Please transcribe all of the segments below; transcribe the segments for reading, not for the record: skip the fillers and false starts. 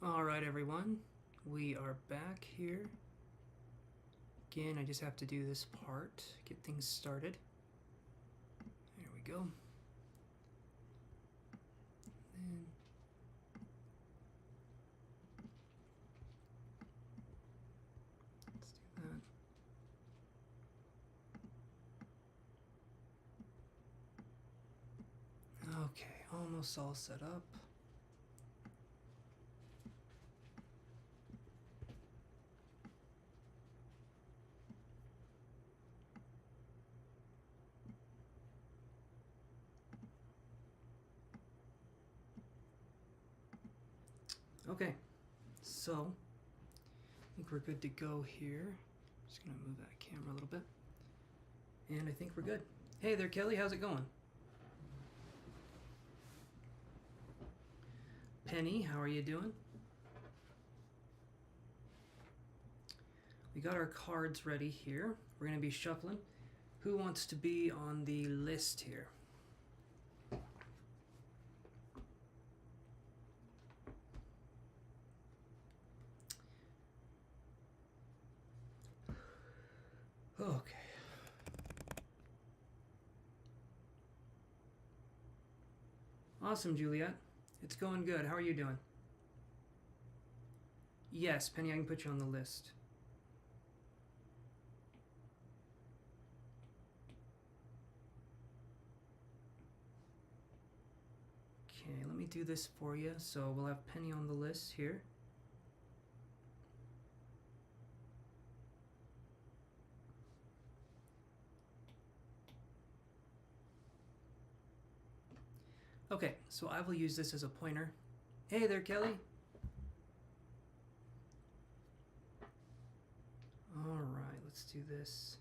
Alright everyone, we are back here. Again, I just have to do this part, get things started. There we go. And let's do that. Okay, almost all set up. Okay, so I think we're good to go here. Just gonna move that camera a little bit. And I think we're good. Hey there, Kelly, how's it going? Penny, how are you doing? We got our cards ready here. We're gonna be shuffling. Who wants to be on the list here? Okay. Awesome, Juliet. It's going good. How are you doing? Yes, Penny, I can put you on the list. Okay, let me do this for you. So we'll have Penny on the list here. Okay, so I will use this as a pointer. Hey there, Kelly. Alright, let's do this.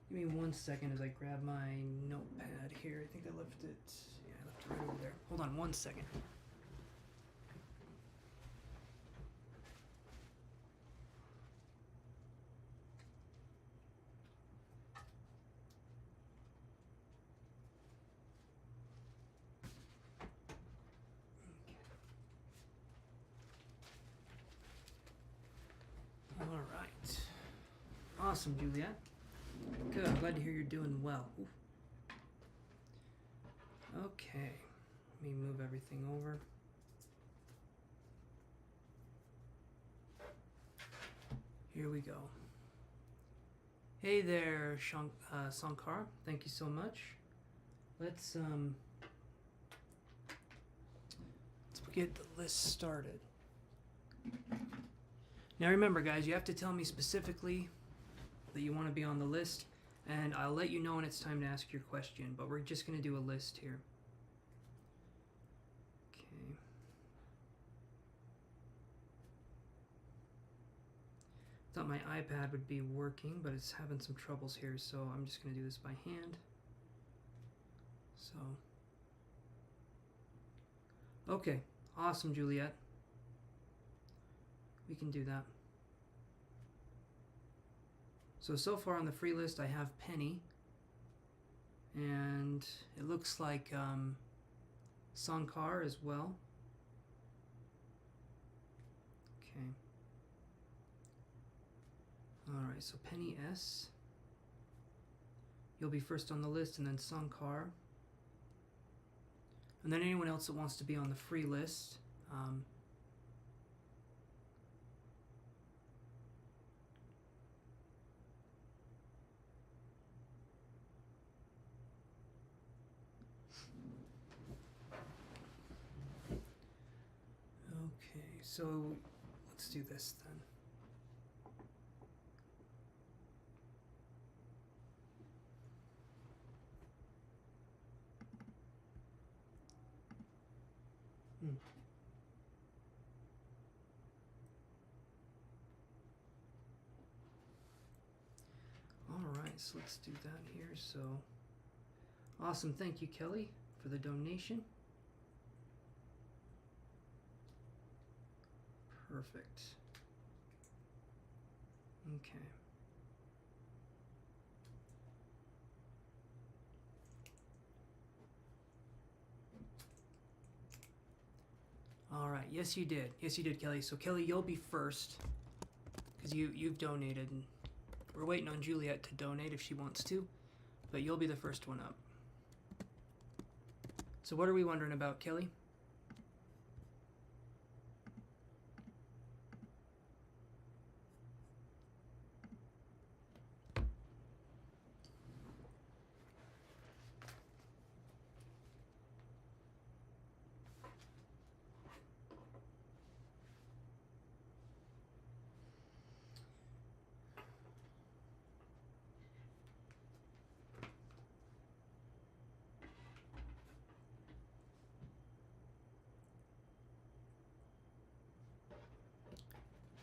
Give me 1 second as I grab my notepad here. I think I left it. Yeah, I left it right over there. Hold on 1 second. Alright. Awesome, Juliet. Good, I'm glad to hear you're doing well. Oof. Okay, let me move everything over. Here we go. Hey there, Sankar. Thank you so much. Let's get the list started. Now remember, guys, you have to tell me specifically that you want to be on the list, and I'll let you know when it's time to ask your question, but we're just going to do a list here. Okay. Thought my iPad would be working, but it's having some troubles here, so I'm just going to do this by hand. So. Okay. Awesome, Juliet. We can do that. So far on the free list I have Penny, and it looks like Sankar as well. Okay. Alright, so Penny S. You'll be first on the list, and then Sankar. And then anyone else that wants to be on the free list. Okay, so let's do this then. Alright, so let's do that here. So awesome, thank you, Kelly, for the donation. Perfect. Okay. All right. Yes, you did. Yes, you did, Kelly. So, Kelly, you'll be first because you've donated. And we're waiting on Juliet to donate if she wants to, but you'll be the first one up. So what are we wondering about, Kelly?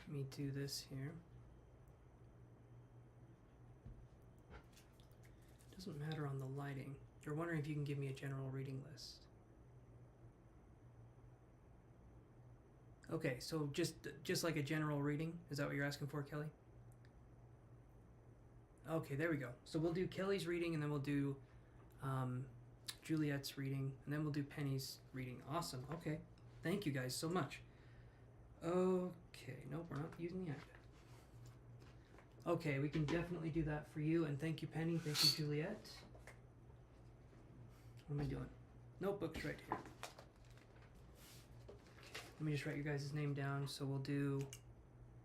Let me do this here. Doesn't matter on the lighting. You're wondering if you can give me a general reading list. Okay, so just like a general reading? Is that what you're asking for, Kelly? Okay, there we go. So we'll do Kelly's reading, and then we'll do Juliet's reading, and then we'll do Penny's reading. Awesome. Okay. Thank you guys so much. Okay, nope, we're not using the iPad. Okay, we can definitely do that for you, and thank you, Penny. Thank you, Juliet. What am I doing? Notebook's right here. Okay, let me just write your guys' name down. So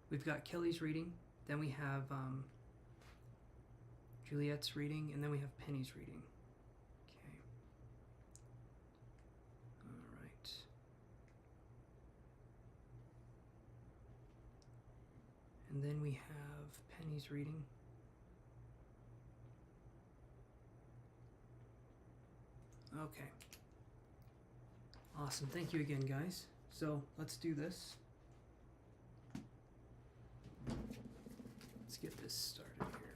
we've got Kelly's reading, then we have Juliet's reading, and then we have Penny's reading. Okay. All right. And then we have Penny's reading. Okay. Awesome. Thank you again, guys. So let's do this. Let's get this started here.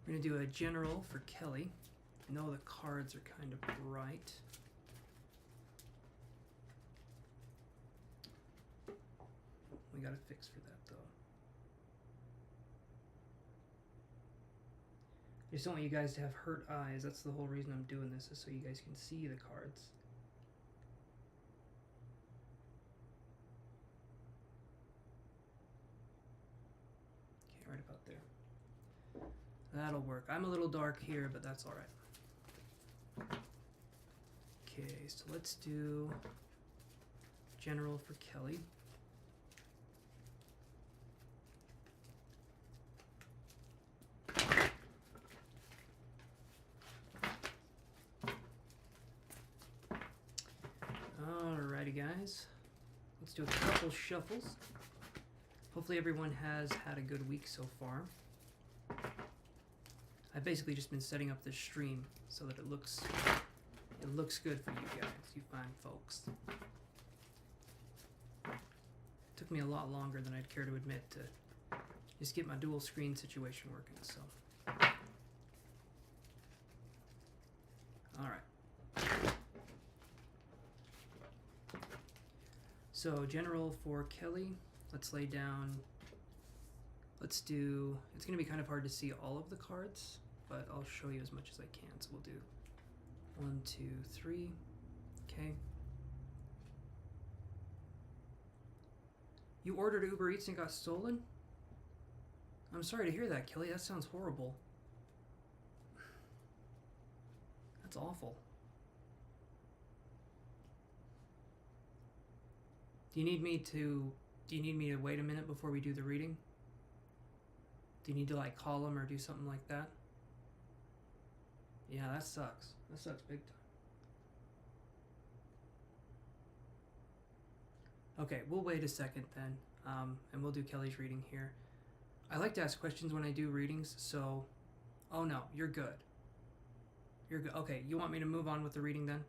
We're going to do a general for Kelly. I know the cards are kind of bright. We got to fix for that, though. I just don't want you guys to have hurt eyes. That's the whole reason I'm doing this, is so you guys can see the cards. Okay, right about there. That'll work. I'm a little dark here, but that's all right. Okay, so let's do general for Kelly. Alrighty, guys. Let's do a couple shuffles. Hopefully everyone has had a good week so far. I've basically just been setting up this stream so that it looks good for you guys, you fine folks. It took me a lot longer than I'd care to admit to just get my dual screen situation working, so. Alright. So, general for Kelly, let's lay down, let's do, it's going to be kind of hard to see all of the cards, but I'll show you as much as I can. So we'll do 1, 2, 3, okay. You ordered Uber Eats and got stolen? I'm sorry to hear that, Kelly. That sounds horrible. That's awful. Do you need me to wait a minute before we do the reading? Do you need to like call them or do something like that? Yeah, that sucks. That sucks big time. Okay, we'll wait a second then, and we'll do Kelly's reading here. I like to ask questions when I do readings, so... Oh no, you're good. You're good. Okay, you want me to move on with the reading then?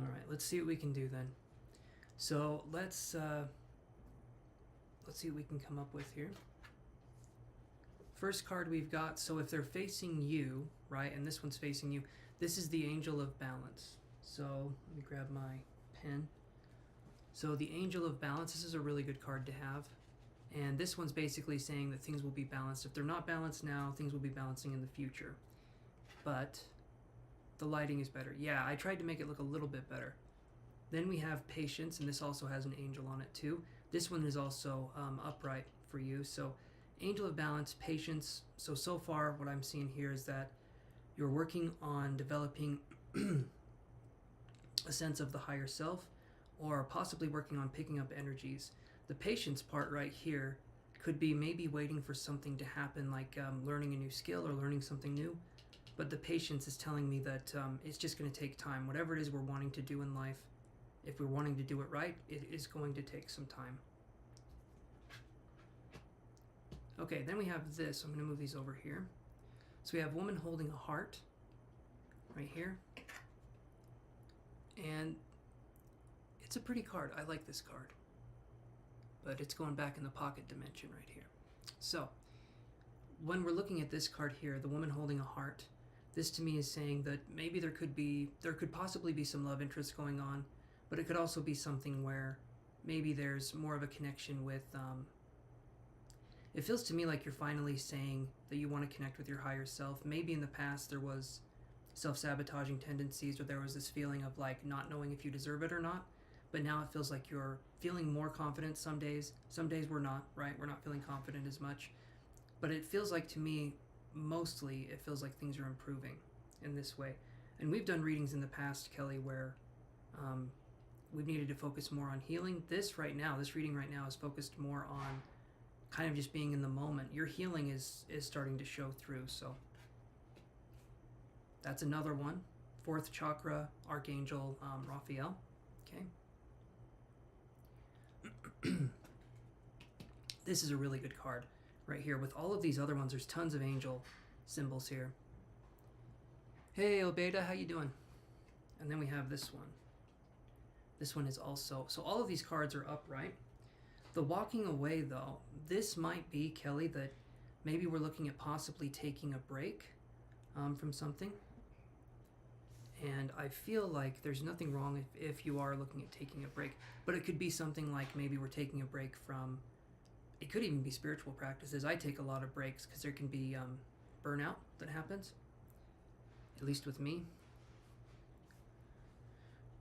Alright, let's see what we can do then. So let's see what we can come up with here. First card we've got, so if they're facing you, right, and this one's facing you, this is the Angel of Balance. So let me grab my pen. So the Angel of Balance, this is a really good card to have. And this one's basically saying that things will be balanced. If they're not balanced now, things will be balancing in the future. But the lighting is better. Yeah, I tried to make it look a little bit better. Then we have Patience, and this also has an angel on it too. This one is also upright for you. So Angel of Balance, Patience. So far what I'm seeing here is that you're working on developing a sense of the higher self, or possibly working on picking up energies. The patience part right here could be maybe waiting for something to happen, like learning a new skill or learning something new. But the patience is telling me that it's just going to take time. Whatever it is we're wanting to do in life, if we're wanting to do it right, it is going to take some time. Okay, then we have this. I'm going to move these over here. So we have Woman Holding a Heart right here. And it's a pretty card. I like this card. But it's going back in the pocket dimension right here. So when we're looking at this card here, the Woman Holding a Heart, this to me is saying that maybe there could possibly be some love interest going on, but it could also be something where maybe there's more of a connection with, it feels to me like you're finally saying that you want to connect with your higher self. Maybe in the past there was self-sabotaging tendencies, or there was this feeling of like not knowing if you deserve it or not, but now it feels like you're feeling more confident some days. Some days we're not, right? We're not feeling confident as much. But it feels like, to me, mostly it feels like things are improving in this way. And we've done readings in the past, Kelly, where we've needed to focus more on healing. This reading right now is focused more on kind of just being in the moment. Your healing is starting to show through, so that's another one. Fourth chakra, Archangel Raphael. Okay. This is a really good card right here. With all of these other ones, there's tons of angel symbols here. Hey, Obeda, how you doing? And then we have this one. This one is also, so all of these cards are upright. The walking away, though, this might be, Kelly, that maybe we're looking at possibly taking a break from something. And I feel like there's nothing wrong if you are looking at taking a break, but it could be something like maybe we're taking a break from, it could even be spiritual practices. I take a lot of breaks because there can be burnout that happens, at least with me.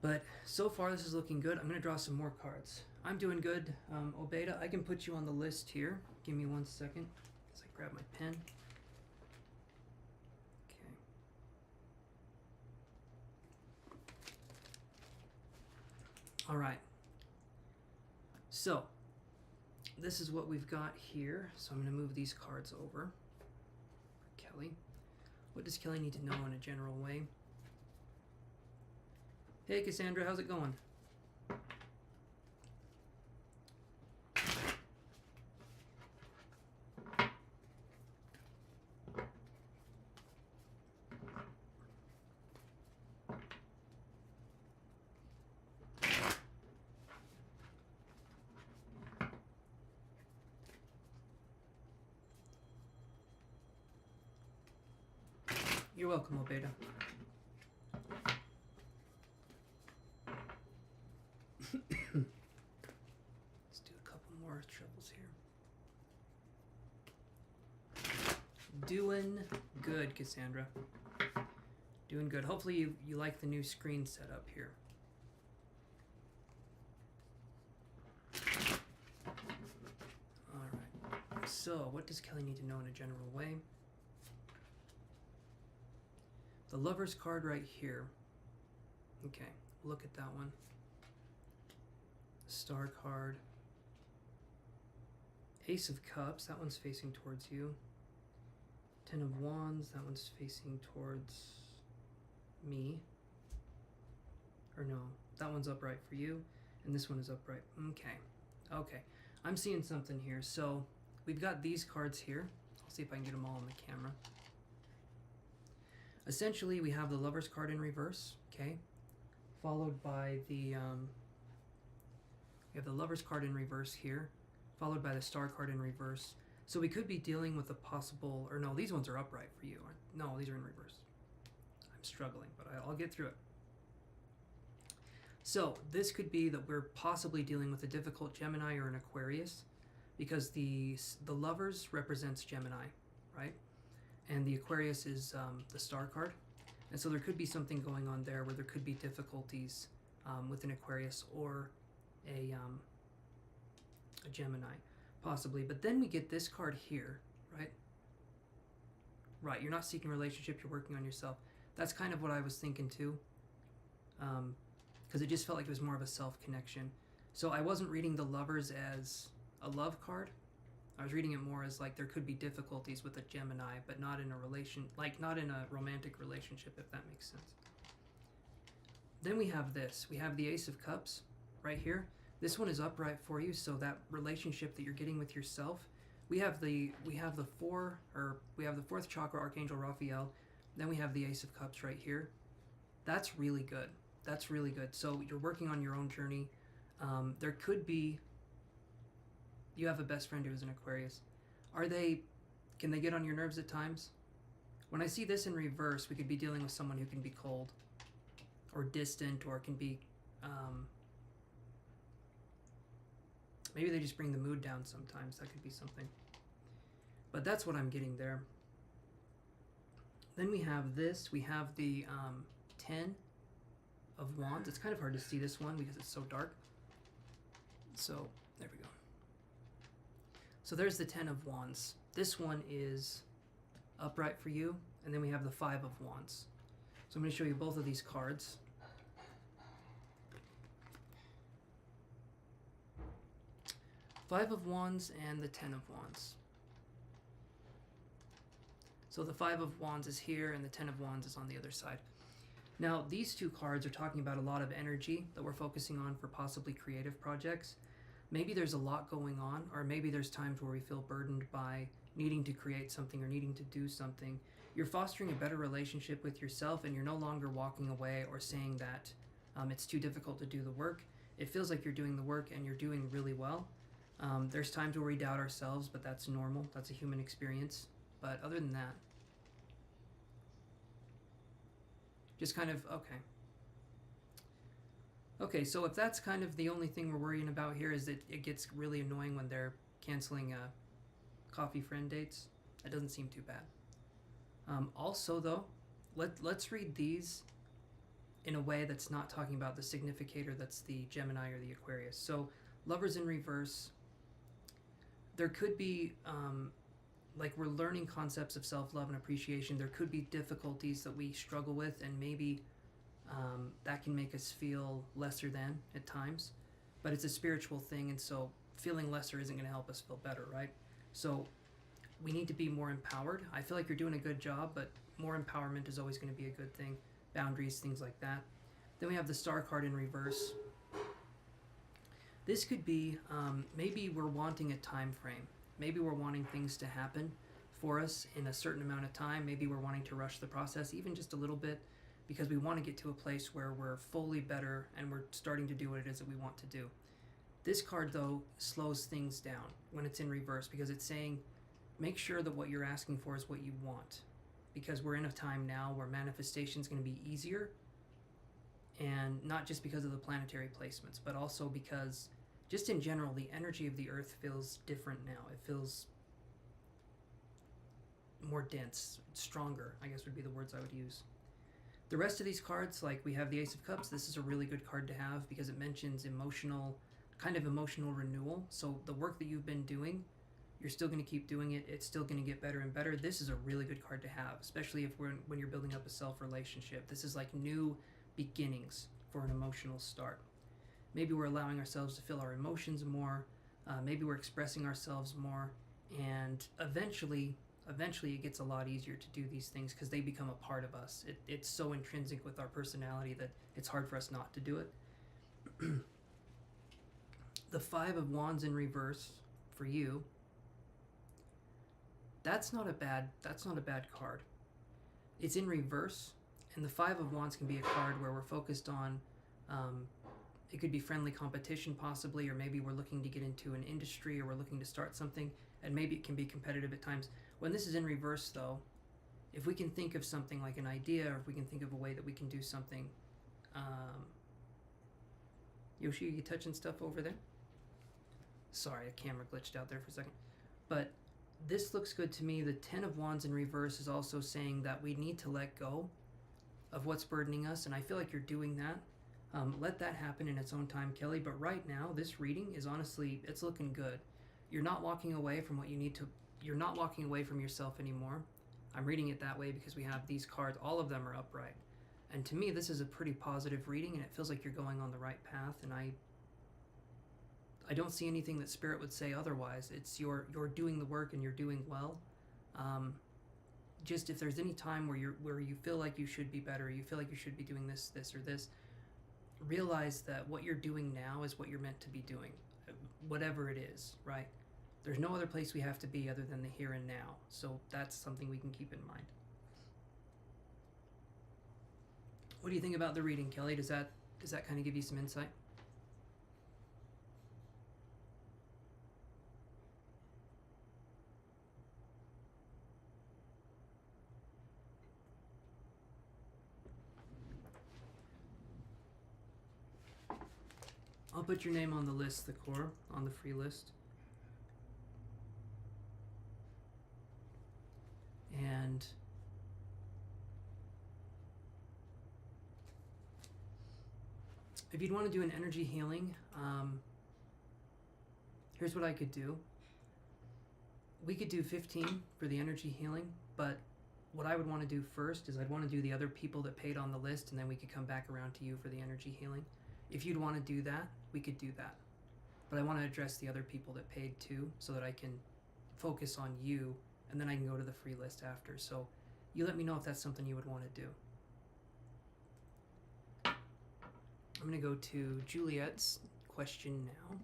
But so far this is looking good. I'm going to draw some more cards. I'm doing good. Obeda, I can put you on the list here. Give me 1 second as I grab my pen. All right, so this is what we've got here. So I'm going to move these cards over for Kelly. What does Kelly need to know in a general way? Hey, Cassandra, how's it going? You're welcome, Obeda. Let's do a couple more shuffles here. Doing good, Cassandra. Doing good. Hopefully you like the new screen setup here. Alright. So, what does Kelly need to know in a general way? The Lover's card right here. Okay, look at that one. Star card. Ace of Cups, that one's facing towards you. Ten of Wands, that one's facing towards me. Or no, that one's upright for you, and this one is upright. Okay. I'm seeing something here. So we've got these cards here. I'll see if I can get them all on the camera. Essentially, we have the Lover's card in reverse, okay? Followed by the, we have the Lover's card in reverse here, followed by the Star card in reverse. So we could be dealing with a possible, or no, these ones are upright for you. No, these are in reverse. I'm struggling, but I'll get through it. So this could be that we're possibly dealing with a difficult Gemini or an Aquarius, because the Lovers represents Gemini, right? And the Aquarius is the Star card. And so there could be something going on there where there could be difficulties with an Aquarius or a Gemini, possibly. But then we get this card here, right? Right, you're not seeking a relationship, you're working on yourself. That's kind of what I was thinking too. Because it just felt like it was more of a self-connection. So I wasn't reading the Lovers as a love card. I was reading it more as like there could be difficulties with a Gemini, but not in a not in a romantic relationship, if that makes sense. Then we have this. We have the Ace of Cups right here. This one is upright for you, so that relationship that you're getting with yourself. We have the fourth chakra, Archangel Raphael. Then we have the Ace of Cups right here. That's really good. That's really good. So you're working on your own journey. There could be. You have a best friend who is an Aquarius. Can they get on your nerves at times? When I see this in reverse, we could be dealing with someone who can be cold or distant, or can be, maybe they just bring the mood down sometimes. That could be something. But that's what I'm getting there. Then we have this. We have the 10 of Wands. It's kind of hard to see this one because it's so dark. So, there we go. So there's the 10 of Wands. This one is upright for you, and then we have the 5 of Wands. So I'm going to show you both of these cards. Five of Wands and the 10 of Wands. So the 5 of Wands is here, and the 10 of Wands is on the other side. Now, these two cards are talking about a lot of energy that we're focusing on for possibly creative projects. Maybe there's a lot going on, or maybe there's times where we feel burdened by needing to create something or needing to do something. You're fostering a better relationship with yourself, and you're no longer walking away or saying that it's too difficult to do the work. It feels like you're doing the work and you're doing really well. There's times where we doubt ourselves, but that's normal. That's a human experience. But other than that, just kind of, okay. Okay, so if that's kind of the only thing we're worrying about here, is that it gets really annoying when they're canceling coffee friend dates. That doesn't seem too bad. Also, though, let's read these in a way that's not talking about the significator that's the Gemini or the Aquarius. So, Lovers in reverse, there could be, like we're learning concepts of self-love and appreciation. There could be difficulties that we struggle with, and maybe that can make us feel lesser than at times, but it's a spiritual thing, and so feeling lesser isn't going to help us feel better, right? So we need to be more empowered. I feel like you're doing a good job, but more empowerment is always going to be a good thing. Boundaries, things like that. Then we have the Star card in reverse. This could be, maybe we're wanting a time frame. Maybe we're wanting things to happen for us in a certain amount of time. Maybe we're wanting to rush the process even just a little bit, because we want to get to a place where we're fully better and we're starting to do what it is that we want to do. This card, though, slows things down when it's in reverse, because it's saying, make sure that what you're asking for is what you want, because we're in a time now where manifestation is going to be easier, and not just because of the planetary placements, but also because just in general, the energy of the earth feels different now. It feels more dense, stronger, I guess would be the words I would use. The rest of these cards, like we have the Ace of Cups, this is a really good card to have because it mentions emotional renewal. So the work that you've been doing, you're still going to keep doing it. It's still going to get better and better. This is a really good card to have, especially when you're building up a self-relationship. This is like new beginnings for an emotional start. Maybe we're allowing ourselves to feel our emotions more. Maybe we're expressing ourselves more. And eventually it gets a lot easier to do these things because they become a part of us. It's so intrinsic with our personality that it's hard for us not to do it. The 5 of Wands in reverse for you, that's not a bad card. It's in reverse, and the 5 of Wands can be a card where we're focused on, it could be friendly competition possibly, or maybe we're looking to get into an industry, or we're looking to start something, and maybe it can be competitive at times. When this is in reverse, though, if we can think of something like an idea, or if we can think of a way that we can do something Yoshi, are you touching stuff over there? Sorry, a camera glitched out there for a second. But this looks good to me. The 10 of Wands in reverse is also saying that we need to let go of what's burdening us, and I feel like you're doing that. Let that happen in its own time, Kelly. But right now, this reading is honestly, it's looking good. You're not walking away from what you need to. You're not walking away from yourself anymore. I'm reading it that way because we have these cards. All of them are upright. And to me, this is a pretty positive reading, and it feels like you're going on the right path. And I don't see anything that Spirit would say otherwise. It's you're doing the work and you're doing well. Just if there's any time where you feel like you should be better, you feel like you should be doing this or this, realize that what you're doing now is what you're meant to be doing, whatever it is, right? There's no other place we have to be other than the here and now. So that's something we can keep in mind. What do you think about the reading, Kelly? Does that kind of give you some insight? I'll put your name on the list, the core, on the free list. And if you'd want to do an energy healing, here's what I could do. We could do 15 for the energy healing, but what I would want to do first is I'd want to do the other people that paid on the list, and then we could come back around to you for the energy healing. If you'd want to do that, we could do that. But I want to address the other people that paid too, so that I can focus on you, and then I can go to the free list after. So you let me know if that's something you would want to do. I'm going to go to Juliet's question now.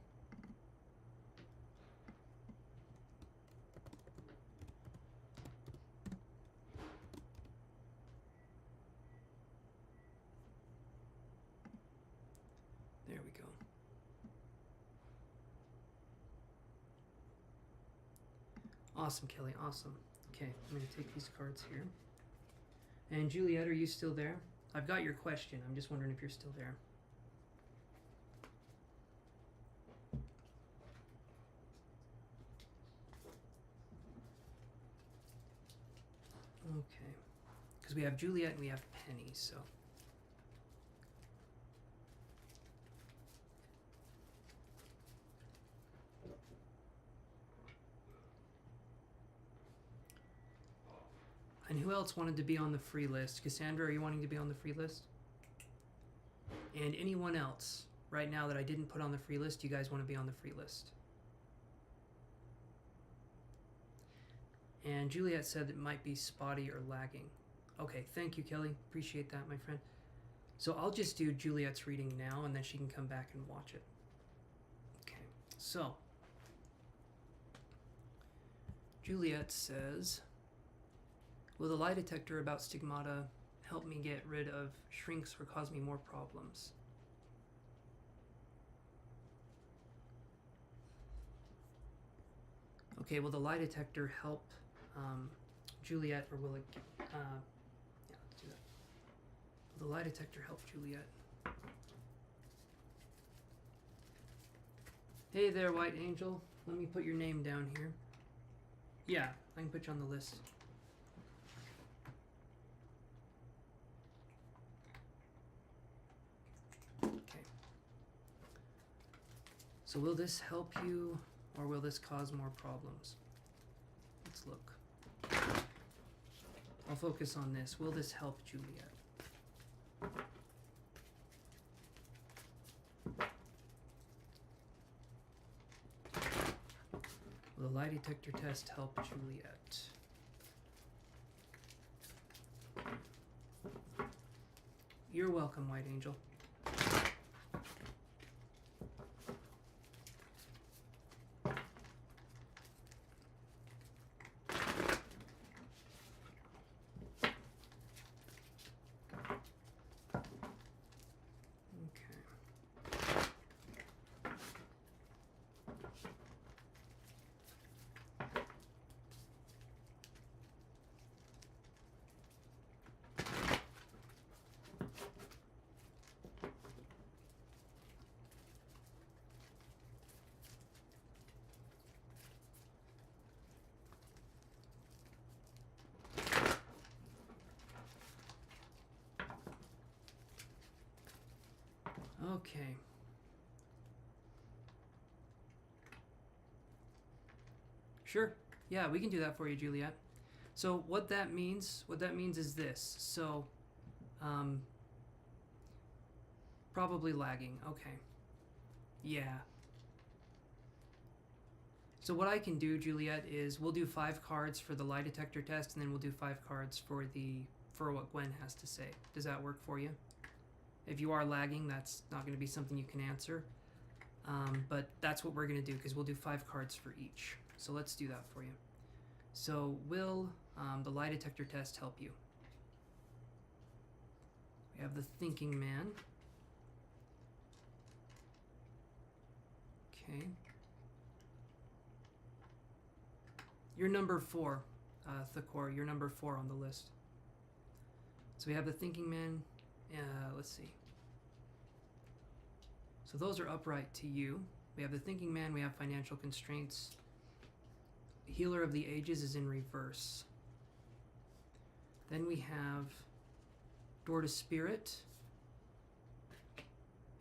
There we go. Awesome, Kelly, awesome. Okay, I'm going to take these cards here. And Juliet, are you still there? I've got your question. I'm just wondering if you're still there. Okay. Because we have Juliet and we have Penny, so... And who else wanted to be on the free list? Cassandra, are you wanting to be on the free list? And anyone else right now that I didn't put on the free list, you guys want to be on the free list? And Juliet said it might be spotty or lagging. Okay, thank you, Kelly. Appreciate that, my friend. So I'll just do Juliet's reading now, and then she can come back and watch it. Okay, so Juliet says... Will the lie detector about stigmata help me get rid of shrinks or cause me more problems? Okay, will the lie detector help Juliet, or will it... yeah, let's do that. Will the lie detector help Juliet? Hey there, White Angel. Let me put your name down here. Yeah, I can put you on the list. So will this help you, or will this cause more problems? Let's look. I'll focus on this. Will this help Juliet? Will the lie detector test help Juliet? You're welcome, White Angel. Okay. Sure. Yeah, we can do that for you, Juliet. So what that means is this. So, probably lagging. Okay. Yeah. So what I can do, Juliet, is we'll do 5 cards for the lie detector test, and then we'll do 5 cards for what Gwen has to say. Does that work for you? If you are lagging, that's not going to be something you can answer. But that's what we're going to do, because we'll do 5 cards for each. So let's do that for you. So will the lie detector test help you? We have the thinking man. Okay. You're number 4, Thakor. You're number 4 on the list. So we have the thinking man. Let's see. So those are upright to you. We have the thinking man. We have financial constraints. Healer of the ages is in reverse. Then we have door to spirit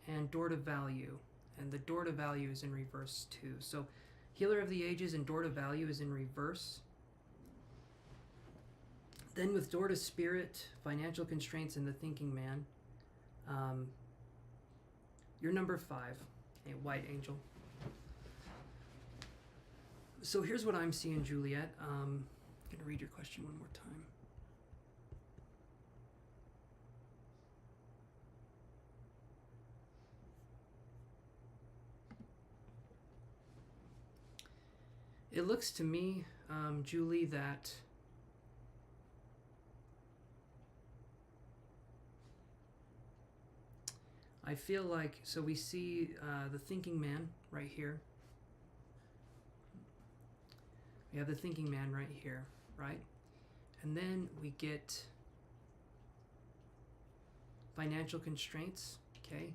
and door to value. And the door to value is in reverse too. So healer of the ages and door to value is in reverse. Then with door to spirit, financial constraints, and the thinking man, you're number 5, a white angel. So here's what I'm seeing, Juliet. I'm going to read your question one more time. It looks to me, Julie, that I feel like, so we see the thinking man right here. We have the thinking man right here, right? And then we get financial constraints, okay?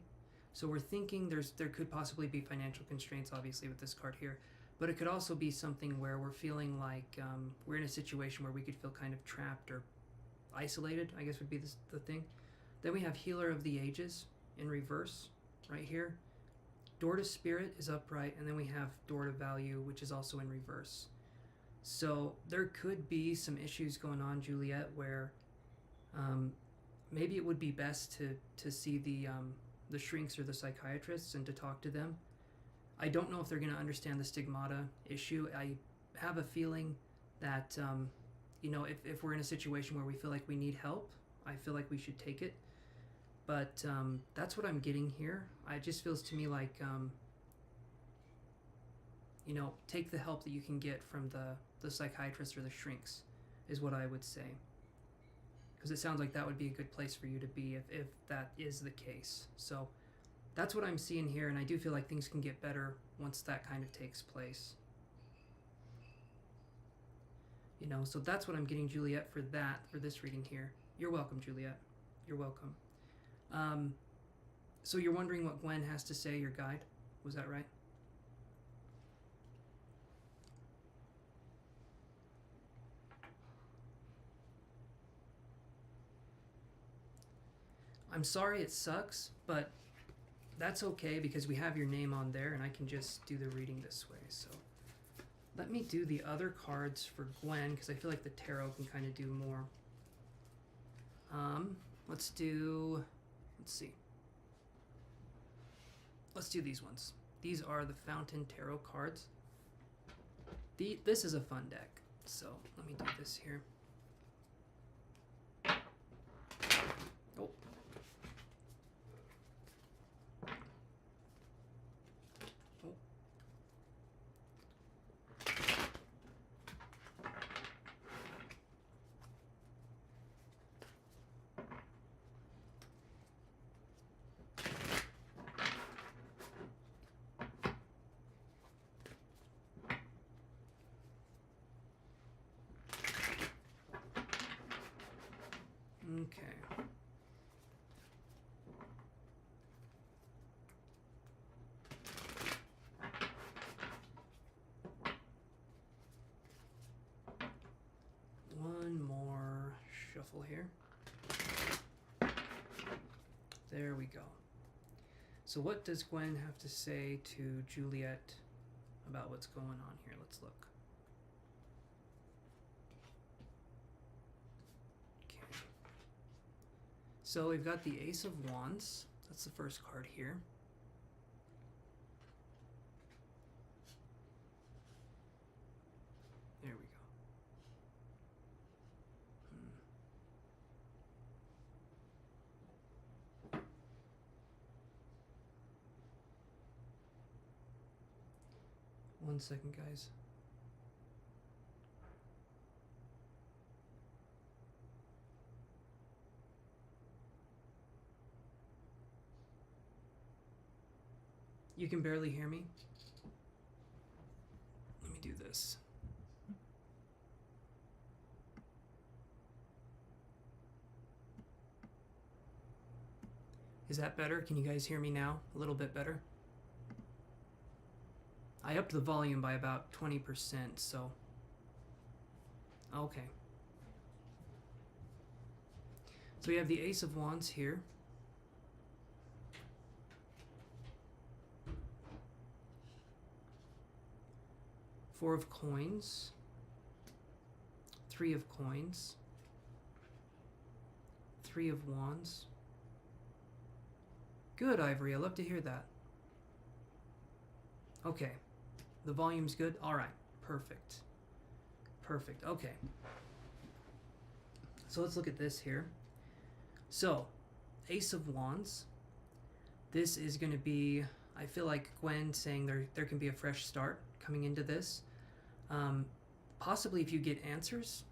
So we're thinking there could possibly be financial constraints, obviously, with this card here. But it could also be something where we're feeling like we're in a situation where we could feel kind of trapped or isolated, I guess would be the thing. Then we have Healer of the Ages in reverse right here. Door to Spirit is upright, and then we have Door to Value, which is also in reverse. So there could be some issues going on, Juliet, where maybe it would be best to see the shrinks or the psychiatrists and to talk to them. I don't know if they're going to understand the stigmata issue. I have a feeling that, if we're in a situation where we feel like we need help, I feel like we should take it. But that's what I'm getting here. It just feels to me like, take the help that you can get from the psychiatrist or the shrinks is what I would say. Because it sounds like that would be a good place for you to be if that is the case. So that's what I'm seeing here, and I do feel like things can get better once that kind of takes place. So that's what I'm getting, Juliet, for this reading here. You're welcome, Juliet. You're welcome. So you're wondering what Gwen has to say, your guide? Was that right? I'm sorry it sucks, but that's okay because we have your name on there and I can just do the reading this way. So let me do the other cards for Gwen because I feel like the tarot can kind of do more. Let's do these ones. These are the Fountain Tarot cards. This is a fun deck. So let me do this here. Oh. Okay. One more shuffle here. There we go. So what does Gwen have to say to Juliet about what's going on here? Let's look. Okay. So we've got the Ace of Wands. That's the first card here. There we go. One second, guys. You can barely hear me? Let me do this. Is that better? Can you guys hear me now? A little bit better? I upped the volume by about 20%, so... Okay. So we have the Ace of Wands here. Four of Coins. Three of Coins. Three of Wands. Good, Ivory. I love to hear that. Okay. The volume's good? Alright. Perfect. Perfect. Okay. So let's look at this here. So, Ace of Wands. This is going to be, I feel like Gwen saying there can be a fresh start coming into this. Possibly if you get answers.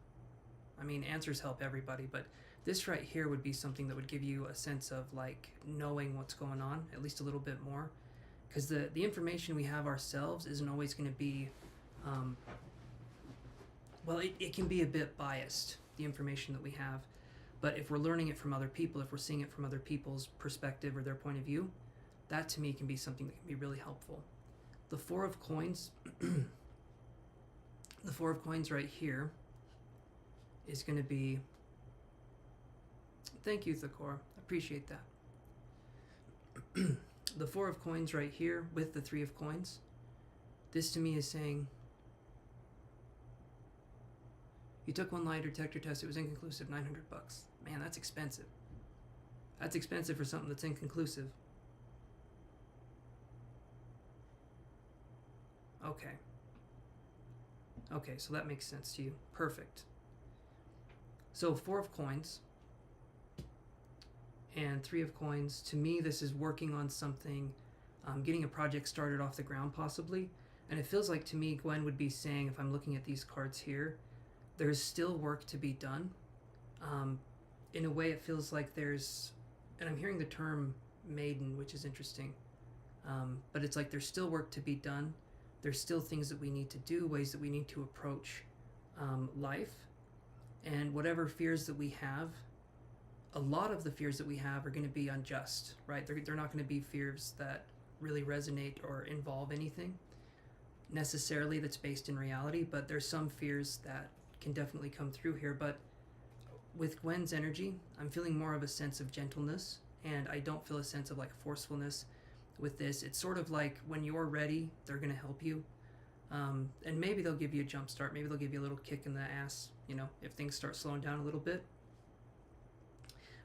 I mean, answers help everybody, but this right here would be something that would give you a sense of like knowing what's going on, at least a little bit more. Because the information we have ourselves isn't always going to be, well, it can be a bit biased, the information that we have. But if we're learning it from other people, if we're seeing it from other people's perspective or their point of view, that to me can be something that can be really helpful. The Four of Coins, the Four of Coins right here is going to be, thank you, Thakor, appreciate that. The Four of Coins right here with the Three of Coins, this to me is saying, you took one lie detector test, it was inconclusive, $900. Man, that's expensive. That's expensive for something that's inconclusive. Okay. Okay, so that makes sense to you. Perfect. So Four of Coins and Three of Coins, to me this is working on something, getting a project started off the ground possibly. And it feels like to me Gwen would be saying, if I'm looking at these cards here, there's still work to be done. In a way it feels like there's, and I'm hearing the term maiden, which is interesting, but it's like there's still work to be done. There's still things that we need to do, ways that we need to approach life. And whatever fears that we have, a lot of the fears that we have are going to be unjust, right? They're not going to be fears that really resonate or involve anything necessarily that's based in reality, but there's some fears that can definitely come through here. But with Gwen's energy, I'm feeling more of a sense of gentleness, and I don't feel a sense of like forcefulness with this. It's sort of like when you're ready, they're going to help you. And maybe they'll give you a jump start. Maybe they'll give you a little kick in the ass, you know, if things start slowing down a little bit.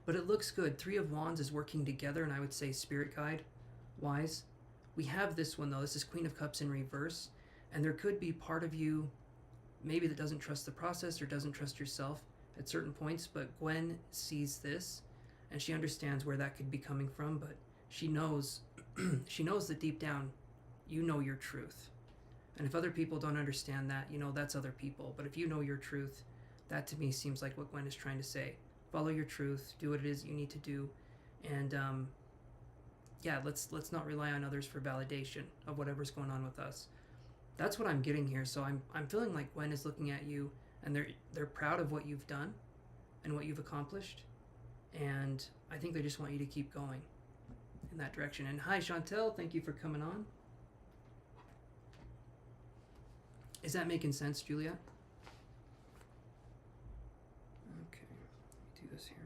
But it looks good. Three of Wands is working together, and I would say spirit guide wise. We have this one though. This is Queen of Cups in reverse, and there could be part of you maybe that doesn't trust the process or doesn't trust yourself at certain points, but Gwen sees this and she understands where that could be coming from, but she knows she knows that deep down you know your truth. And if other people don't understand that, you know, that's other people. But if you know your truth, that to me seems like what Gwen is trying to say. Follow your truth, do what it is you need to do, and yeah, let's not rely on others for validation of whatever's going on with us. That's what I'm getting here. So I'm feeling like Gwen is looking at you, and they're proud of what you've done and what you've accomplished, and I think they just want you to keep going in that direction. And hi Chantel, thank you for coming on. Is that making sense, Julia? Okay, let me do this here.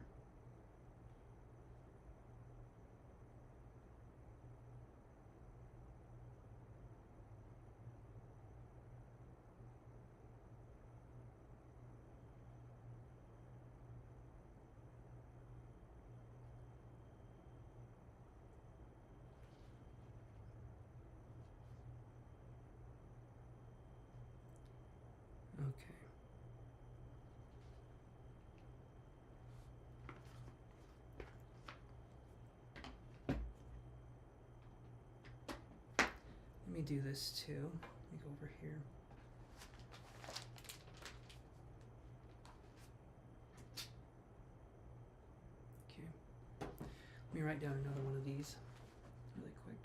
me do this too. Let me go over here. Okay. Let me write down another one of these really quick.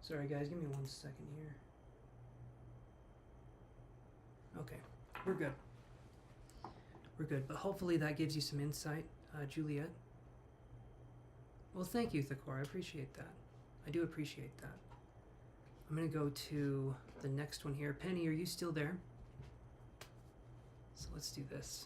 Sorry guys, give me 1 second here. Okay, we're good. We're good, but hopefully that gives you some insight, Juliet. Well, thank you, Thakor. I appreciate that. I do appreciate that. I'm going to go to the next one here. Penny, are you still there? So let's do this.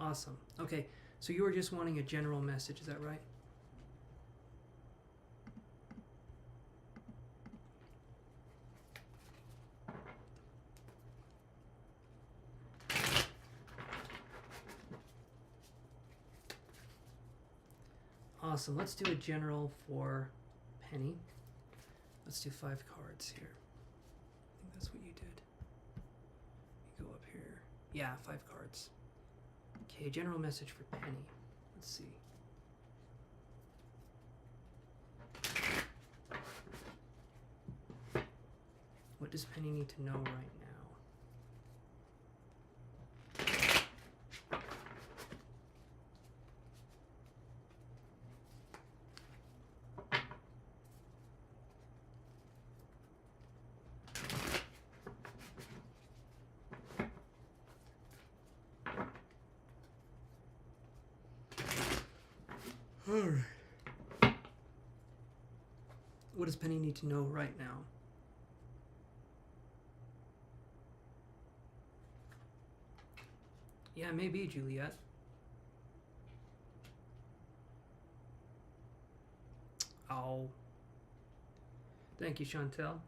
Awesome. Okay, so you were just wanting a general message, is that right? Awesome. Let's do a general for Penny. Let's do 5 cards here. I think that's what you did. You go up here. Yeah, 5 cards. Okay, general message for Penny. Let's see. What does Penny need to know right now? All right. What does Penny need to know right now? Yeah, maybe, Juliet. Oh. Thank you, Chantel.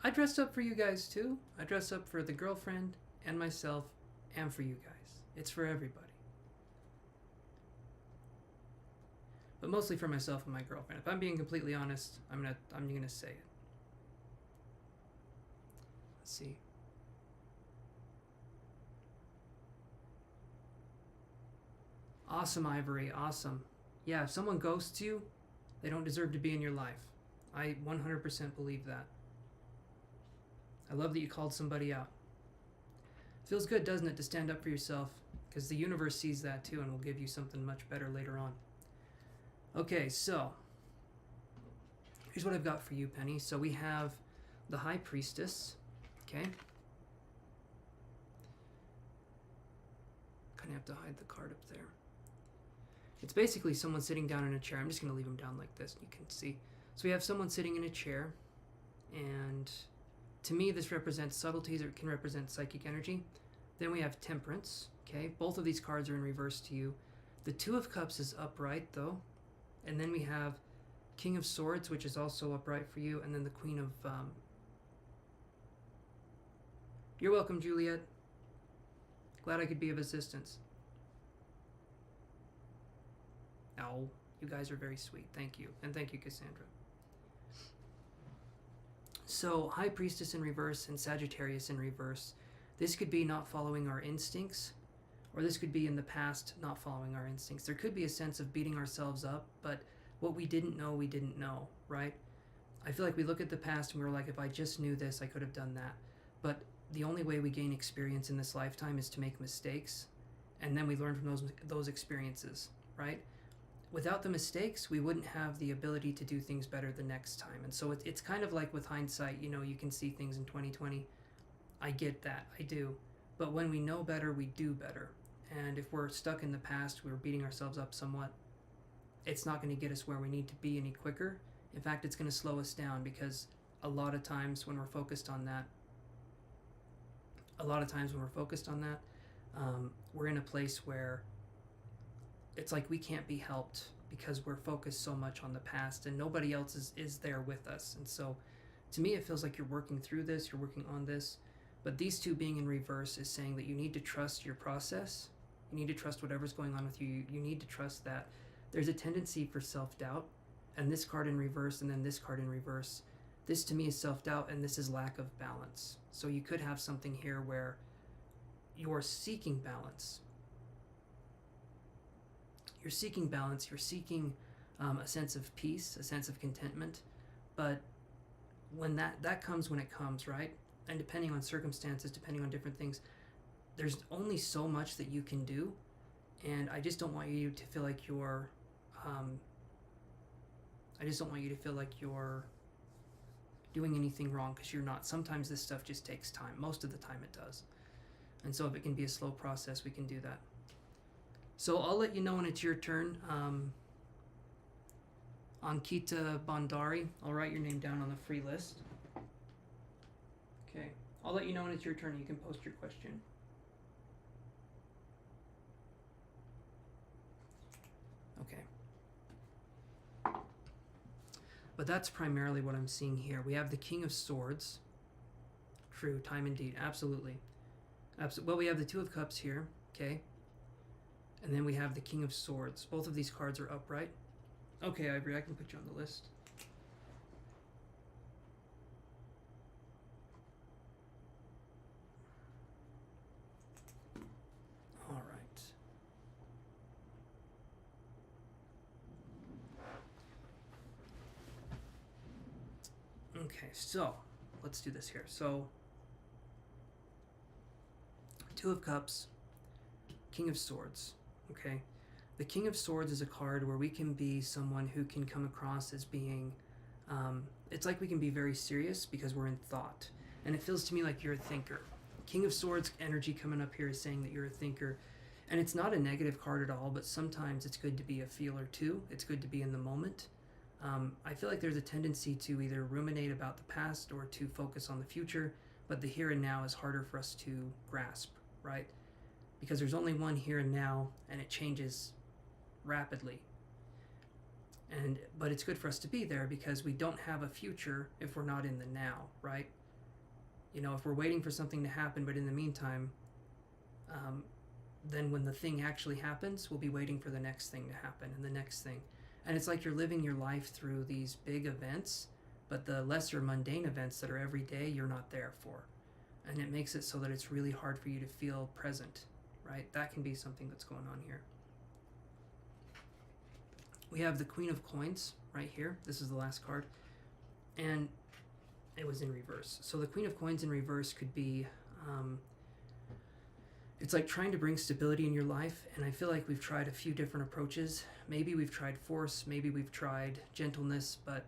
I dressed up for you guys too. I dressed up for the girlfriend and myself and for you guys. It's for everybody. But mostly for myself and my girlfriend. If I'm being completely honest, I'm gonna say it. Let's see. Awesome, Ivory, awesome. Yeah, if someone ghosts you, they don't deserve to be in your life. I 100% believe that. I love that you called somebody out. Feels good, doesn't it, to stand up for yourself? Because the universe sees that too and will give you something much better later on. Okay, so here's what I've got for you, Penny. So we have the High Priestess, okay? Kind of have to hide the card up there. It's basically someone sitting down in a chair. I'm just going to leave them down like this, you can see. So we have someone sitting in a chair, and to me this represents subtleties, or it can represent psychic energy. Then we have Temperance, okay? Both of these cards are in reverse to you. The Two of Cups is upright, though. And then we have King of Swords, which is also upright for you, and then the Queen of... You're welcome, Juliet. Glad I could be of assistance. Oh, you guys are very sweet. Thank you. And thank you, Cassandra. So, High Priestess in reverse and Sagittarius in reverse. This could be not following our instincts, or this could be in the past not following our instincts. There could be a sense of beating ourselves up, but what we didn't know, right? I feel like we look at the past and we're like, if I just knew this, I could have done that. But the only way we gain experience in this lifetime is to make mistakes, and then we learn from those experiences, right? Without the mistakes, we wouldn't have the ability to do things better the next time. And so it's kind of like with hindsight, you know, you can see things in 2020. I get that, I do. But when we know better, we do better. And if we're stuck in the past, we're beating ourselves up somewhat, it's not going to get us where we need to be any quicker. In fact, it's going to slow us down, because a lot of times when we're focused on that, we're in a place where it's like we can't be helped because we're focused so much on the past and nobody else is there with us. And so to me, it feels like you're working through this, you're working on this, but these two being in reverse is saying that you need to trust your process. You need to trust whatever's going on with you. You need to trust that there's a tendency for self-doubt, and this card in reverse and then this card in reverse, this to me is self-doubt, and this is lack of balance. So you could have something here where you're seeking balance. You're seeking a sense of peace, a sense of contentment, but when that comes when it comes, right? And depending on circumstances, depending on different things, there's only so much that you can do, and I just don't want you to feel like you're doing anything wrong, because you're not. Sometimes this stuff just takes time. Most of the time it does. And so if it can be a slow process, we can do that. So I'll let you know when it's your turn. Ankita Bandari, I'll write your name down on the free list. Okay, I'll let you know when it's your turn. You can post your question. Okay. But that's primarily what I'm seeing here. We have the King of Swords. True, time indeed, absolutely. Well, we have the Two of Cups here, okay? And then we have the King of Swords. Both of these cards are upright. Okay, Ivory, I can put you on the list. All right. Okay, so let's do this here. So, Two of Cups, King of Swords, okay? The King of Swords is a card where we can be someone who can come across as being, it's like we can be very serious because we're in thought. And it feels to me like you're a thinker. King of Swords energy coming up here is saying that you're a thinker. And it's not a negative card at all, but sometimes it's good to be a feeler too. It's good to be in the moment. I feel like there's a tendency to either ruminate about the past or to focus on the future, but the here and now is harder for us to grasp, right? Because there's only one here and now, and it changes rapidly. But it's good for us to be there because we don't have a future if we're not in the now, right? You know, if we're waiting for something to happen, but in the meantime, then when the thing actually happens, we'll be waiting for the next thing to happen and the next thing. And it's like you're living your life through these big events, but the lesser mundane events that are every day, you're not there for. And it makes it so that it's really hard for you to feel present, right? That can be something that's going on here. We have the Queen of Coins right here. This is the last card. And it was in reverse. So the Queen of Coins in reverse could be, it's like trying to bring stability in your life. And I feel like we've tried a few different approaches. Maybe we've tried force, maybe we've tried gentleness, but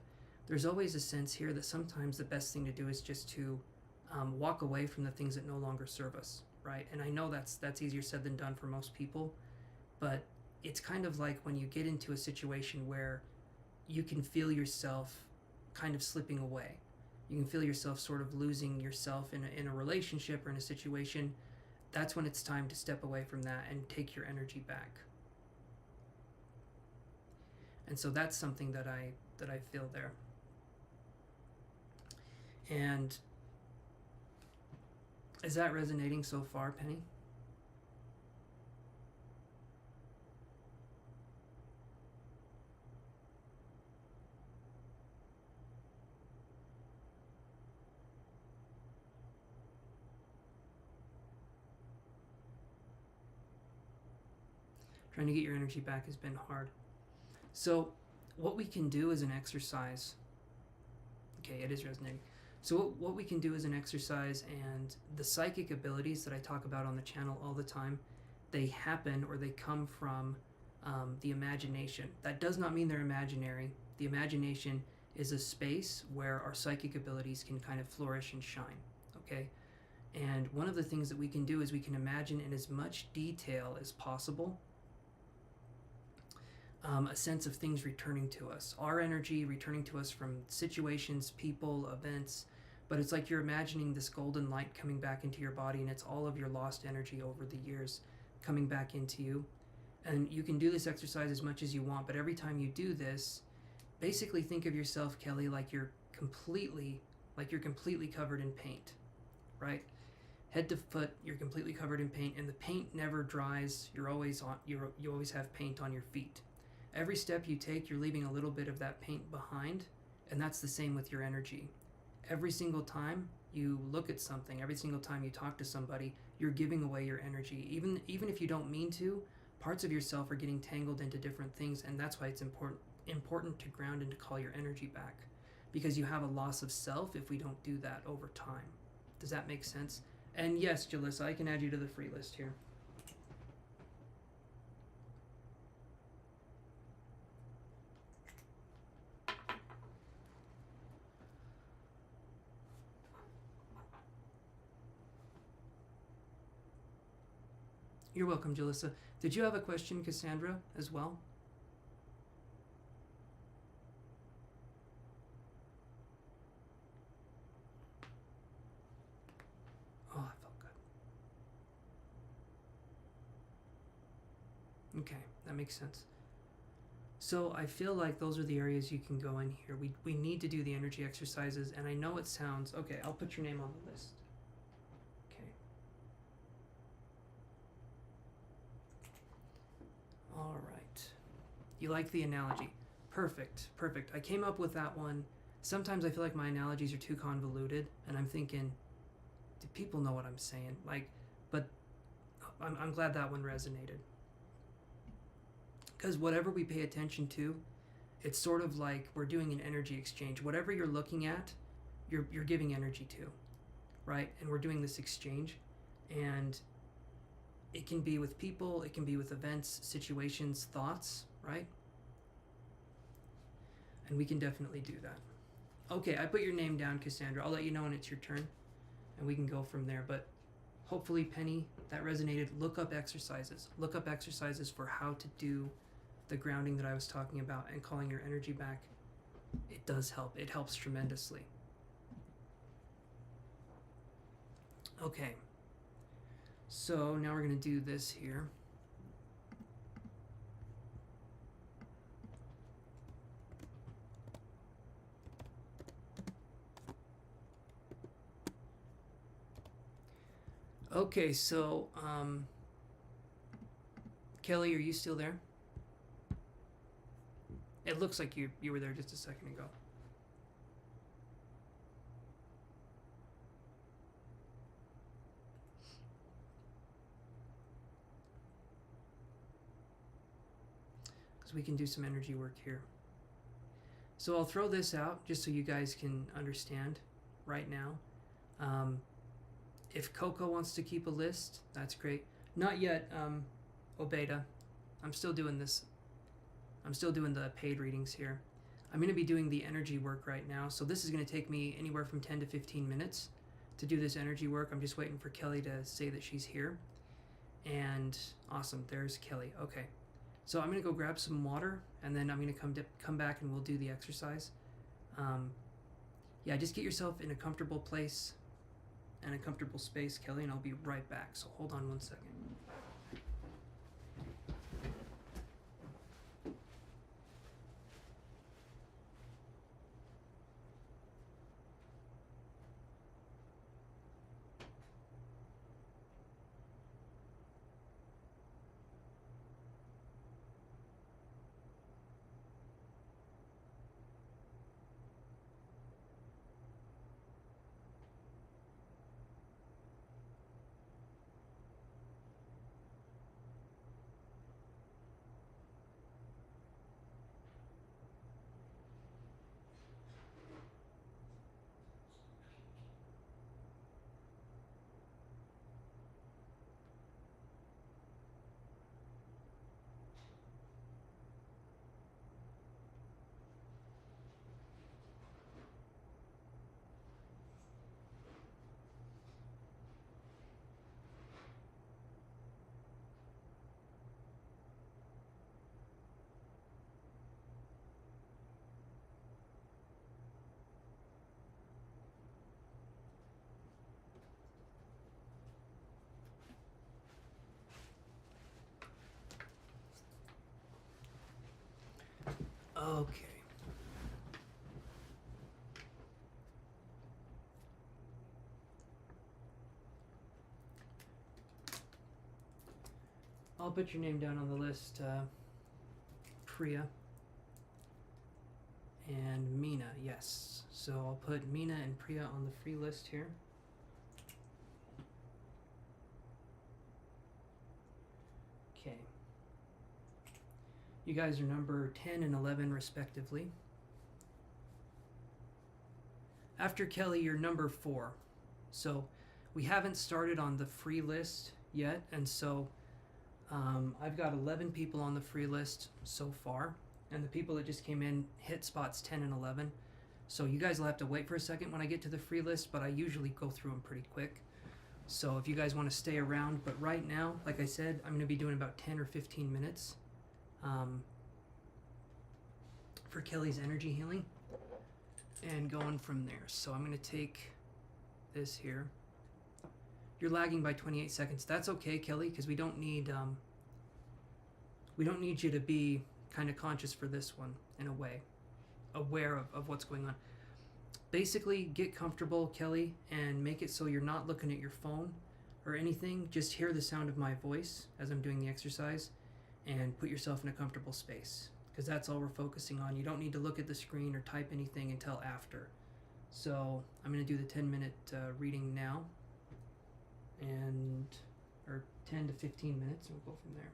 there's always a sense here that sometimes the best thing to do is just to walk away from the things that no longer serve us, right? And I know that's easier said than done for most people, but it's kind of like when you get into a situation where you can feel yourself kind of slipping away. You can feel yourself sort of losing yourself in a relationship or in a situation. That's when it's time to step away from that and take your energy back. And so that's something that I feel there. And is that resonating so far, Penny? Trying to get your energy back has been hard. So what we can do is an exercise. Okay, it is resonating. So what we can do is an exercise, and the psychic abilities that I talk about on the channel all the time, they happen or they come from the imagination. That does not mean they're imaginary. The imagination is a space where our psychic abilities can kind of flourish and shine, okay? And one of the things that we can do is we can imagine in as much detail as possible a sense of things returning to us, our energy returning to us from situations, people, events. But it's like you're imagining this golden light coming back into your body, and it's all of your lost energy over the years coming back into you. And you can do this exercise as much as you want, but every time you do this, basically think of yourself, Kelly, like you're completely covered in paint, right? Head to foot, you're completely covered in paint, and the paint never dries. You always have paint on your feet. Every step you take, you're leaving a little bit of that paint behind, and that's the same with your energy. Every single time you look at something, every single time you talk to somebody, you're giving away your energy. Even if you don't mean to, parts of yourself are getting tangled into different things, and that's why it's important to ground and to call your energy back, because you have a loss of self if we don't do that over time. Does that make sense? And yes, Jalissa, I can add you to the free list here. You're welcome, Jalissa. Did you have a question, Cassandra, as well? Oh, that felt good. Okay, that makes sense. So I feel like those are the areas you can go in here. We need to do the energy exercises, and I know it sounds... Okay, I'll put your name on the list. Okay. All right. You like the analogy. Perfect, perfect. I came up with that one. Sometimes I feel like my analogies are too convoluted, and I'm thinking, do people know what I'm saying? But I'm glad that one resonated. Because whatever we pay attention to, it's sort of like we're doing an energy exchange. Whatever you're looking at, you're giving energy to, right? And we're doing this exchange, and it can be with people, it can be with events, situations, thoughts, right? And we can definitely do that. Okay, I put your name down, Cassandra. I'll let you know when it's your turn, and we can go from there. But hopefully, Penny, that resonated. Look up exercises. Look up exercises for how to do the grounding that I was talking about and calling your energy back. It does help. It helps tremendously. Okay. So now we're going to do this here. Okay, so Kelly, are you still there? It looks like you were there just a second ago. Because we can do some energy work here. So I'll throw this out just so you guys can understand right now. If Coco wants to keep a list, that's great. Not yet, Obeda. I'm still doing this. I'm still doing the paid readings here. I'm going to be doing the energy work right now. So this is going to take me anywhere from 10 to 15 minutes to do this energy work. I'm just waiting for Kelly to say that she's here. And awesome, there's Kelly. Okay. So I'm going to go grab some water, and then I'm going to come back and we'll do the exercise. Yeah, just get yourself in a comfortable place and a comfortable space, Kelly, and I'll be right back. So hold on one second. Okay. I'll put your name down on the list, Priya. And Mina, yes. So I'll put Mina and Priya on the free list here. Okay. You guys are number 10 and 11 respectively. After Kelly, you're number 4. So we haven't started on the free list yet, and so I've got 11 people on the free list so far, and the people that just came in hit spots 10 and 11. So you guys will have to wait for a second when I get to the free list, but I usually go through them pretty quick. So if you guys want to stay around, but right now, like I said, I'm going to be doing about 10 or 15 minutes for Kelly's energy healing and going from there. So I'm going to take this here. You're lagging by 28 seconds. That's okay, Kelly, because we don't need you to be kind of conscious for this one in a way, aware of what's going on. Basically, get comfortable, Kelly, and make it so you're not looking at your phone or anything. Just hear the sound of my voice as I'm doing the exercise and put yourself in a comfortable space, because that's all we're focusing on. You don't need to look at the screen or type anything until after. So I'm going to do the 10-minute reading now, or 10 to 15 minutes, and we'll go from there.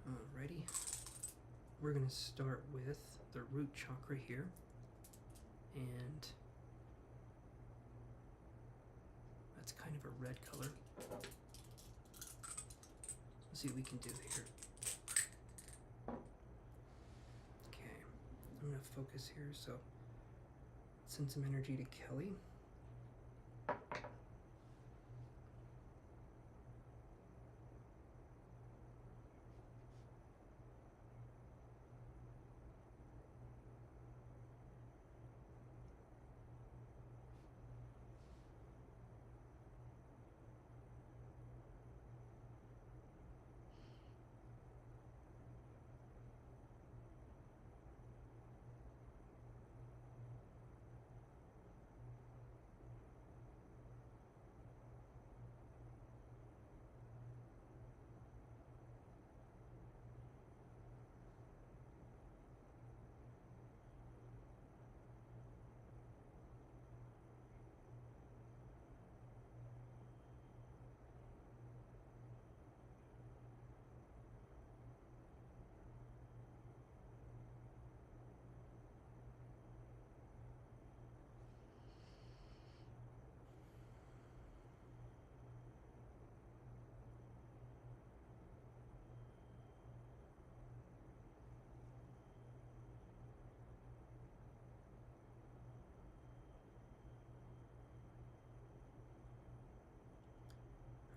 Alrighty, we're going to start with the root chakra here, and that's kind of a red color. Let's see what we can do here. Okay, I'm going to focus here, so send some energy to Kelly.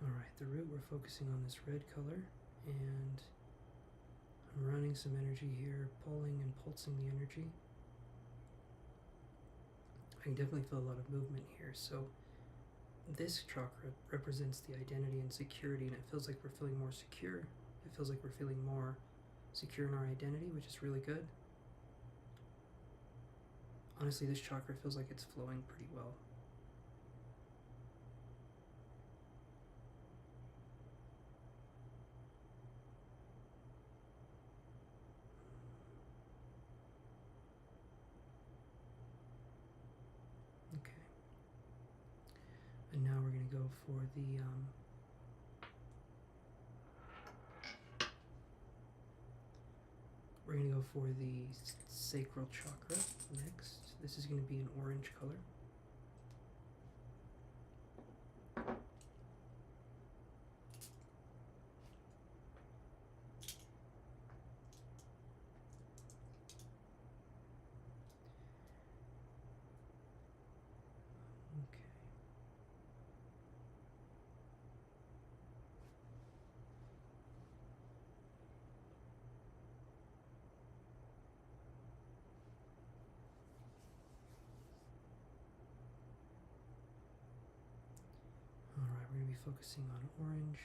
Alright, the root, we're focusing on this red color, and I'm running some energy here, pulling and pulsing the energy. I can definitely feel a lot of movement here. So this chakra represents the identity and security, and it feels like we're feeling more secure. It feels like we're feeling more secure in our identity, which is really good. Honestly, this chakra feels like it's flowing pretty well. And now we're going to go for the sacral chakra next. This is going to be an orange color. be focusing on orange,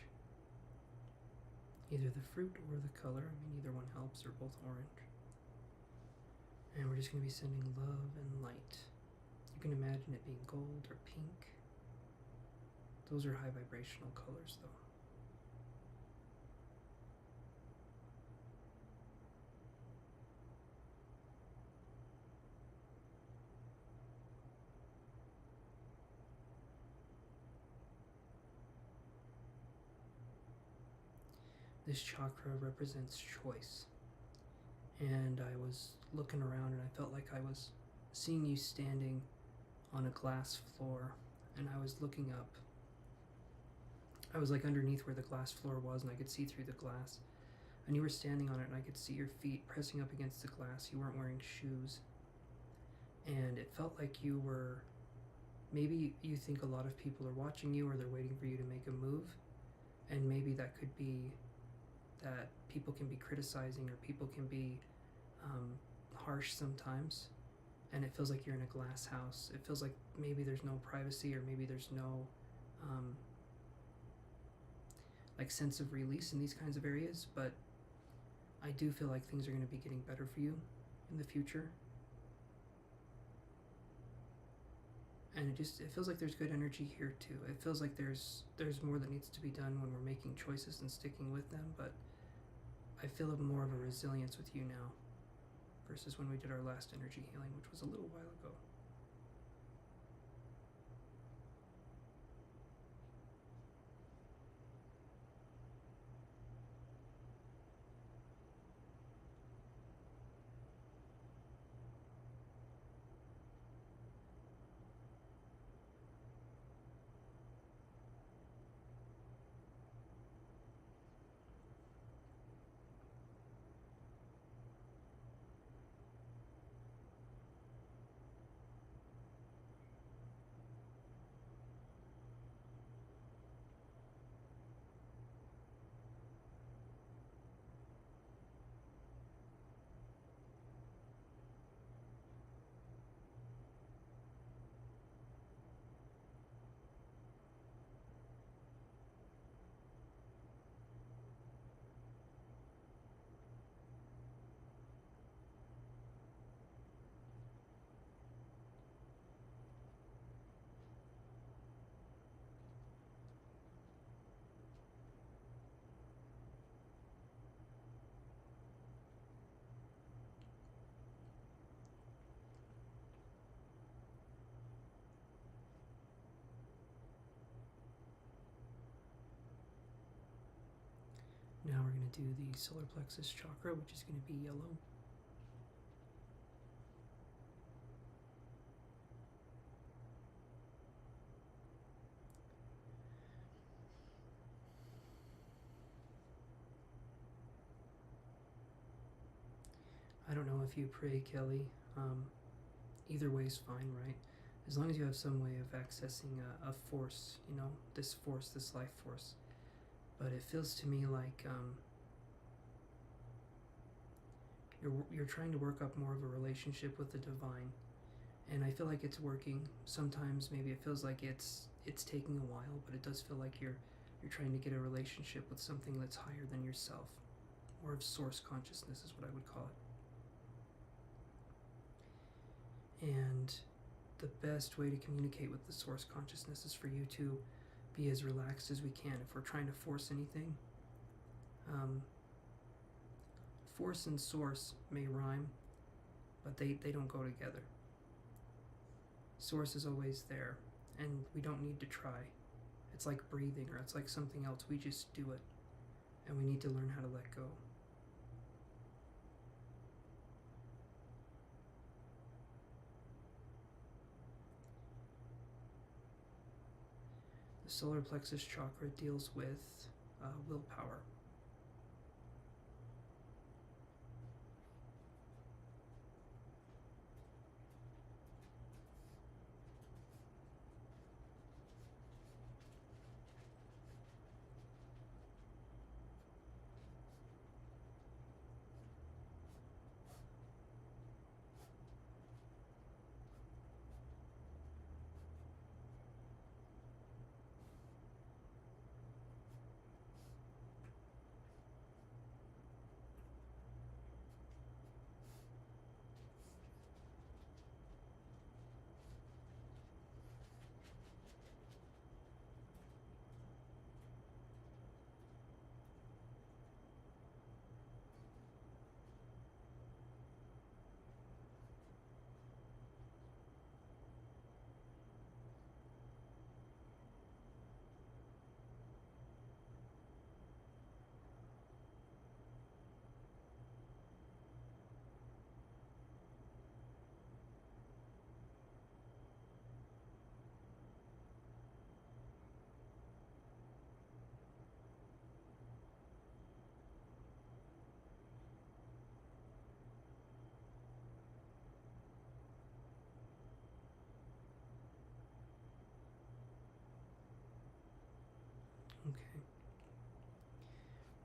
either the fruit or the color. I mean, either one helps, or both orange. And we're just going to be sending love and light. You can imagine it being gold or pink. Those are high vibrational colors, though. This chakra represents choice. And I was looking around and I felt like I was seeing you standing on a glass floor, and I was looking up. I was like underneath where the glass floor was, and I could see through the glass. And you were standing on it, and I could see your feet pressing up against the glass. You weren't wearing shoes. And it felt like you were, maybe you think a lot of people are watching you, or they're waiting for you to make a move. And maybe that could be that people can be criticizing, or people can be harsh sometimes. And it feels like you're in a glass house. It feels like maybe there's no privacy, or maybe there's no like sense of release in these kinds of areas. But I do feel like things are going to be getting better for you in the future. And it feels like there's good energy here too. It feels like there's more that needs to be done when we're making choices and sticking with them, but I feel more of a resilience with you now versus when we did our last energy healing, which was a little while ago. Now we're going to do the solar plexus chakra, which is going to be yellow. I don't know if you pray, Kelly. Either way is fine, right? As long as you have some way of accessing a force, you know, this force, this life force. But it feels to me like you're trying to work up more of a relationship with the divine, and I feel like it's working. Sometimes maybe it feels like it's taking a while, but it does feel like you're trying to get a relationship with something that's higher than yourself, more of source consciousness is what I would call it. And the best way to communicate with the source consciousness is for you to be as relaxed as we can. If we're trying to force anything, force and source may rhyme, but they don't go together. Source is always there, and we don't need to try. It's like breathing, or it's like something else. We just do it, and we need to learn how to let go. The solar plexus chakra deals with willpower.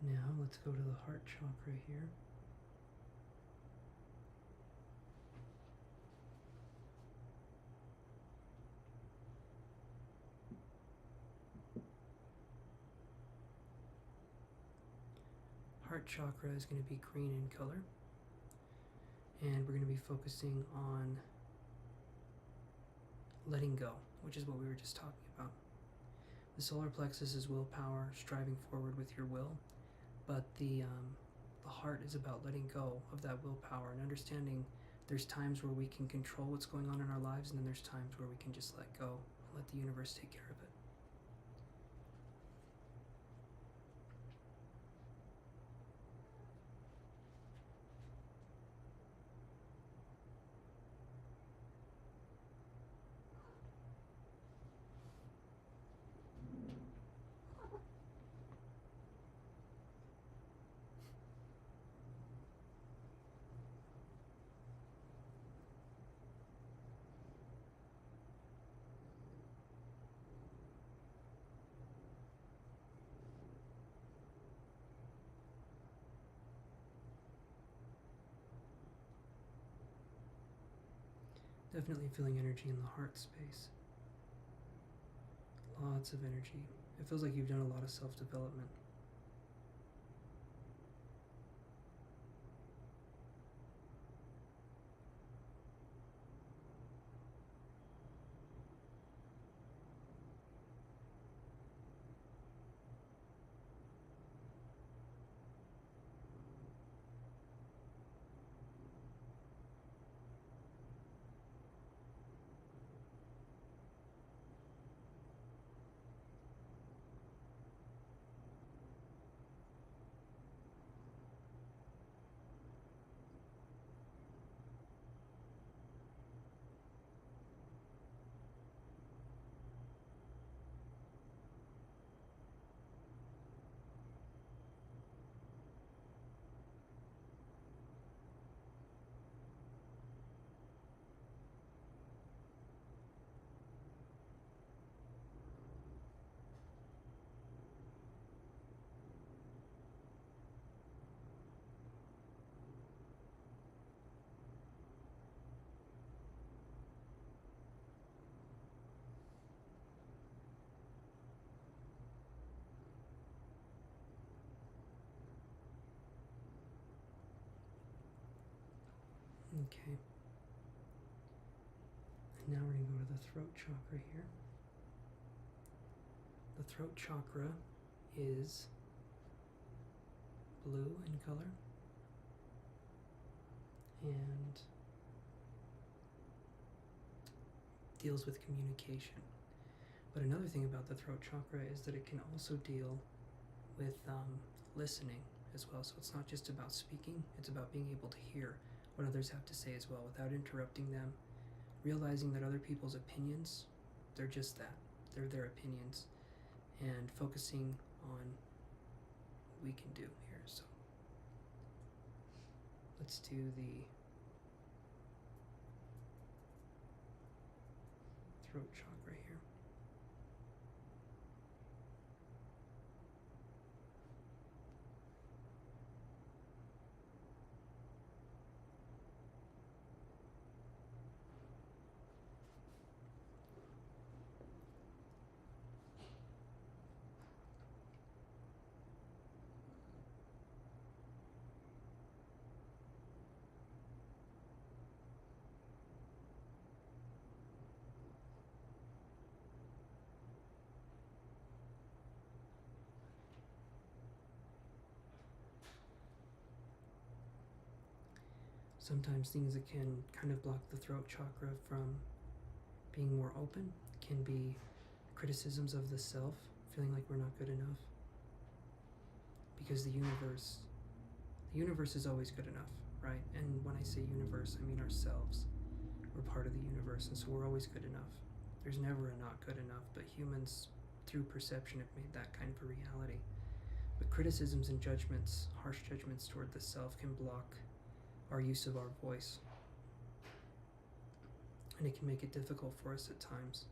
Now let's go to the heart chakra here. Heart chakra is going to be green in color, and we're going to be focusing on letting go, which is what we were just talking about. The solar plexus is willpower, striving forward with your will, but the heart is about letting go of that willpower and understanding there's times where we can control what's going on in our lives, and then there's times where we can just let go and let the universe take care of it. Definitely feeling energy in the heart space. Lots of energy. It feels like you've done a lot of self-development. Okay. And now we're going to go to the throat chakra here. The throat chakra is blue in color and deals with communication. But another thing about the throat chakra is that it can also deal with listening as well. So it's not just about speaking, it's about being able to hear what others have to say as well without interrupting them, realizing that other people's opinions, they're just that, they're their opinions, and focusing on what we can do here. So let's do the throat chakra here. Sometimes things that can kind of block the throat chakra from being more open can be criticisms of the self, feeling like we're not good enough. Because the universe is always good enough, right? And when I say universe, I mean ourselves. We're part of the universe, and so we're always good enough. There's never a not good enough, but humans, through perception, have made that kind of a reality. But criticisms and judgments, harsh judgments toward the self, can block our use of our voice. And it can make it difficult for us at times.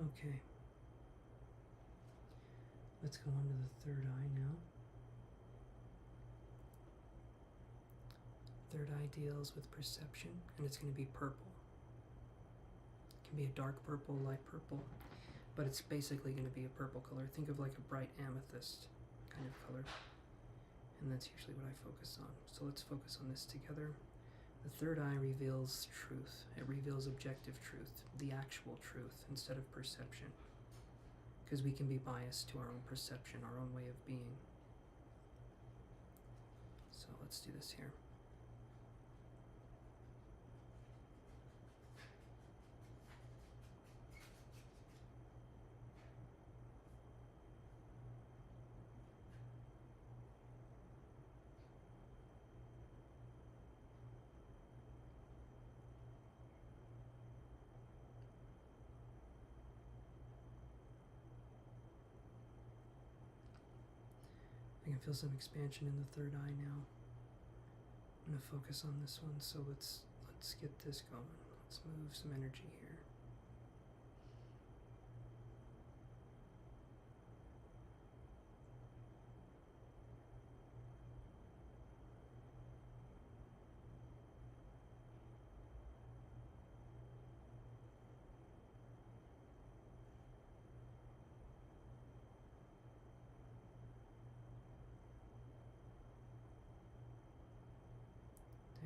Okay. Let's go on to the third eye now. Third eye deals with perception, and it's going to be purple. It can be a dark purple, light purple, but it's basically going to be a purple color. Think of like a bright amethyst kind of color, and that's usually what I focus on. So let's focus on this together. The third eye reveals truth. It reveals objective truth, the actual truth, instead of perception. Because we can be biased to our own perception, our own way of being. So let's do this here. I can feel some expansion in the third eye now. I'm going to focus on this one, so let's get this going. Let's move some energy here.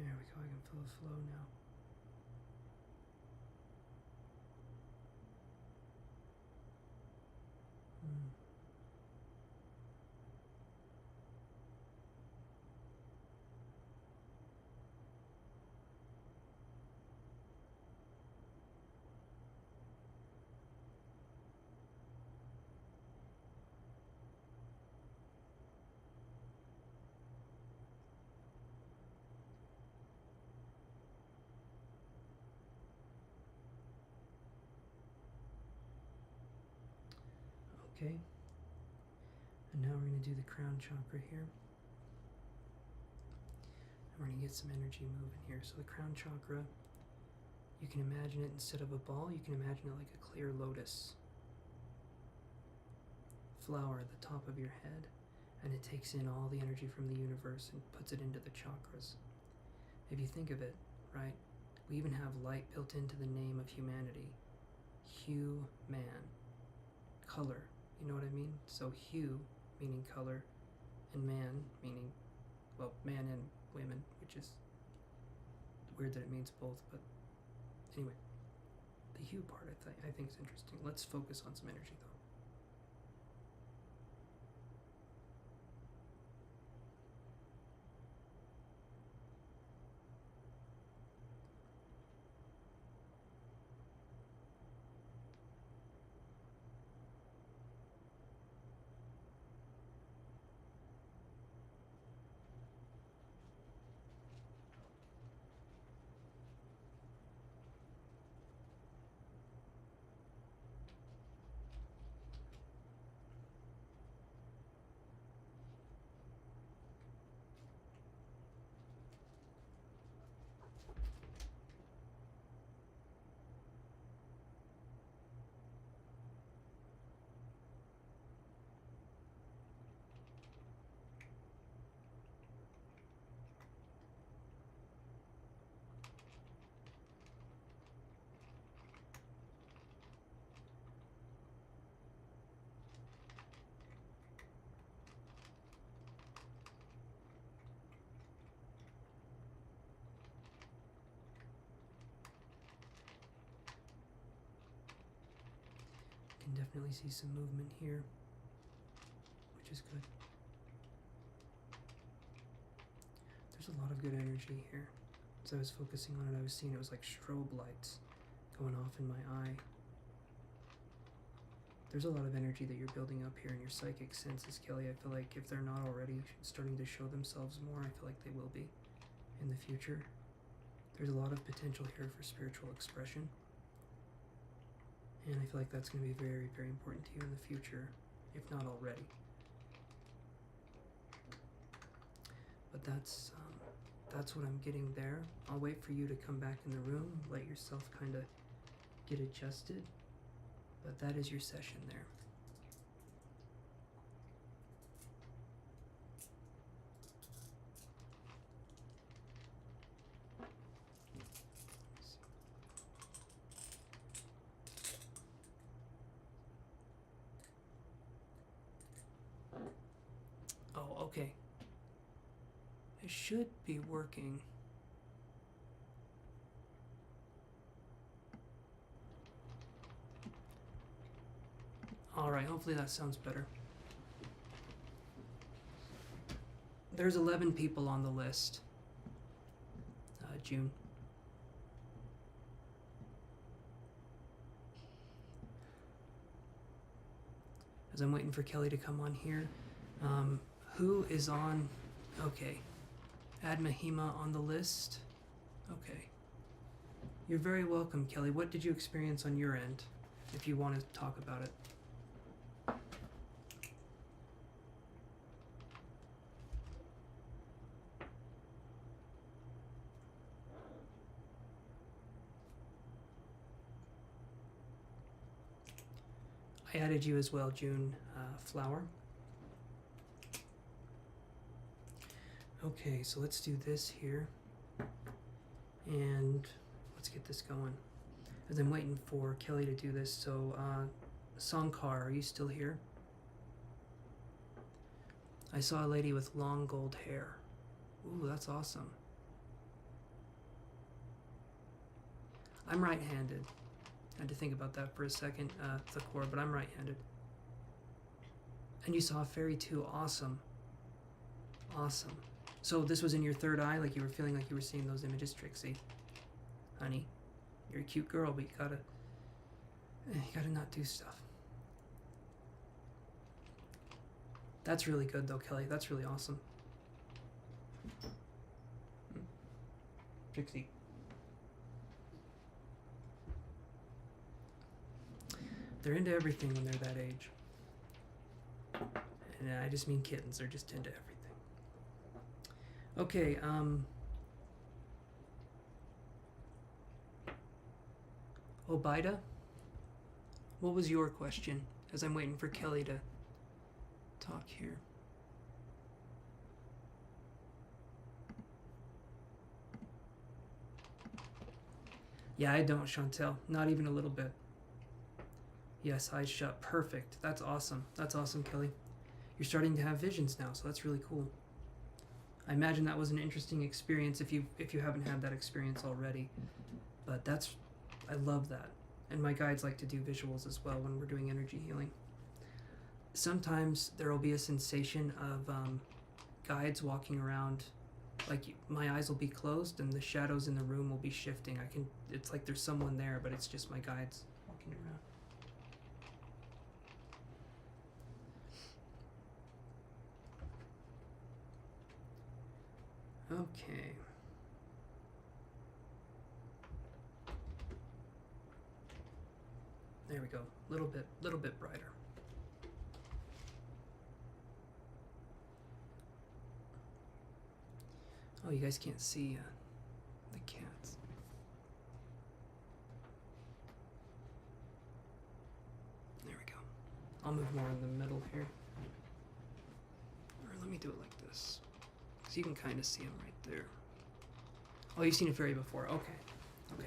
There we go, I can feel the flow now. Okay, and now we're going to do the crown chakra here. And we're going to get some energy moving here. So the crown chakra, you can imagine it instead of a ball, you can imagine it like a clear lotus flower at the top of your head, and it takes in all the energy from the universe and puts it into the chakras. If you think of it, right, we even have light built into the name of humanity. Hue, man, color. You know what I mean? So hue, meaning color, and man, meaning, well, man and women, which is weird that it means both, but anyway, the hue part I think is interesting. Let's focus on some energy though. Can definitely see some movement here, which is good. There's a lot of good energy here. As I was focusing on it, I was seeing it was like strobe lights going off in my eye. There's a lot of energy that you're building up here in your psychic senses, Kelly. I feel like if they're not already starting to show themselves more, I feel like they will be in the future. There's a lot of potential here for spiritual expression. And I feel like that's going to be very, very important to you in the future, if not already. But that's what I'm getting there. I'll wait for you to come back in the room, let yourself kind of get adjusted. But that is your session there. Oh, okay. It should be working. Alright, hopefully that sounds better. There's 11 people on the list. June. As I'm waiting for Kelly to come on here. Who is on... Okay. Add Mahima on the list. Okay. You're very welcome, Kelly. What did you experience on your end? If you want to talk about it. I added you as well, June Flower. Okay, so let's do this here. And let's get this going. As I'm waiting for Kelly to do this, so Sankar, are you still here? I saw a lady with long gold hair. Ooh, that's awesome. I'm right-handed. I had to think about that for a second, Thakor, but I'm right-handed. And you saw a fairy too. Awesome. Awesome. So this was in your third eye, like you were feeling like you were seeing those images, Trixie. Honey, you're a cute girl, but you gotta not do stuff. That's really good though, Kelly. That's really awesome. Trixie. They're into everything when they're that age. And I just mean kittens, they're just into everything. Okay, Obida, what was your question? As I'm waiting for Kelly to talk here. Yeah, I don't, Chantel. Not even a little bit. Yes, eyes shut. Perfect. That's awesome. That's awesome, Kelly. You're starting to have visions now, so that's really cool. I imagine that was an interesting experience if you haven't had that experience already. But I love that. And my guides like to do visuals as well when we're doing energy healing. Sometimes there will be a sensation of guides walking around, like my eyes will be closed and the shadows in the room will be shifting. It's like there's someone there, but it's just my guides walking around. Okay. There we go. Little bit brighter. Oh, you guys can't see the cats. There we go. I'll move more in the middle here. Or let me do it like this. Because you can kind of see them right there. Oh, you've seen a fairy before. Okay. Okay.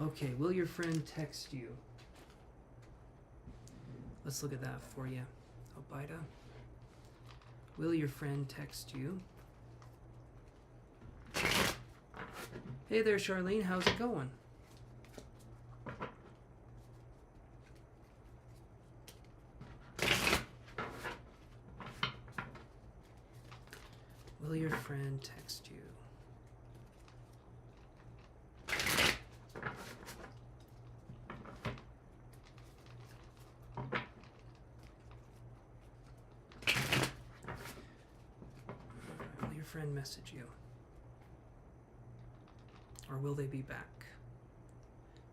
Okay, will your friend text you? Let's look at that for you. Obida. Will your friend text you? Hey there, Charlene. How's it going? Will your friend text you? Friend message you? Or will they be back?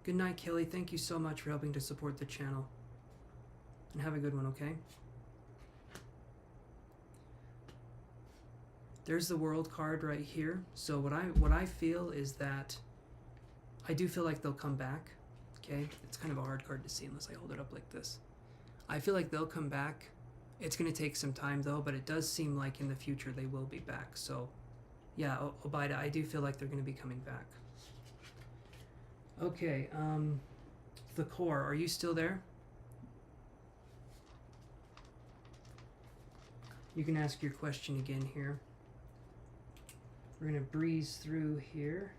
Good night, Kelly. Thank you so much for helping to support the channel. And have a good one, okay? There's the World card right here. So what I feel is that I do feel like they'll come back. Okay, it's kind of a hard card to see unless I hold it up like this. I feel like they'll come back. It's going to take some time though, but it does seem like in the future they will be back. So yeah, Obaida, I do feel like they're going to be coming back. Okay, the core, are you still there? You can ask your question again here. We're going to breeze through here.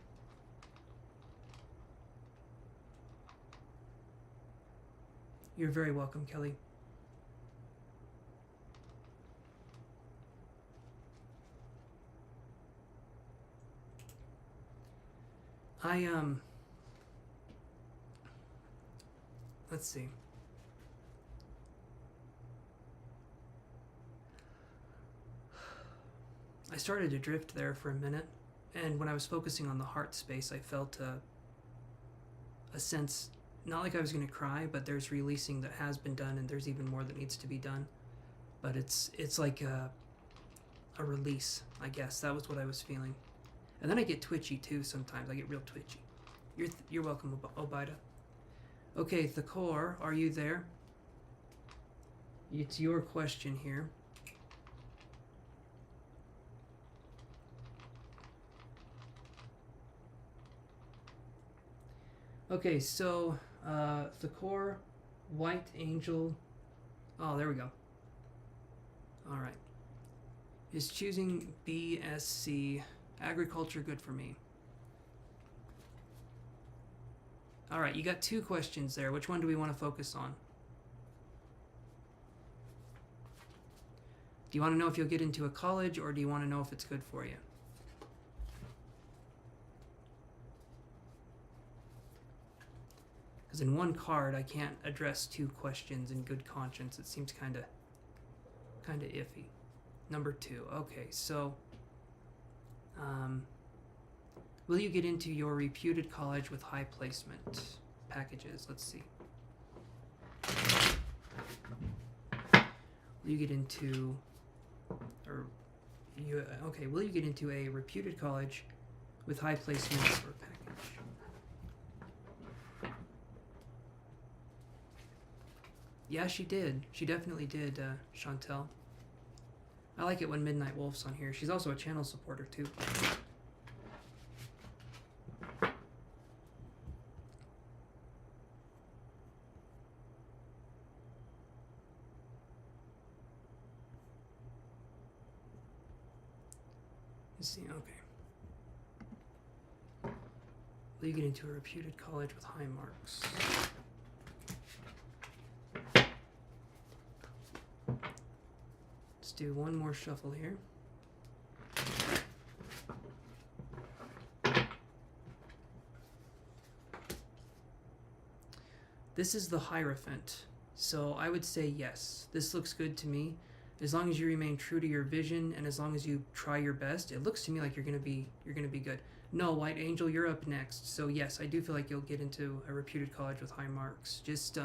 You're very welcome, Kelly. Let's see. I started to drift there for a minute, and when I was focusing on the heart space, I felt a sense, not like I was going to cry, but there's releasing that has been done, and there's even more that needs to be done. But it's like a release, I guess. That was what I was feeling. And then I get twitchy too sometimes. I get real twitchy. You're welcome, Obaida. Okay, Thakor, are you there? It's your question here. Okay, so Thakor, White Angel. Oh, there we go. All right. Is choosing BSC agriculture good for me? All right, you got two questions there. Which one do we want to focus on? Do you want to know if you'll get into a college, or do you want to know if it's good for you? Because in one card, I can't address two questions in good conscience. It seems kind of iffy. Number 2. Okay, so will you get into your reputed college with high placement packages? Let's see. Will you get into, will you get into a reputed college with high placement or package? Yeah, she did. She definitely did, Chantel. I like it when Midnight Wolf's on here. She's also a channel supporter, too. Let's see, okay. Will you get into a reputed college with high marks? Let's do one more shuffle here. This is the Hierophant, so I would say yes. This looks good to me. As long as you remain true to your vision and as long as you try your best, it looks to me like you're gonna be good. No, White Angel, you're up next. So yes, I do feel like you'll get into a reputed college with high marks. Just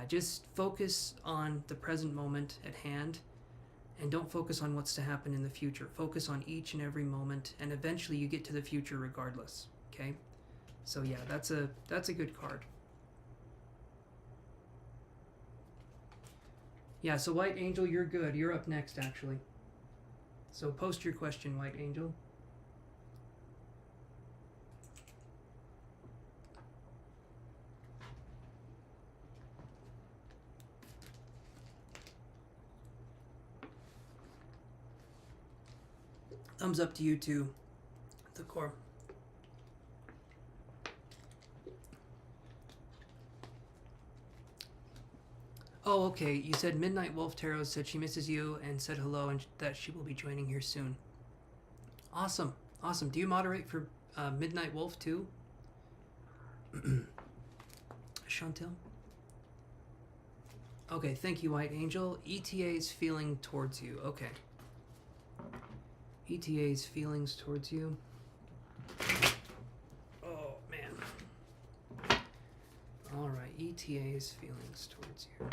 just focus on the present moment at hand and don't focus on what's to happen in the future. Focus on each and every moment, and eventually you get to the future regardless, okay? So yeah, that's a good card. Yeah, so White Angel, you're good. You're up next, actually. So post your question, White Angel. Thumbs up to you too, the core. Oh, okay. You said Midnight Wolf Tarot said she misses you and said hello and that she will be joining here soon. Awesome. Awesome. Do you moderate for Midnight Wolf too? Chantel? Okay, thank you, White Angel. ETA's feeling towards you. Okay. ETA's feelings towards you. Oh, man. Alright, ETA's feelings towards you.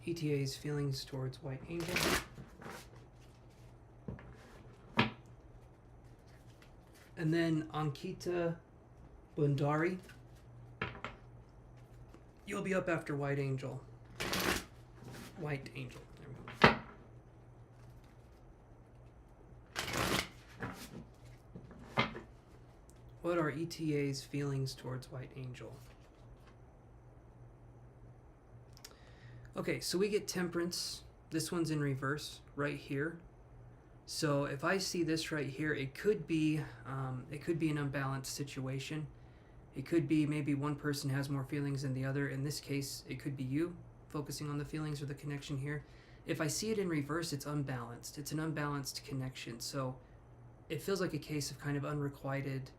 ETA's feelings towards White Angel. And then Ankita Bundari. You'll be up after White Angel. White Angel. There we go. What are ETA's feelings towards White Angel? Okay, so we get Temperance. This one's in reverse right here. So if I see this right here, it could be an unbalanced situation. It could be maybe one person has more feelings than the other. In this case, it could be you focusing on the feelings or the connection here. If I see it in reverse, it's unbalanced. It's an unbalanced connection. So it feels like a case of kind of unrequited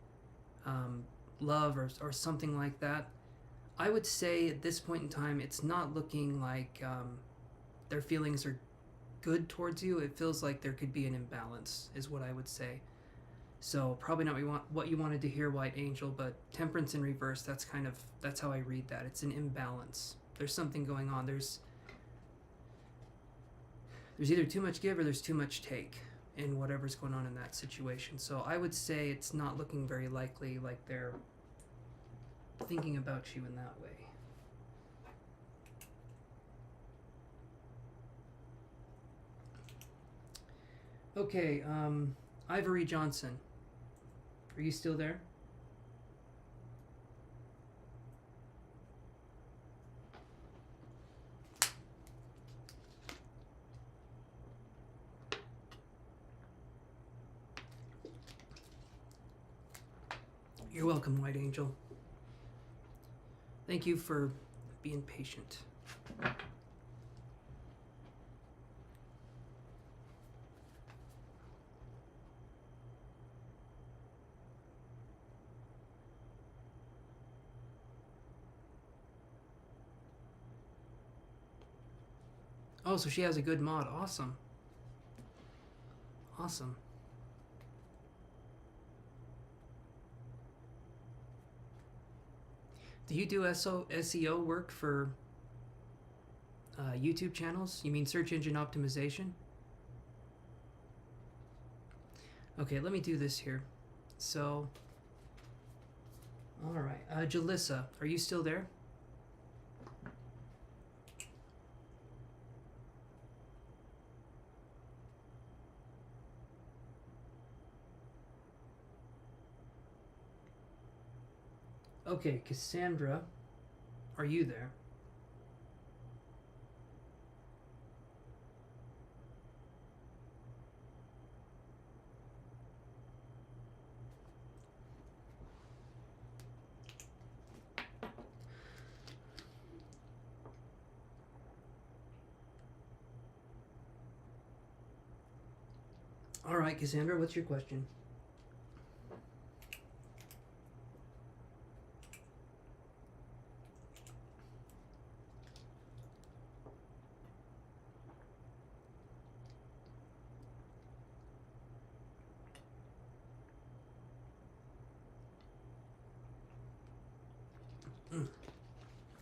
love or something like that. I would say at this point in time, it's not looking like their feelings are good towards you. It feels like there could be an imbalance, is what I would say. So probably not what you wanted to hear, White Angel, but Temperance in reverse, that's how I read that. It's an imbalance. There's something going on. There's either too much give or there's too much take in whatever's going on in that situation. So I would say it's not looking very likely like they're thinking about you in that way. Okay, Ivory Johnson. Are you still there? You're welcome, White Angel. Thank you for being patient. Oh, so she has a good mod. Awesome. Awesome. Do you do SEO work for YouTube channels? You mean search engine optimization? Okay, let me do this here. So, all right. Jalissa, are you still there? Okay, Cassandra, are you there? All right, Cassandra, what's your question?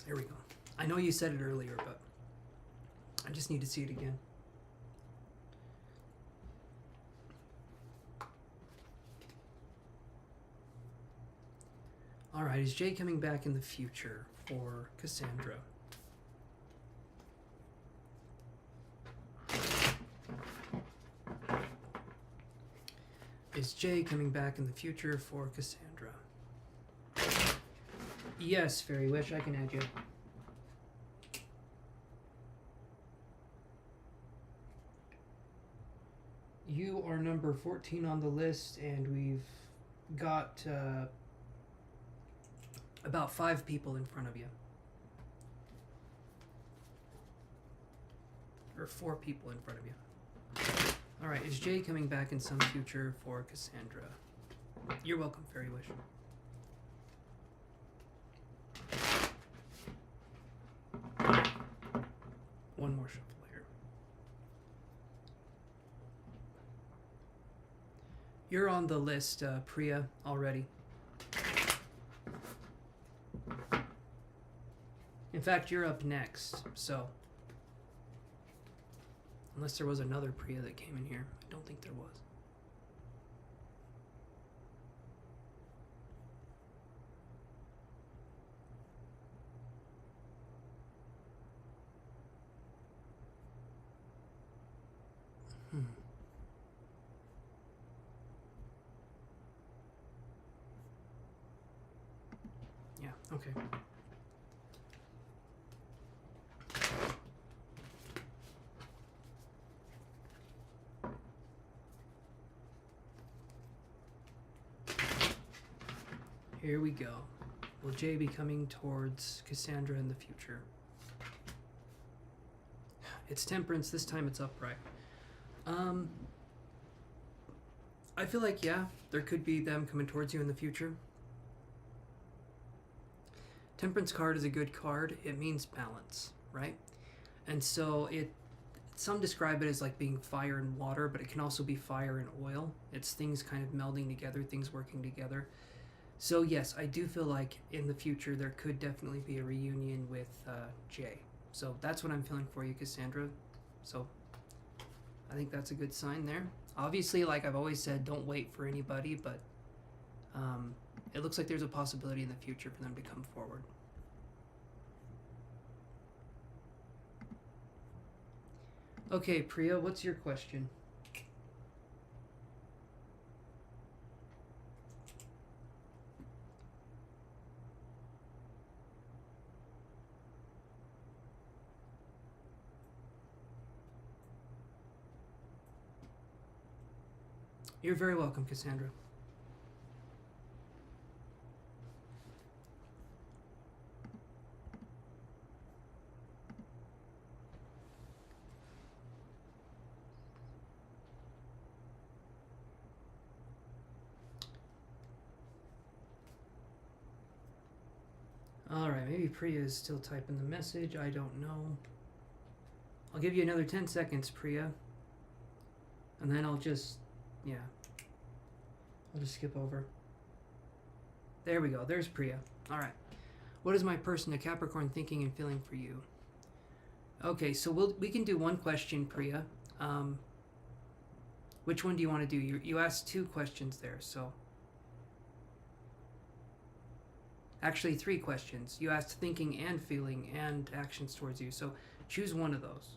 Here we go. I know you said it earlier, but I just need to see it again. All right, is Jay coming back in the future for Cassandra? Is Jay coming back in the future for Cassandra? Yes, Fairy Wish, I can add you. You are number 14 on the list, and we've got about 5 people in front of you. Or 4 people in front of you. All right, is Jay coming back in some future for Cassandra? You're welcome, Fairy Wish. One more shuffle here. You're on the list, Priya, already. In fact, you're up next, so Unless there was another Priya that came in here. I don't think there was. Yeah, okay. Here we go. Will Jay be coming towards Cassandra in the future? It's Temperance. This time it's upright. I feel like, yeah, there could be them coming towards you in the future. Temperance card is a good card. It means balance, right? And so some describe it as like being fire and water, but it can also be fire and oil. It's things kind of melding together, things working together. So yes, I do feel like in the future there could definitely be a reunion with Jay. So that's what I'm feeling for you, Cassandra. So I think that's a good sign there. Obviously, like I've always said, don't wait for anybody, but it looks like there's a possibility in the future for them to come forward. Okay, Priya, what's your question? You're very welcome, Cassandra. Alright, maybe Priya is still typing the message. I don't know. I'll give you another 10 seconds, Priya. And then I'll just, yeah. I'll just skip over. There we go. There's Priya. Alright. What is my person, a Capricorn, thinking and feeling for you? Okay, so we can do one question, Priya. Which one do you want to do? You asked 2 questions there, so... Actually, 3 questions. You asked thinking and feeling and actions towards you, so choose one of those.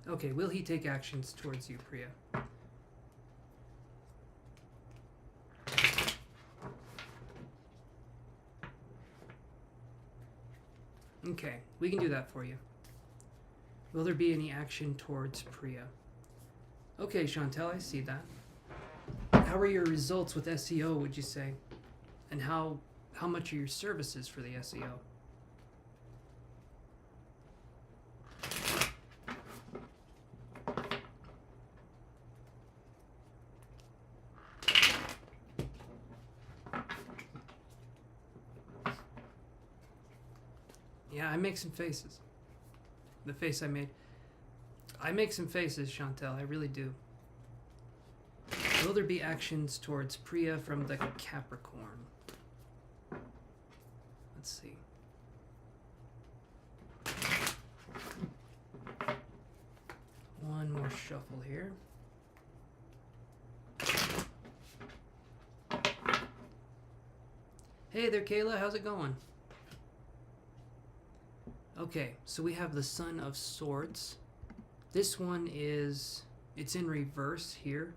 Okay, will he take actions towards you, Priya? Okay, we can do that for you. Will there be any action towards Priya? Okay, Chantel, I see that. How are your results with SEO, would you say? And how much are your services for the SEO? Yeah, I make some faces. The face I made. I make some faces, Chantel, I really do. Will there be actions towards Priya from the Capricorn? Let's see. One more shuffle here. Hey there, Kayla, how's it going? Okay, so we have the Son of Swords. This one it's in reverse here.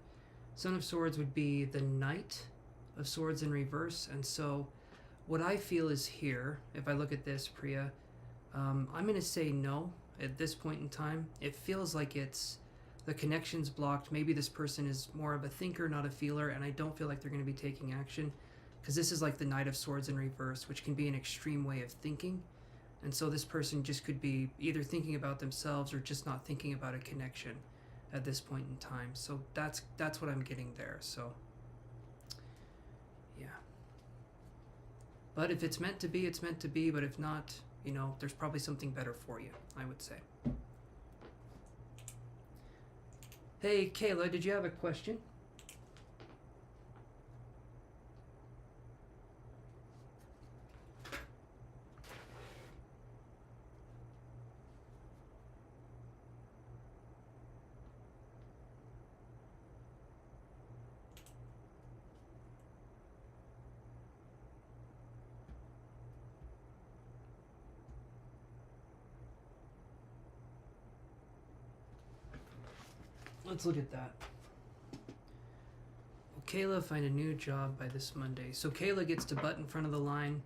Son of Swords would be the Knight of Swords in reverse, and so what I feel is here, if I look at this, Priya, I'm going to say no at this point in time. It feels like the connection's blocked. Maybe this person is more of a thinker, not a feeler, and I don't feel like they're going to be taking action, because this is like the Knight of Swords in reverse, which can be an extreme way of thinking. And so this person just could be either thinking about themselves or just not thinking about a connection. at this point in time. So that's what I'm getting there. So yeah. But if it's meant to be, it's meant to be. But if not, you know, there's probably something better for you, I would say. Hey, Kayla, did you have a question? Let's look at that. Will Kayla find a new job by this Monday? So Kayla gets to butt in front of the line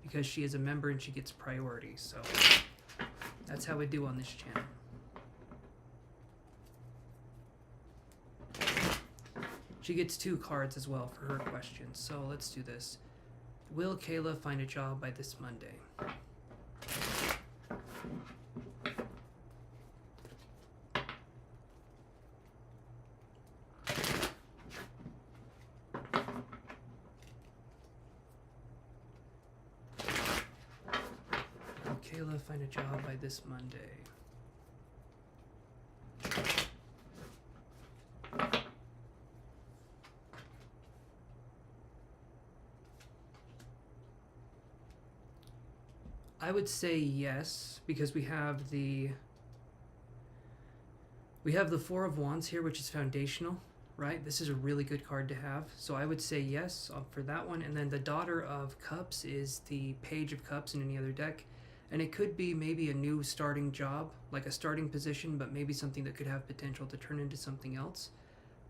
because she is a member and she gets priority. So that's how we do on this channel. She gets 2 cards as well for her questions. So let's do this. Will Kayla find a job by this Monday? Kayla find a job by this Monday? I would say yes, because we have the 4 of Wands here, which is foundational, right? This is a really good card to have. So I would say yes for that one. And then the Daughter of Cups is the Page of Cups in any other deck. And it could be maybe a new starting job, like a starting position, but maybe something that could have potential to turn into something else.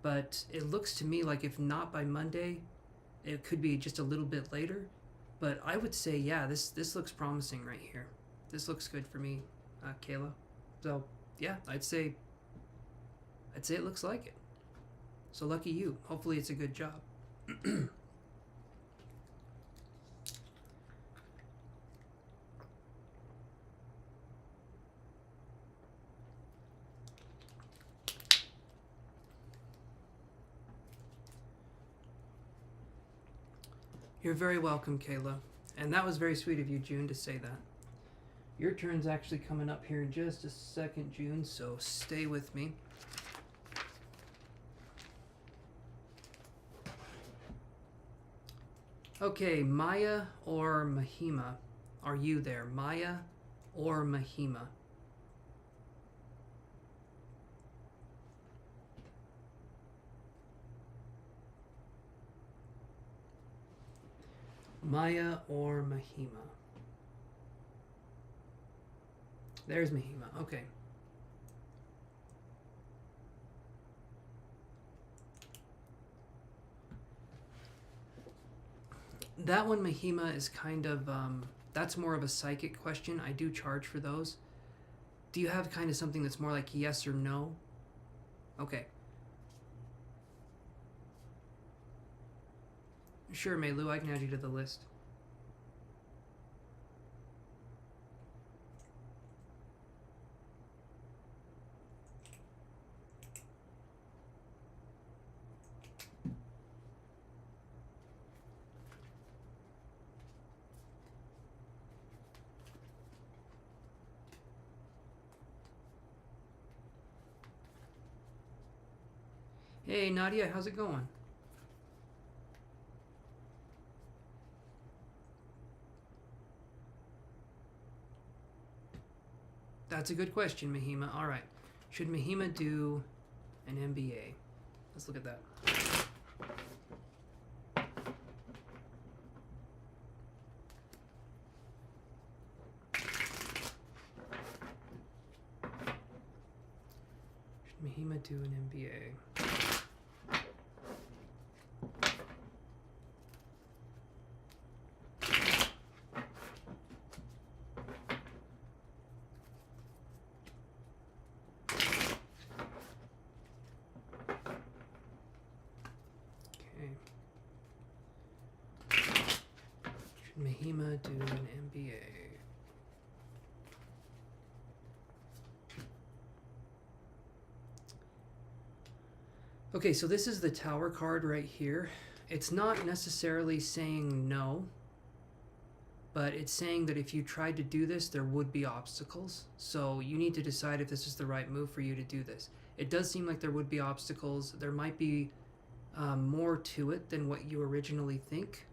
But it looks to me like if not by Monday, it could be just a little bit later. But I would say, yeah, this looks promising right here. This looks good for me, Kayla. So, yeah, I'd say it looks like it. So lucky you. Hopefully it's a good job. You're very welcome, Kayla. And that was very sweet of you, June, to say that. Your turn's actually coming up here in just a second, June, so stay with me. Okay, Maya or Mahima? Are you there? Maya or Mahima? Maya or Mahima? There's Mahima. Okay. That one, Mahima, is kind of, that's more of a psychic question. I do charge for those. Do you have kind of something that's more like yes or no? Okay. Sure, Meilu, I can add you to the list. Hey, Nadia, how's it going? That's a good question, Mahima. All right. Should Mahima do an MBA? Let's look at that. Should Mahima do an MBA? Mahima do an MBA? Okay, so this is the Tower card right here. It's not necessarily saying no, but it's saying that if you tried to do this, there would be obstacles. So you need to decide if this is the right move for you to do this. It does seem like there would be obstacles. There might be more to it than what you originally think.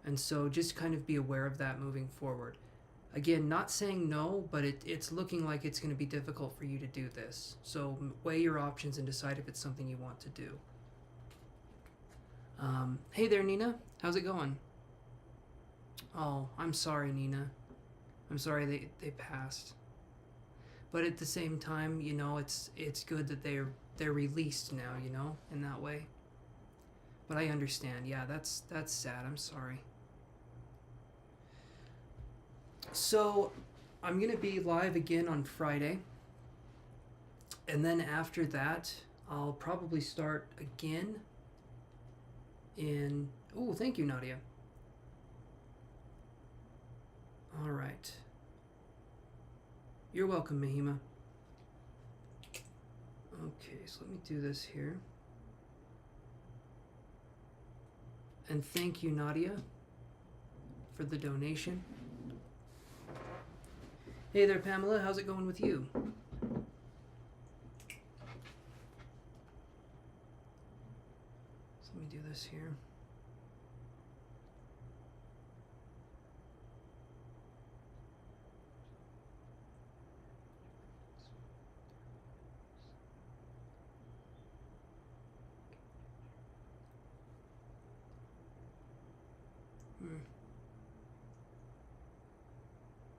And so just kind of be aware of that moving forward. Again, not saying no, but it's looking like it's going to be difficult for you to do this. So weigh your options and decide if it's something you want to do. Hey there, Nina. How's it going? Oh, I'm sorry, Nina. I'm sorry they passed. But at the same time, you know, it's good that they're released now, you know, in that way. But I understand. Yeah, that's sad. I'm sorry. So, I'm going to be live again on Friday. And then after that, I'll probably start again in... Oh, thank you, Nadia. All right. You're welcome, Mahima. Okay, so let me do this here. And thank you, Nadia, for the donation. Hey there, Pamela. How's it going with you? So let me do this here.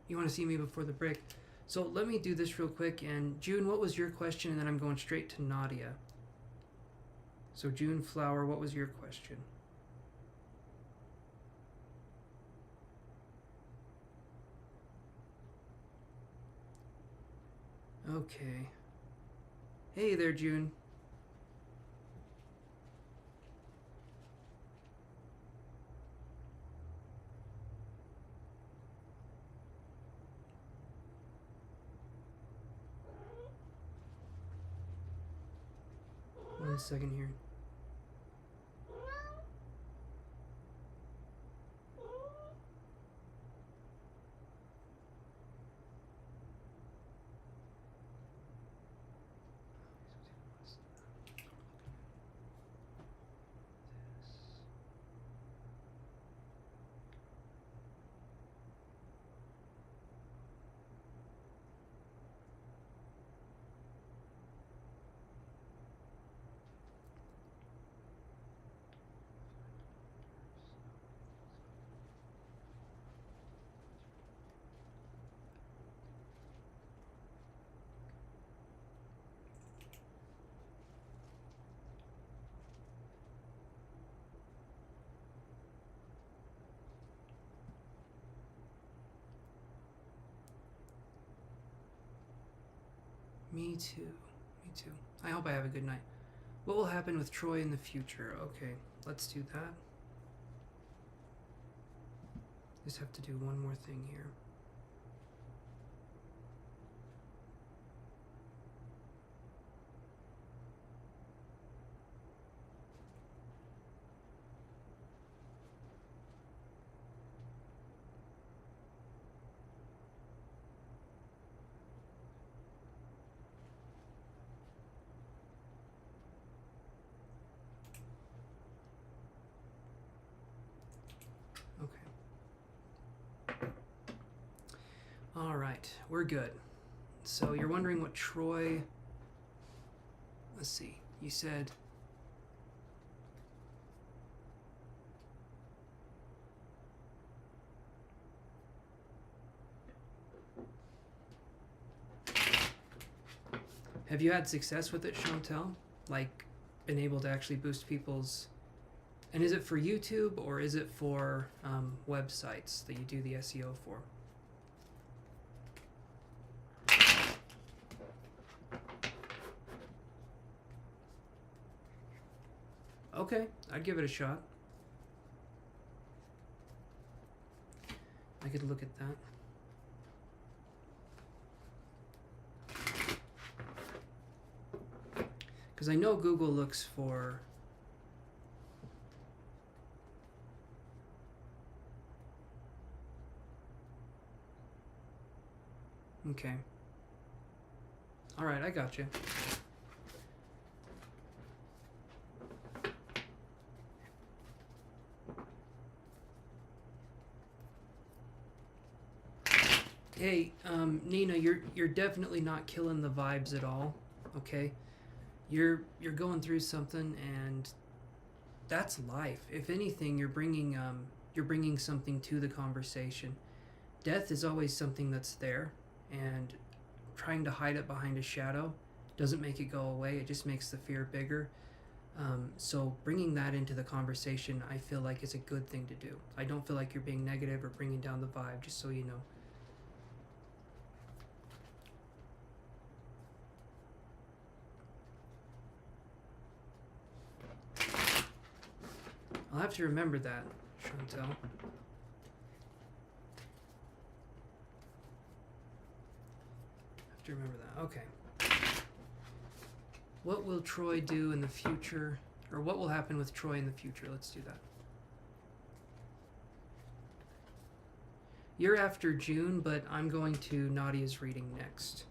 You want to see me before the break? So let me do this real quick. And June, what was your question? And then I'm going straight to Nadia. So June Flower, what was your question? Okay. Hey there, June. One second here. Me too. Me too. I hope I have a good night. What will happen with Troy in the future? Okay, let's do that. Just have to do one more thing here. All right, we're good. So you're wondering what Troy... Let's see, you said... Have you had success with it, Chantel? Like, been able to actually boost people's... And is it for YouTube, or is it for websites that you do the SEO for? Okay, I'd give it a shot. I could look at that. Because Because I know Google looks for... Okay. Alright, I got you. Hey, Nina, you're definitely not killing the vibes at all, okay? You're going through something, and that's life. If anything, you're bringing something to the conversation. Death is always something that's there, and trying to hide it behind a shadow doesn't make it go away. It just makes the fear bigger. So bringing that into the conversation, I feel like is a good thing to do. I don't feel like you're being negative or bringing down the vibe, just so you know. I'll have to remember that, Chantel. Have to remember that. Okay. What will Troy do in the future? Or what will happen with Troy in the future? Let's do that. You're after June, but I'm going to Nadia's reading next.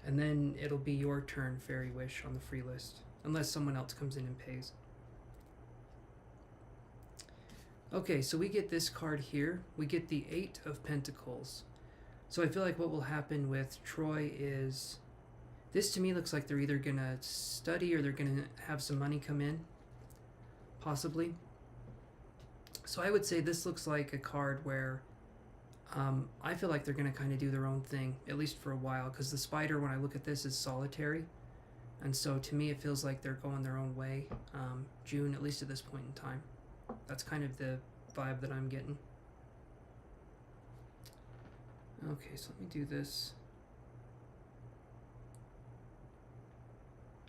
And then it'll be your turn, Fairy Wish, on the free list. Unless someone else comes in and pays. Okay, so we get this card here. We get the 8 of Pentacles. So I feel like what will happen with Troy is... This to me looks like they're either going to study or they're going to have some money come in. Possibly. So I would say this looks like a card where I feel like they're going to kind of do their own thing, at least for a while. Because the spider, when I look at this, is solitary. And so to me it feels like they're going their own way. June, at least at this point in time. That's kind of the vibe that I'm getting. Okay, so let me do this.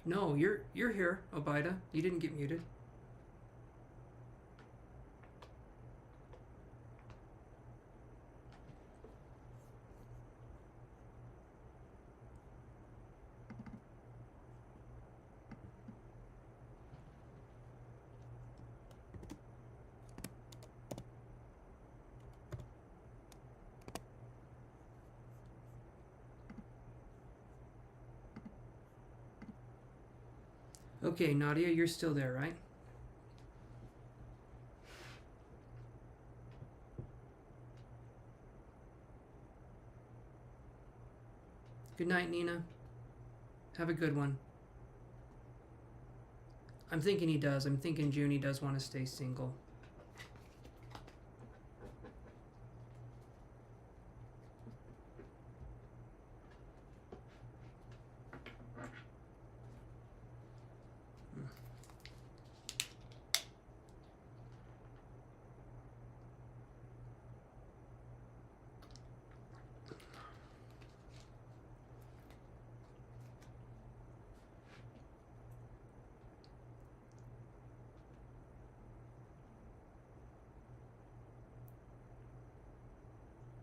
No, you're here, Obida. You didn't get muted. Okay, Nadia, you're still there, right? Good night, Nina. Have a good one. I'm thinking he does. I'm thinking Junie does want to stay single.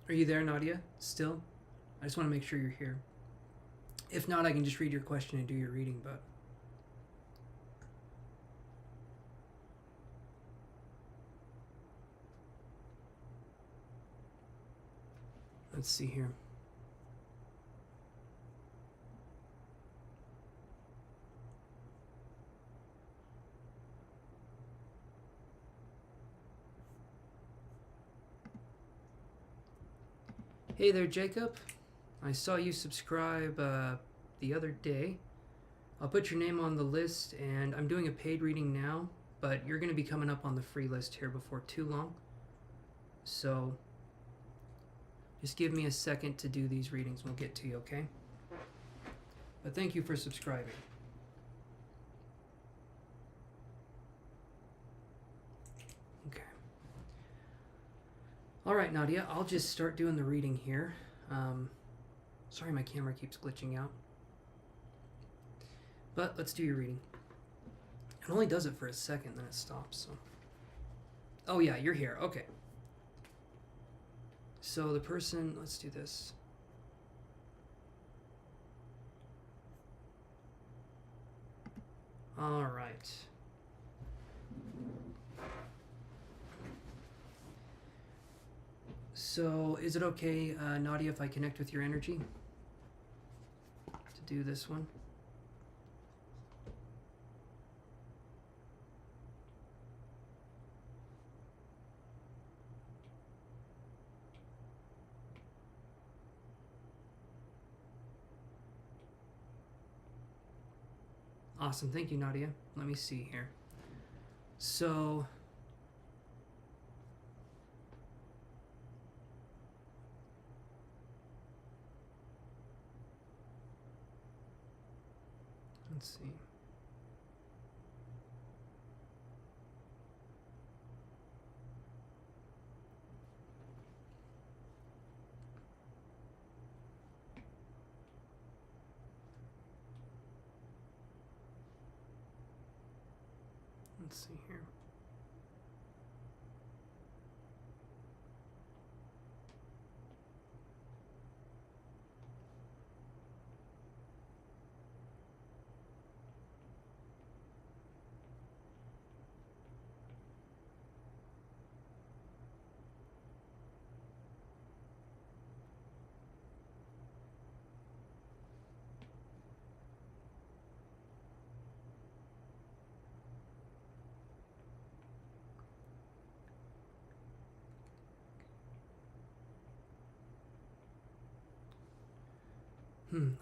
Are you there, Nadia? Still? I just want to make sure you're here. If not, I can just read your question and do your reading, but... Let's see here. Hey there, Jacob. I saw you subscribe the other day. I'll put your name on the list, and I'm doing a paid reading now, but you're going to be coming up on the free list here before too long. So, just give me a second to do these readings, and we'll get to you, okay? But thank you for subscribing. Alright, Nadia, I'll just start doing the reading here. Sorry my camera keeps glitching out. But let's do your reading. It only does it for a second, then it stops. So. Oh yeah, you're here. Okay. So the person, let's do this. All right. So, is it okay, Nadia, if I connect with your energy to do this one? Awesome. Thank you, Nadia. Let me see here. So, let's see. Let's see here.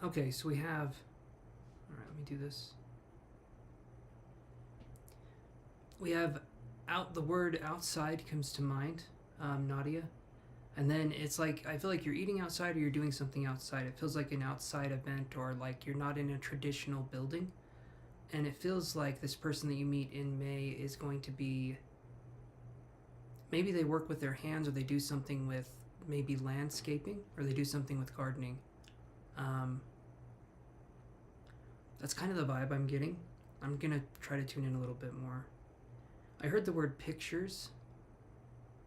Okay, so we have... All right, let me do this. We have the word outside comes to mind, Nadia. And then it's like, I feel like you're eating outside or you're doing something outside. It feels like an outside event, or like you're not in a traditional building. And it feels like this person that you meet in May is going to be... Maybe they work with their hands, or they do something with maybe landscaping, or they do something with gardening. That's kind of the vibe I'm getting. I'm going to try to tune in a little bit more. I heard the word pictures.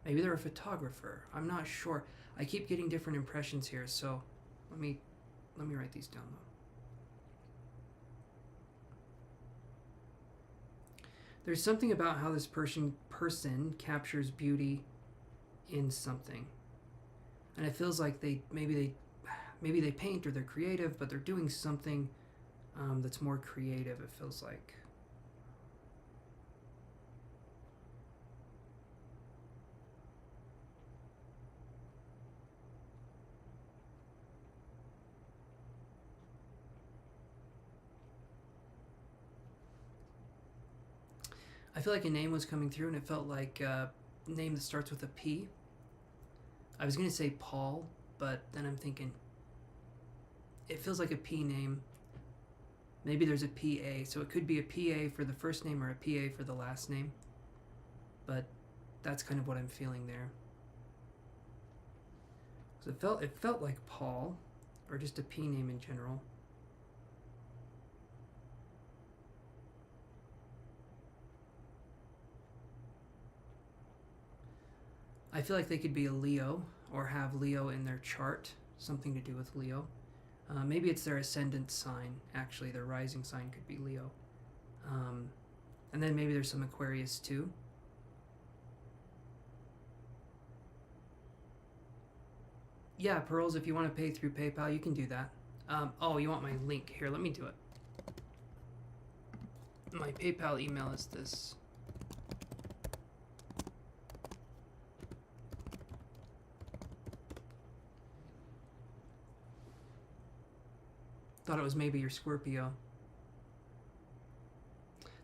Maybe they're a photographer. I'm not sure. I keep getting different impressions here, so let me write these down though. There's something about how this person captures beauty in something. And it feels like maybe they paint, or they're creative, but they're doing something that's more creative, it feels like. I feel like a name was coming through, and it felt like a name that starts with a P. I was going to say Paul, but then I'm thinking it feels like a P name. Maybe there's a PA, so it could be a PA for the first name or a PA for the last name. But that's kind of what I'm feeling there. So it felt like Paul, or just a P name in general. I feel like they could be a Leo, or have Leo in their chart, something to do with Leo. Maybe it's their ascendant sign, actually. Their rising sign could be Leo. And then maybe there's some Aquarius too. Yeah, Pearls, if you want to pay through PayPal, you can do that. Oh, you want my link? Here, let me do it. My PayPal email is this. Thought it was maybe your Scorpio.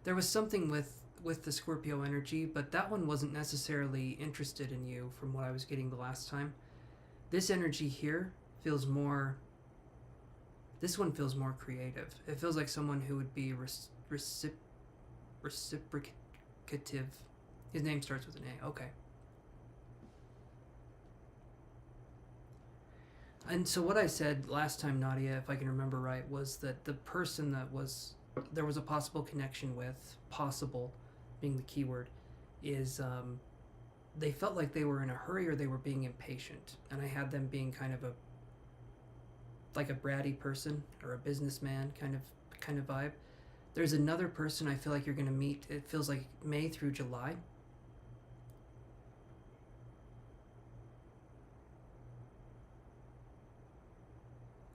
There was something with the Scorpio energy, but that one wasn't necessarily interested in you from what I was getting the last time. This energy here feels more... This one feels more creative. It feels like someone who would be reciprocative. His name starts with an A. Okay. And so what I said last time, Nadia, if I can remember right, was that the person that there was a possible connection with, possible being the key word, is they felt like they were in a hurry, or they were being impatient. And I had them being kind of like a bratty person, or a businessman kind of vibe. There's another person I feel like you're going to meet. It feels like May through July.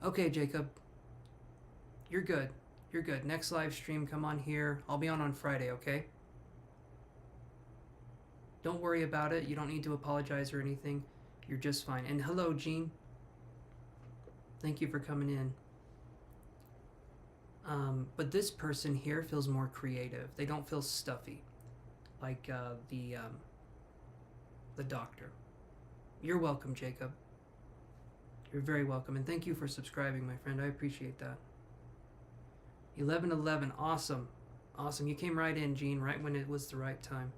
Okay, Jacob. You're good. You're good. Next live stream, come on here. I'll be on Friday, okay? Don't worry about it. You don't need to apologize or anything. You're just fine. And hello, Jean. Thank you for coming in. But this person here feels more creative. They don't feel stuffy, like the doctor. You're welcome, Jacob. You're very welcome, and thank you for subscribing, my friend. I appreciate that. 11:11, awesome, awesome. You came right in, Jean, right when it was the right time.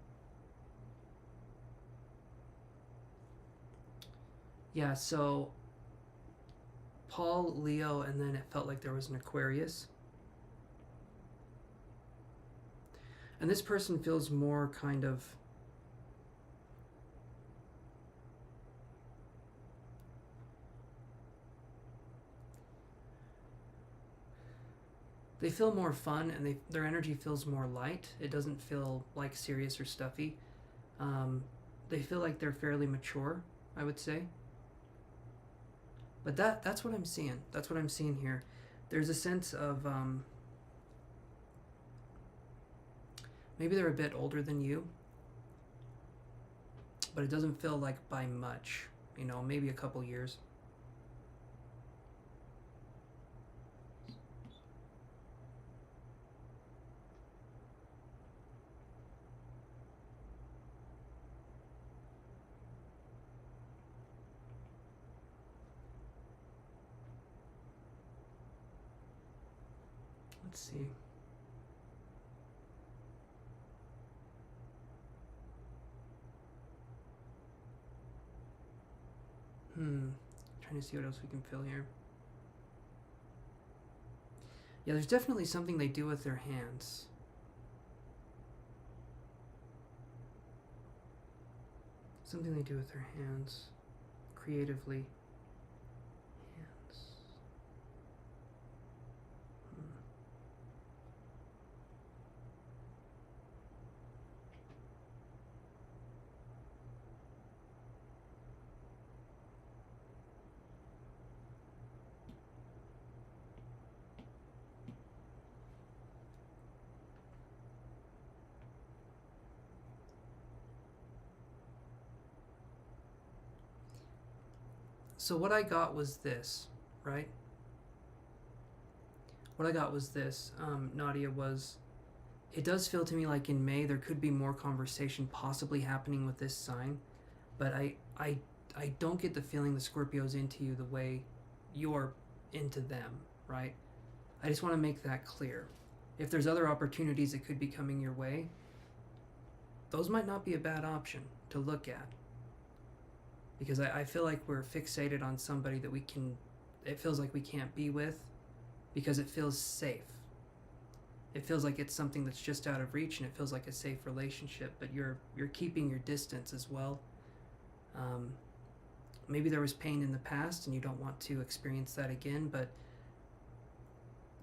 Yeah, so Paul, Leo, and then it felt like there was an Aquarius. And this person feels more kind of they feel more fun, and their energy feels more light. It doesn't feel like serious or stuffy. They feel like they're fairly mature, I would say. But that's what I'm seeing. That's what I'm seeing here. There's a sense of maybe they're a bit older than you, but it doesn't feel like by much. You know, maybe a couple years. Let's see. Trying to see what else we can fill here. Yeah, there's definitely something they do with their hands. Something they do with their hands. Creatively. Hands. So what I got was this, right? What I got was this, Nadia, was it does feel to me like in May there could be more conversation possibly happening with this sign, but I don't get the feeling the Scorpio's into you the way you're into them, right? I just want to make that clear. If there's other opportunities that could be coming your way, those might not be a bad option to look at. Because I feel like we're fixated on somebody that it feels like we can't be with because it feels safe. It feels like it's something that's just out of reach, and it feels like a safe relationship, but you're keeping your distance as well. Maybe there was pain in the past and you don't want to experience that again, but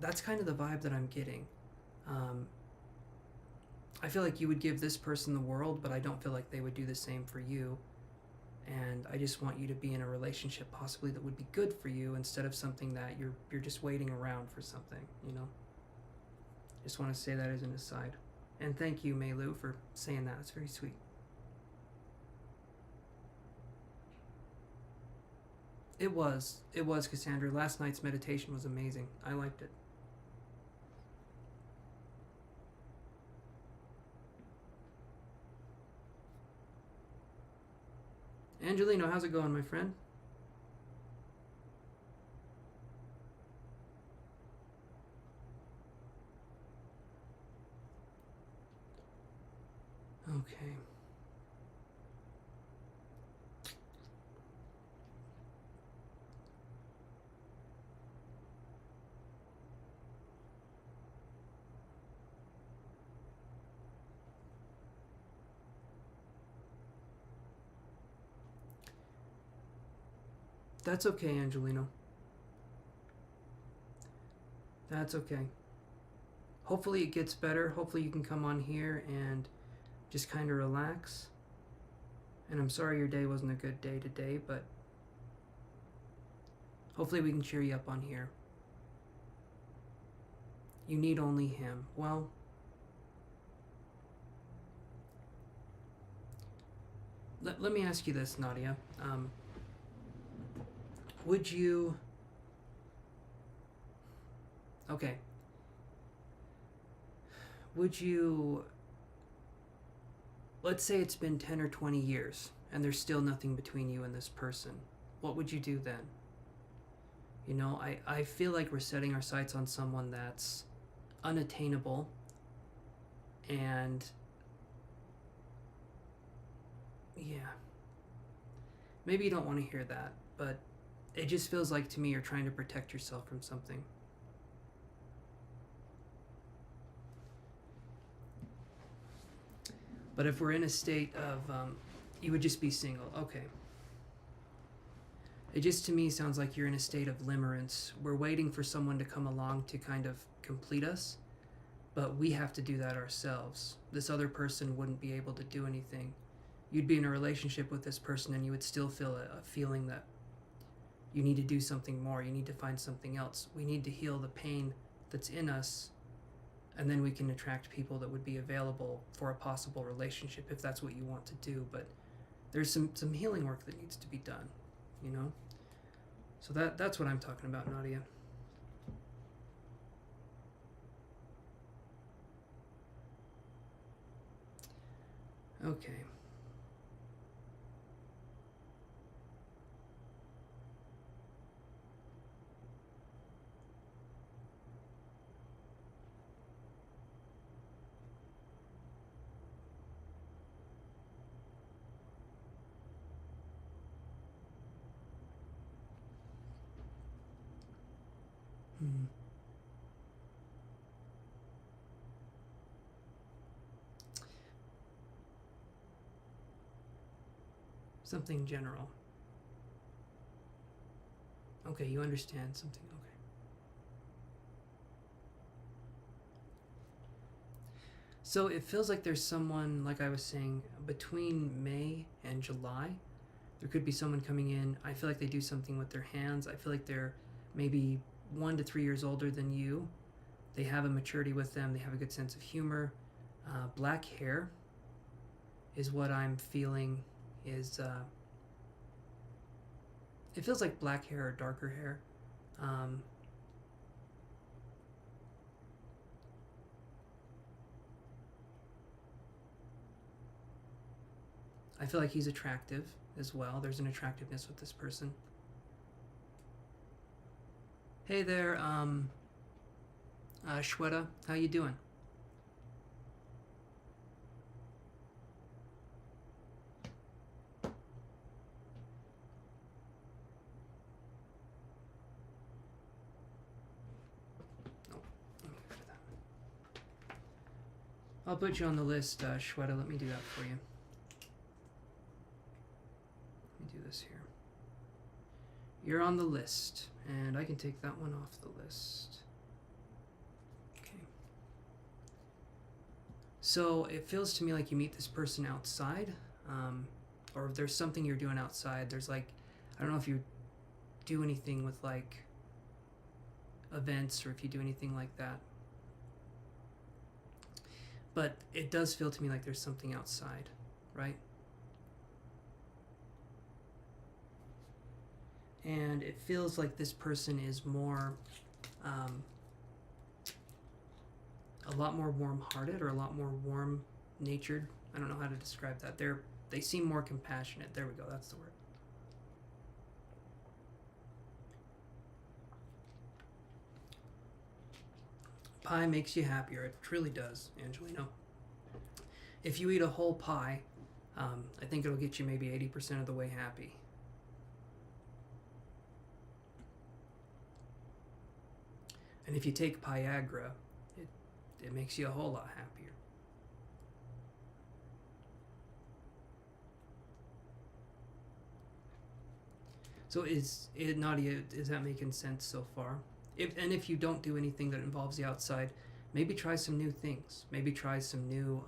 that's kind of the vibe that I'm getting. I feel like you would give this person the world, but I don't feel like they would do the same for you. And I just want you to be in a relationship possibly that would be good for you instead of something that you're just waiting around for something, you know? Just want to say that as an aside. And thank you, Meilu, for saying that. It's very sweet. It was, Cassandra. Last night's meditation was amazing. I liked it. Angelino, how's it going, my friend? Okay. That's okay, Angelino. That's okay. hopefully it gets better. Hopefully you can come on here and just kind of relax. And I'm sorry your day wasn't a good day today, but hopefully we can cheer you up on here. You need only him. Well, let me ask you this, Nadia. Would you... Okay. Would you... Let's say it's been 10 or 20 years, and there's still nothing between you and this person. What would you do then? You know, I feel like we're setting our sights on someone that's unattainable, and yeah, maybe you don't want to hear that, but it just feels like to me you're trying to protect yourself from something. But if we're in a state of, you would just be single. Okay. It just to me sounds like you're in a state of limerence. We're waiting for someone to come along to kind of complete us, but we have to do that ourselves. This other person wouldn't be able to do anything. You'd be in a relationship with this person and you would still feel a feeling that you need to do something more. You need to find something else. We need to heal the pain that's in us, and then we can attract people that would be available for a possible relationship if that's what you want to do. But there's some healing work that needs to be done, you know? So that's what I'm talking about, Nadia. Okay. Something general. Okay, you understand something. Okay. So it feels like there's someone, like I was saying, between May and July, there could be someone coming in. I feel like they do something with their hands. I feel like they're maybe 1 to 3 years older than you. They have a maturity with them. They have a good sense of humor. Black hair is what I'm feeling is... it feels like black hair or darker hair. I feel like he's attractive as well. There's an attractiveness with this person. Hey there, Shweta, how you doing? I'll put you on the list, Shweta. Let me do that for you. Let me do this here. You're on the list, and I can take that one off the list. Okay. So it feels to me like you meet this person outside, or if there's something you're doing outside. There's like, I don't know if you do anything with like events or if you do anything like that. But it does feel to me like there's something outside, right? And it feels like this person is more, a lot more warm-hearted or a lot more warm-natured. I don't know how to describe that. They seem more compassionate. There we go, that's the word. Pie makes you happier. It truly does, Angelino. If you eat a whole pie, I think it'll get you maybe 80% of the way happy. And if you take Viagra, it makes you a whole lot happier. So Nadia, is that making sense so far? If you don't do anything that involves the outside, maybe try some new things. Maybe try some new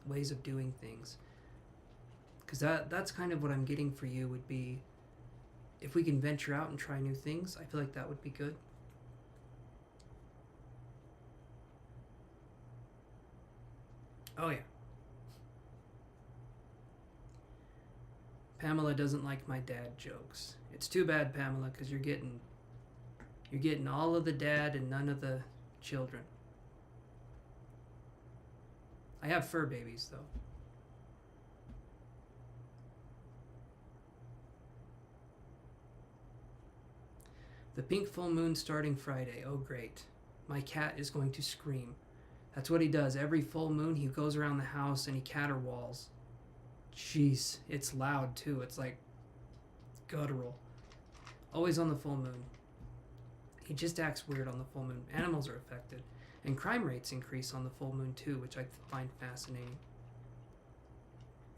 ways of doing things. Because that's kind of what I'm getting for you would be, if we can venture out and try new things, I feel like that would be good. Oh yeah. Pamela doesn't like my dad jokes. It's too bad, Pamela, because you're getting all of the dad and none of the children. I have fur babies, though. The pink full moon starting Friday. Oh, great. My cat is going to scream. That's what he does. Every full moon, he goes around the house and he caterwauls. Jeez, it's loud, too. It's like guttural. Always on the full moon. He just acts weird on the full moon. Animals are affected. And crime rates increase on the full moon, too, which I find fascinating.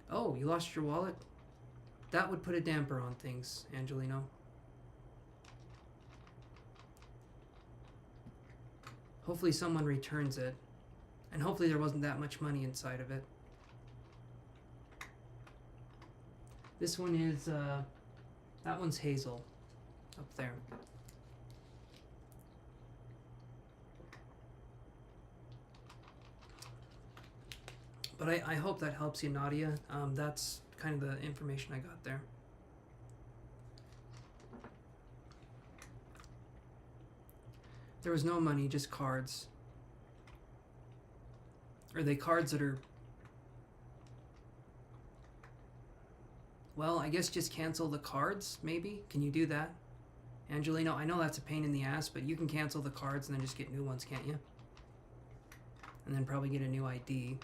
Oh, you lost your wallet? That would put a damper on things, Angelino. Hopefully someone returns it. And hopefully there wasn't that much money inside of it. This one is, that one's Hazel. Up there. But I hope that helps you, Nadia. That's kind of the information I got there. There was no money, just cards. Are they cards that are... Well, I guess just cancel the cards, maybe? Can you do that? Angelino, I know that's a pain in the ass, but you can cancel the cards and then just get new ones, can't you? And then probably get a new ID.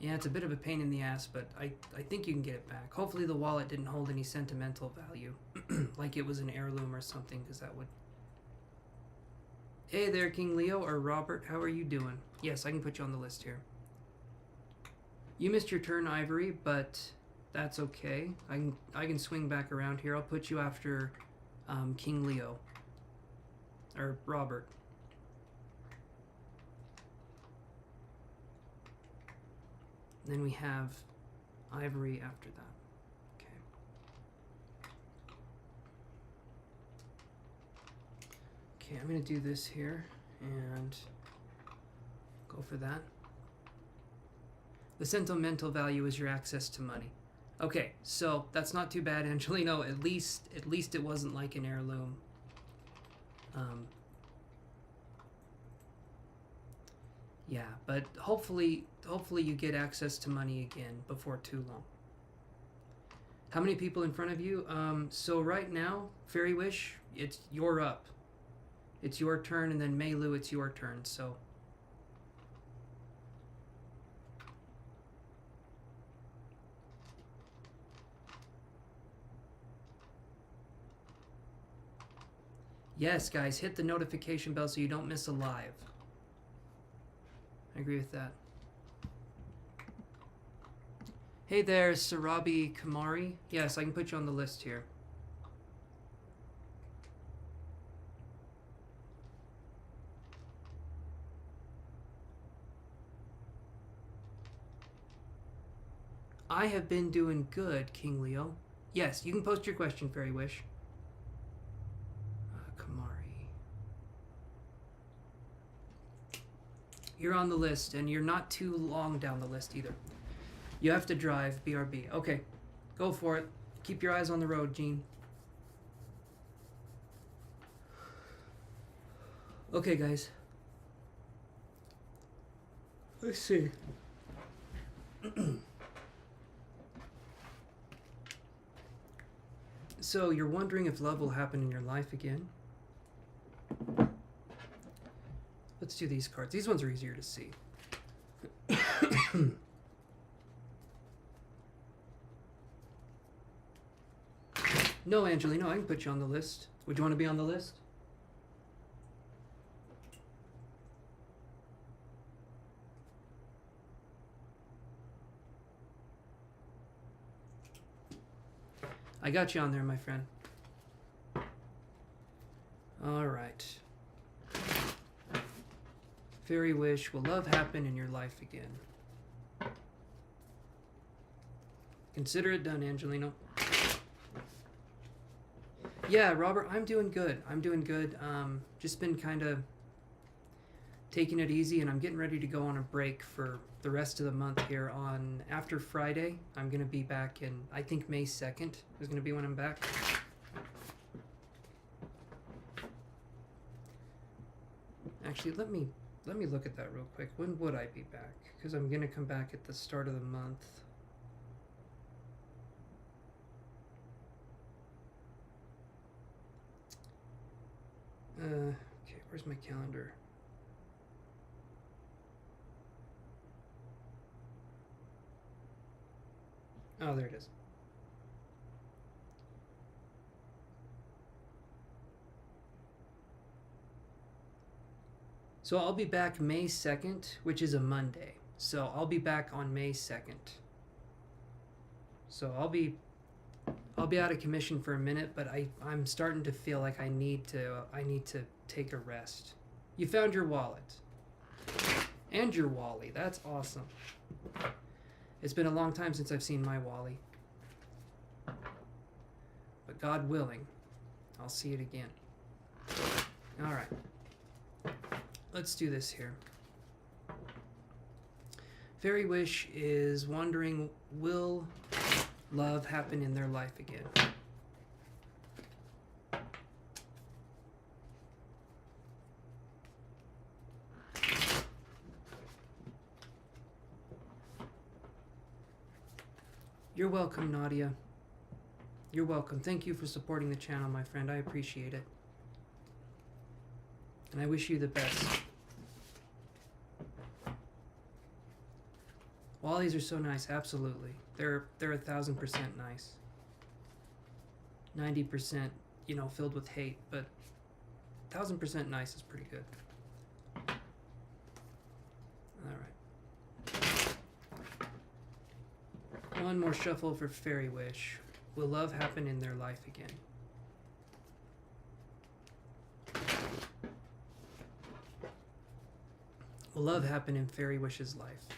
Yeah, it's a bit of a pain in the ass, but I think you can get it back. Hopefully the wallet didn't hold any sentimental value. Like it was an heirloom or something, because that would... Hey there, King Leo, or Robert, how are you doing? Yes, I can put you on the list here. You missed your turn, Ivory, but that's okay. I can swing back around here. I'll put you after King Leo. Or Robert. And then we have Ivory after that. Okay. Okay, I'm going to do this here and go for that. The sentimental value is your access to money. Okay, so that's not too bad, Angelino. At least it wasn't like an heirloom. Yeah, but hopefully you get access to money again before too long. How many people in front of you? So right now, Fairy Wish, you're up. It's your turn, and then Meilu, it's your turn, so... Yes, guys, hit the notification bell so you don't miss a live. I agree with that. Hey there, Sarabi Kamari. Yes, I can put you on the list here. I have been doing good, King Leo. Yes, you can post your question, Fairy Wish. Kamari. You're on the list, and you're not too long down the list either. You have to drive, BRB. Okay, go for it. Keep your eyes on the road, Gene. Okay, guys. Let's see. So, you're wondering if love will happen in your life again? Let's do these cards. These ones are easier to see. No, Angelino, I can put you on the list. Would you want to be on the list? I got you on there, my friend. All right. Fairy wish, will love happen in your life again? Consider it done, Angelino. Yeah, Robert, I'm doing good. I'm doing good. Just been kind of taking it easy, and I'm getting ready to go on a break for the rest of the month here. On after Friday, I'm going to be back in, I think May 2nd is going to be when I'm back. Actually, let me look at that real quick. When would I be back? Because I'm going to come back at the start of the month. Okay, where's my calendar? Oh, there it is. So I'll be back May 2nd, which is a Monday. So I'll be back on May 2nd. So I'll be out of commission for a minute, but I'm starting to feel like I need to take a rest. You found your wallet. And your Wally. That's awesome. It's been a long time since I've seen my Wally. But God willing, I'll see it again. All right. Let's do this here. Fairy wish is wondering, will love happen in their life again? You're welcome, Nadia. You're welcome. Thank you for supporting the channel, my friend. I appreciate it. And I wish you the best. Wallies are so nice, absolutely. They're 1,000% nice. 90%, you know, filled with hate, but 1,000% nice is pretty good. Alright. One more shuffle for Fairy Wish. Will love happen in their life again? Will love happen in Fairy Wish's life?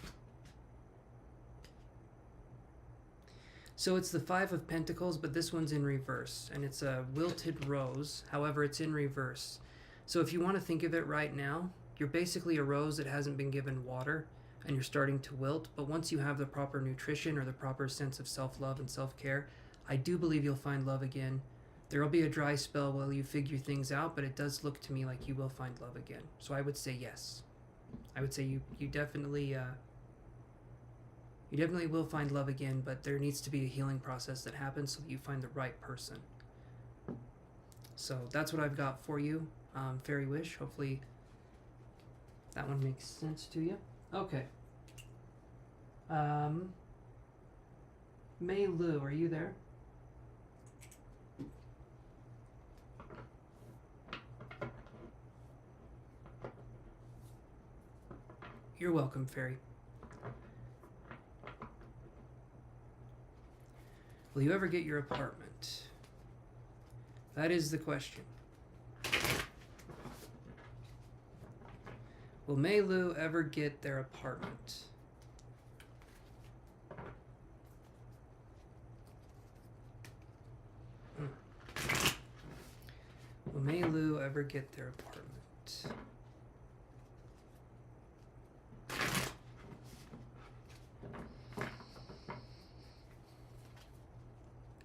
So it's the Five of Pentacles, but this one's in reverse, and it's a wilted rose. However, it's in reverse. So if you want to think of it right now, you're basically a rose that hasn't been given water, and you're starting to wilt. But once you have the proper nutrition or the proper sense of self-love and self-care, I do believe you'll find love again. There will be a dry spell while you figure things out, but it does look to me like you will find love again. So I would say yes. I would say you definitely will find love again, but there needs to be a healing process that happens so that you find the right person. So that's what I've got for you, Fairy Wish. Hopefully that one makes sense to you. Okay. Mei Lu, are you there? You're welcome, Fairy. Will you ever get your apartment? That is the question. Will Mei Lu ever get their apartment? Will Mei Lu ever get their apartment?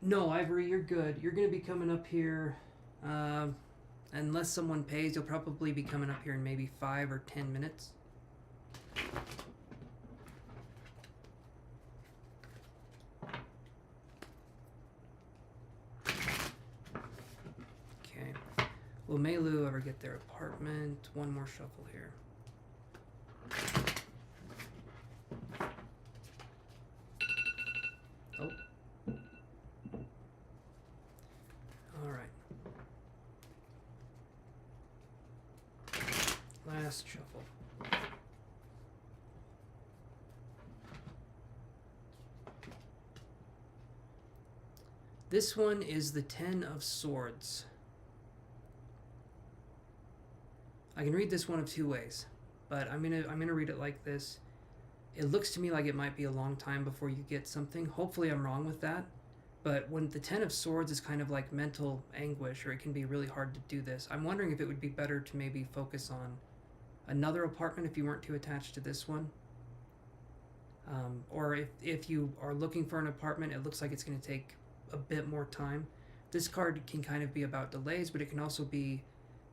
No, Ivory, you're good. You're going to be coming up here, unless someone pays, you'll probably be coming up here in maybe 5 or 10 minutes. Okay. Will Mei Lu ever get their apartment? One more shuffle here. Oh. Last shuffle. This one is the 10 of Swords. I can read this one of two ways. but I'm gonna read it like this. It looks to me like it might be a long time before you get something. Hopefully I'm wrong with that. But when the Ten of Swords is kind of like mental anguish, or it can be really hard to do this, I'm wondering if it would be better to maybe focus on another apartment if you weren't too attached to this one. Or if you are looking for an apartment, it looks like it's going to take a bit more time. This card can kind of be about delays, but it can also be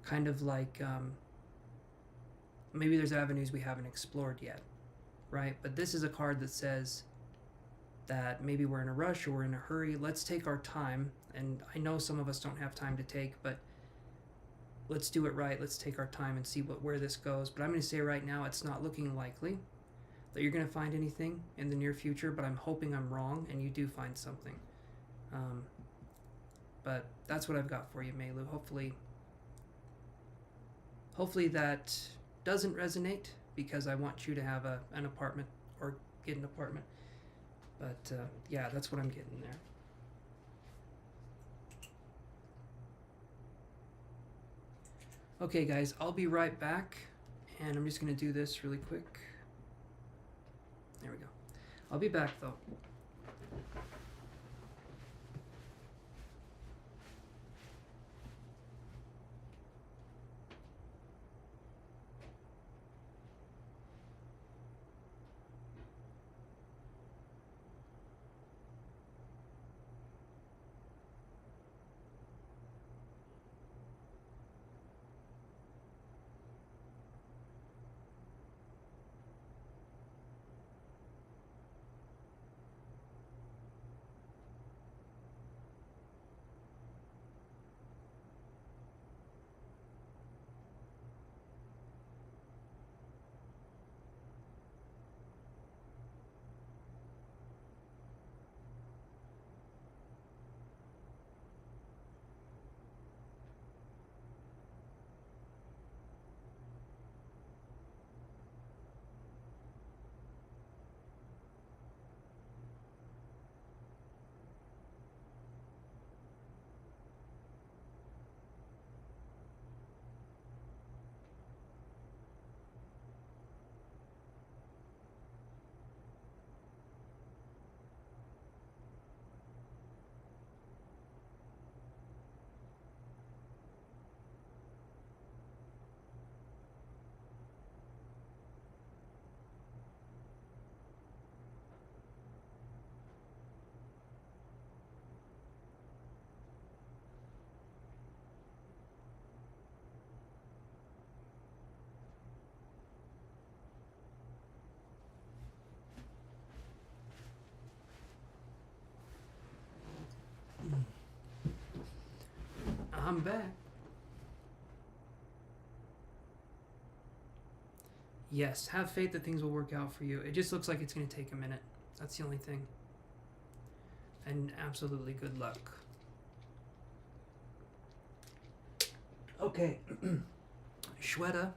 kind of like maybe there's avenues we haven't explored yet, right? But this is a card that says that maybe we're in a rush or we're in a hurry. Let's take our time. And I know some of us don't have time to take, but let's do it right. Let's take our time and see where this goes. But I'm going to say right now it's not looking likely that you're going to find anything in the near future, but I'm hoping I'm wrong and you do find something. But that's what I've got for you, Melu. Hopefully that doesn't resonate, because I want you to have an apartment or get an apartment. But yeah, that's what I'm getting there. Okay, guys, I'll be right back, and I'm just going to do this really quick. There we go. I'll be back, though. I'm back. Yes, have faith that things will work out for you. It just looks like it's going to take a minute. That's the only thing. And absolutely good luck. Okay. Shweta,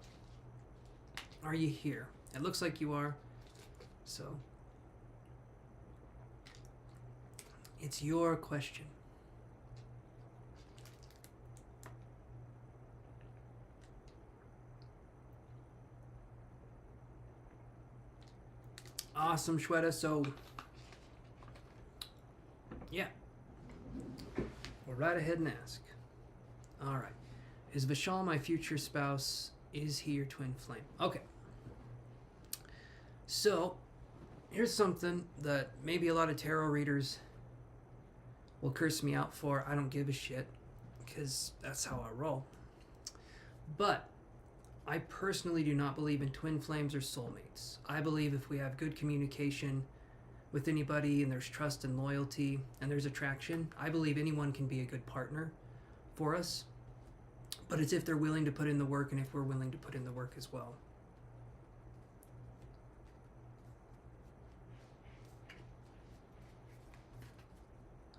are you here? It looks like you are. So, it's your question. Awesome, Shweta. So, yeah. Go right ahead and ask. All right. Is Vishal my future spouse? Is he your twin flame? Okay. So, here's something that maybe a lot of tarot readers will curse me out for. I don't give a shit, because that's how I roll. But I personally do not believe in twin flames or soulmates. I believe if we have good communication with anybody and there's trust and loyalty and there's attraction, I believe anyone can be a good partner for us. But it's if they're willing to put in the work and if we're willing to put in the work as well.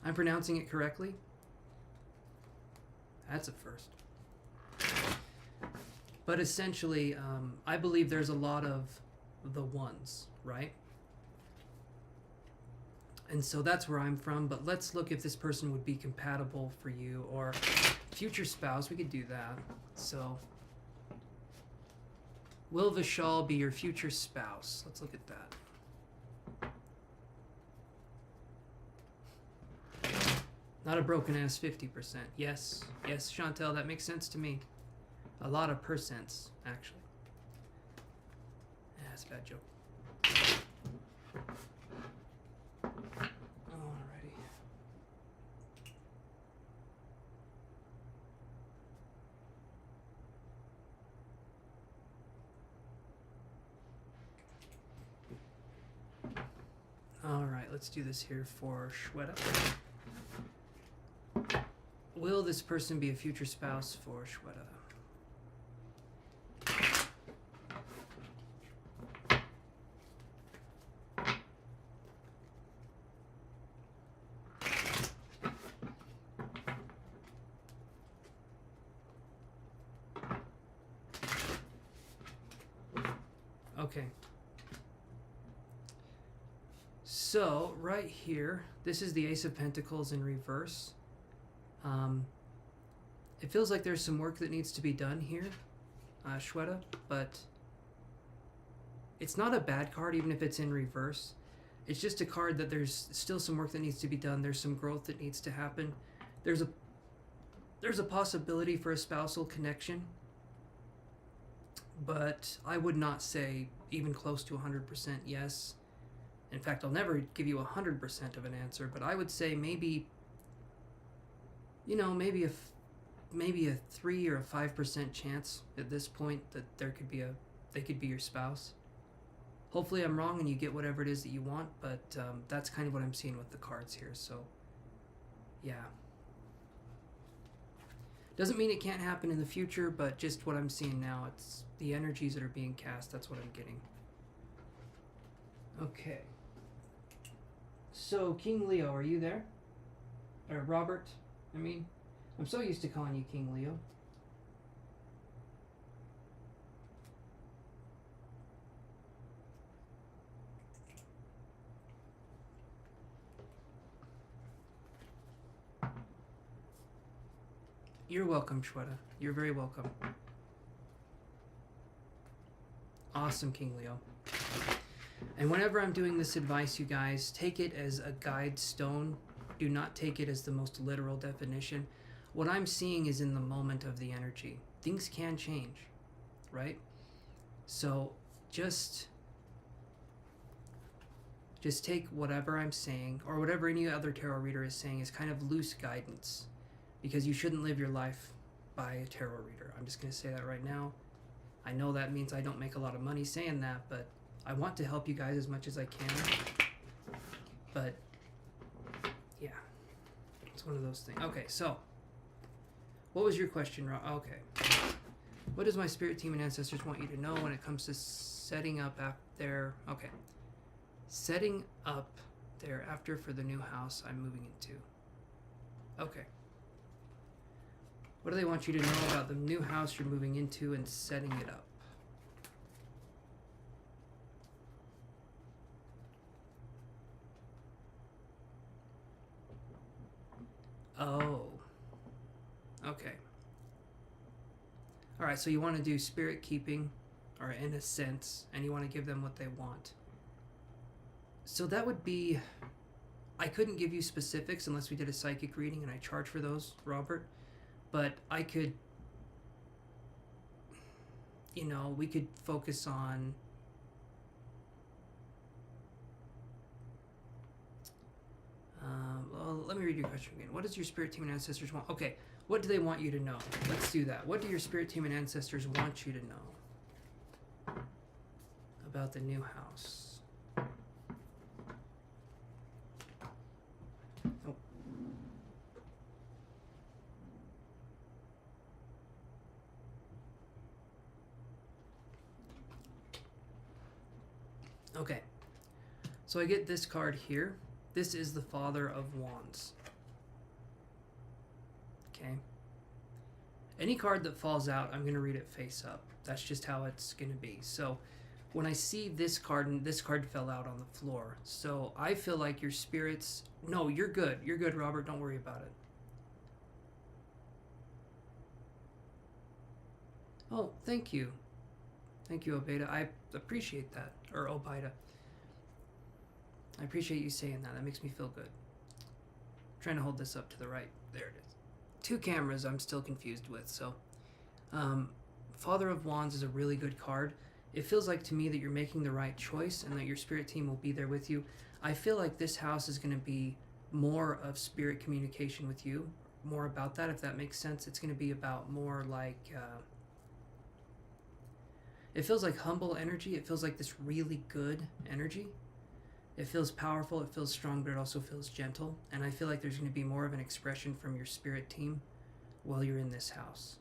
I'm pronouncing it correctly? That's a first. But essentially, I believe there's a lot of the ones, right? And so that's where I'm from. But let's look if this person would be compatible for you, or future spouse. We could do that. So Will Vishal be your future spouse? Let's look at that. Not a broken ass 50%. Yes. Yes, Chantel, that makes sense to me. A lot of percents, actually. Yeah, that's a bad joke. Alrighty. Alright, let's do this here for Shweta. Will this person be a future spouse for Shweta? Okay. So, right here, this is the Ace of Pentacles in reverse. It feels like there's some work that needs to be done here, Shweta, but it's not a bad card even if it's in reverse. It's just a card that there's still some work that needs to be done. There's some growth that needs to happen. There's a possibility for a spousal connection, but I would not say even close to 100% yes. In fact, I'll never give you 100% of an answer, but I would say maybe, you know, maybe a 3 or a 5% chance at this point that they could be your spouse. Hopefully I'm wrong and you get whatever it is that you want, but that's kind of what I'm seeing with the cards here, so yeah. Doesn't mean it can't happen in the future, but just what I'm seeing now, it's the energies that are being cast, that's what I'm getting. Okay. So, King Leo, are you there? Or Robert, I mean. I'm so used to calling you King Leo. You're welcome, Shweta. You're very welcome. Awesome, King Leo. And whenever I'm doing this advice, you guys, take it as a guide stone. Do not take it as the most literal definition. What I'm seeing is in the moment of the energy. Things can change, right? So just take whatever I'm saying, or whatever any other tarot reader is saying, as kind of loose guidance, because you shouldn't live your life by a tarot reader. I'm just going to say that right now. I know that means I don't make a lot of money saying that, but I want to help you guys as much as I can. But yeah, it's one of those things. Okay, so what was your question, Rob? Okay. What does my spirit team and ancestors want you to know when it comes to setting up their... Okay. Setting up thereafter for the new house I'm moving into. Okay. What do they want you to know about the new house you're moving into and setting it up? Oh. Okay. Alright, so you want to do spirit keeping, or in a sense, and you want to give them what they want. So that would be... I couldn't give you specifics unless we did a psychic reading, and I charge for those, Robert. But I could... You know, we could focus on... well, let me read your question again. What does your spirit team and ancestors want? Okay, what do they want you to know? Let's do that. What do your spirit team and ancestors want you to know about the new house? Oh. Okay, so I get this card here. This is the Father of Wands. Okay. Any card that falls out, I'm going to read it face up. That's just how it's going to be. So when I see this card, and this card fell out on the floor. So I feel like your spirits... No, you're good. You're good, Robert. Don't worry about it. Oh, thank you. Thank you, Obeda. I appreciate that. Or Obida. I appreciate you saying that. That makes me feel good. I'm trying to hold this up to the right. There it is. 2 cameras I'm still confused with. So, Father of Wands is a really good card. It feels like to me that you're making the right choice and that your spirit team will be there with you. I feel like this house is going to be more of spirit communication with you. More about that, if that makes sense. It's going to be about more like... it feels like humble energy. It feels like this really good energy. It feels powerful, it feels strong, but it also feels gentle. And I feel like there's going to be more of an expression from your spirit team while you're in this house.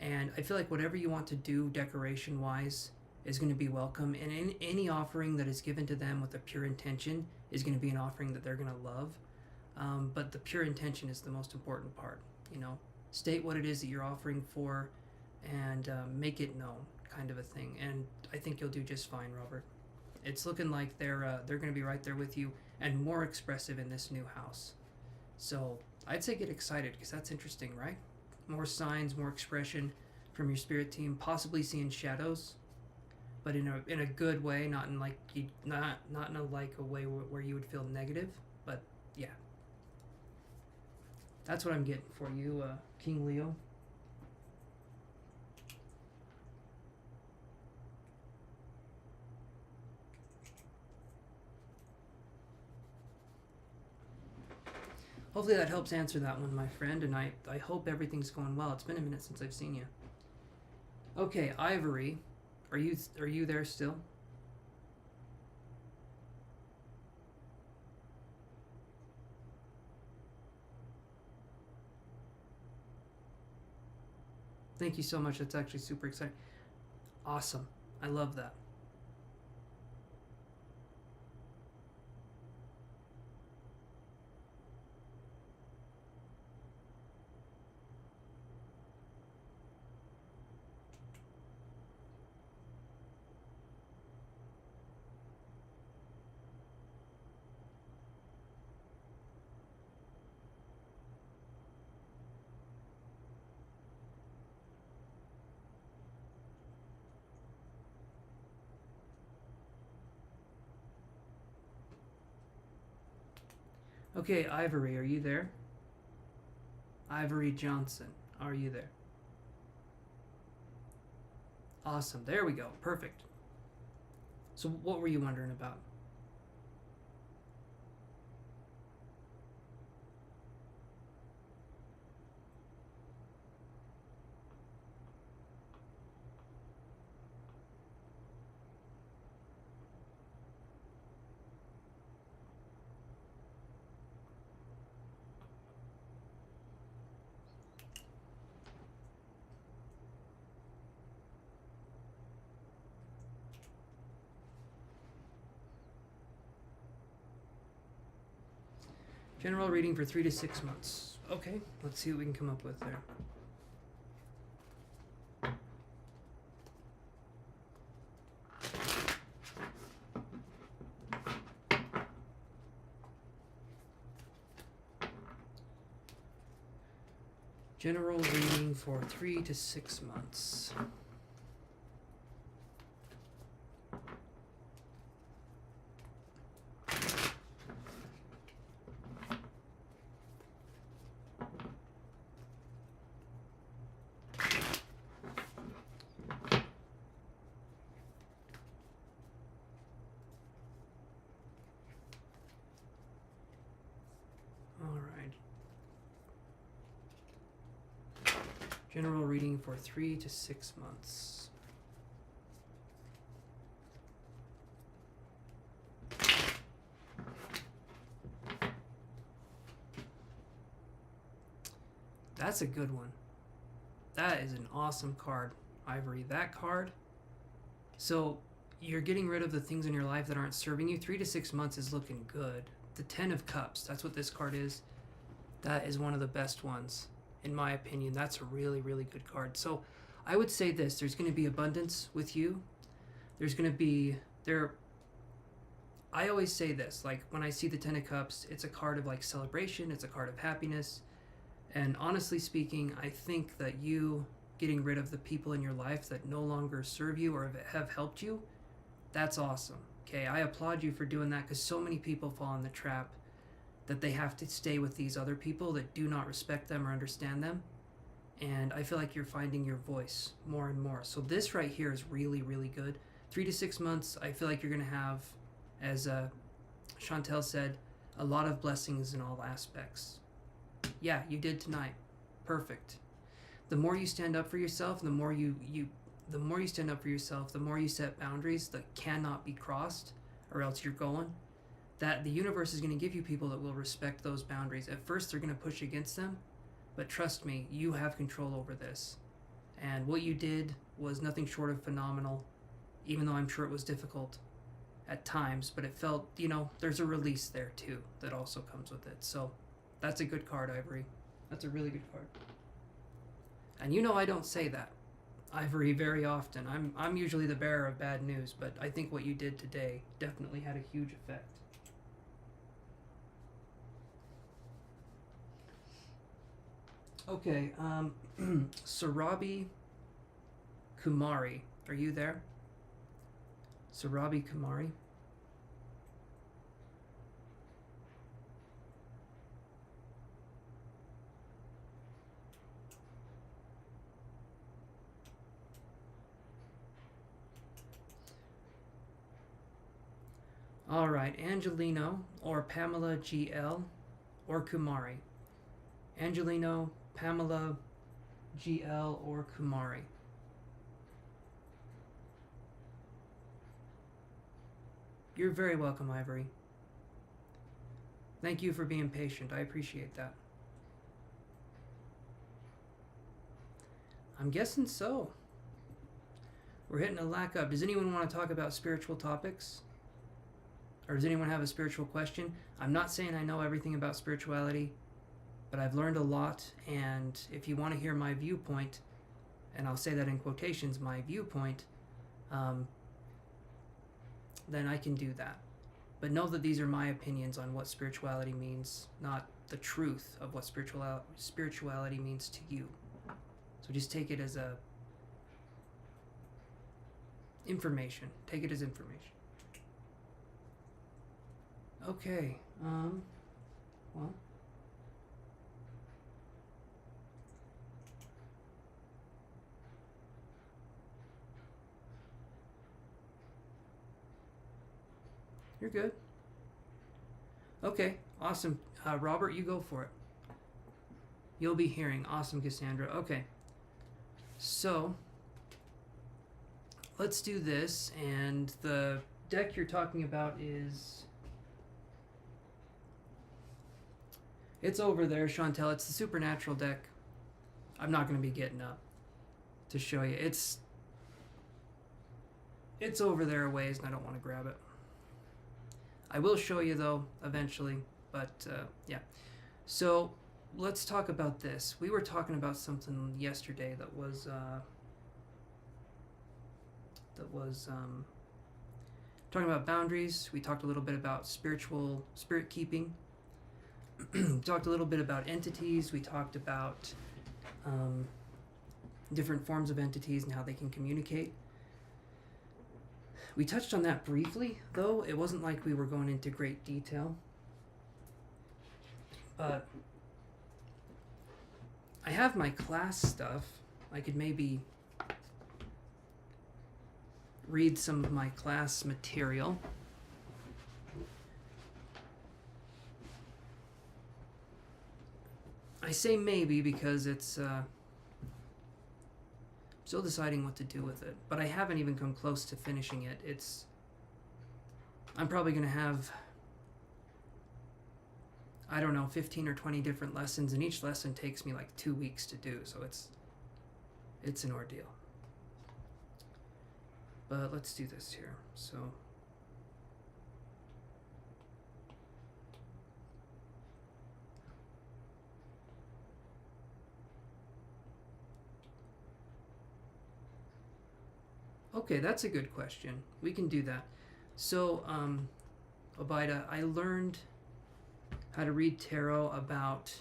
And I feel like whatever you want to do decoration-wise is going to be welcome. And any offering that is given to them with a pure intention is going to be an offering that they're going to love. But the pure intention is the most important part. You know, state what it is that you're offering for and make it known, kind of a thing. And I think you'll do just fine, Robert. It's looking like they're going to be right there with you and more expressive in this new house. So I'd say get excited because that's interesting, right? More signs, more expression from your spirit team, possibly seeing shadows, but in a good way, not in like not in a way where you would feel negative. But yeah, that's what I'm getting for you, King Leo. Hopefully that helps answer that one, my friend, and I hope everything's going well. It's been a minute since I've seen you. Okay, Ivory, are you there still? Thank you so much. That's actually super exciting. Awesome. I love that. Okay, Ivory, are you there? Ivory Johnson, are you there? Awesome. There we go. Perfect. So what were you wondering about? General reading for 3 to 6 months. Okay, let's see what we can come up with there. General reading for 3 to 6 months. General reading for 3 to 6 months. That's a good one. That is an awesome card, Ivory. That card. So you're getting rid of the things in your life that aren't serving you. 3 to 6 months is looking good. The 10 of Cups, that's what this card is. That is one of the best ones. In my opinion, that's a really, really good card. So I would say this, there's going to be abundance with you. There's going to be, I always say this, like when I see the 10 of Cups, it's a card of like celebration, it's a card of happiness. And honestly speaking, I think that you getting rid of the people in your life that no longer serve you or have helped you, that's awesome. Okay, I applaud you for doing that, because so many people fall in the trap that they have to stay with these other people that do not respect them or understand them. And I feel like you're finding your voice more and more. So this right here is really, really good. 3 to 6 months, I feel like you're going to have, as Chantel said, a lot of blessings in all aspects. Yeah, you did tonight. Perfect. The more you stand up for yourself, the more you stand up for yourself, the more you set boundaries that cannot be crossed, or else you're going. That the universe is going to give you people that will respect those boundaries. At first, they're going to push against them, but trust me, you have control over this. And what you did was nothing short of phenomenal, even though I'm sure it was difficult at times, but it felt, there's a release there too that also comes with it. So that's a good card, Ivory. That's a really good card. And I don't say that, Ivory, very often. I'm usually the bearer of bad news, but I think what you did today definitely had a huge effect. Okay, Sarabi Kumari, are you there? Sarabi Kumari? All right, Angelino or Pamela GL or Kumari. Angelino, Pamela GL or Kumari. You're very welcome, Ivory. Thank you for being patient. I appreciate that. I'm guessing so. We're hitting a lack up. Does anyone want to talk about spiritual topics? Or does anyone have a spiritual question? I'm not saying I know everything about spirituality, but I've learned a lot, and if you want to hear my viewpoint, and I'll say that in quotations, my viewpoint, then I can do that. But know that these are my opinions on what spirituality means, not the truth of what spirituality means to you. So just take it as information. Take it as information. Okay, well. You're good. Okay, awesome. Robert, you go for it. You'll be hearing. Awesome, Cassandra. Okay. So, let's do this, and the deck you're talking about is... It's over there, Chantel. It's the Supernatural deck. I'm not going to be getting up to show you. It's over there a ways, and I don't want to grab it. I will show you, though, eventually. But, yeah. So, let's talk about this. We were talking about something yesterday that was talking about boundaries. We talked a little bit about spirit keeping. Talked a little bit about entities. We talked about different forms of entities and how they can communicate. We touched on that briefly, though. It wasn't like we were going into great detail. But I have my class stuff. I could maybe read some of my class material. I say maybe because it's still deciding what to do with it, but I haven't even come close to finishing it. I'm probably going to have, I don't know, 15 or 20 different lessons, and each lesson takes me like 2 weeks to do, so it's an ordeal. But let's do this here. So okay, that's a good question. We can do that. So, Obaida, I learned how to read tarot about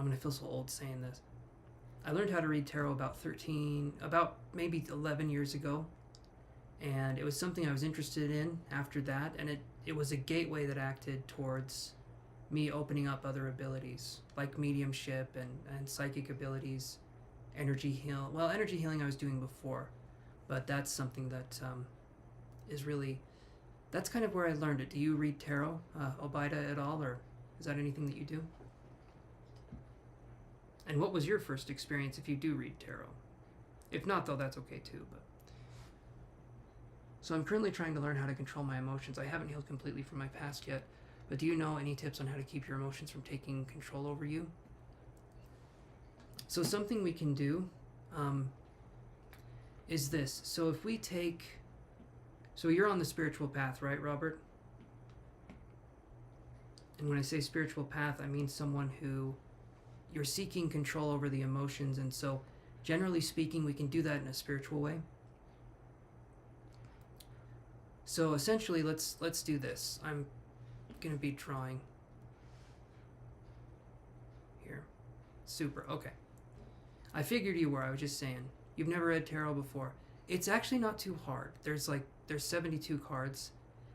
And I feel so old saying this. I learned how to read tarot about maybe 11 years ago. And it was something I was interested in after that. And it was a gateway that acted towards me opening up other abilities, like mediumship and psychic abilities, energy healing I was doing before. But that's something that is really, that's kind of where I learned it. Do you read tarot, Obaida, at all? Or is that anything that you do? And what was your first experience if you do read tarot? If not, though, that's okay too. But so I'm currently trying to learn how to control my emotions. I haven't healed completely from my past yet, but do you know any tips on how to keep your emotions from taking control over you? So something we can do is this. So if we take, so you're on the spiritual path, right, Robert? And when I say spiritual path, I mean someone who you're seeking control over the emotions. And so generally speaking, we can do that in a spiritual way. So essentially, let's do this. I'm going to be drawing here. Super. Okay. I figured you were. I was just saying. You've never read tarot before. It's actually not too hard. There's 72 cards,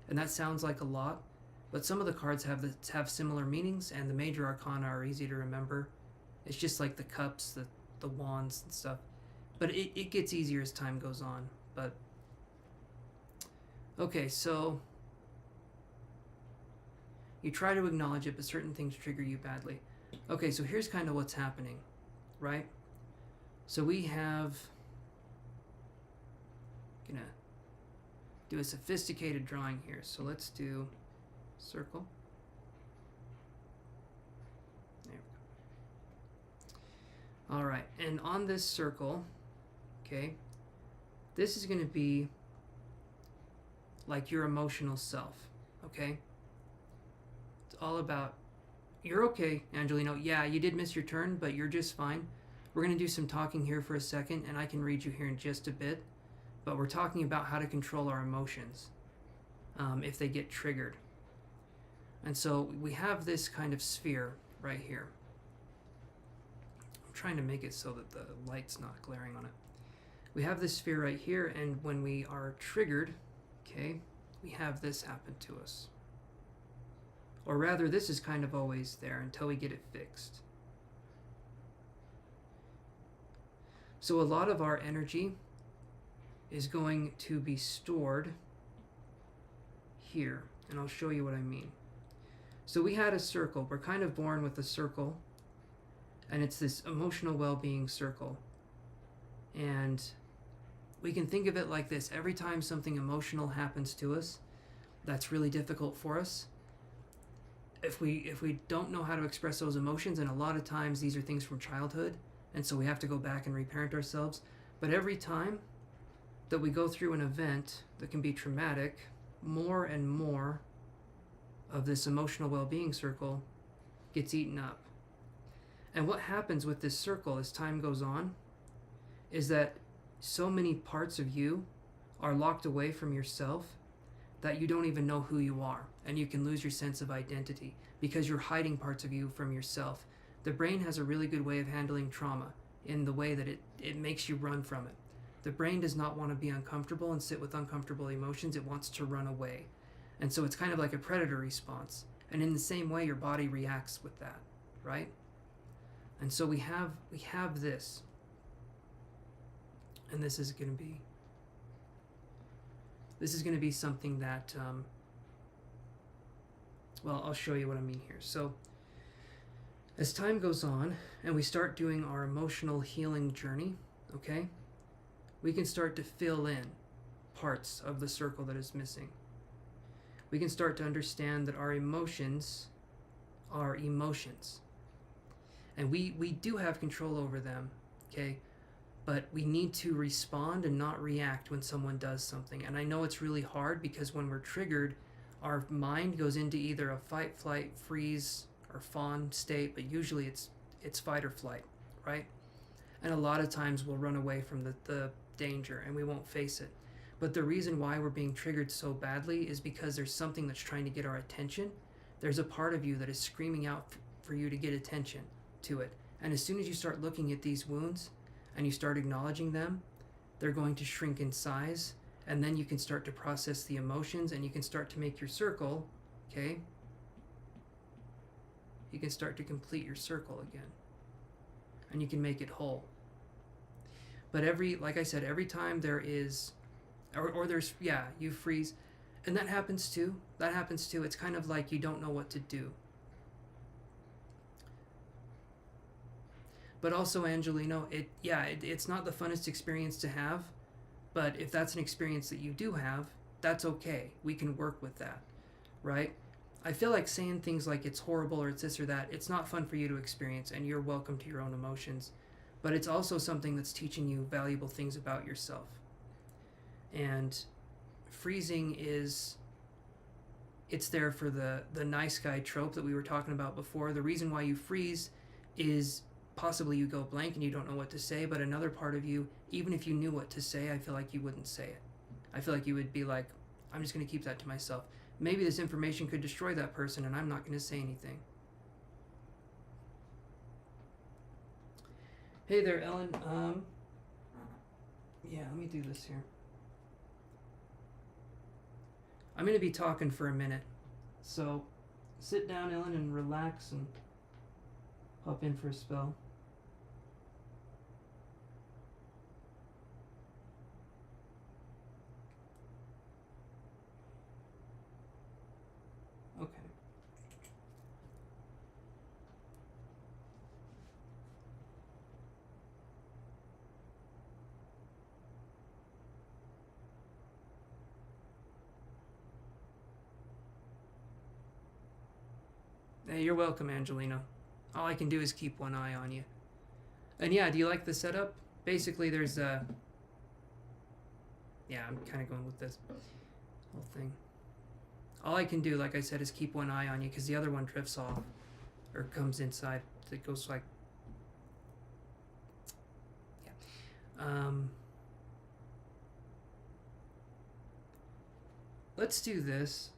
and that sounds like a lot, but some of the cards have similar meanings, and the major arcana are easy to remember. It's just like the cups, the wands and stuff. But it gets easier as time goes on. But okay, so you try to acknowledge it, but certain things trigger you badly. Okay, so here's kind of what's happening, right? So we have, gonna do a sophisticated drawing here. So let's do circle. There we go. All right, and on this circle, okay, this is going to be like your emotional self, okay? It's all about, you're okay, Angelino. Yeah, you did miss your turn, but you're just fine. We're going to do some talking here for a second, and I can read you here in just a bit. But we're talking about how to control our emotions if they get triggered. And so we have this kind of sphere right here. I'm trying to make it so that the light's not glaring on it. We have this sphere right here, and when we are triggered, okay, we have this happen to us. Or rather, this is kind of always there until we get it fixed. So a lot of our energy is going to be stored here, and I'll show you what I mean. So we had a circle. We're kind of born with a circle, and it's this emotional well-being circle. And we can think of it like this. Every time something emotional happens to us that's really difficult for us, if we don't know how to express those emotions, and a lot of times these are things from childhood, and so we have to go back and reparent ourselves, but every time that we go through an event that can be traumatic, more and more of this emotional well-being circle gets eaten up. And what happens with this circle as time goes on is that so many parts of you are locked away from yourself that you don't even know who you are, and you can lose your sense of identity because you're hiding parts of you from yourself. The brain has a really good way of handling trauma in the way that it makes you run from it. The brain does not want to be uncomfortable and sit with uncomfortable emotions. It wants to run away. And so it's kind of like a predator response. And in the same way, your body reacts with that, right? And so we have this. And this is going to be something that, well, I'll show you what I mean here. So as time goes on and we start doing our emotional healing journey, okay, we can start to fill in parts of the circle that is missing. We can start to understand that our emotions are emotions. And we do have control over them, okay? But we need to respond and not react when someone does something. And I know it's really hard because when we're triggered, our mind goes into either a fight, flight, freeze, or fawn state, but usually it's fight or flight, right? And a lot of times we'll run away from the danger and we won't face it. But the reason why we're being triggered so badly is because there's something that's trying to get our attention. There's a part of you that is screaming out for you to get attention. to it. And as soon as you start looking at these wounds and you start acknowledging them, they're going to shrink in size, and then you can start to process the emotions, and you can start to make your circle, okay? You can start to complete your circle again, and you can make it whole. But like I said, every time there is, or there's, you freeze, and that happens too. It's kind of like you don't know what to do. But also, Angelino, it's not the funnest experience to have, but if that's an experience that you do have, that's okay. We can work with that, right? I feel like saying things like it's horrible or it's this or that, it's not fun for you to experience, and you're welcome to your own emotions. But it's also something that's teaching you valuable things about yourself. And freezing it's there for the nice guy trope that we were talking about before. The reason why you freeze is possibly you go blank and you don't know what to say, but another part of you, even if you knew what to say, I feel like you wouldn't say it. I feel like you would be like, I'm just going to keep that to myself. Maybe this information could destroy that person and I'm not going to say anything. Hey there, Ellen. Let me do this here. I'm going to be talking for a minute. So sit down, Ellen, and relax and hop in for a spell. Okay. Hey, you're welcome, Angelino. All I can do is keep one eye on you. And do you like the setup? Basically, there's I'm kind of going with this whole thing. All I can do, like I said, is keep one eye on you, because the other one drifts off or comes inside. It goes like, let's do this.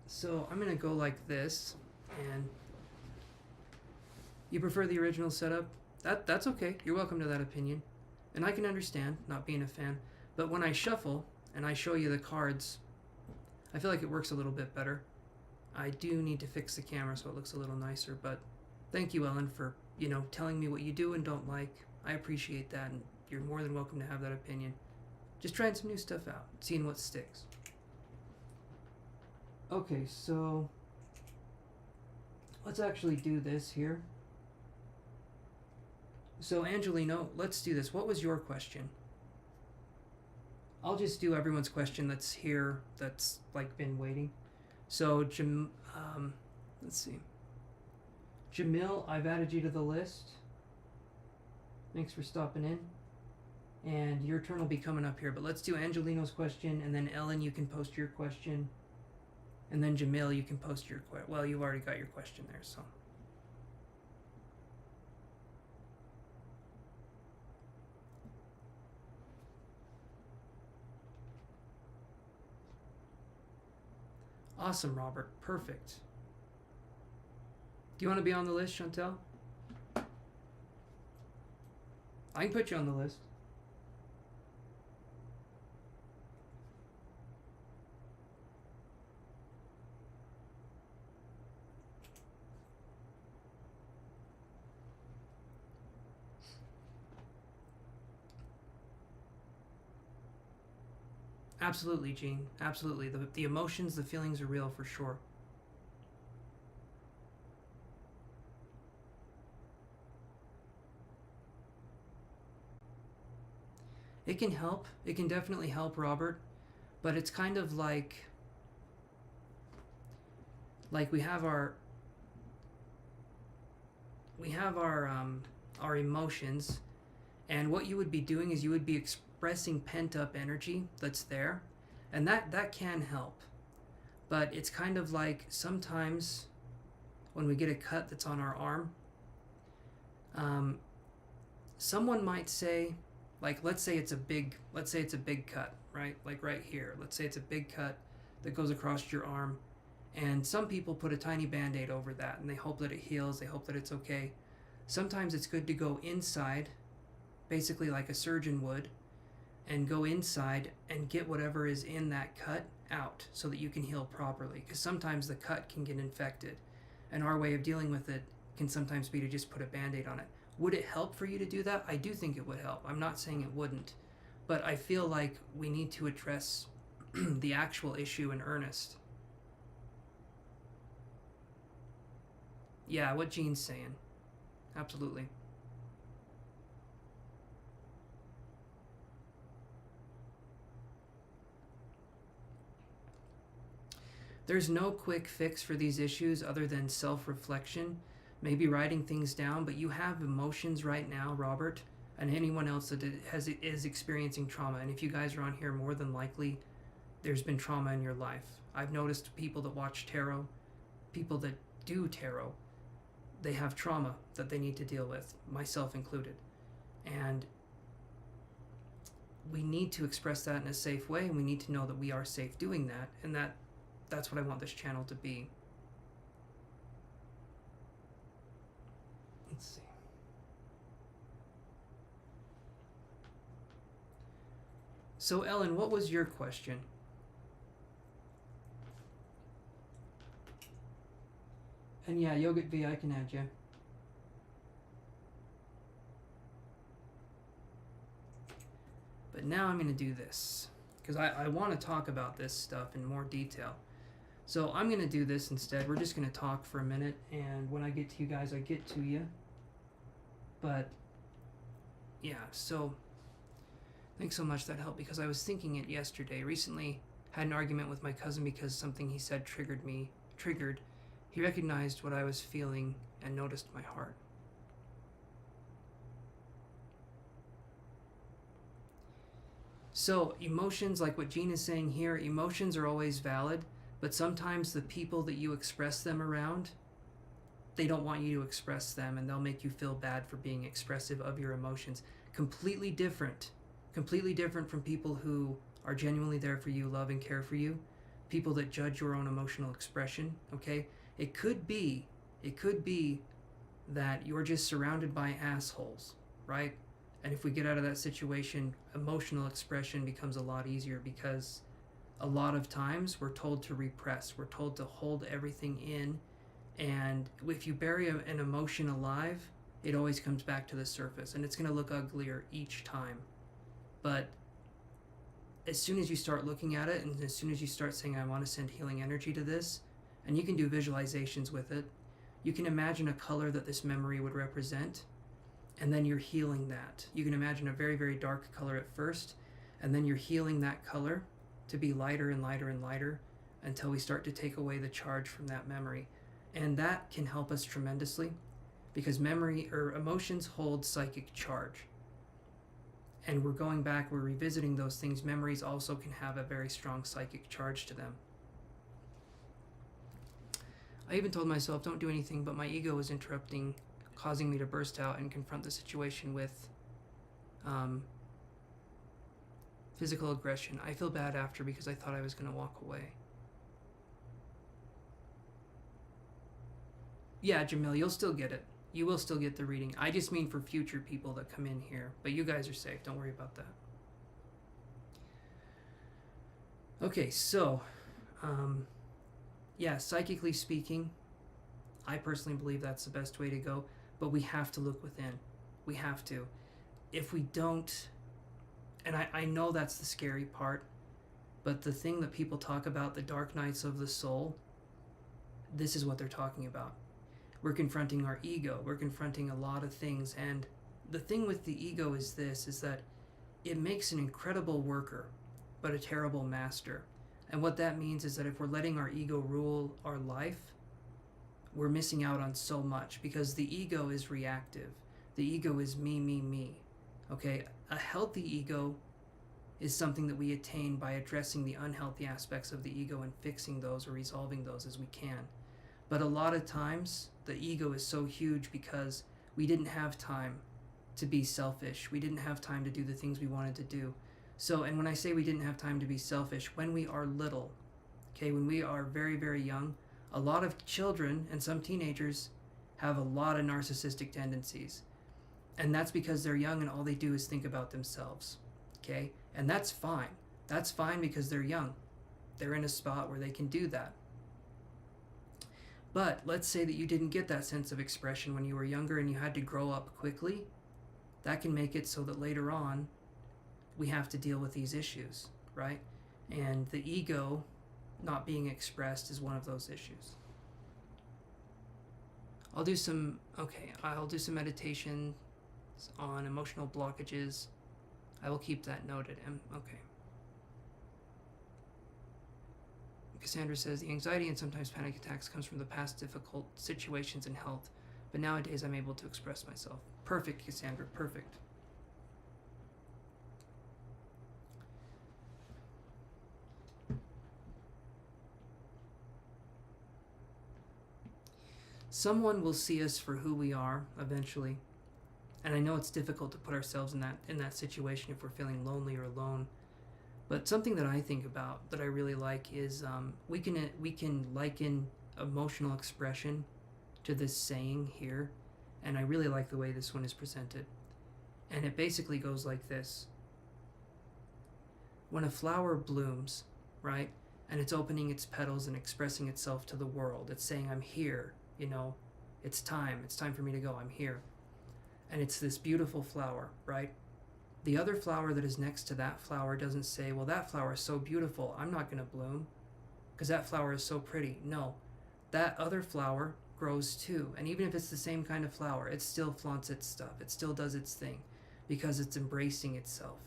So I'm gonna go like this, and you prefer the original setup? That's okay. You're welcome to that opinion, and I can understand not being a fan. But when I shuffle and I show you the cards, I feel like it works a little bit better. I do need to fix the camera so it looks a little nicer, but thank you, Ellen, for, telling me what you do and don't like. I appreciate that, and you're more than welcome to have that opinion. Just trying some new stuff out, seeing what sticks. Okay, so let's actually do this here. So, Angelino, let's do this. What was your question? I'll just do everyone's question that's here, that's been waiting. So, let's see. Jamil, I've added you to the list. Thanks for stopping in. And your turn will be coming up here, but let's do Angelino's question, and then Ellen, you can post your question. And then Jamil, you can post your question. Well, you've already got your question there, so. Awesome, Robert. Perfect. Do you want to be on the list, Chantel? I can put you on the list. Absolutely, Jean. Absolutely. The emotions, the feelings are real for sure. It can help. It can definitely help, Robert. But it's kind of like we have our emotions, and what you would be doing is you would be expressing pent-up energy that's there, and that can help. But it's kind of like sometimes when we get a cut that's on our arm, someone might say, let's say it's a big cut, right? Like right here. Let's say it's a big cut that goes across your arm, And some people put a tiny band-aid over that and they hope that it heals, they hope that it's okay. Sometimes it's good to go inside, basically like a surgeon would, and go inside and get whatever is in that cut out so that you can heal properly. Because sometimes the cut can get infected, and our way of dealing with it can sometimes be to just put a band-aid on it. Would it help for you to do that? I do think it would help. I'm not saying it wouldn't. But I feel like we need to address the actual issue in earnest. Yeah, what Jean's saying. Absolutely. There's no quick fix for these issues other than self-reflection, maybe writing things down, but you have emotions right now, Robert, and anyone else that is experiencing trauma. And if you guys are on here, more than likely, there's been trauma in your life. I've noticed people that watch tarot, people that do tarot, they have trauma that they need to deal with, myself included. And we need to express that in a safe way, and we need to know that we are safe doing that, and that's what I want this channel to be. Let's see. So Ellen, what was your question? And yeah, Yogurt V, I can add you. But now I'm going to do this, because I want to talk about this stuff in more detail. So I'm going to do this instead. We're just going to talk for a minute, and when I get to you guys, I get to you. But yeah, so thanks so much, that helped, because I was thinking it yesterday. Recently had an argument with my cousin because something he said triggered. He recognized what I was feeling and noticed my heart. So emotions, like what Jean is saying here, emotions are always valid, but sometimes the people that you express them around, they don't want you to express them, and they'll make you feel bad for being expressive of your emotions. Completely different from people who are genuinely there for you, love and care for you, people that judge your own emotional expression, okay? It could be that you're just surrounded by assholes, right? And if we get out of that situation, emotional expression becomes a lot easier, because a lot of times we're told to repress, we're told to hold everything in, and if you bury an emotion alive, it always comes back to the surface, and it's going to look uglier each time. But as soon as you start looking at it, and as soon as you start saying, I want to send healing energy to this, and you can do visualizations with it, you can imagine a color that this memory would represent, and then you're healing that. You can imagine a very, very dark color at first, and then you're healing that color to be lighter and lighter and lighter until we start to take away the charge from that memory. And that can help us tremendously, because memory or emotions hold psychic charge. And we're going back, we're revisiting those things. Memories also can have a very strong psychic charge to them. I even told myself, don't do anything, but my ego was interrupting, causing me to burst out and confront the situation with physical aggression. I feel bad after, because I thought I was going to walk away. Yeah, Jamil, you'll still get it. You will still get the reading. I just mean for future people that come in here. But you guys are safe. Don't worry about that. Okay, so, yeah, psychically speaking, I personally believe that's the best way to go. But we have to look within. We have to. If we don't, and I know that's the scary part, but the thing that people talk about, the dark nights of the soul, this is what they're talking about. We're confronting our ego. We're confronting a lot of things. And the thing with the ego is this, is that it makes an incredible worker, but a terrible master. And what that means is that if we're letting our ego rule our life, we're missing out on so much, because the ego is reactive. The ego is me, me, me. Okay? A healthy ego is something that we attain by addressing the unhealthy aspects of the ego and fixing those or resolving those as we can. But a lot of times, the ego is so huge because we didn't have time to be selfish. We didn't have time to do the things we wanted to do. So, and when I say we didn't have time to be selfish, when we are little, Okay, when we are very, very young, a lot of children and some teenagers have a lot of narcissistic tendencies. And that's because they're young and all they do is think about themselves. Okay? And that's fine. That's fine because they're young. They're in a spot where they can do that. But let's say that you didn't get that sense of expression when you were younger and you had to grow up quickly. That can make it so that later on we have to deal with these issues, right? And the ego not being expressed is one of those issues. I'll do some meditation on emotional blockages. I will keep that noted. Okay. Cassandra says, the anxiety and sometimes panic attacks comes from the past difficult situations in health, but nowadays I'm able to express myself. Perfect, Cassandra, perfect. Someone will see us for who we are eventually. And I know it's difficult to put ourselves in that situation if we're feeling lonely or alone. But something that I think about that I really like is we can liken emotional expression to this saying here, and I really like the way this one is presented. And it basically goes like this. When a flower blooms, right, and it's opening its petals and expressing itself to the world, it's saying, I'm here, it's time for me to go, I'm here. And it's this beautiful flower, right? The other flower that is next to that flower doesn't say, well, that flower is so beautiful, I'm not going to bloom because that flower is so pretty. No, that other flower grows too. And even if it's the same kind of flower, it still flaunts its stuff. It still does its thing because it's embracing itself.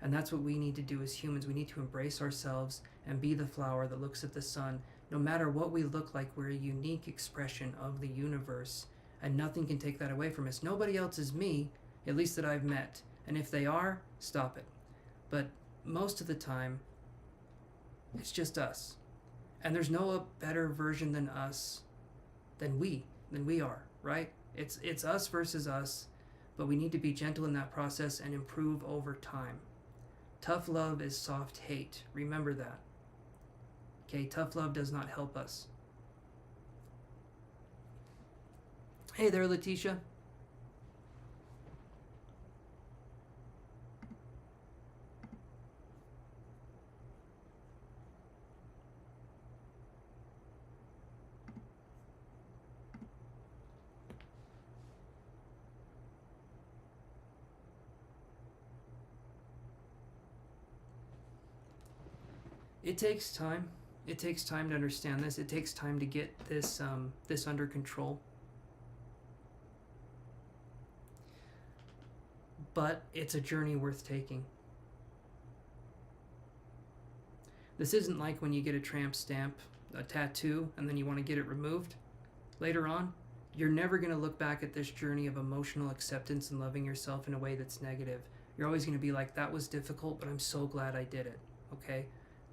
And that's what we need to do as humans. We need to embrace ourselves and be the flower that looks at the sun. No matter what we look like, we're a unique expression of the universe. And nothing can take that away from us. Nobody else is me, at least that I've met. And if they are, stop it. But most of the time, it's just us. And there's no better version than us, than we are, right? It's us versus us, but we need to be gentle in that process and improve over time. Tough love is soft hate. Remember that. Okay, tough love does not help us. Hey there, Letitia. It takes time. It takes time to understand this. It takes time to get this under control. But it's a journey worth taking. This isn't like when you get a tramp stamp, a tattoo, and then you want to get it removed later on. You're never going to look back at this journey of emotional acceptance and loving yourself in a way that's negative. You're always going to be like, that was difficult, but I'm so glad I did it. Okay?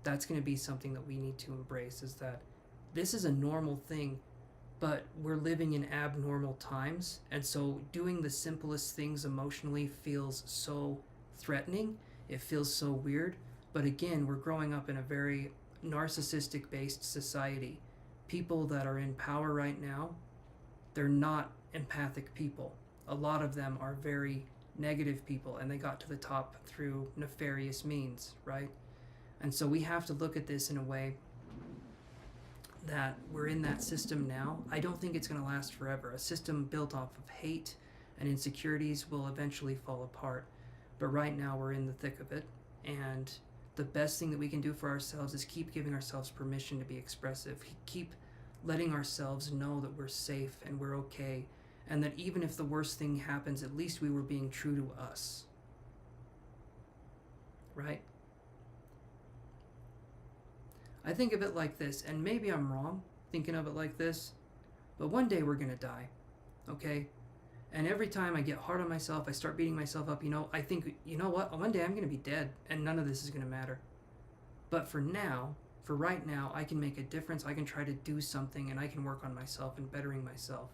That's going to be something that we need to embrace, is that this is a normal thing, but we're living in abnormal times, and so doing the simplest things emotionally feels so threatening. It feels so weird. But again, we're growing up in a very narcissistic-based society. People that are in power right now, they're not empathic people. A lot of them are very negative people, and they got to the top through nefarious means, right? And so we have to look at this in a way that we're in that system now. I don't think it's going to last forever. A system built off of hate and insecurities will eventually fall apart. But right now we're in the thick of it. And the best thing that we can do for ourselves is keep giving ourselves permission to be expressive. Keep letting ourselves know that we're safe and we're okay. And that even if the worst thing happens, at least we were being true to us. Right? I think of it like this, and maybe I'm wrong thinking of it like this, but one day we're going to die, okay? And every time I get hard on myself, I start beating myself up, I think, you know what, one day I'm going to be dead, and none of this is going to matter. But for right now, I can make a difference, I can try to do something, and I can work on myself and bettering myself.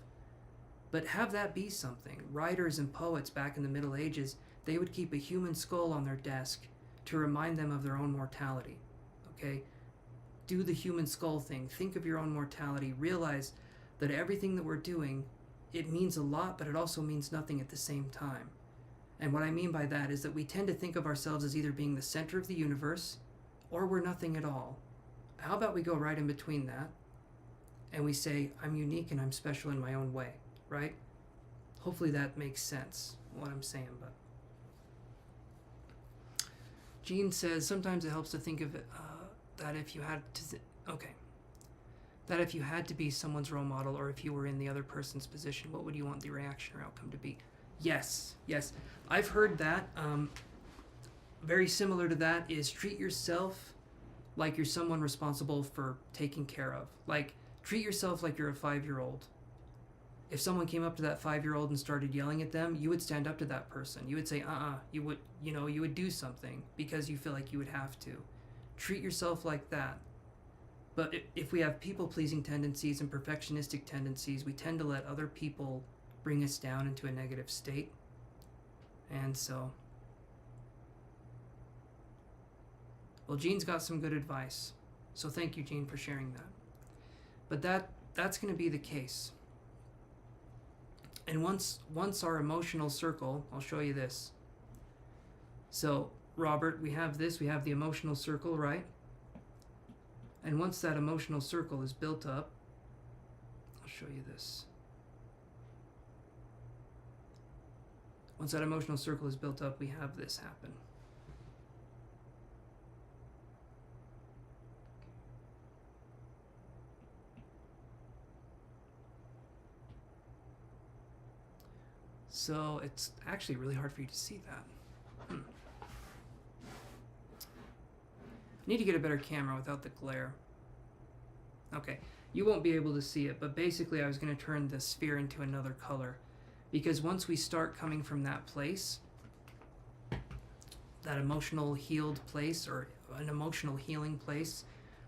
But have that be something. Writers and poets back in the Middle Ages, they would keep a human skull on their desk to remind them of their own mortality, okay? do the human skull thing. Think of your own mortality. Realize that everything that we're doing, it means a lot, but it also means nothing at the same time. And what I mean by that is that we tend to think of ourselves as either being the center of the universe or we're nothing at all. How about we go right in between that and we say, I'm unique and I'm special in my own way, right? Hopefully that makes sense, what I'm saying. But Jean says, sometimes it helps to think of it, that if you had to be someone's role model, or if you were in the other person's position, what would you want the reaction or outcome to be? Yes. I've heard that. Very similar to that is treat yourself like you're someone responsible for taking care of. Like, treat yourself like you're a 5-year-old. If someone came up to that 5-year-old and started yelling at them, you would stand up to that person. You would say, you would do something because you feel like you would have to. Treat yourself like that. But if we have people-pleasing tendencies and perfectionistic tendencies, we tend to let other people bring us down into a negative state. And so, well, Jean's got some good advice. So thank you, Jean, for sharing that. But that's going to be the case. And once our emotional circle, I'll show you this. So, Robert, we have this, we have the emotional circle, right? And once that emotional circle is built up, I'll show you this. Once that emotional circle is built up, we have this happen. So it's actually really hard for you to see that. I need to get a better camera without the glare. Okay, you won't be able to see it, but basically I was going to turn the sphere into another color. Because once we start coming from that place, that emotional healed place, or an emotional healing place,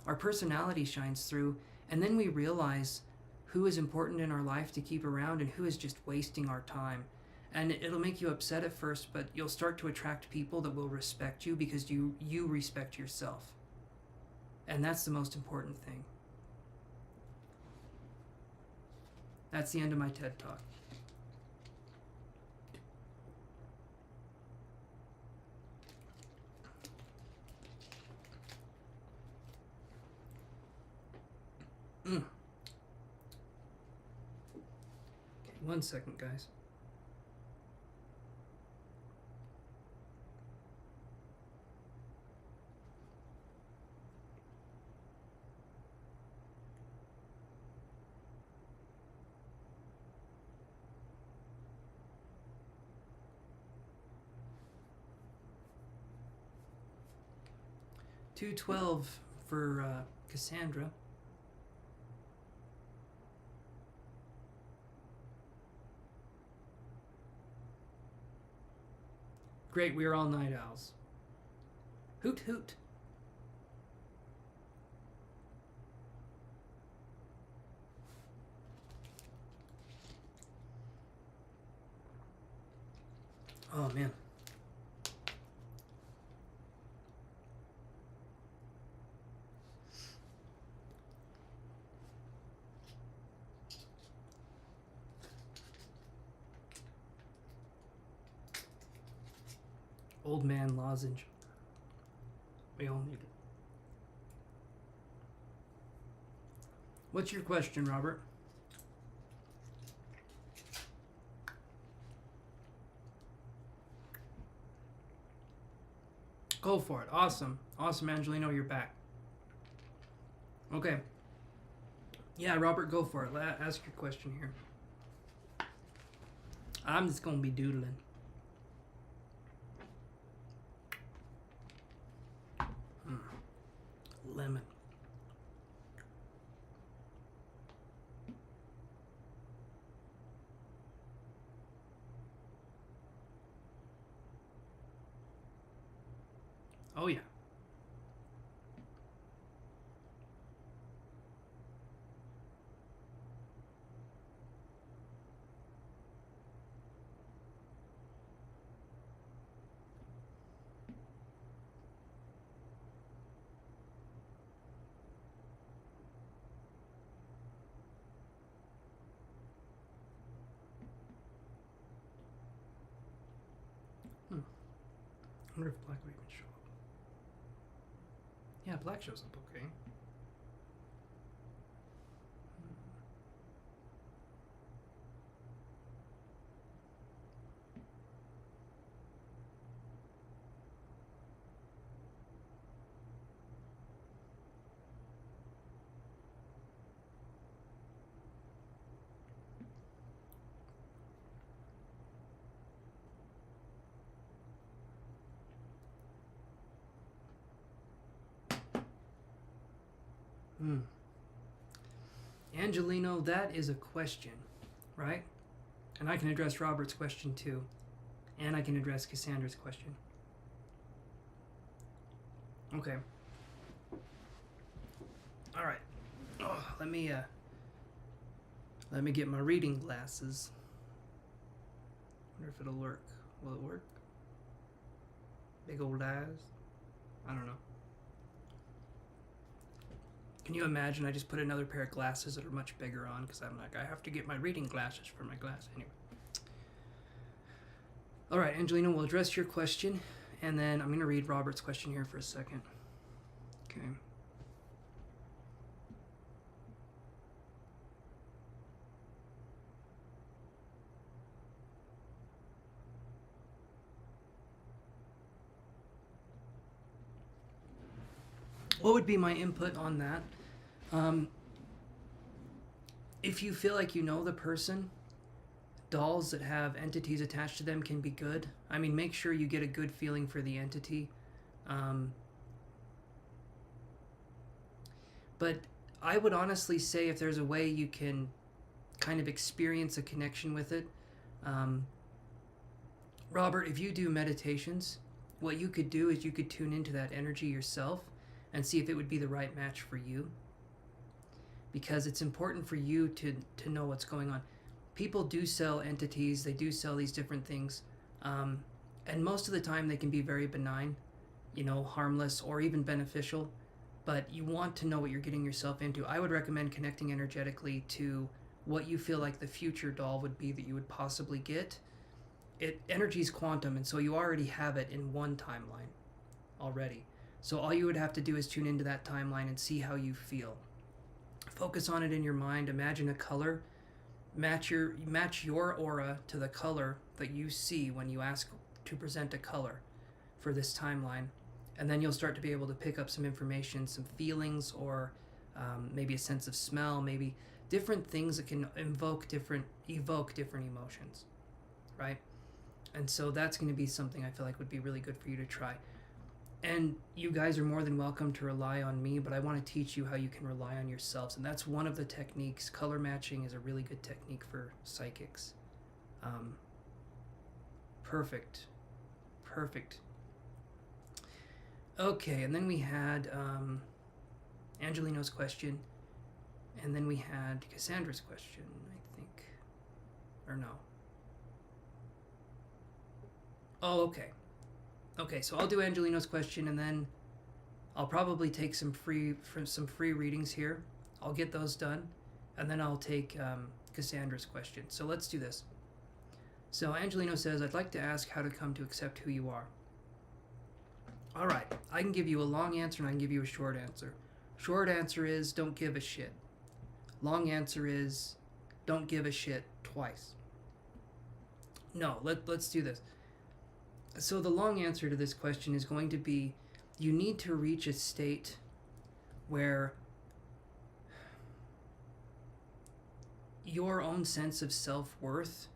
our personality shines through, and then we realize who is important in our life to keep around and who is just wasting our time. And it'll make you upset at first, but you'll start to attract people that will respect you because you respect yourself. And that's the most important thing. That's the end of my TED Talk. Okay, 1 second, guys. $212 for Cassandra. Great, we are all night owls. Hoot hoot. Oh man. Old man lozenge. We all need it. What's your question, Robert? Go for it. Awesome. Awesome, Angelino, you're back. Okay. Yeah, Robert, go for it. Ask your question here. I'm just going to be doodling. Lemon. Oh yeah. I wonder if black would even show up. Yeah, black shows up okay. Angelino, that is a question, right? And I can address Robert's question too. And I can address Cassandra's question. Okay. All right. Oh, let me get my reading glasses. Wonder if it'll work. Will it work? Big old eyes. I don't know. Can you imagine I just put another pair of glasses that are much bigger on because I'm like, I have to get my reading glasses for my glass. Anyway. All right, Angelina, we'll address your question, and then I'm going to read Robert's question here for a second. Okay. What would be my input on that? If you feel like you know the person, dolls that have entities attached to them can be good. I mean, make sure you get a good feeling for the entity. But I would honestly say if there's a way you can kind of experience a connection with it. Robert, if you do meditations, what you could do is you could tune into that energy yourself and see if it would be the right match for you. Because it's important for you to know what's going on. People do sell entities, they do sell these different things. And most of the time they can be very benign, harmless or even beneficial. But you want to know what you're getting yourself into. I would recommend connecting energetically to what you feel like the future doll would be that you would possibly get. Energy is quantum, and so you already have it in one timeline already. So all you would have to do is tune into that timeline and see how you feel. Focus on it in your mind. Imagine a color. Match your aura to the color that you see when you ask to present a color for this timeline. And then you'll start to be able to pick up some information, some feelings, or maybe a sense of smell, maybe different things that can evoke different emotions, right? And so that's going to be something I feel like would be really good for you to try. And you guys are more than welcome to rely on me, but I want to teach you how you can rely on yourselves. And that's one of the techniques. Color matching is a really good technique for psychics. Perfect. Okay, and then we had Angelino's question, and then we had Cassandra's question, I think. Or no. Oh, okay. Okay, so I'll do Angelino's question, and then I'll probably take some free readings here. I'll get those done, and then I'll take Cassandra's question. So let's do this. So Angelino says, I'd like to ask how to come to accept who you are. All right, I can give you a long answer and I can give you a short answer. Short answer is don't give a shit. Long answer is don't give a shit twice. No, let's do this. So the long answer to this question is going to be you need to reach a state where your own sense of self-worth,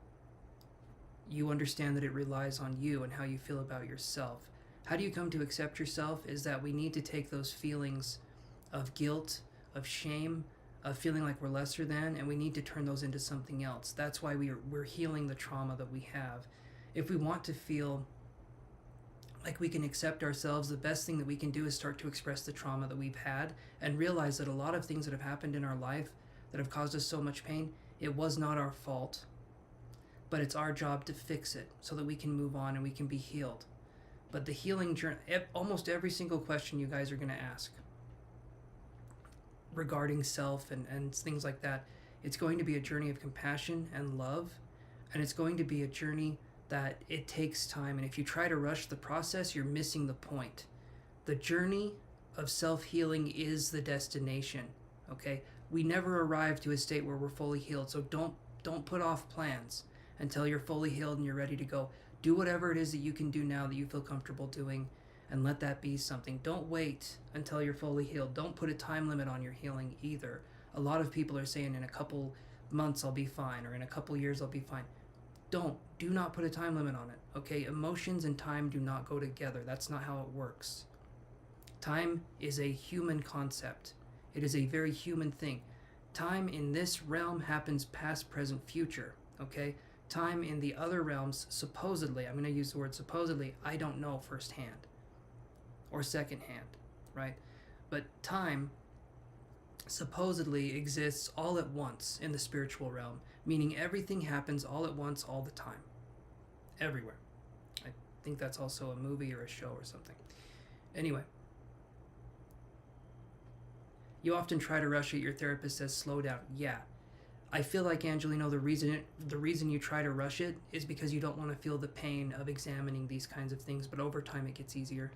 you understand that it relies on you and how you feel about yourself. How do you come to accept yourself is that we need to take those feelings of guilt, of shame, of feeling like we're lesser than, and we need to turn those into something else. That's why we're healing the trauma that we have. If we want to feel like we can accept ourselves, the best thing that we can do is start to express the trauma that we've had and realize that a lot of things that have happened in our life that have caused us so much pain, it was not our fault, but it's our job to fix it so that we can move on and we can be healed. But the healing journey, almost every single question you guys are going to ask regarding self and things like that, it's going to be a journey of compassion and love, and it's going to be a journey that it takes time, and if you try to rush the process, you're missing the point. The journey of self-healing is the destination, okay? We never arrive to a state where we're fully healed, so don't put off plans until you're fully healed and you're ready to go. Do whatever it is that you can do now that you feel comfortable doing, and let that be something. Don't wait until you're fully healed. Don't put a time limit on your healing either. A lot of people are saying in a couple months I'll be fine, or in a couple years I'll be fine. Do not put a time limit on it, okay? Emotions and time do not go together. That's not how it works. Time is a human concept. It is a very human thing. Time in this realm happens past, present, future, okay? Time in the other realms, supposedly, I'm going to use the word supposedly, I don't know firsthand or secondhand, right? But time supposedly exists all at once in the spiritual realm, meaning everything happens all at once, all the time, everywhere. I think that's also a movie or a show or something. Anyway, you often try to rush it. Your therapist says slow down. Yeah, I feel like, Angelino, the reason you try to rush it is because you don't want to feel the pain of examining these kinds of things, but over time it gets easier.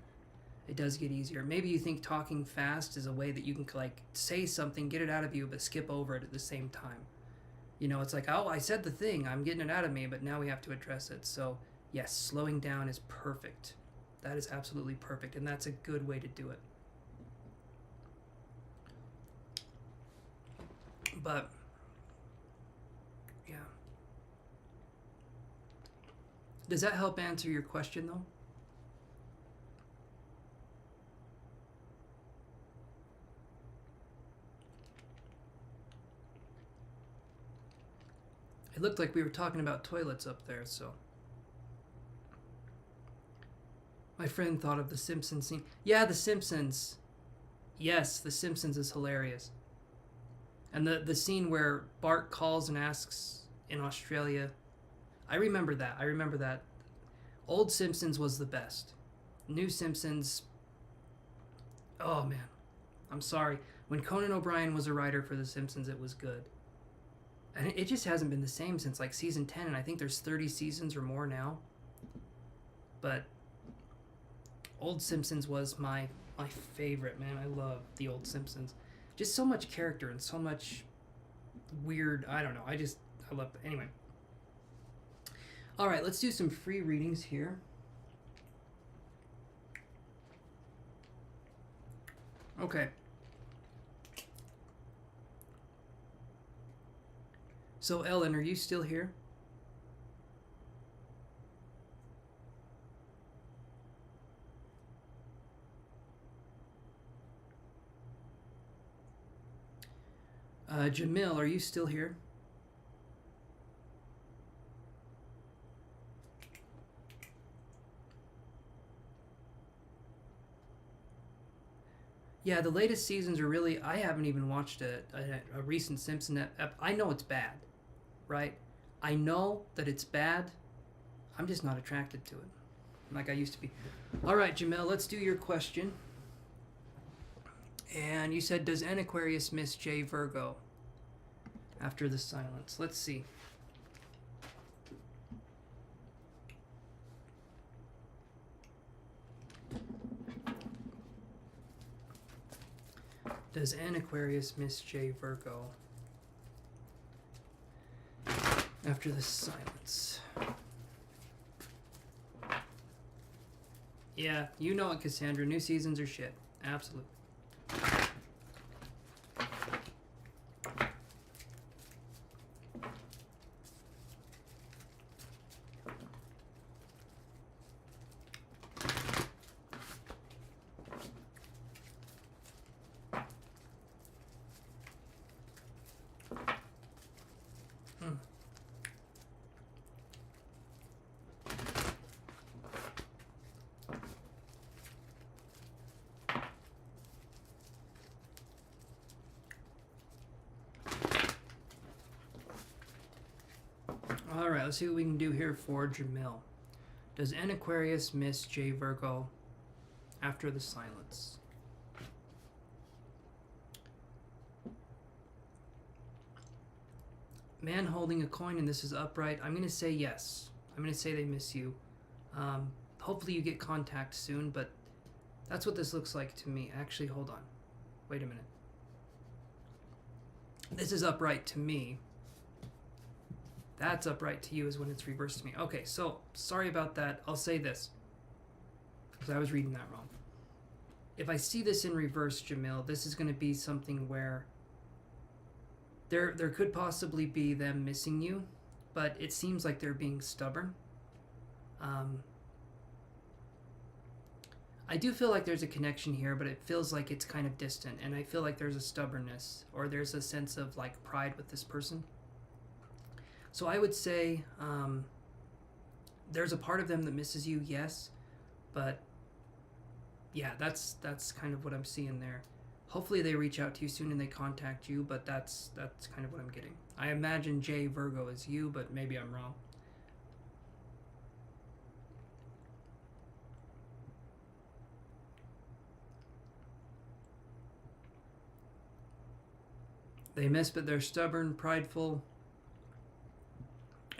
It does get easier. Maybe you think talking fast is a way that you can like say something, get it out of you, but skip over it at the same time. You know, it's like, oh, I said the thing, I'm getting it out of me, but now we have to address it. So yes, slowing down is perfect. That is absolutely perfect, and that's a good way to do it. But yeah. Does that help answer your question though? It looked like we were talking about toilets up there, so. My friend thought of the Simpsons scene. Yeah, the Simpsons. Yes, the Simpsons is hilarious. And the scene where Bart calls and asks in Australia. I remember that. Old Simpsons was the best. New Simpsons. Oh man. I'm sorry. When Conan O'Brien was a writer for the Simpsons, it was good. And it just hasn't been the same since like season 10, and I think there's 30 seasons or more now. But Old Simpsons was my favorite, man. I love the Old Simpsons. Just so much character and so much weird, I don't know. I love it. Anyway. All right, let's do some free readings here. Okay. So, Ellen, are you still here? Jamil, are you still here? Yeah, the latest seasons are really... I haven't even watched a recent Simpson I know it's bad, right? I know that it's bad. I'm just not attracted to it like I used to be. All right, Jamil, let's do your question. And you said, does N Aquarius miss J Virgo after the silence? Let's see. Does N Aquarius miss J Virgo after the silence? Yeah, you know it, Cassandra. New seasons are shit. Absolutely. Alright, let's see what we can do here for Jamil. Does N Aquarius miss J Virgo after the silence? Man holding a coin, and this is upright. I'm going to say yes. I'm going to say they miss you. Hopefully you get contact soon, but that's what this looks like to me. Actually, hold on. Wait a minute. This is upright to me. That's upright to you is when it's reversed to me. Okay, so sorry about that. I'll say this, because I was reading that wrong. If I see this in reverse, Jamil, this is going to be something where there could possibly be them missing you, but it seems like they're being stubborn. I do feel like there's a connection here, but it feels like it's kind of distant, and I feel like there's a stubbornness, or there's a sense of like pride with this person. So I would say there's a part of them that misses you, yes, but yeah, that's kind of what I'm seeing there. Hopefully they reach out to you soon and they contact you, but that's kind of what I'm getting. I imagine J Virgo is you, but maybe I'm wrong. They miss, but they're stubborn, prideful.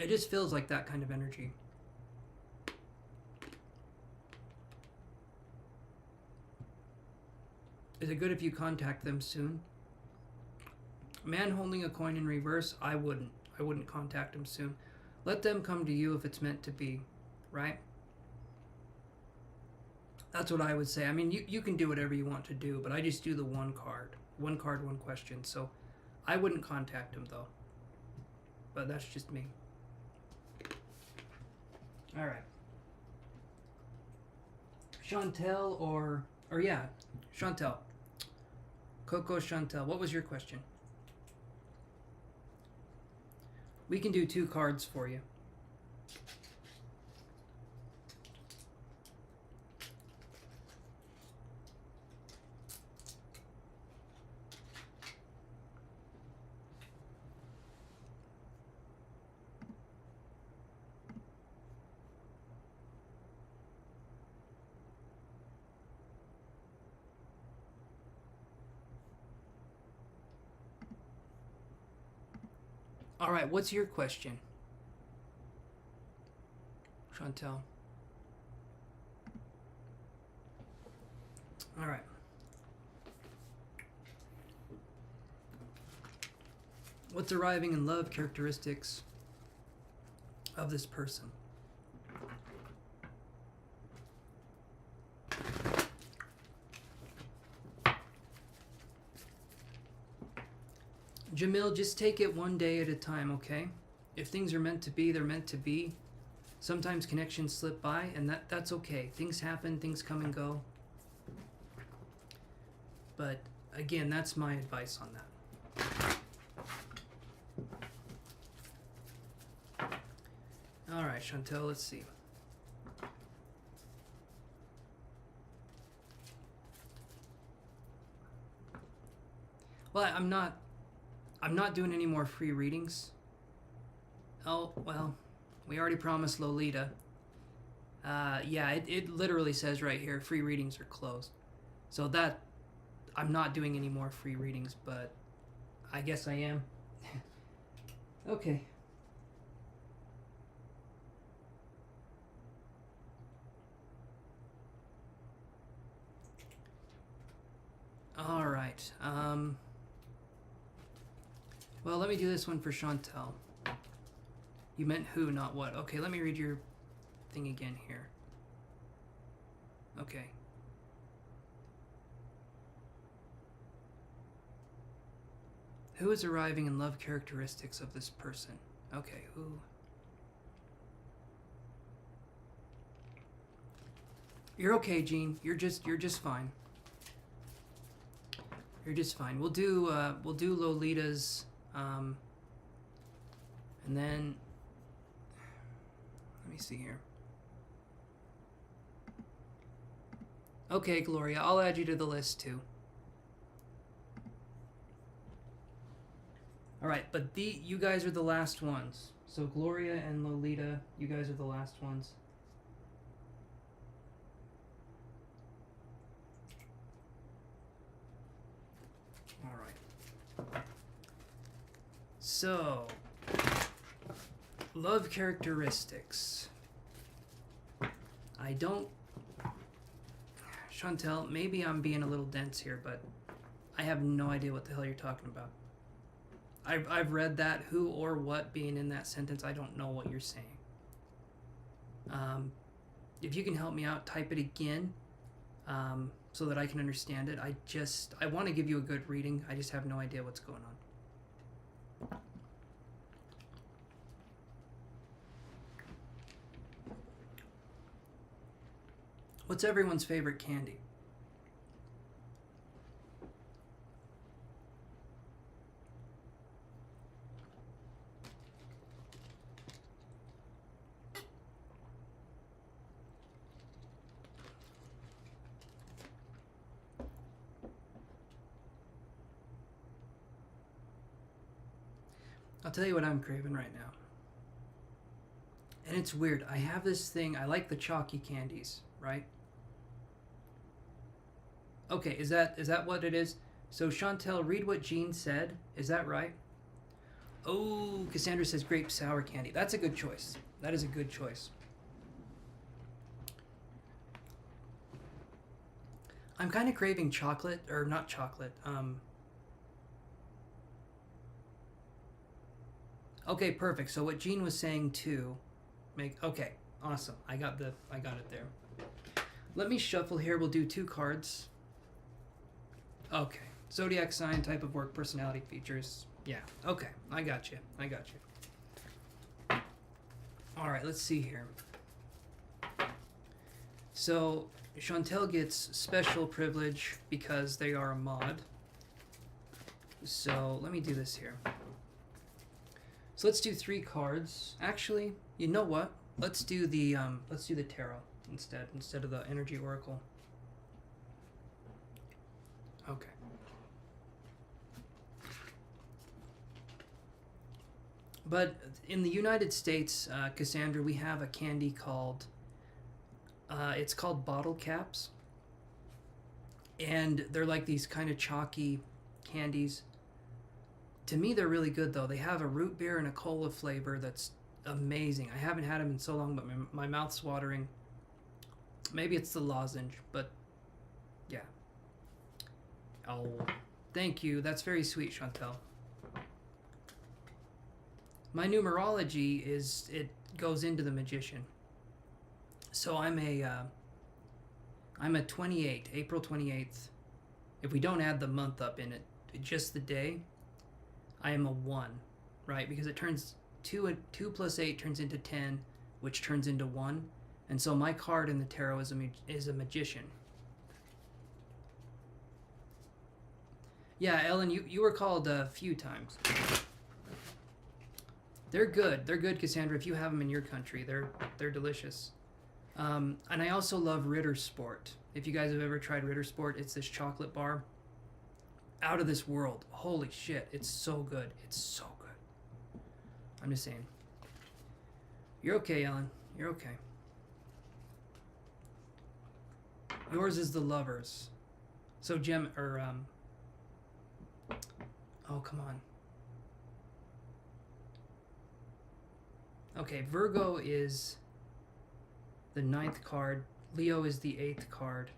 It just feels like that kind of energy. Is it good if you contact them soon? Man holding a coin in reverse, I wouldn't contact them soon. Let them come to you if it's meant to be, right? That's what I would say. I mean, you can do whatever you want to do, but I just do the one card, one question. So I wouldn't contact him though, but that's just me. All right. Chantel or yeah, Chantel. Coco Chantel, what was your question? We can do 2 cards for you. All right, what's your question, Chantel? All right. What's arriving in love characteristics of this person? Jamil, just take it one day at a time, okay? If things are meant to be, they're meant to be. Sometimes connections slip by, and that's okay. Things happen, things come and go. But again, that's my advice on that. All right, Chantel, let's see. Well, I'm not doing any more free readings. Oh, well, we already promised Lolita. Yeah, it literally says right here, free readings are closed. So that, I'm not doing any more free readings, but I guess I am. Okay. All right. Well, let me do this one for Chantel. You meant who, not what. Okay, let me read your thing again here. Okay. Who is arriving in love characteristics of this person? Okay, who? You're okay, Jean. You're just fine. You're just fine. We'll do Lolita's, and then let me see here. Okay, Gloria, I'll add you to the list too. All right, but you guys are the last ones. So Gloria and Lolita, you guys are the last ones. All right. So Love characteristics. I don't... Chantel, maybe I'm being a little dense here, but I have no idea what the hell you're talking about. I've read that, who or what being in that sentence. I don't know what you're saying. If you can help me out, type it again so that I can understand it. I want to give you a good reading. I just have no idea what's going on. What's everyone's favorite candy? I'll tell you what I'm craving right now. And it's weird. I have this thing. I like the chalky candies, right? Okay, is that what it is? So Chantel, read what Jean said. Is that right? Oh, Cassandra says grape sour candy. That's a good choice. That is a good choice. I'm kind of craving chocolate, or not chocolate. Okay, perfect. So what Jean was saying too, okay, awesome. I got it there. Let me shuffle here. We'll do 2 cards. Okay. Zodiac sign, type of work, personality features. Yeah. Okay. I got you. All right. Let's see here. So Chantel gets special privilege because they are a mod. So let me do this here. So let's do 3 cards. Actually, you know what? Let's do the tarot instead of the energy oracle. Okay. But in the United States, Cassandra, we have a candy called it's called bottle caps. And they're like these kind of chalky candies. To me, they're really good, though. They have a root beer and a cola flavor that's amazing. I haven't had them in so long, but my mouth's watering. Maybe it's the lozenge, but yeah. Oh, thank you. That's very sweet, Chantel. My numerology it goes into the magician. So I'm a 28, April 28th. If we don't add the month up in it, just the day, I am a 1, right? Because it turns 2 plus 8 turns into 10, which turns into 1. And so my card in the tarot is a magician. Yeah, Ellen, you were called a few times. They're good. They're good, Cassandra. If you have them in your country, they're delicious. And I also love Ritter Sport. If you guys have ever tried Ritter Sport, it's this chocolate bar. Out of this world. Holy shit. It's so good. It's so good. I'm just saying. You're okay, Ellen. You're okay. Yours is the Lovers. So oh, come on. Okay, Virgo is the 9th card. Leo is the 8th card.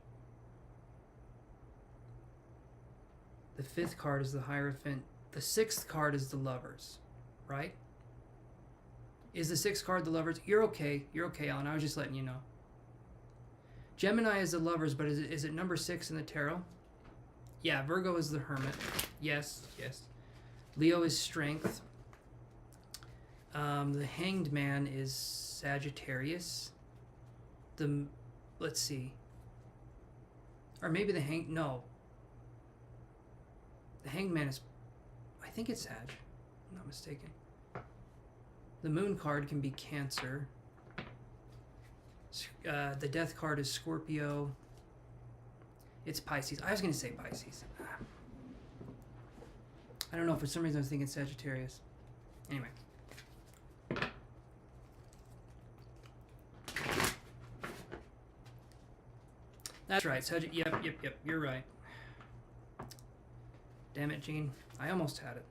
The 5th card is the Hierophant. The 6th card is the Lovers, right? Is the 6th card the Lovers? You're okay. You're okay, Alan. I was just letting you know. Gemini is the Lovers, but is it number 6 in the tarot? Yeah, Virgo is the Hermit. Yes. Leo is Strength. The Hanged Man is Sagittarius. Let's see. Or maybe the no. The Hanged Man is, I think it's Sag. I'm not mistaken. The Moon card can be Cancer. The Death card is Scorpio. It's Pisces. I was going to say Pisces. I don't know. For some reason, I was thinking Sagittarius. Anyway. That's right. Yep. You're right. Damn it, Gene. I almost had it.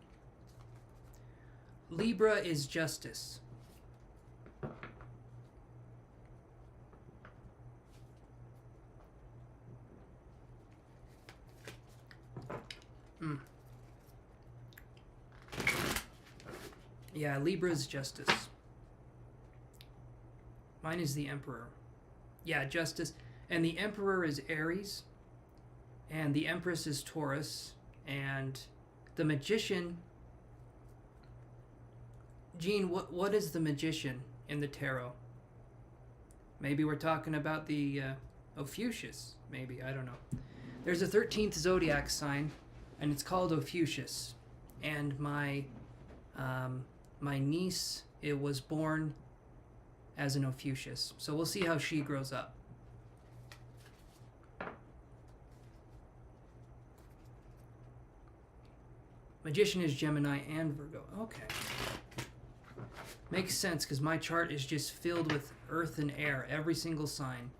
Libra is Justice. Yeah, Libra's Justice. Mine is the Emperor. Yeah, Justice. And the Emperor is Aries. And the Empress is Taurus. And the Magician... Gene, what is the Magician in the tarot? Maybe we're talking about the Ophiuchus. Maybe, I don't know. There's a 13th zodiac sign, and it's called Ophiuchus. And my niece, it was born as an Ophiuchus. So we'll see how she grows up. Magician is Gemini and Virgo. Okay. Makes sense, because my chart is just filled with earth and air, every single sign.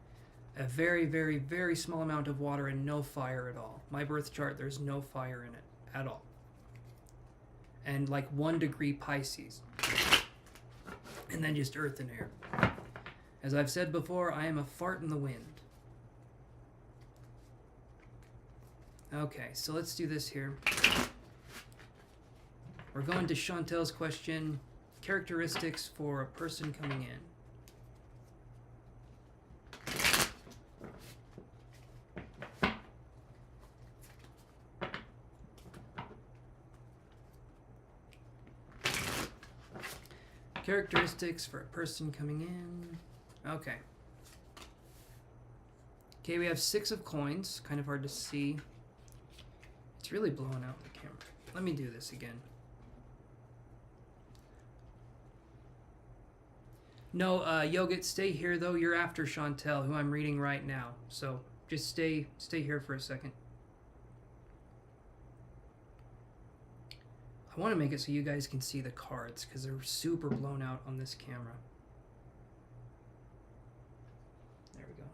A very, very, very small amount of water and no fire at all. My birth chart, there's no fire in it at all. And like 1 degree Pisces. And then just earth and air. As I've said before, I am a fart in the wind. Okay, so let's do this here. We're going to Chantel's question. Characteristics for a person coming in. Characteristics for a person coming in. Okay. Okay, we have 6 of coins. Kind of hard to see. It's really blowing out the camera. Let me do this again. No, Yogit, stay here though. You're after Chantel, who I'm reading right now. So just stay here for a second. I want to make it so you guys can see the cards because they're super blown out on this camera. There we go.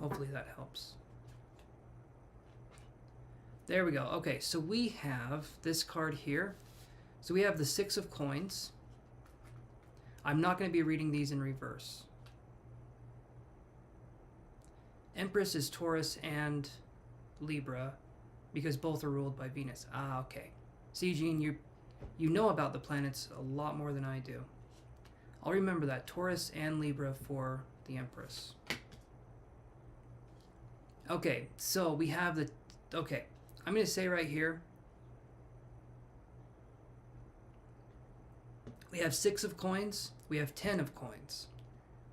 Hopefully that helps. There we go. Okay, so we have this card here. So we have the 6 of coins. I'm not going to be reading these in reverse. Empress is Taurus and Libra because both are ruled by Venus. Ah, okay. See, Gene, you know about the planets a lot more than I do. I'll remember that. Taurus and Libra for the Empress. Okay, so we have the... Okay, I'm going to say right here, we have 6 of coins. We have 10 of coins.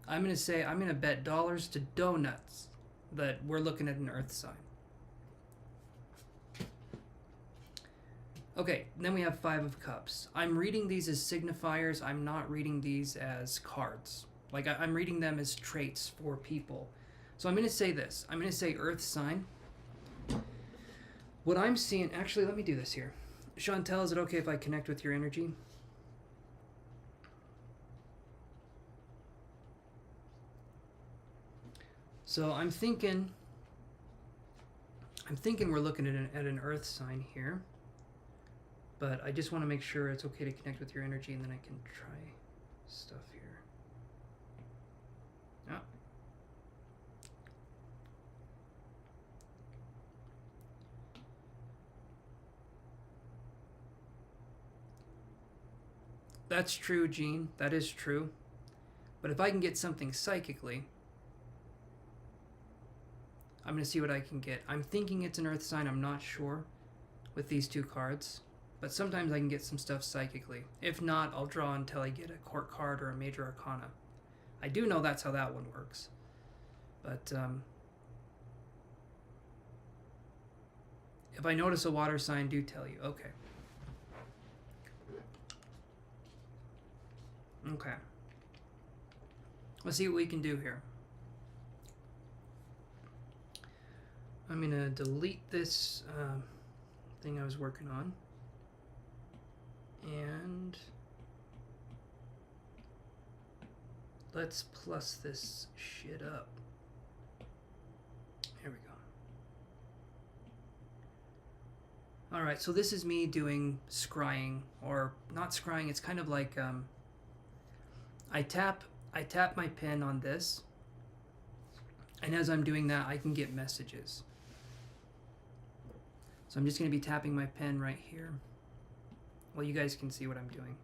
I'm going to bet dollars to donuts that we're looking at an earth sign. Okay, then we have 5 of cups. I'm reading these as signifiers. I'm not reading these as cards. Like, I'm reading them as traits for people. So I'm going to say this. I'm going to say earth sign. What I'm seeing... Actually, let me do this here. Chantel, is it okay if I connect with your energy? So I'm thinking we're looking at an earth sign here, but I just want to make sure it's okay to connect with your energy, and then I can try stuff here. Yeah. That's true, Gene. That is true. But if I can get something psychically, I'm going to see what I can get. I'm thinking it's an earth sign. I'm not sure with these 2 cards. But sometimes I can get some stuff psychically. If not, I'll draw until I get a court card or a major arcana. I do know that's how that one works. But if I notice a water sign, do tell you. Okay. Okay. Let's see what we can do here. I'm going to delete this thing I was working on. And let's plus this shit up. Here we go. Alright, so this is me doing scrying, or not scrying, it's kind of like I tap my pen on this, and as I'm doing that I can get messages. So I'm just going to be tapping my pen right here. Well, you guys can see what I'm doing.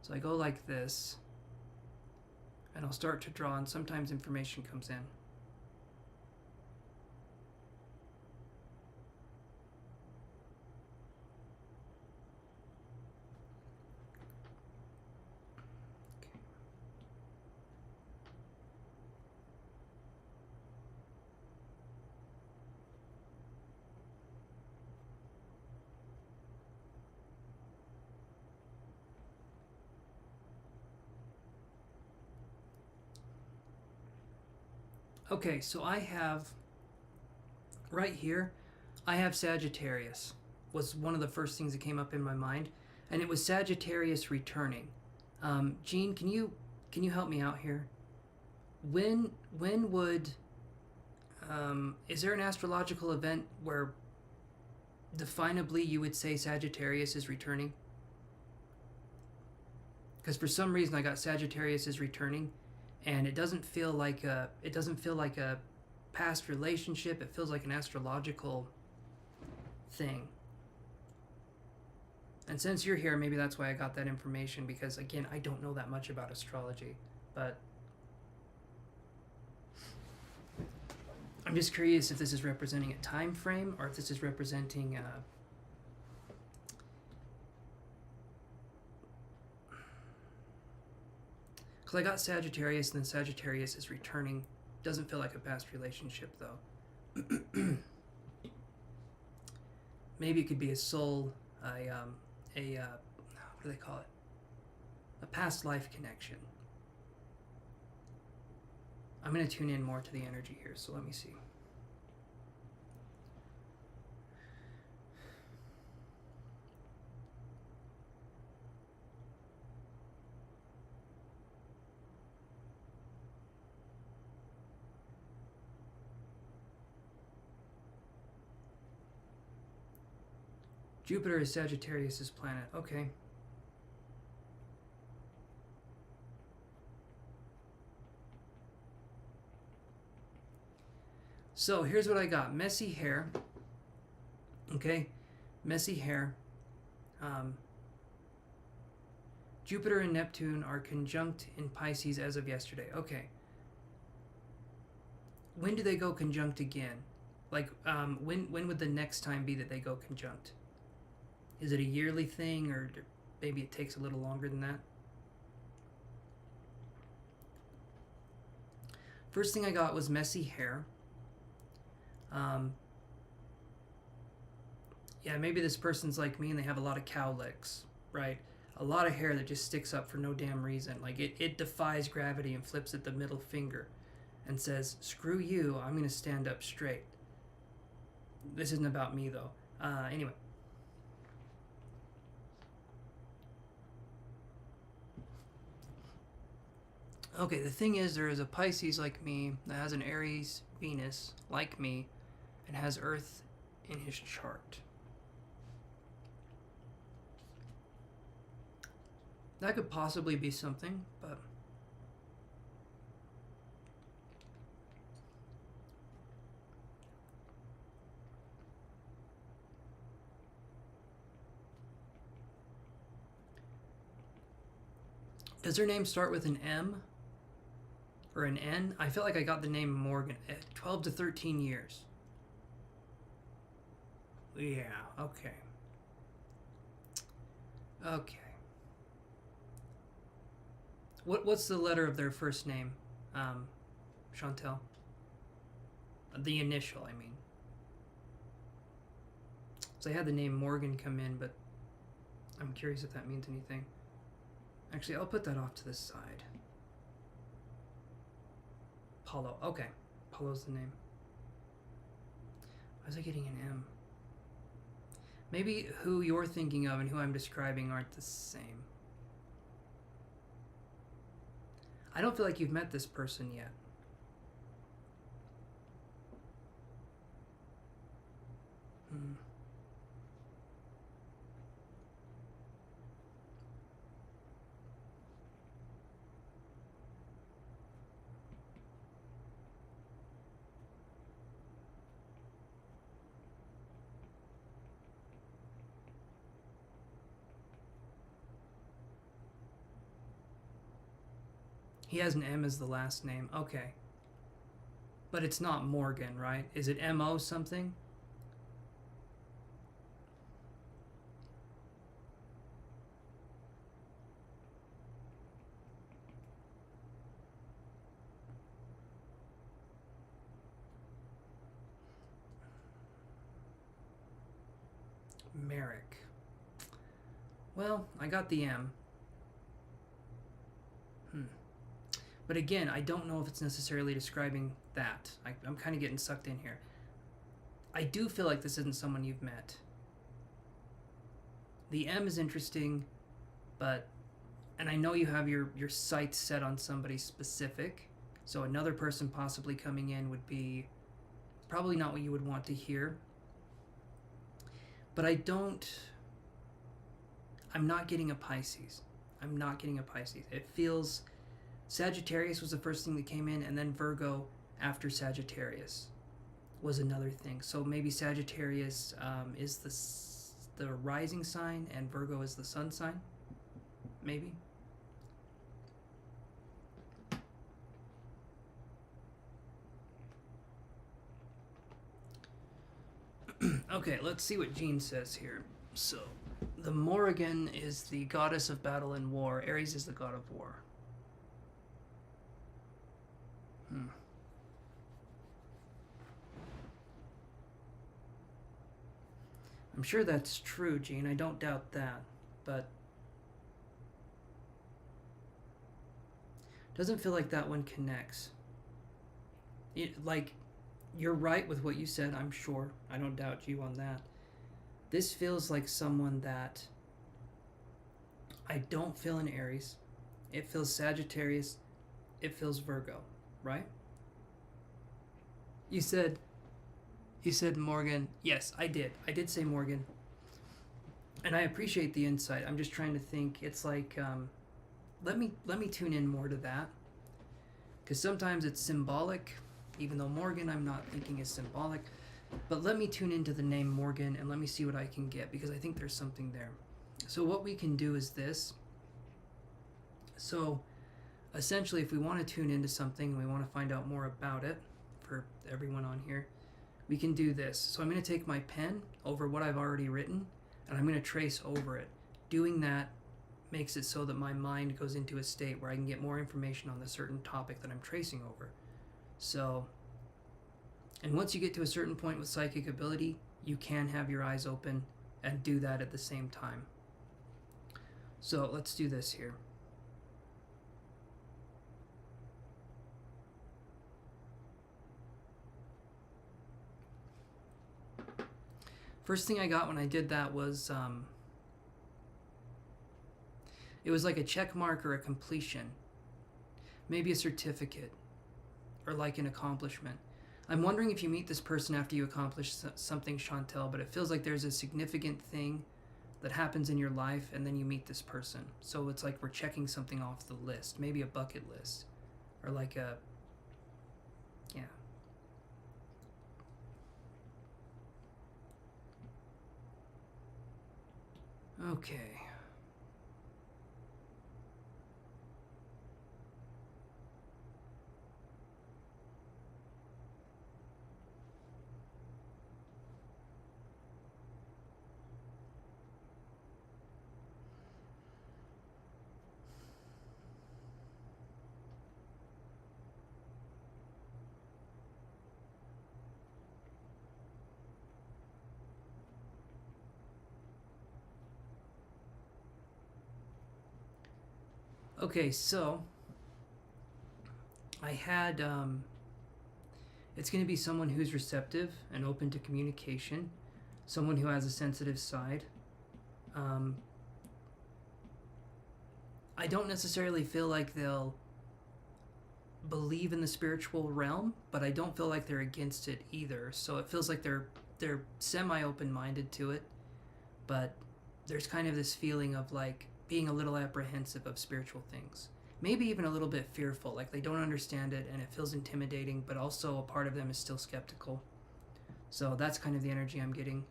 So I go like this, and I'll start to draw, and sometimes information comes in. Okay, so I have, right here, I have Sagittarius, was one of the first things that came up in my mind, and it was Sagittarius returning. Jean, can you help me out here? When would, is there an astrological event where definably you would say Sagittarius is returning? Because for some reason I got Sagittarius is returning, and it doesn't feel like a past relationship. It feels like an astrological thing. And since you're here, maybe that's why I got that information, because again, I don't know that much about astrology, but I'm just curious if this is representing a time frame or if this is representing because I got Sagittarius, and then Sagittarius is returning. Doesn't feel like a past relationship, though. Maybe it could be a soul, what do they call it? A past life connection. I'm going to tune in more to the energy here, so let me see. Jupiter is Sagittarius' planet. Okay. So here's what I got. Messy hair. Okay. Messy hair. Jupiter and Neptune are conjunct in Pisces as of yesterday. Okay. When do they go conjunct again? Like, when would the next time be that they go conjunct? Is it a yearly thing, or maybe it takes a little longer than that? First thing I got was messy hair. Yeah, maybe this person's like me and they have a lot of cowlicks, right? A lot of hair that just sticks up for no damn reason. Like, it defies gravity and flips at the middle finger and says, screw you, I'm going to stand up straight. This isn't about me, though. Anyway. Okay, the thing is, there is a Pisces like me that has an Aries Venus like me and has Earth in his chart. That could possibly be something, but does their name start with an M or an N? I feel like I got the name Morgan at 12 to 13 years. Yeah, okay. Okay. What's the letter of their first name, Chantel? The initial, I mean. So I had the name Morgan come in, but I'm curious if that means anything. Actually, I'll put that off to the side. Paulo. Okay. Paulo's the name. Why was I getting an M? Maybe who you're thinking of and who I'm describing aren't the same. I don't feel like you've met this person yet. He has an M as the last name. Okay. But it's not Morgan, right? Is it M-O something? Merrick. Well, I got the M. But again, I don't know if it's necessarily describing that. I'm kind of getting sucked in here. I do feel like this isn't someone you've met. The M is interesting, but... And I know you have your sights set on somebody specific, so another person possibly coming in would be probably not what you would want to hear. But I'm not getting a Pisces. I'm not getting a Pisces. It feels... Sagittarius was the first thing that came in, and then Virgo after Sagittarius was another thing. So maybe Sagittarius is the rising sign, and Virgo is the sun sign? Maybe? Okay, let's see what Jean says here. So, the Morrigan is the goddess of battle and war. Aries is the god of war. I'm sure that's true, Jean. I don't doubt that. But doesn't feel like that one connects. You're right with what you said, I'm sure. I don't doubt you on that. This feels like someone that I don't feel in Aries. It feels Sagittarius. It feels Virgo, right? You said Morgan. Yes, I did. I did say Morgan. And I appreciate the insight. I'm just trying to think. It's like, let me tune in more to that. Because sometimes it's symbolic, even though Morgan I'm not thinking is symbolic. But let me tune into the name Morgan and let me see what I can get, because I think there's something there. So what we can do is this. So essentially, if we want to tune into something and we want to find out more about it, for everyone on here, we can do this. So I'm going to take my pen over what I've already written, and I'm going to trace over it. Doing that makes it so that my mind goes into a state where I can get more information on the certain topic that I'm tracing over. So, and once you get to a certain point with psychic ability, you can have your eyes open and do that at the same time. So let's do this here. First thing I got when I did that was, it was like a check mark or a completion. Maybe a certificate, or like an accomplishment. I'm wondering if you meet this person after you accomplish something, Chantel, but it feels like there's a significant thing that happens in your life and then you meet this person. So it's like we're checking something off the list, maybe a bucket list, or like a, yeah. Okay. Okay, so I had, it's going to be someone who's receptive and open to communication, someone who has a sensitive side. I don't necessarily feel like they'll believe in the spiritual realm, but I don't feel like they're against it either. So it feels like they're semi-open-minded to it, but there's kind of this feeling of like being a little apprehensive of spiritual things. Maybe even a little bit fearful, like they don't understand it and it feels intimidating, but also a part of them is still skeptical. So that's kind of the energy I'm getting.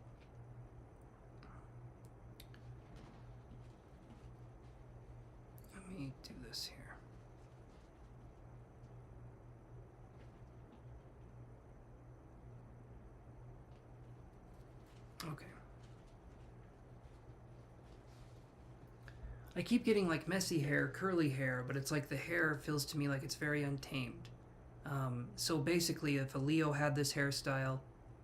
Let me do this here. I keep getting like messy hair, curly hair, but it's like the hair feels to me like it's very untamed. So basically, if a Leo had this hairstyle,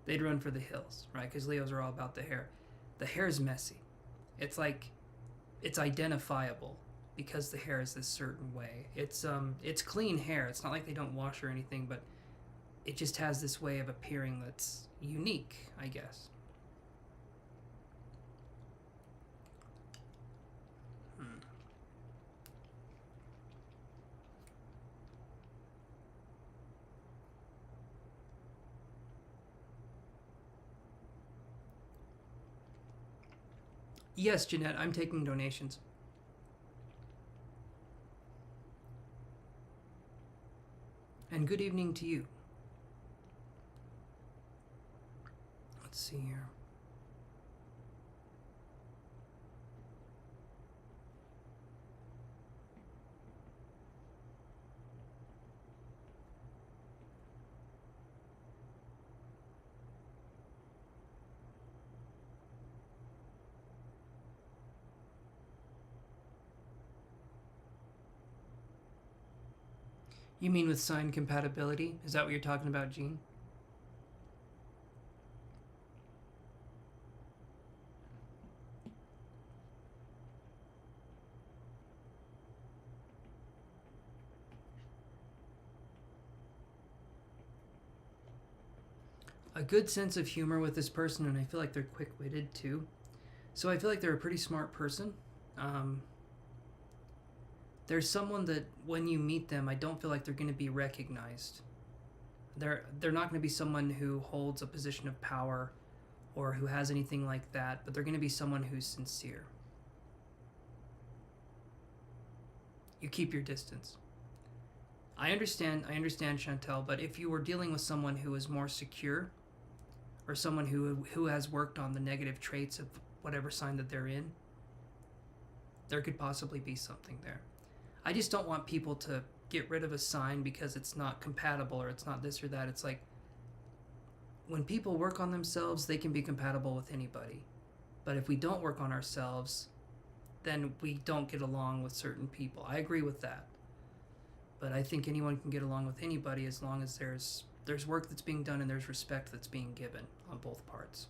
they'd run for the hills, right? Because Leos are all about the hair. The hair's messy. It's like, it's identifiable because the hair is this certain way. It's clean hair. It's not like they don't wash or anything, but it just has this way of appearing that's unique, I guess. Yes, Jeanette, I'm taking donations. And good evening to you. Let's see here. You mean with sign compatibility? Is that what you're talking about, Gene? A good sense of humor with this person, and I feel like they're quick-witted too. So I feel like they're a pretty smart person. There's someone that when you meet them, I don't feel like they're going to be recognized. They're not going to be someone who holds a position of power or who has anything like that, but they're going to be someone who's sincere. You keep your distance. I understand, Chantel, but if you were dealing with someone who is more secure, or someone who has worked on the negative traits of whatever sign that they're in, there could possibly be something there. I just don't want people to get rid of a sign because it's not compatible or it's not this or that. It's like, when people work on themselves, they can be compatible with anybody. But if we don't work on ourselves, then we don't get along with certain people. I agree with that. But I think anyone can get along with anybody as long as there's work that's being done and there's respect that's being given on both parts.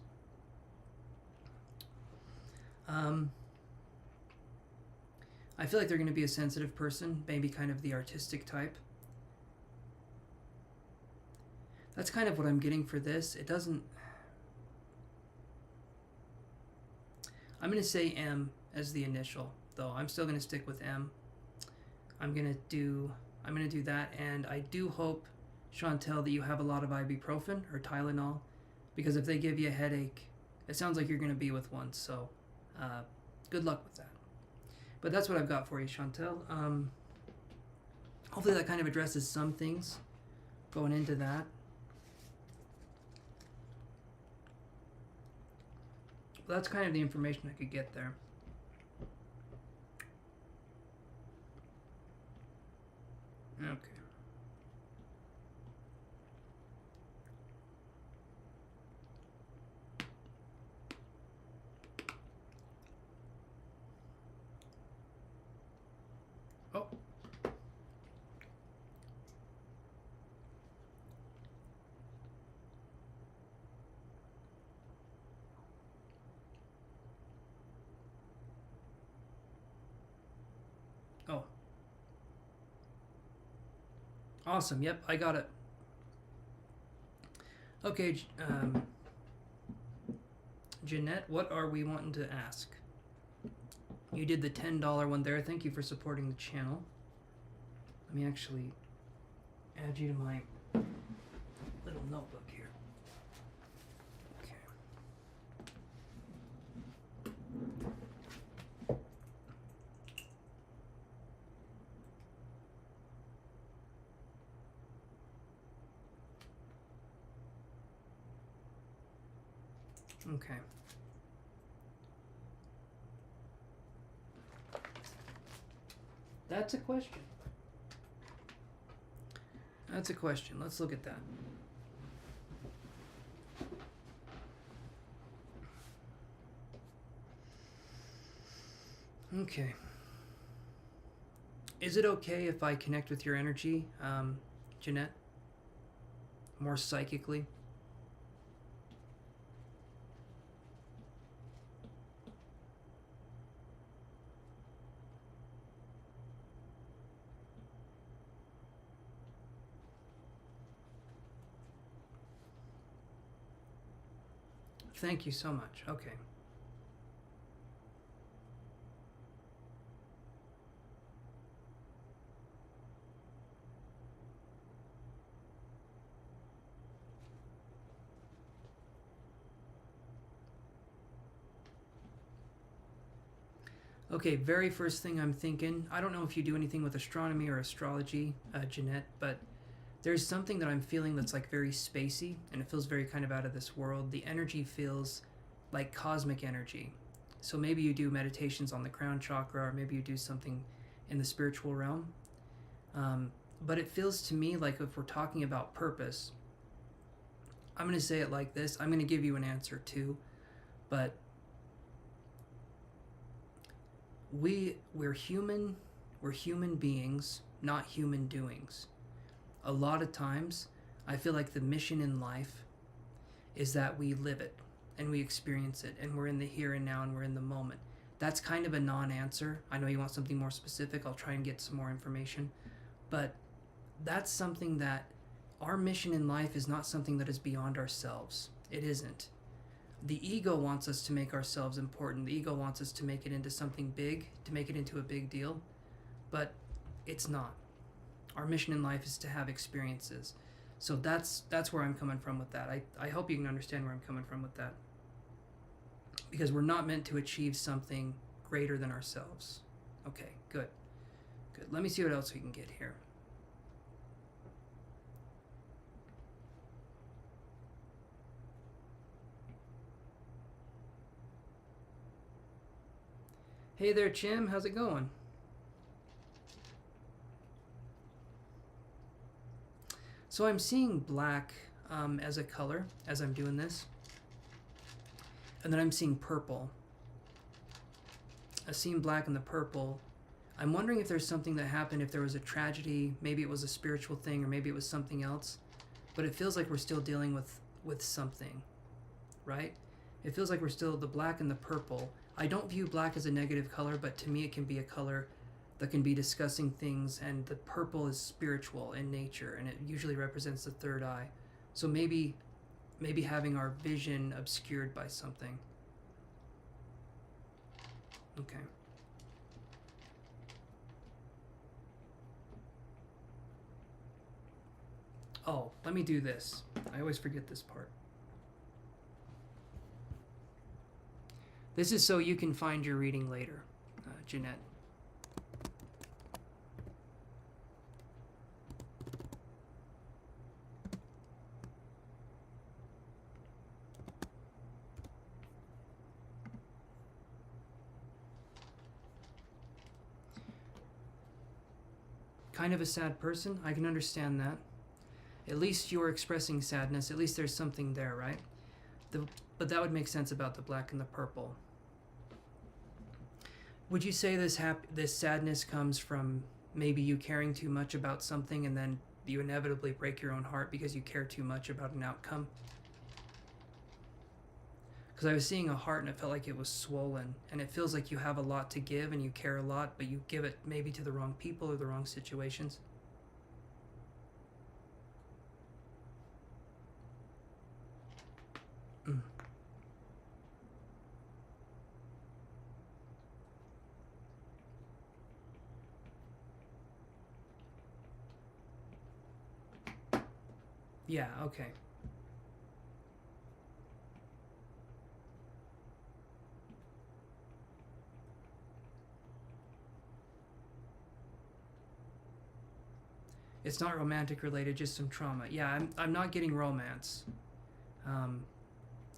I feel like they're going to be a sensitive person, maybe kind of the artistic type. That's kind of what I'm getting for this. It doesn't... I'm going to say M as the initial, though. I'm still going to stick with M. I'm going to do that, and I do hope, Chantel, that you have a lot of ibuprofen or Tylenol, because if they give you a headache, it sounds like you're going to be with one, so good luck with that. But that's what I've got for you, Chantel. Hopefully that kind of addresses some things going into that. But that's kind of the information I could get there. Okay. Oh. Oh. Awesome. Yep, I got it. Okay, Jeanette, what are we wanting to ask? You did the $10 one there. Thank you for supporting the channel. Let me actually add you to my little notebook here. Okay. Okay. That's a question. That's a question. Let's look at that. Okay. Is it okay if I connect with your energy, Jeanette? More psychically? Thank you so much. Okay. Okay, very first thing I'm thinking, I don't know if you do anything with astronomy or astrology, Jeanette, but there's something that I'm feeling that's like very spacey, and it feels very kind of out of this world. The energy feels like cosmic energy. So maybe you do meditations on the crown chakra, or maybe you do something in the spiritual realm. But it feels to me like if we're talking about purpose, I'm going to say it like this. I'm going to give you an answer too, but we're human beings, not human doings. A lot of times I feel like the mission in life is that we live it and we experience it and we're in the here and now and we're in the moment. That's kind of a non-answer. I know you want something more specific. I'll try and get some more information, but that's something that our mission in life is not something that is beyond ourselves. It isn't. The ego wants us to make ourselves important. The ego wants us to make it into something big, to make it into a big deal, but it's not. Our mission in life is to have experiences. So that's where I'm coming from with that. I hope you can understand where I'm coming from with that. Because we're not meant to achieve something greater than ourselves. Okay, good. Good. Let me see what else we can get here. Hey there, Chim. How's it going? So I'm seeing black as a color as I'm doing this. And then I'm seeing purple. I'm seeing black and the purple. I'm wondering if there's something that happened, if there was a tragedy, maybe it was a spiritual thing, or maybe it was something else. But it feels like we're still dealing with something, right? It feels like we're still the black and the purple. I don't view black as a negative color, but to me it can be a color that can be discussing things, and the purple is spiritual in nature, and it usually represents the third eye. So maybe having our vision obscured by something. Okay. Oh, let me do this. I always forget this part. This is so you can find your reading later, Jeanette. Kind of a sad person, I can understand that. At least you're expressing sadness, at least there's something there, right? But that would make sense about the black and the purple. Would you say this sadness comes from maybe you caring too much about something and then you inevitably break your own heart because you care too much about an outcome? Because I was seeing a heart and it felt like it was swollen, and it feels like you have a lot to give and you care a lot, but you give it maybe to the wrong people or the wrong situations. Yeah, okay. It's not romantic related, just some trauma. Yeah, I'm not getting romance.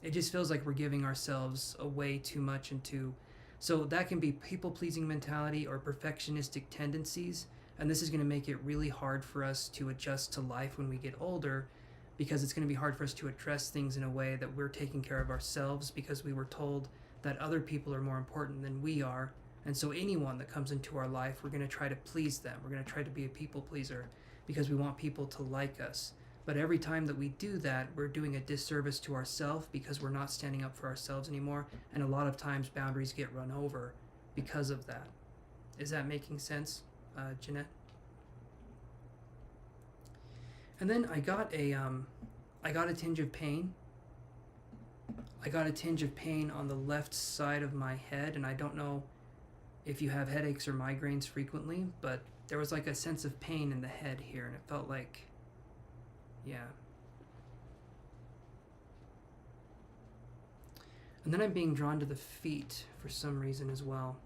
It just feels like we're giving ourselves away too much into... So that can be people-pleasing mentality or perfectionistic tendencies, and this is going to make it really hard for us to adjust to life when we get older, because it's going to be hard for us to address things in a way that we're taking care of ourselves because we were told that other people are more important than we are, And so anyone that comes into our life, we're going to try to please them. We're going to try to be a people pleaser because we want people to like us. But every time that we do that, we're doing a disservice to ourselves because we're not standing up for ourselves anymore. And a lot of times boundaries get run over because of that. Is that making sense, Jeanette? And then I got a tinge of pain. I got a tinge of pain on the left side of my head, and I don't know if you have headaches or migraines frequently, but there was like a sense of pain in the head here, and it felt like, yeah. And then I'm being drawn to the feet for some reason as well.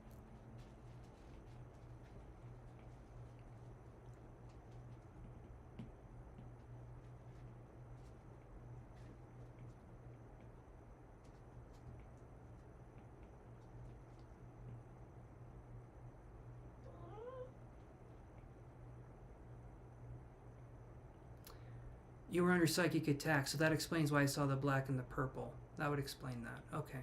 You were under psychic attack, so that explains why I saw the black and the purple. That would explain that. Okay.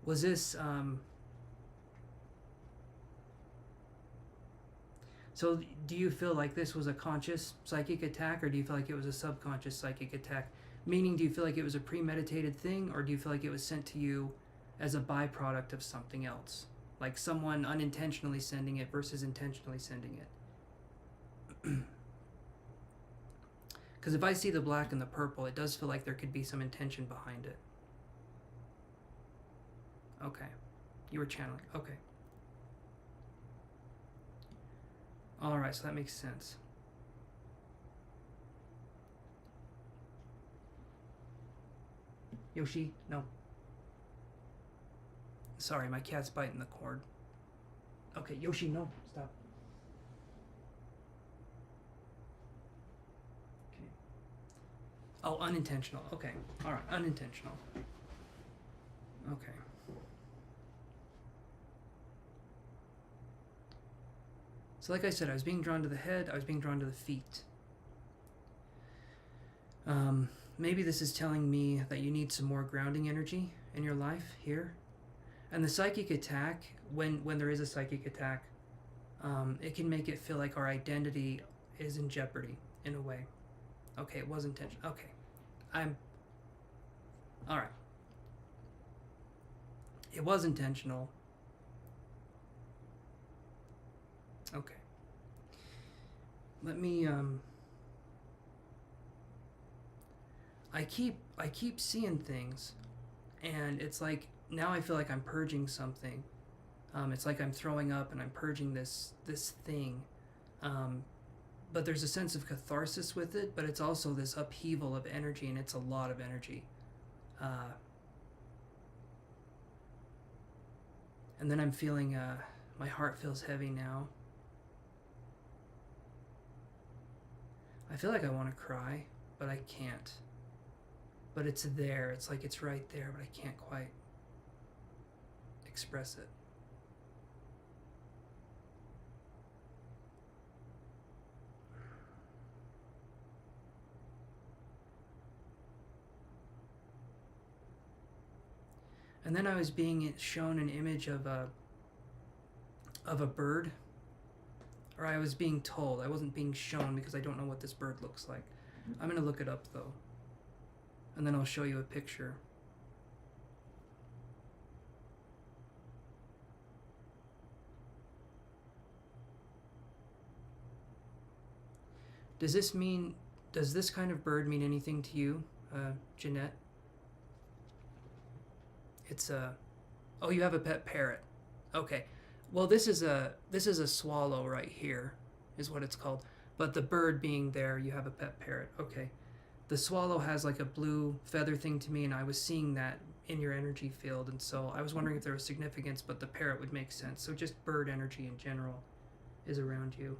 Was this, so do you feel like this was a conscious psychic attack, or do you feel like it was a subconscious psychic attack? Meaning, do you feel like it was a premeditated thing, or do you feel like it was sent to you as a byproduct of something else? Like someone unintentionally sending it versus intentionally sending it? Because if I see the black and the purple, it does feel like there could be some intention behind it. Okay. You were channeling. Okay. Alright, so that makes sense. Yoshi, no. Sorry, my cat's biting the cord. Okay, Yoshi, no. Stop. Okay. Oh, unintentional. Okay. Alright, unintentional. Okay. So like I said, I was being drawn to the head, I was being drawn to the feet. Maybe this is telling me that you need some more grounding energy in your life here. And the psychic attack, when there is a psychic attack, it can make it feel like our identity is in jeopardy in a way. Okay, it was intentional. Okay. Alright. It was intentional. Okay. Let me, I keep seeing things, and it's like, now I feel like I'm purging something. It's like I'm throwing up and I'm purging this thing. But there's a sense of catharsis with it, but it's also this upheaval of energy, and it's a lot of energy. And then I'm feeling, my heart feels heavy now. I feel like I want to cry, but I can't. But it's there. It's like it's right there, but I can't quite express it. And then I was being shown an image of a bird. Or I was being told. I wasn't being shown because I don't know what this bird looks like. I'm going to look it up though. And then I'll show you a picture. Does this kind of bird mean anything to you, Jeanette? It's oh, you have a pet parrot. Okay. Well, this is a swallow right here, is what it's called. But the bird being there, you have a pet parrot. Okay. The swallow has like a blue feather thing to me, and I was seeing that in your energy field, and so I was wondering if there was significance, but the parrot would make sense. So just bird energy in general is around you.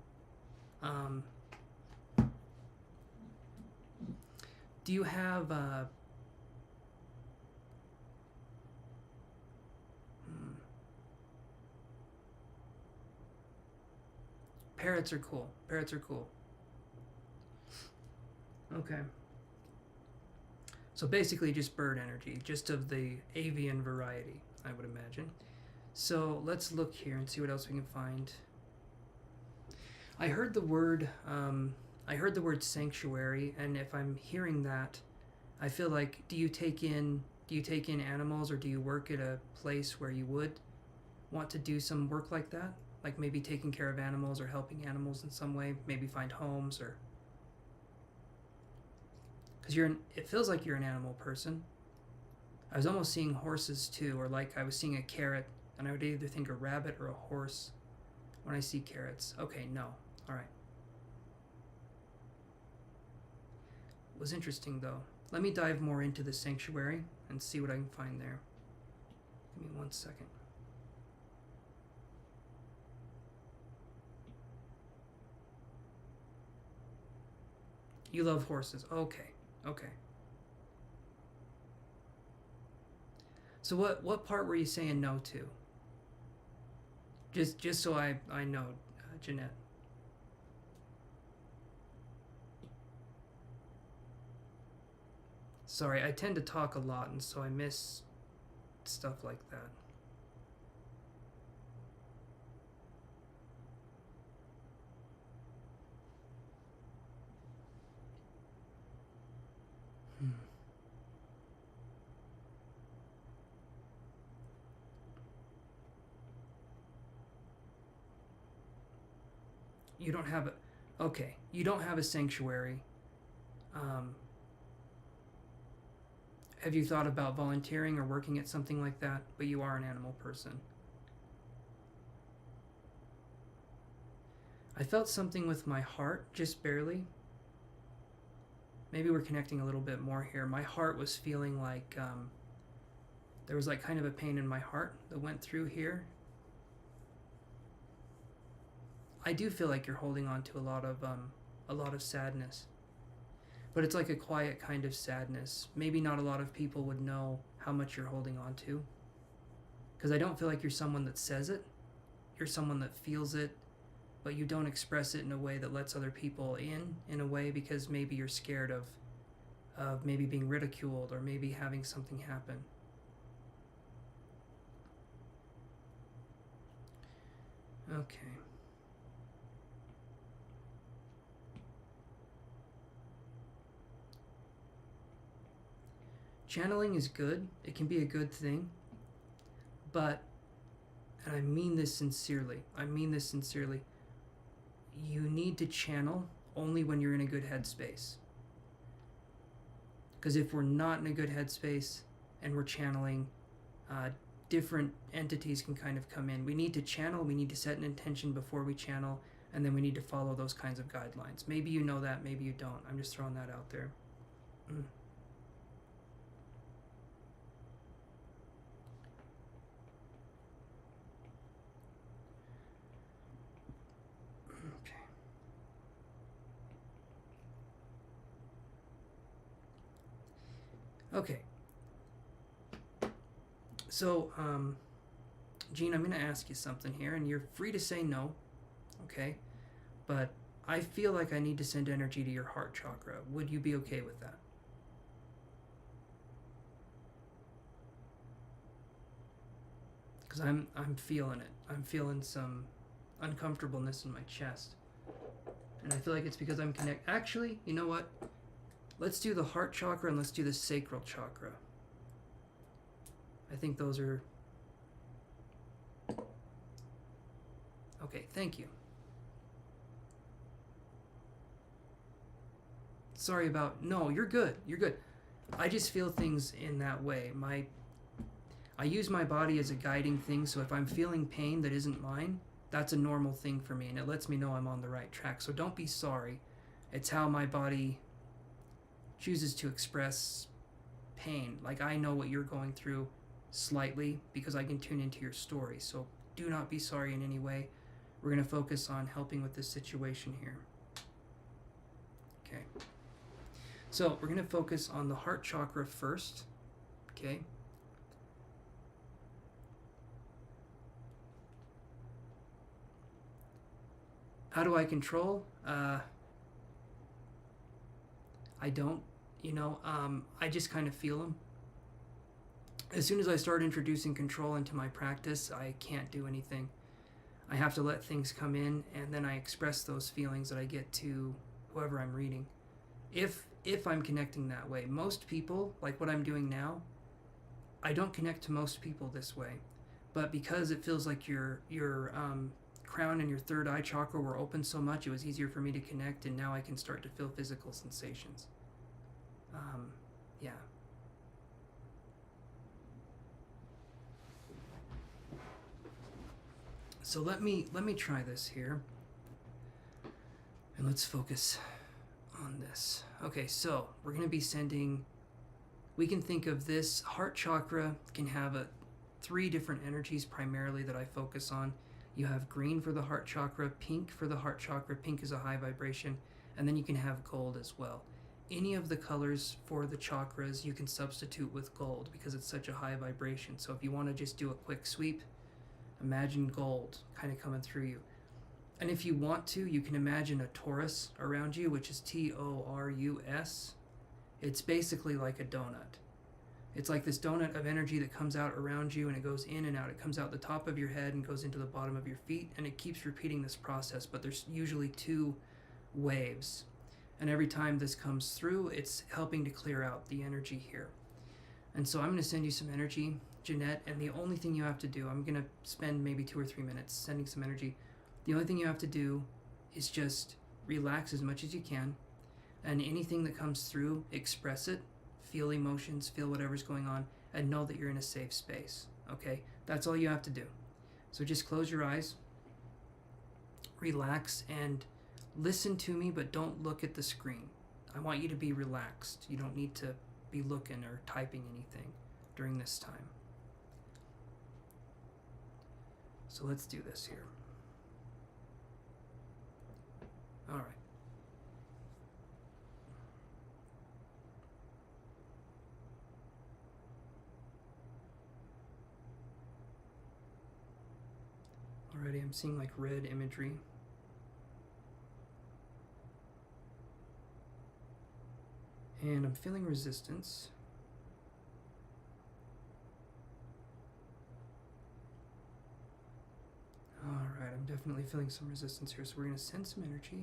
Do you have Parrots are cool. Parrots are cool. Okay. So basically just bird energy, just of the avian variety, I would imagine. So let's look here and see what else we can find. I heard the word sanctuary, and if I'm hearing that, I feel like do you take in animals, or do you work at a place where you would want to do some work like that? Like maybe taking care of animals or helping animals in some way, maybe find homes, or because it feels like you're an animal person. I was almost seeing horses too, or like I was seeing a carrot, and I would either think a rabbit or a horse when I see carrots. Okay, no. All right. It was interesting though. Let me dive more into the sanctuary and see what I can find there. Give me 1 second. You love horses. Okay. Okay. So what part were you saying no to? Just so I know, Jeanette. Sorry, I tend to talk a lot, and so I miss stuff like that. You don't have a... Okay, you don't have a sanctuary. Have you thought about volunteering or working at something like that? But you are an animal person. I felt something with my heart, just barely. Maybe we're connecting a little bit more here. My heart was feeling like there was like kind of a pain in my heart that went through here. I do feel like you're holding on to a lot of sadness, but it's like a quiet kind of sadness. Maybe not a lot of people would know how much you're holding on to, because I don't feel like you're someone that says it. You're someone that feels it, but you don't express it in a way that lets other people in a way, because maybe you're scared of maybe being ridiculed or maybe having something happen. Okay. Channeling is good. It can be a good thing. But, and I mean this sincerely, you need to channel only when you're in a good headspace. Because if we're not in a good headspace and we're channeling, different entities can kind of come in. We need to channel, we need to set an intention before we channel, and then we need to follow those kinds of guidelines. Maybe you know that, maybe you don't. I'm just throwing that out there. Okay. So, Jean, I'm going to ask you something here, and you're free to say no, okay? But I feel like I need to send energy to your heart chakra. Would you be okay with that? Because I'm feeling it. I'm feeling some uncomfortableness in my chest. And I feel like it's because I'm connected. Actually, you know what? Let's do the heart chakra and let's do the sacral chakra. I think those are... Okay, thank you. Sorry about... No, you're good. You're good. I just feel things in that way. I use my body as a guiding thing, so if I'm feeling pain that isn't mine, that's a normal thing for me, and it lets me know I'm on the right track. So don't be sorry. It's how my body chooses to express pain. Like, I know what you're going through slightly because I can tune into your story. So do not be sorry in any way. We're going to focus on helping with this situation here. Okay. So we're going to focus on the heart chakra first. Okay. How do I control? I don't, I just kind of feel them. As soon as I start introducing control into my practice, I can't do anything. I have to let things come in, and then I express those feelings that I get to whoever I'm reading. If I'm connecting that way. Most people, like what I'm doing now, I don't connect to most people this way. But because it feels like your crown and your third eye chakra were open so much, it was easier for me to connect, and now I can start to feel physical sensations. Yeah. So let me try this here, and let's focus on this. Okay, so we're going to be sending, we can think of this heart chakra can have 3 different energies primarily that I focus on. You have green for the heart chakra, pink for the heart chakra. Pink is a high vibration, and then you can have gold as well. Any of the colors for the chakras you can substitute with gold because it's such a high vibration. So if you want to just do a quick sweep, imagine gold kind of coming through you. And if you want to, you can imagine a torus around you, which is T-O-R-U-S. It's basically like a donut. It's like this donut of energy that comes out around you, and it goes in and out. It comes out the top of your head and goes into the bottom of your feet, and it keeps repeating this process, but there's usually 2 waves. And every time this comes through, it's helping to clear out the energy here. And so I'm going to send you some energy, Jeanette, and the only thing you have to do, I'm going to spend maybe 2 or 3 minutes sending some energy. The only thing you have to do is just relax as much as you can, and anything that comes through, express it, feel emotions, feel whatever's going on, and know that you're in a safe space, okay? That's all you have to do. So just close your eyes, relax, and listen to me, but don't look at the screen. I want you to be relaxed. You don't need to be looking or typing anything during this time. So let's do this here. All right. Already I'm seeing like red imagery. And I'm feeling resistance. Alright, I'm definitely feeling some resistance here, so we're going to send some energy.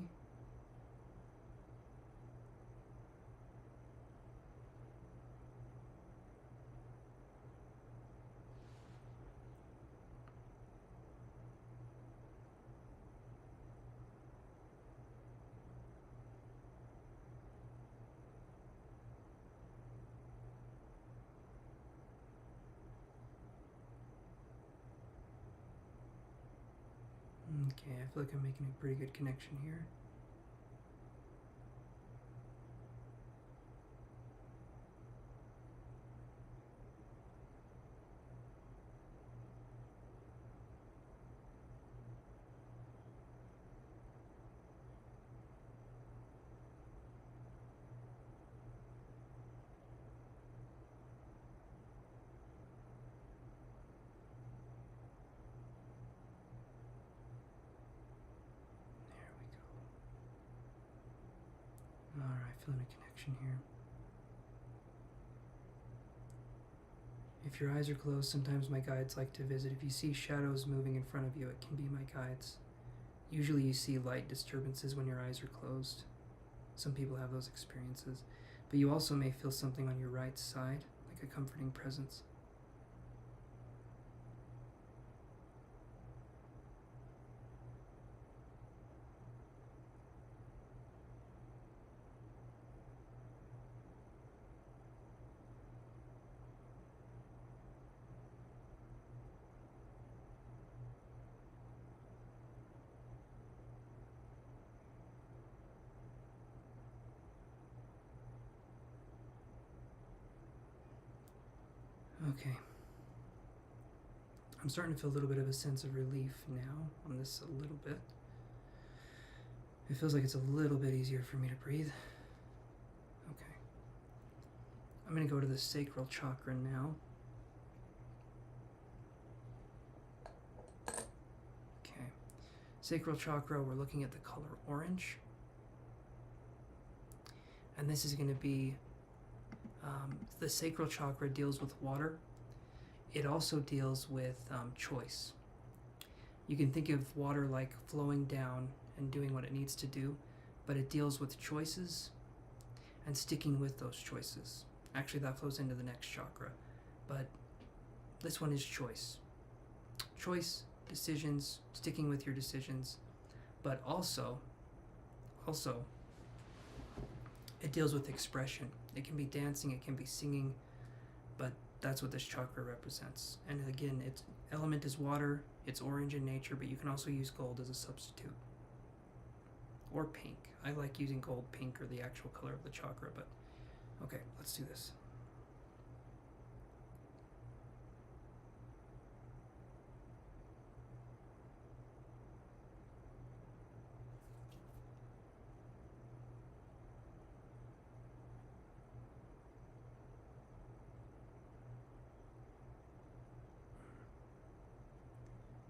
Okay, I feel like I'm making a pretty good connection here. Alright, feeling a connection here. If your eyes are closed, sometimes my guides like to visit. If you see shadows moving in front of you, it can be my guides. Usually you see light disturbances when your eyes are closed. Some people have those experiences. But you also may feel something on your right side, like a comforting presence. Okay. I'm starting to feel a little bit of a sense of relief now on this a little bit. It feels like it's a little bit easier for me to breathe. Okay. I'm going to go to the sacral chakra now. Okay. Sacral chakra, we're looking at the color orange. And this is going to be, the sacral chakra deals with water. It also deals with choice. You can think of water like flowing down and doing what it needs to do, but it deals with choices and sticking with those choices. Actually, that flows into the next chakra, but this one is choice. Choice, decisions, sticking with your decisions, but also it deals with expression. It can be dancing, it can be singing, but that's what this chakra represents. And again, its element is water, it's orange in nature, but you can also use gold as a substitute. Or pink. I like using gold, pink, or the actual color of the chakra, but okay, let's do this.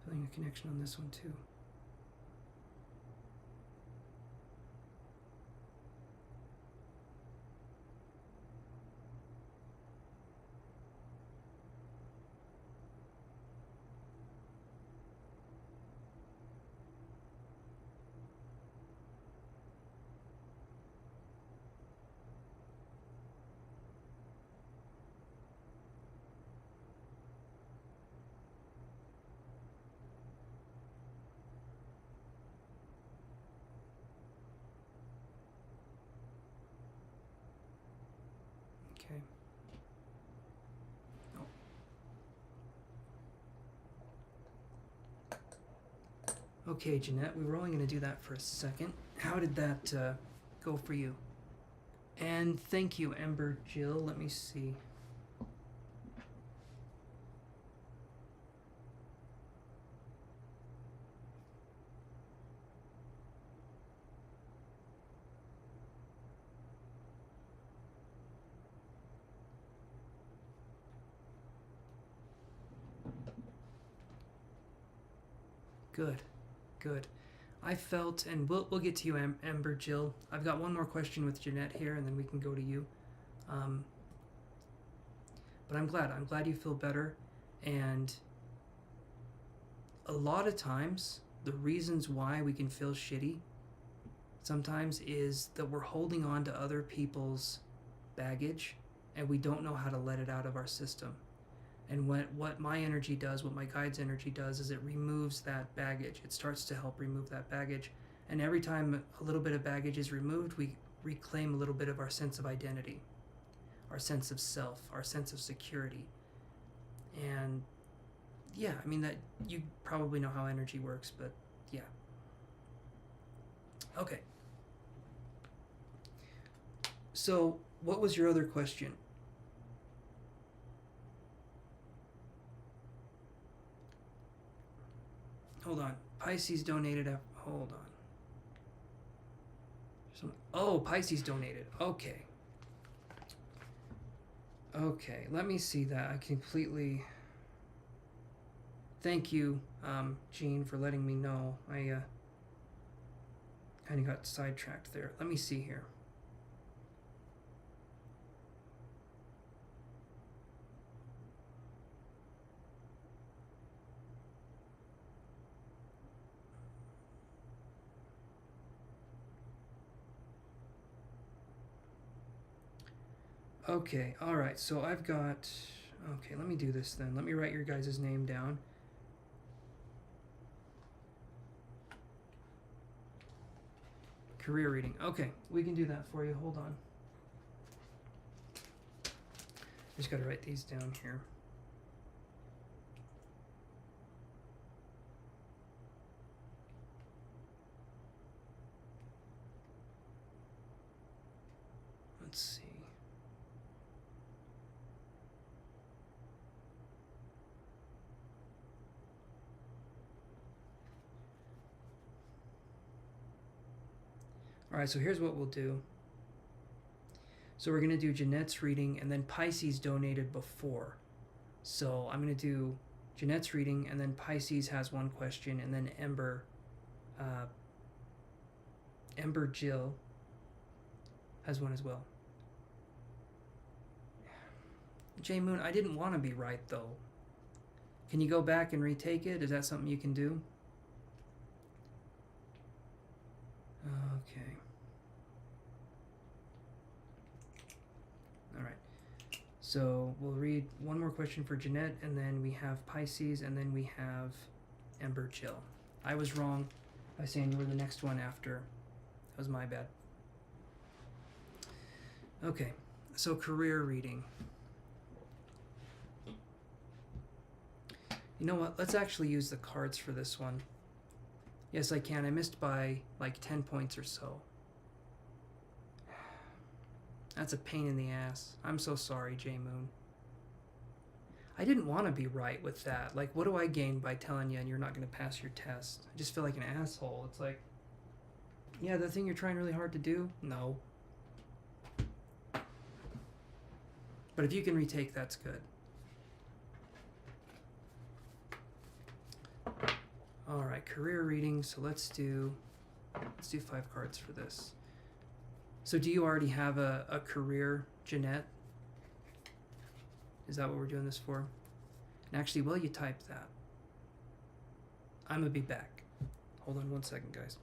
Feeling a connection on this one too. Okay. Oh. Okay, Jeanette, we were only going to do that for a second. How did that go for you? And thank you, Ember Jill. Let me see. Good, good. I felt, and we'll get to you, Ember Jill. I've got one more question with Jeanette here, and then we can go to you. But I'm glad you feel better. And a lot of times, the reasons why we can feel shitty sometimes is that we're holding on to other people's baggage, and we don't know how to let it out of our system. And what my energy does, what my guide's energy does, is it removes that baggage. It starts to help remove that baggage. And every time a little bit of baggage is removed, we reclaim a little bit of our sense of identity, our sense of self, our sense of security. And yeah, I mean, that you probably know how energy works, but yeah. Okay. So what was your other question? Hold on. Pisces donated. Hold on. Oh, Pisces donated. Okay. Okay, let me see that. I completely... Thank you, Jean, for letting me know. I kind of got sidetracked there. Let me see here. Okay, alright, so I've got... Okay, let me do this then. Let me write your guys' name down. Career reading. Okay, we can do that for you. Hold on. Just gotta write these down here. Let's see. All right, so here's what we'll do. So we're going to do Jeanette's reading, and then Pisces donated before. So I'm going to do Jeanette's reading, and then Pisces has one question, and then Ember Ember Jill has one as well. J Moon, I didn't want to be right though. Can you go back and retake it? Is that something you can do? Okay. All right. So we'll read one more question for Jeanette, and then we have Pisces, and then we have Ember Jill. I was wrong by saying you were the next one after. That was my bad. Okay, so career reading. You know what? Let's actually use the cards for this one. Yes, I can. I missed by like 10 points or so. That's a pain in the ass. I'm so sorry, J Moon. I didn't want to be right with that. Like, what do I gain by telling you and you're not going to pass your test? I just feel like an asshole. It's like, yeah, the thing you're trying really hard to do? No. But if you can retake, that's good. All right, career reading. So let's do 5 cards for this. So do you already have a career, Jeanette? Is that what we're doing this for? And actually, while you type that, I'm gonna be back. Hold on one second, guys.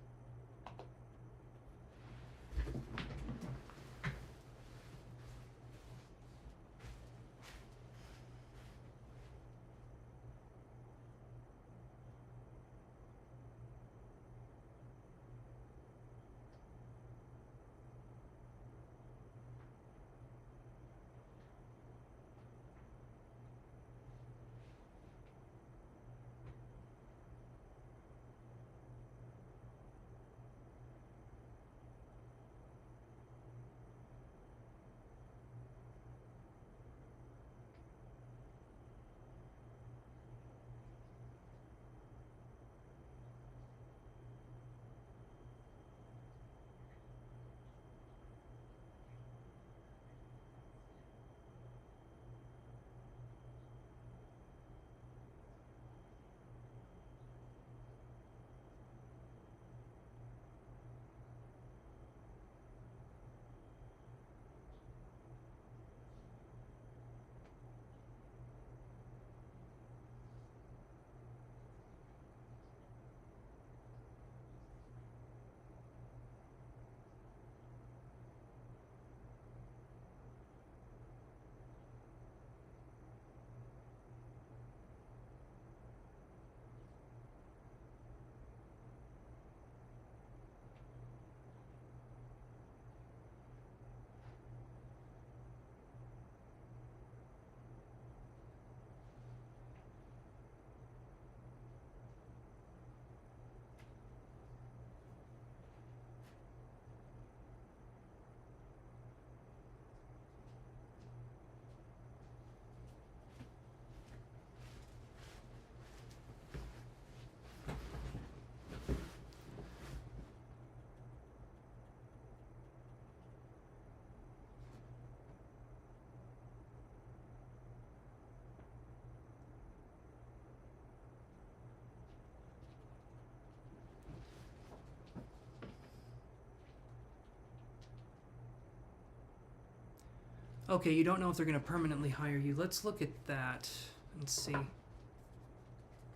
Okay, you don't know if they're going to permanently hire you. Let's look at that and see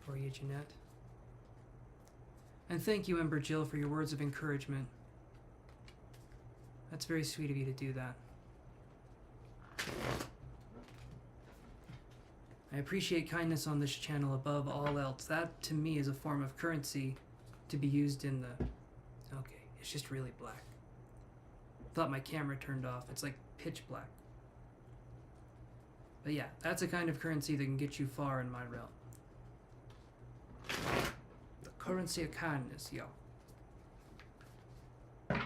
for you, Jeanette. And thank you, Ember Jill, for your words of encouragement. That's very sweet of you to do that. I appreciate kindness on this channel above all else. That, to me, is a form of currency to be used in the... Okay, it's just really black. Thought my camera turned off. It's like pitch black. But yeah, that's a kind of currency that can get you far in my realm. The currency of kindness, yo. If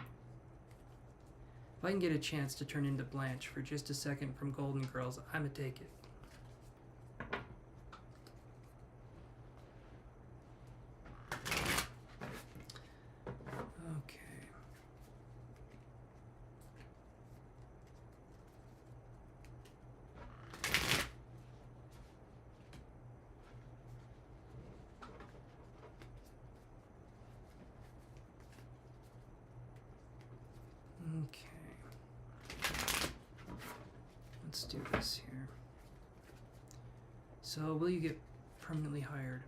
I can get a chance to turn into Blanche for just a second from Golden Girls, I'ma take it. do this here. So, will you get permanently hired?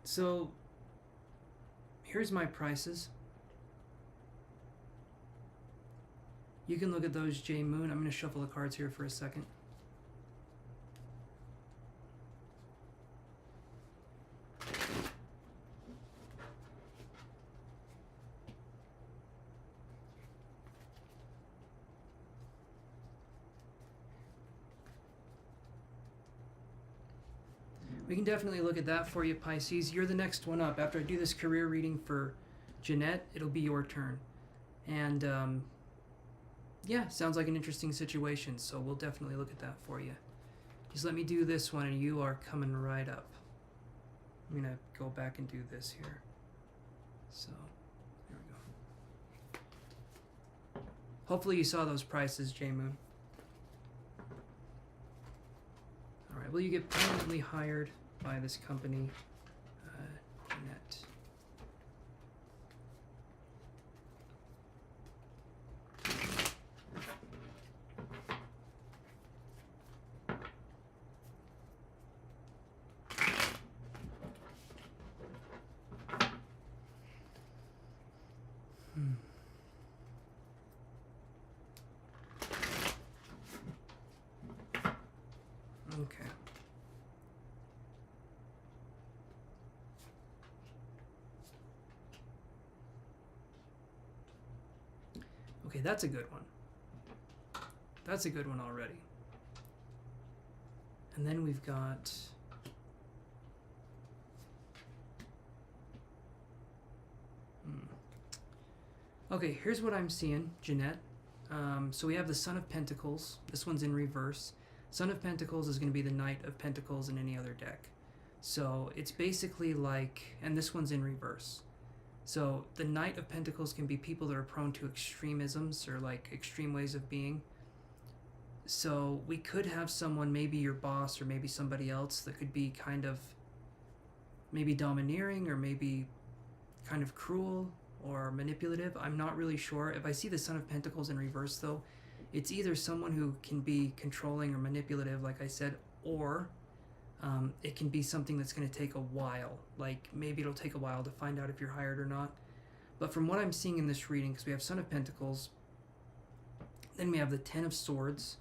So, here's my prices. You can look at those, J Moon. I'm going to shuffle the cards here for a second. We can definitely look at that for you, Pisces. You're the next one up. After I do this career reading for Jeanette, it'll be your turn. And, yeah, sounds like an interesting situation, so we'll definitely look at that for you. Just let me do this one, and you are coming right up. I'm going to go back and do this here. So, there we go. Hopefully you saw those prices, J-Moon. Alright, will you get permanently hired by this company, Jeanette? Okay. Okay, that's a good one. That's a good one already. And then we've got... Okay, here's what I'm seeing, Jeanette. So we have the Son of Pentacles. This one's in reverse. Son of Pentacles is going to be the Knight of Pentacles in any other deck. So it's basically like, and this one's in reverse. So the Knight of Pentacles can be people that are prone to extremisms or like extreme ways of being. So we could have someone, maybe your boss or maybe somebody else, that could be kind of maybe domineering or maybe kind of cruel or manipulative. I'm not really sure. If I see the Son of Pentacles in reverse though, it's either someone who can be controlling or manipulative, like I said, or it can be something that's going to take a while. Like maybe it'll take a while to find out if you're hired or not. But from what I'm seeing in this reading, because we have Son of Pentacles, then we have the Ten of Swords,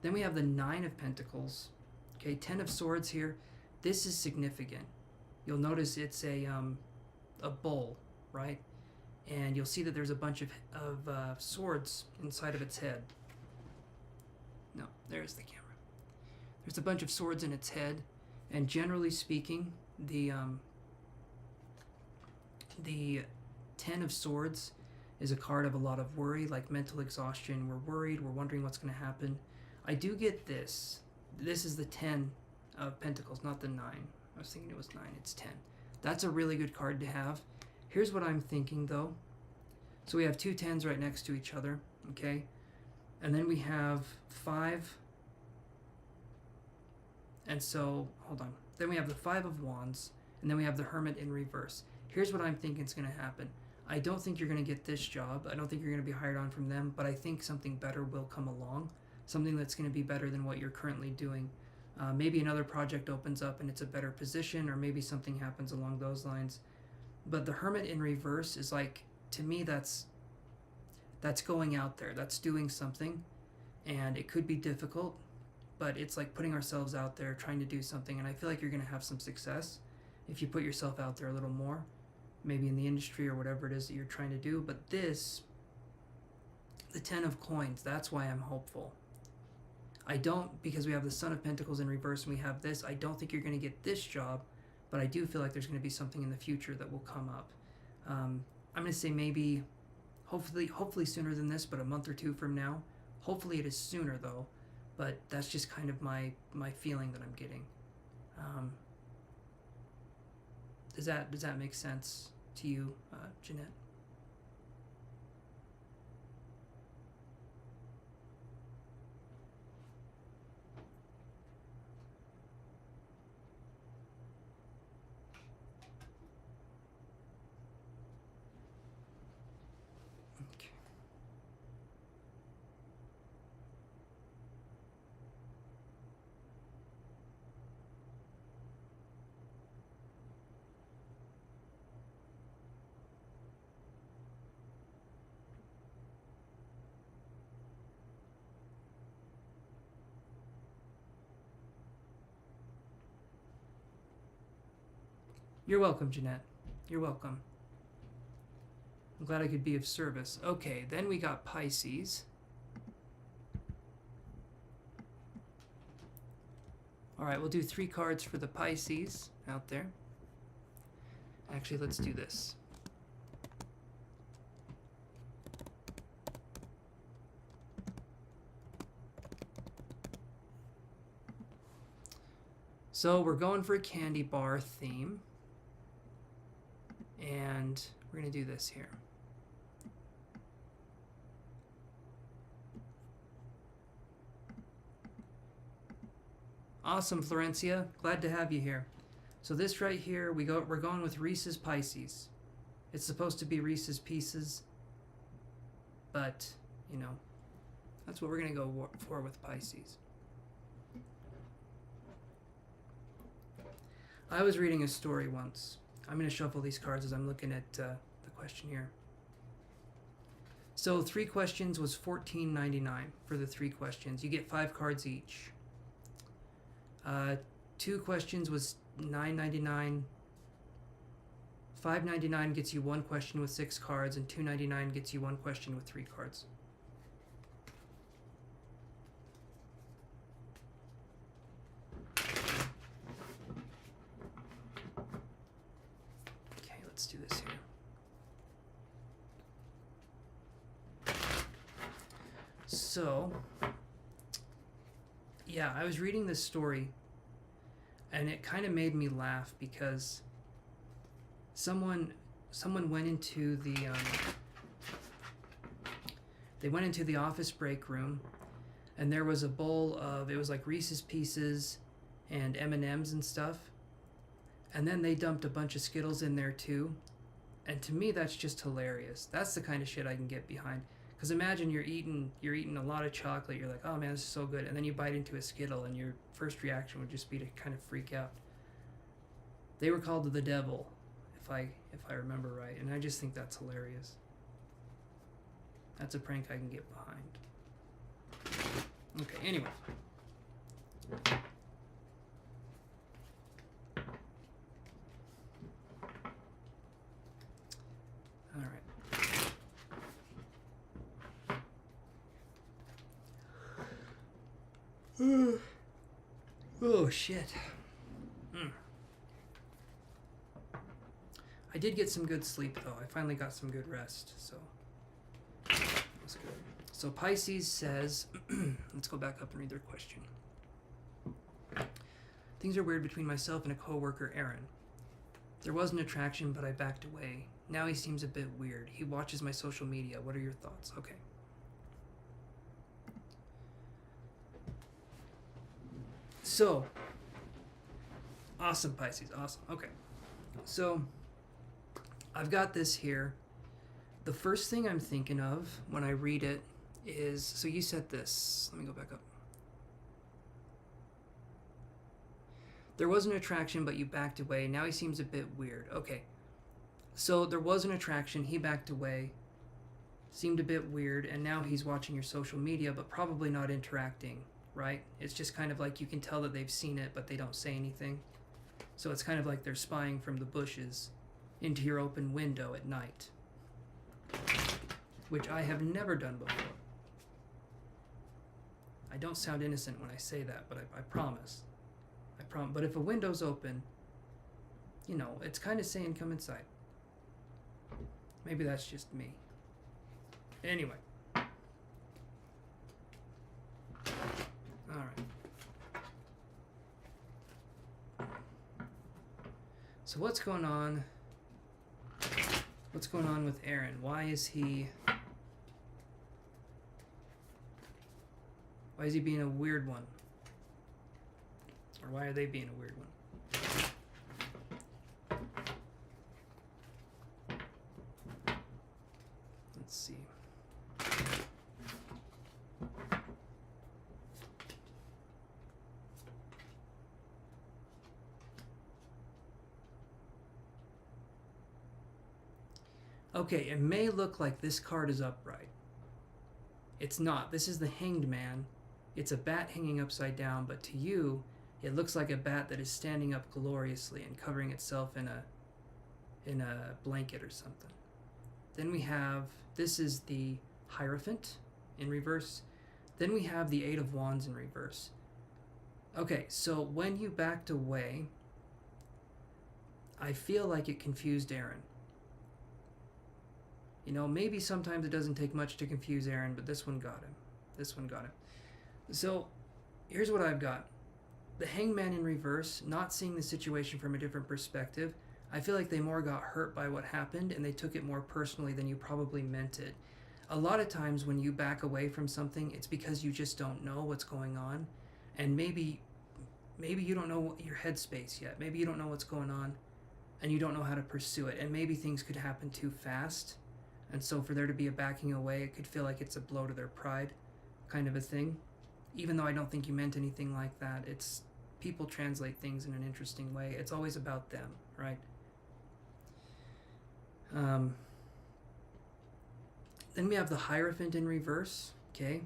then we have the Nine of Pentacles. Okay, Ten of Swords here. This is significant. You'll notice it's a bull, right? And you'll see that there's a bunch of swords inside of its head. No, there's the camera. There's a bunch of swords in its head, and generally speaking, the Ten of Swords is a card of a lot of worry, like mental exhaustion. We're worried, we're wondering what's going to happen. I do get this. This is the Ten of Pentacles, not the Nine. I was thinking it was 9, it's 10. That's a really good card to have. Here's what I'm thinking though. So we have two 10s right next to each other, okay? And then we have 5. And so, hold on. Then we have the 5 of Wands, and then we have the Hermit in reverse. Here's what I'm thinking is going to happen. I don't think you're going to get this job. I don't think you're going to be hired on from them, but I think something better will come along. Something that's going to be better than what you're currently doing. Maybe another project opens up and it's a better position, or maybe something happens along those lines. But the Hermit in reverse is like, to me, that's going out there. That's doing something, and it could be difficult, but it's like putting ourselves out there, trying to do something, and I feel like you're going to have some success if you put yourself out there a little more, maybe in the industry or whatever it is that you're trying to do. But this, the 10 of Coins, that's why I'm hopeful. I don't, because we have the Son of Pentacles in reverse and we have this, I don't think you're going to get this job, but I do feel like there's going to be something in the future that will come up. I'm going to say maybe, hopefully sooner than this, but a month or two from now. Hopefully it is sooner though, but that's just kind of my feeling that I'm getting. Does that make sense to you, Jeanette? You're welcome, Jeanette. You're welcome. I'm glad I could be of service. Okay, then we got Pisces. All right, we'll do 3 cards for the Pisces out there. Actually, let's do this. So we're going for a candy bar theme. And we're going to do this here. Awesome, Florencia. Glad to have you here. So this right here, we're going with Reese's Pisces. It's supposed to be Reese's Pieces, but, you know, that's what we're going to go for with Pisces. I was reading a story once. I'm going to shuffle these cards as I'm looking at the question here. So 3 questions was $14.99 for the 3 questions. You get 5 cards each. 2 questions was $9.99. $5.99 gets you 1 question with 6 cards, and $2.99 gets you 1 question with 3 cards. Okay, let's do this here. So, yeah, I was reading this story, and it kind of made me laugh because someone went into the they went into the office break room, and there was a bowl of, it was like Reese's Pieces and M&Ms and stuff, and then they dumped a bunch of Skittles in there too, and to me that's just hilarious. That's the kind of shit I can get behind. Because imagine you're eating a lot of chocolate, you're like, oh man, this is so good, and then you bite into a Skittle and your first reaction would just be to kind of freak out. They were called the devil, if I remember right, and I just think that's hilarious. That's a prank I can get behind. Okay, anyway. All right. Oh shit. I did get some good sleep though. I finally got some good rest, so that's good. So Pisces says, let's go back up and read their question. Things are weird between myself and a coworker, Aaron. There was an attraction, but I backed away. Now he seems a bit weird. He watches my social media. What are your thoughts? Okay. So, awesome, Pisces, awesome. Okay, so I've got this here. The first thing I'm thinking of when I read it is, so you said this. Let me go back up. There was an attraction, but you backed away. Now he seems a bit weird. Okay, so there was an attraction. He backed away. Seemed a bit weird, and now he's watching your social media, but probably not interacting. Right? It's just kind of like you can tell that they've seen it, but they don't say anything. So it's kind of like they're spying from the bushes into your open window at night, which I have never done before. I don't sound innocent when I say that, but I promise. I promise. But if a window's open, you know, it's kind of saying come inside. Maybe that's just me. Anyway. All right. So what's going on? What's going on with Aaron? Why is he being a weird one? Or why are they being a weird one? Let's see. Okay, it may look like this card is upright. It's not. This is the Hanged Man. It's a bat hanging upside down, but to you, it looks like a bat that is standing up gloriously and covering itself in in a blanket or something. Then we have, this is the Hierophant in reverse. Then we have the Eight of Wands in reverse. Okay, so when you backed away, I feel like it confused Aaron. You know, maybe sometimes it doesn't take much to confuse Aaron, but this one got him. This one got him. So here's what I've got. The Hangman in reverse, not seeing the situation from a different perspective. I feel like they more got hurt by what happened and they took it more personally than you probably meant it. A lot of times when you back away from something, it's because you just don't know what's going on. And maybe you don't know your headspace yet. Maybe you don't know what's going on and you don't know how to pursue it. And maybe things could happen too fast. And so for there to be a backing away, it could feel like it's a blow to their pride kind of a thing. Even though I don't think you meant anything like that, it's people translate things in an interesting way. It's always about them, right? Then we have the Hierophant in reverse, okay?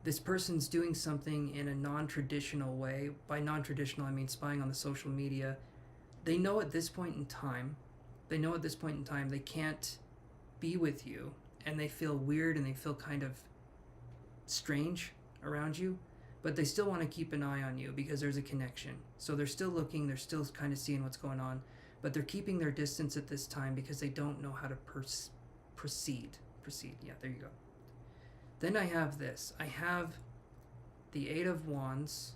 This person's doing something in a non-traditional way. By non-traditional, I mean spying on the social media. They know at this point in time they can't be with you, and they feel weird and they feel kind of strange around you, but they still want to keep an eye on you because there's a connection. So they're still looking, they're still kind of seeing what's going on, but they're keeping their distance at this time because they don't know how to proceed. Yeah, there you go. Then I have this. I have the Eight of Wands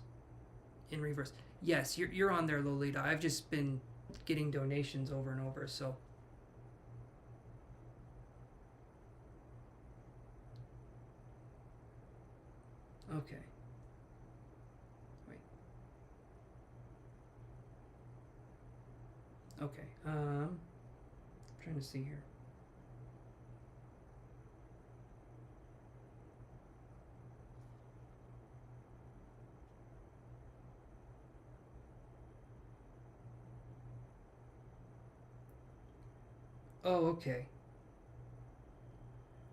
in reverse. Yes, you're on there, Lolita. I've just been getting donations over and over, so. Okay. Wait. Okay. Trying to see here. Oh, okay.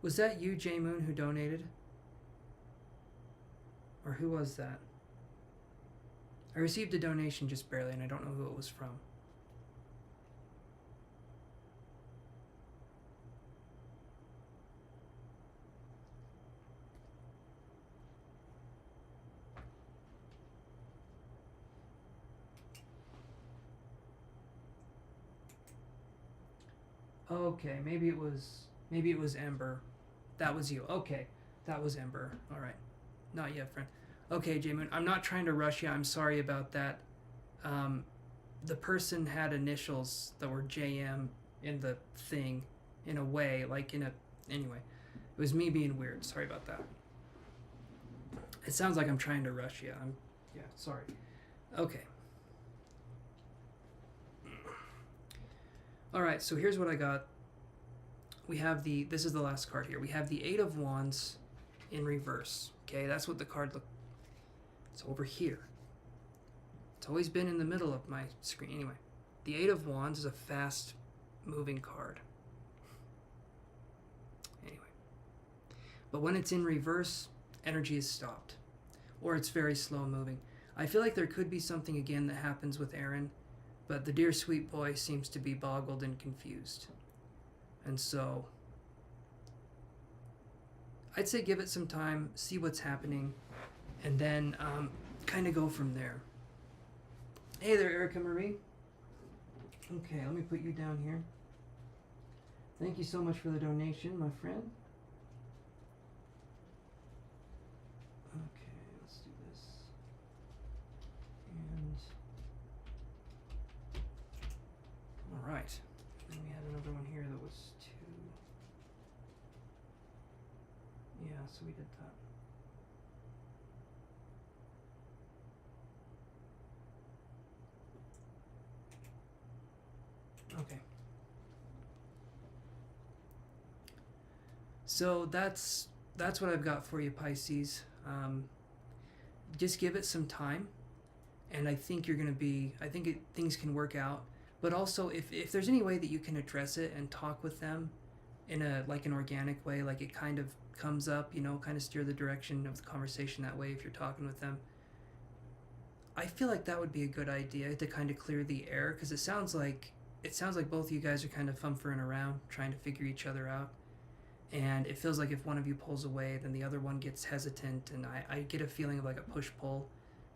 Was that you, J Moon, who donated? Or who was that? I received a donation just barely, and I don't know who it was from. Okay, maybe it was Ember. That was you. Okay, that was Ember. All right, not yet, friend. Okay, J-Moon, I'm not trying to rush you. I'm sorry about that. The person had initials that were JM in the thing, in a way, like in a. Anyway, it was me being weird. Sorry about that. It sounds like I'm trying to rush you. Yeah, sorry. Okay. All right, so here's what I got. We have this is the last card here. We have the Eight of Wands in reverse. Okay, that's what the card looked. It's over here. It's always been in the middle of my screen. Anyway, the Eight of Wands is a fast moving card. Anyway, but when it's in reverse, energy is stopped, or it's very slow moving. I feel like there could be something again that happens with Aaron, but the dear sweet boy seems to be boggled and confused. And so I'd say give it some time, see what's happening, and then kind of go from there. Hey there, Erica Marie. Okay, let me put you down here. Thank you so much for the donation, my friend. Okay, let's do this. And all right. Then we had another one here that was 2. Yeah, so we did that. Okay. So that's what I've got for you, Pisces. Just give it some time, and I think things can work out. But also, if there's any way that you can address it and talk with them in an organic way, like it kind of comes up, kind of steer the direction of the conversation that way if you're talking with them, I feel like that would be a good idea to kind of clear the air, because it sounds like it sounds like both of you guys are kind of fumfering around, trying to figure each other out. And it feels like if one of you pulls away, then the other one gets hesitant, and I get a feeling of like a push-pull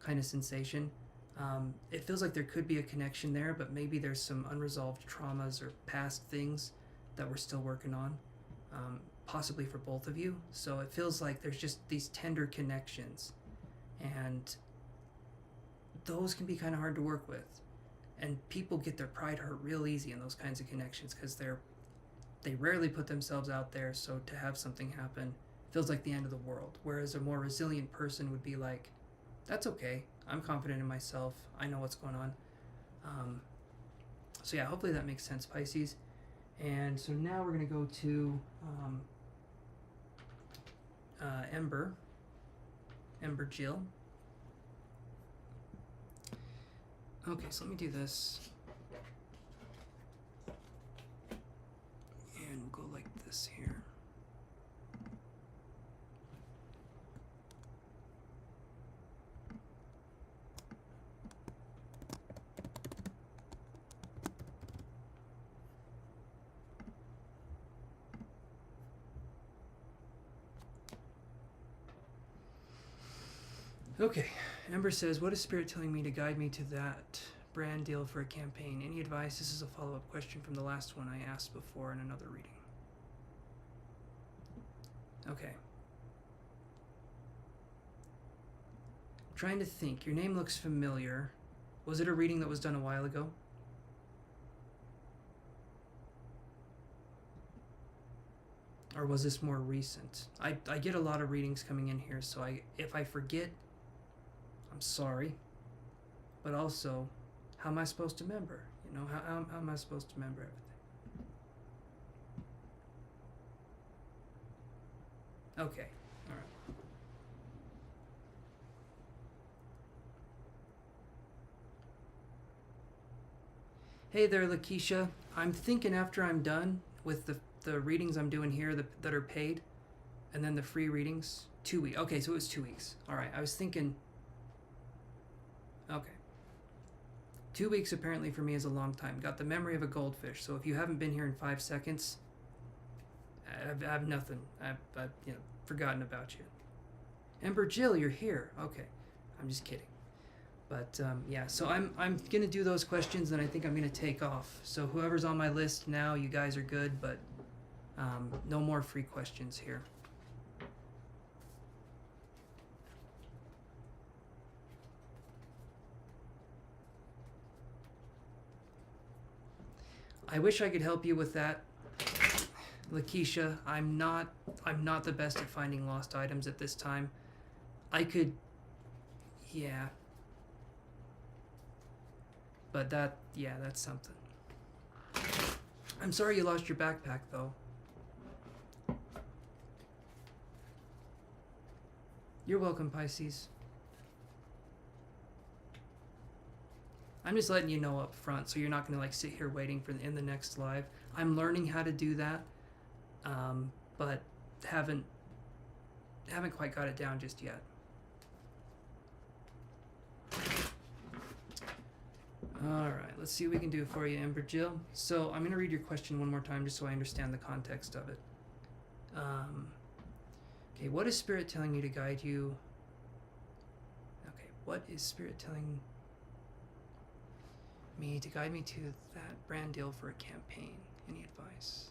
kind of sensation. It feels like there could be a connection there, but maybe there's some unresolved traumas or past things that we're still working on, possibly for both of you. So it feels like there's just these tender connections, and those can be kind of hard to work with. And people get their pride hurt real easy in those kinds of connections because they rarely put themselves out there, so to have something happen feels like the end of the world. Whereas a more resilient person would be like, that's okay, I'm confident in myself, I know what's going on. So yeah, hopefully that makes sense, Pisces. And so now we're going to go to Ember Jill. Okay, so let me do this. And we'll go like this here. Okay, Ember says, what is Spirit telling me to guide me to that brand deal for a campaign? Any advice? This is a follow-up question from the last one I asked before in another reading. Okay. I'm trying to think. Your name looks familiar. Was it a reading that was done a while ago? Or was this more recent? I get a lot of readings coming in here, so if I forget, I'm sorry. But also, how am I supposed to remember? You know, how am I supposed to remember everything? Okay, all right. Hey there, Lakeisha. I'm thinking after I'm done with the readings I'm doing here that are paid, and then the free readings, 2 weeks. Okay, so it was 2 weeks. All right, I was thinking, okay. 2 weeks apparently for me is a long time. Got the memory of a goldfish, so if you haven't been here in 5 seconds, I have nothing. I've forgotten about you. Ember Jill, you're here. Okay, I'm just kidding. But yeah, so I'm gonna do those questions, and I think I'm gonna take off. So whoever's on my list now, you guys are good, but no more free questions here. I wish I could help you with that, Lakeisha. I'm not the best at finding lost items at this time. I could, yeah. But that's something. I'm sorry you lost your backpack, though. You're welcome, Pisces. I'm just letting you know up front, so you're not going to like sit here waiting for in the next live. I'm learning how to do that, but haven't quite got it down just yet. All right, let's see what we can do for you, Ember Jill. So I'm going to read your question one more time just so I understand the context of it. Okay, what is Spirit telling you to guide you? Okay, what is Spirit telling me to guide me to that brand deal for a campaign? Any advice?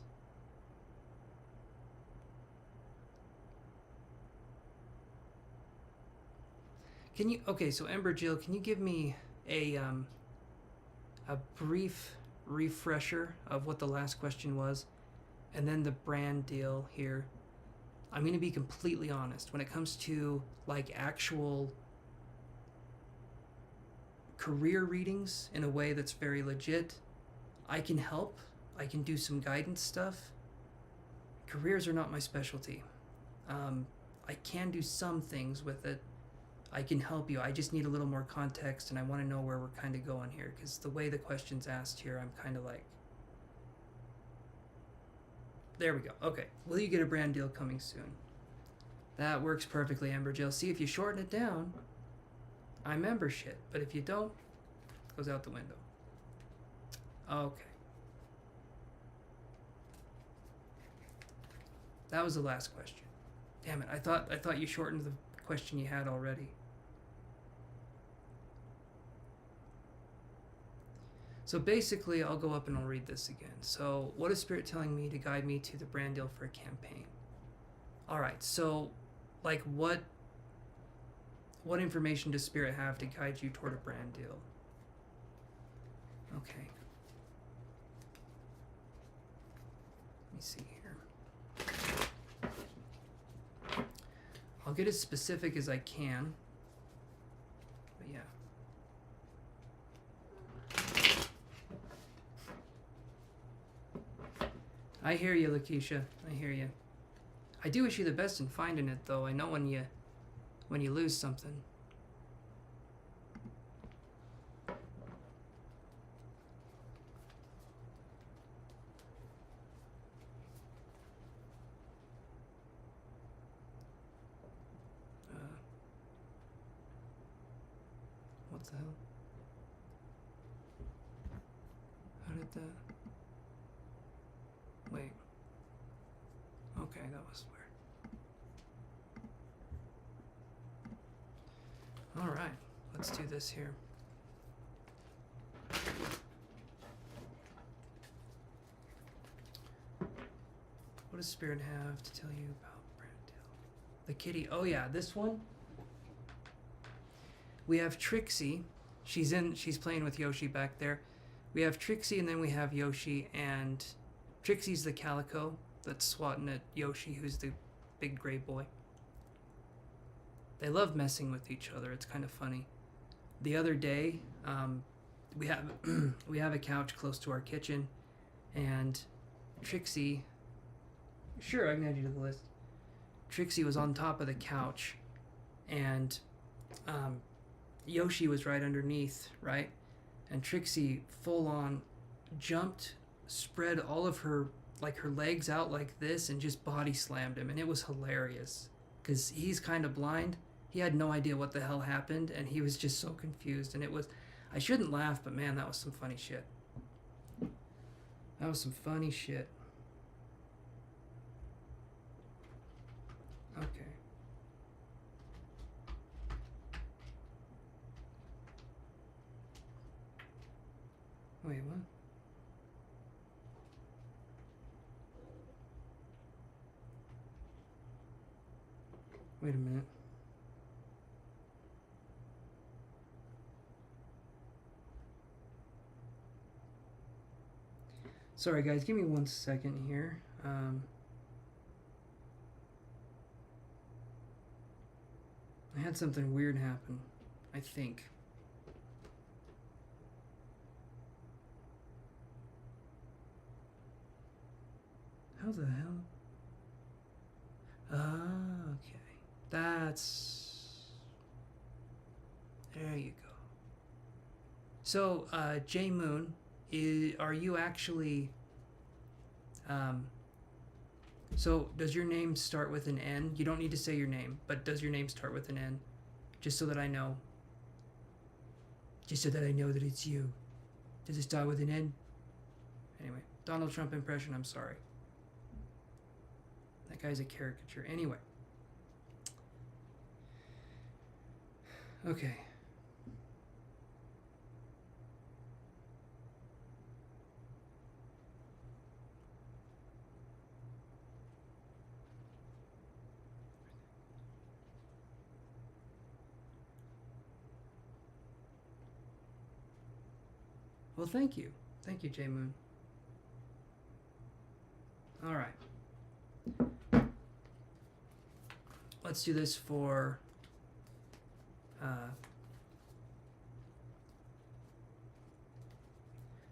Can you, okay, so Ember Jill, can you give me a brief refresher of what the last question was, and then the brand deal here? I'm going to be completely honest. When it comes to like actual career readings in a way that's very legit, I can help. I can do some guidance stuff. Careers are not my specialty. I can do some things with it. I can help you. I just need a little more context, and I want to know where we're kind of going here, because the way the question's asked here, I'm kind of like, there we go. Okay. Will you get a brand deal coming soon? That works perfectly, Ember Jill. See, if you shorten it down, I'm member shit. But if you don't, it goes out the window. Okay. That was the last question. Damn it, I thought you shortened the question you had already. So basically, I'll go up and I'll read this again. So, what is Spirit telling me to guide me to the brand deal for a campaign? All right, so, like, what information does Spirit have to guide you toward a brand deal? Okay. Let me see here. I'll get as specific as I can. But yeah. I hear you, Lakeisha. I hear you. I do wish you the best in finding it, though. I know when you lose something. What the hell? How did that... Wait. Okay, that was weird. Alright, let's do this here. What does Spirit have to tell you about brand deal? The kitty. Oh yeah, this one. We have Trixie. She's playing with Yoshi back there. We have Trixie and then we have Yoshi, and Trixie's the calico that's swatting at Yoshi, who's the big gray boy. They love messing with each other. It's kind of funny. The other day, we have a couch close to our kitchen, and Trixie... Sure, I can add you to the list. Trixie was on top of the couch, and Yoshi was right underneath, right? And Trixie full on jumped, spread all of her legs out like this, and just body slammed him, and it was hilarious because he's kind of blind. He had no idea what the hell happened, and he was just so confused, and it was... I shouldn't laugh, but man, that was some funny shit. That was some funny shit. Okay. Wait, what? Wait a minute. Sorry guys, give me 1 second here. I had something weird happen, I think. How the hell? Ah, okay. That's... There you go. So, J Moon, are you actually... So, does your name start with an N? You don't need to say your name, but does your name start with an N? Just so that I know. Just so that I know that it's you. Does it start with an N? Anyway, Donald Trump impression, I'm sorry. That guy's a caricature. Anyway. Okay. Well, thank you. Thank you, J Moon. All right. Let's do this for...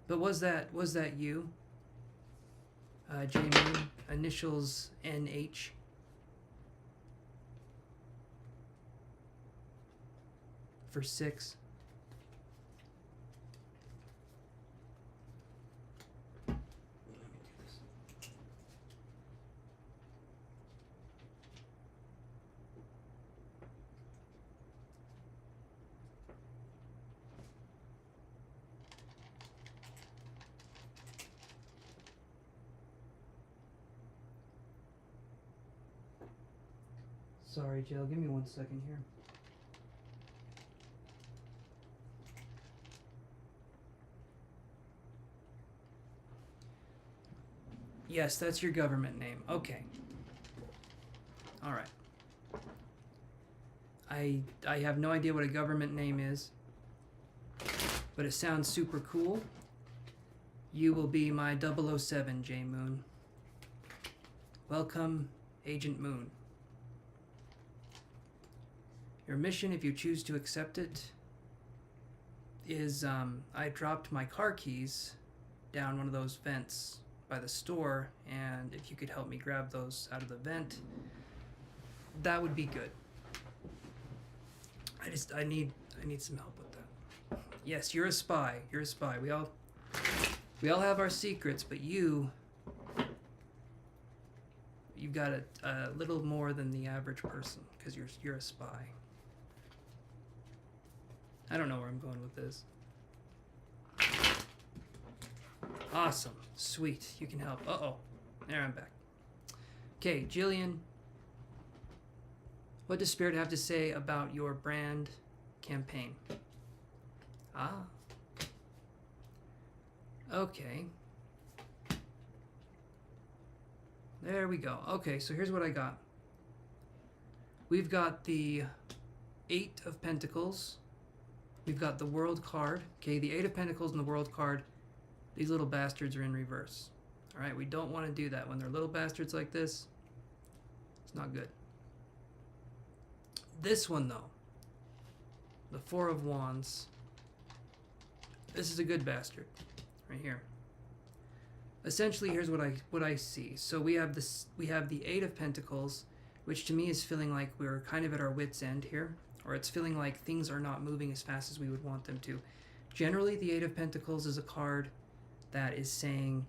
But was that you? J Moon, initials NH. For 6. sorry, Jill. Give me 1 second here. Yes, that's your government name. Okay. All right. I have no idea what a government name is, but it sounds super cool. You will be my 007, J Moon. Welcome, Agent Moon. Your mission, if you choose to accept it, is I dropped my car keys down one of those vents by the store, and if you could help me grab those out of the vent, that would be good. I need some help with that. Yes, you're a spy. You're a spy. We all have our secrets, but you've got a little more than the average person because you're a spy. I don't know where I'm going with this. Awesome. Sweet. You can help. Uh-oh. There, I'm back. Okay, Jillian. What does Spirit have to say about your brand campaign? Ah. Okay. There we go. Okay, so here's what I got. We've got the 8 of Pentacles. We've got the World card. Okay, the 8 of Pentacles and the World card. These little bastards are in reverse. All right, we don't want to do that. When they're little bastards like this, it's not good. This one, though, the 4 of Wands, this is a good bastard right here. Essentially, here's what I see. So we have the 8 of Pentacles, which to me is feeling like we're kind of at our wit's end here, or it's feeling like things are not moving as fast as we would want them to. Generally, the 8 of Pentacles is a card that is saying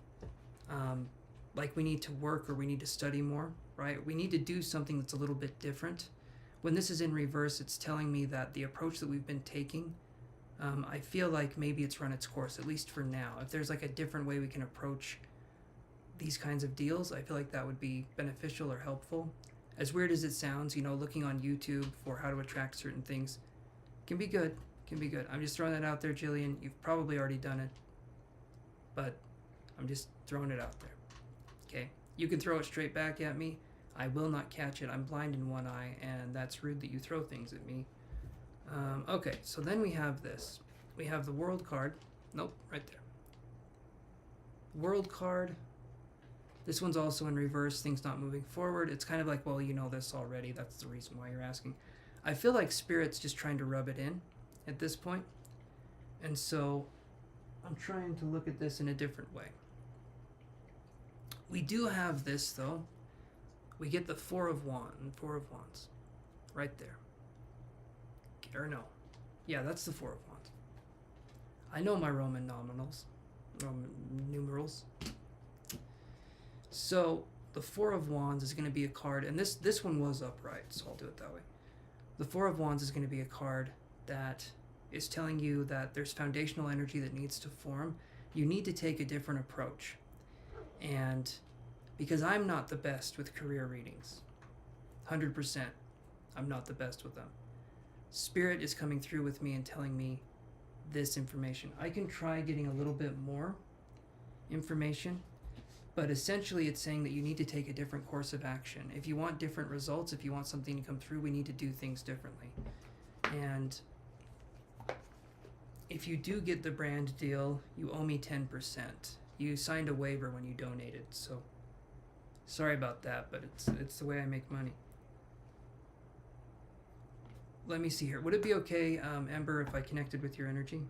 like we need to work or we need to study more, right? We need to do something that's a little bit different. When this is in reverse, it's telling me that the approach that we've been taking, I feel like maybe it's run its course, at least for now. If there's like a different way we can approach these kinds of deals, I feel like that would be beneficial or helpful. As weird as it sounds, you know, looking on YouTube for how to attract certain things can be good, I'm just throwing that out there, Jillian. You've probably already done it, but I'm just throwing it out there, okay? You can throw it straight back at me. I will not catch it. I'm blind in one eye, and that's rude that you throw things at me. Okay, so then we have this. We have the World card. Nope, right there. World card. This one's also in reverse, things not moving forward. It's kind of like, well, you know this already. That's the reason why you're asking. I feel like Spirit's just trying to rub it in at this point. And so I'm trying to look at this in a different way. We do have this, though. We get the 4 of Wands, right there. Or no. Yeah, that's the 4 of Wands. I know my Roman numerals. So the 4 of Wands is going to be a card, and this one was upright, so I'll do it that way. The 4 of Wands is going to be a card that is telling you that there's foundational energy that needs to form. You need to take a different approach. And because I'm not the best with career readings, 100%, I'm not the best with them. Spirit is coming through with me and telling me this information. I can try getting a little bit more information, but essentially it's saying that you need to take a different course of action. If you want different results, if you want something to come through, we need to do things differently. And if you do get the brand deal, you owe me 10%. You signed a waiver when you donated, so sorry about that, but it's the way I make money. Let me see here. Would it be okay, Ember, if I connected with your energy?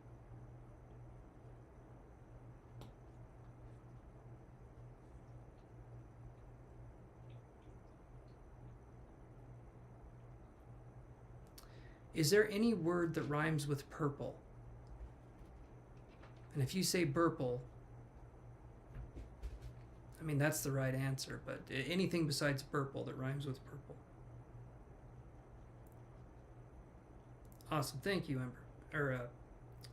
Is there any word that rhymes with purple? And if you say burple, I mean, that's the right answer, but anything besides purple that rhymes with purple. Awesome. Thank you, Ember.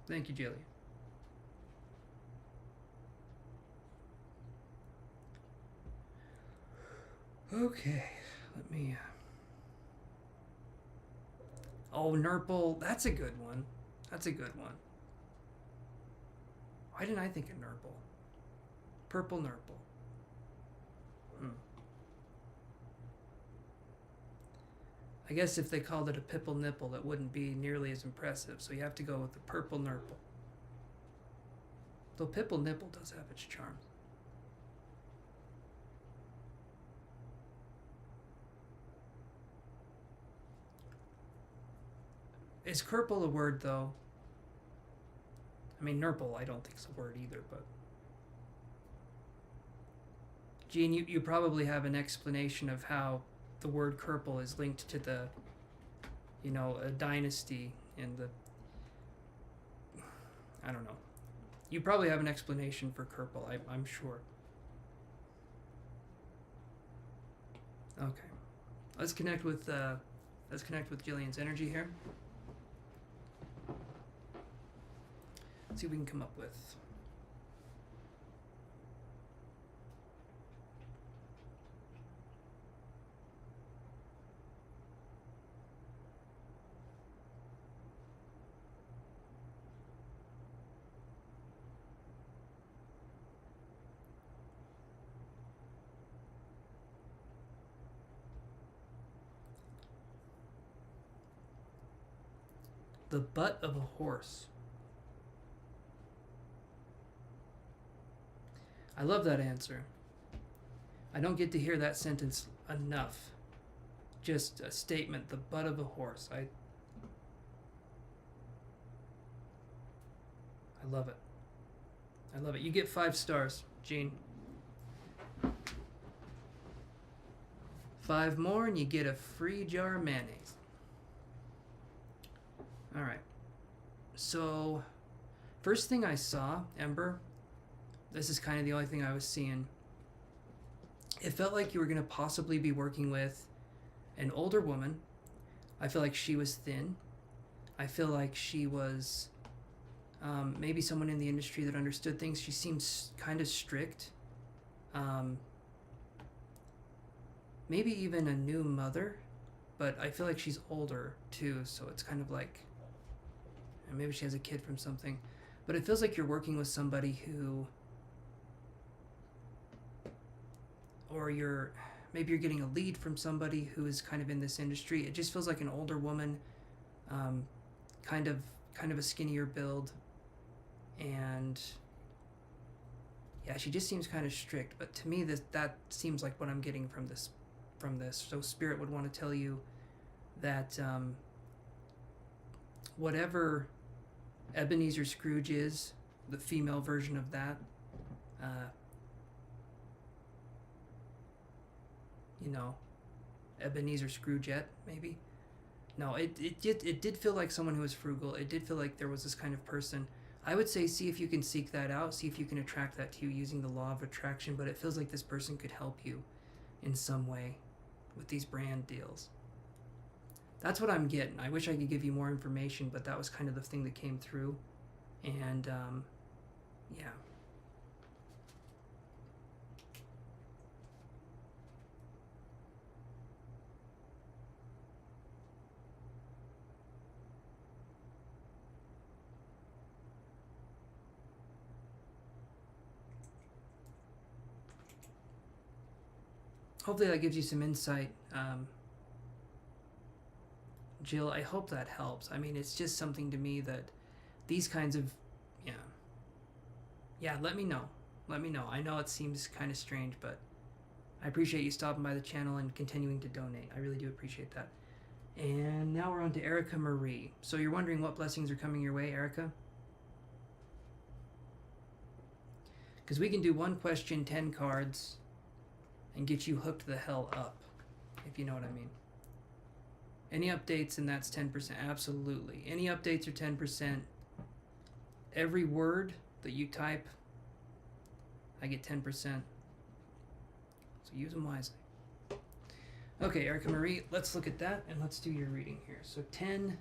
Thank you, Jillian. Okay, let me Oh, Nurple. That's a good one. That's a good one. Why didn't I think of Nurple? Purple Nurple. I guess if they called it a Pipple Nipple, it wouldn't be nearly as impressive. So you have to go with the Purple Nurple. Though Pipple Nipple does have its charms. Is Kerple a word, though? I mean, Nurple I don't think is a word either, but... Gene, you probably have an explanation of how the word Kerple is linked to the, you know, a dynasty and the... I don't know. You probably have an explanation for Kerple, I'm sure. Okay. Let's connect with Jillian's energy here. See what we can come up with. The butt of a horse. I love that answer. I don't get to hear that sentence enough. Just a statement, the butt of a horse. I love it. I love it. You get 5 stars, Gene. 5 more and you get a free jar of mayonnaise. All right. So, first thing I saw, Ember, this is kind of the only thing I was seeing. It felt like you were going to possibly be working with an older woman. I feel like she was thin. I feel like she was maybe someone in the industry that understood things. She seems kind of strict. Maybe even a new mother, but I feel like she's older too, so it's kind of like, and maybe she has a kid from something. But it feels like you're working with somebody who, or maybe you're getting a lead from somebody who is kind of in this industry. It just feels like an older woman, kind of a skinnier build, and yeah, she just seems kind of strict. But to me, that seems like what I'm getting from this. So Spirit would want to tell you that whatever Ebenezer Scrooge is, the female version of that, you know, Ebenezer Scroogette, maybe. No, it did feel like someone who was frugal. It did feel like there was this kind of person. I would say see if you can seek that out, see if you can attract that to you using the law of attraction, but it feels like this person could help you in some way with these brand deals. That's what I'm getting. I wish I could give you more information, but that was kind of the thing that came through. And, yeah. Hopefully that gives you some insight. Jill, I hope that helps. I mean, it's just something to me that these kinds of, yeah, let me know. Let me know. I know it seems kind of strange, but I appreciate you stopping by the channel and continuing to donate. I really do appreciate that. And now we're on to Erica Marie. So you're wondering what blessings are coming your way, Erica? Because we can do 1 question, 10 cards, and get you hooked the hell up, if you know what I mean. Any updates, and that's 10%. Absolutely. Any updates are 10%. Every word that you type, I get 10%. So use them wisely. Okay, Erica Marie, let's look at that, and let's do your reading here. So 10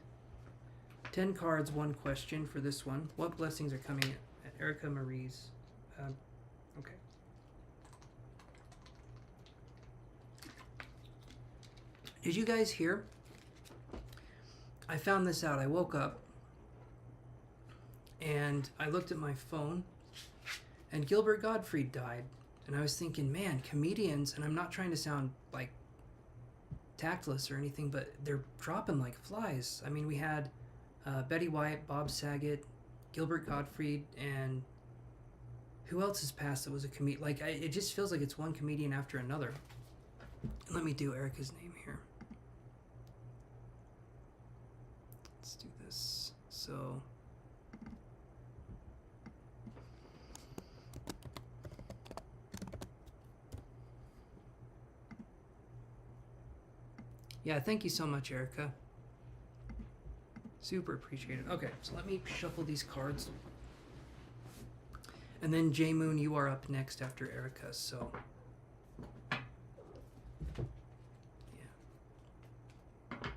cards, 1 question for this one. What blessings are coming at Erica Marie's? Okay. Did you guys hear? I found this out. I woke up and I looked at my phone and Gilbert Gottfried died. And I was thinking, man, comedians, and I'm not trying to sound like tactless or anything, but they're dropping like flies. I mean, we had Betty White, Bob Saget, Gilbert Gottfried, and who else has passed that was a comedian? Like, it just feels like it's one comedian after another. Let me do Erica's name here. Let's do this. So... yeah, thank you so much, Erica. Super appreciated. Okay, so let me shuffle these cards. And then J Moon, you are up next after Erica, so... yeah. Okay.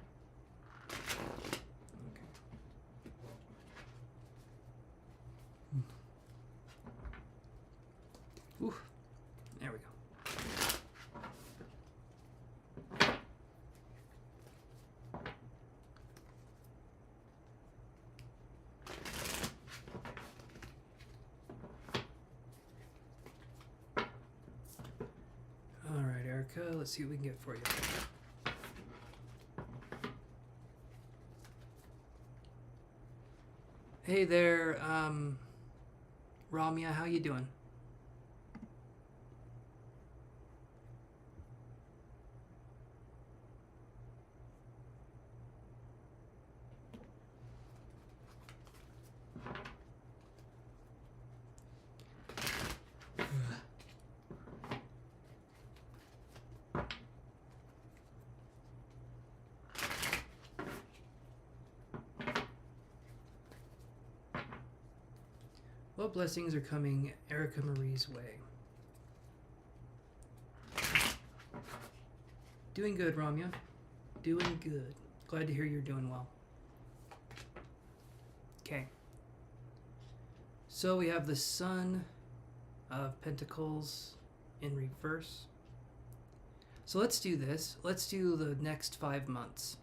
Ooh, there we go. Let's see what we can get for you. Hey there, Ramya, how you doing? What blessings are coming Erica Marie's way? Doing good, Ramya. Doing good. Glad to hear you're doing well. Okay. So we have the Sun of Pentacles in reverse. So let's do this. Let's do the next 5 months.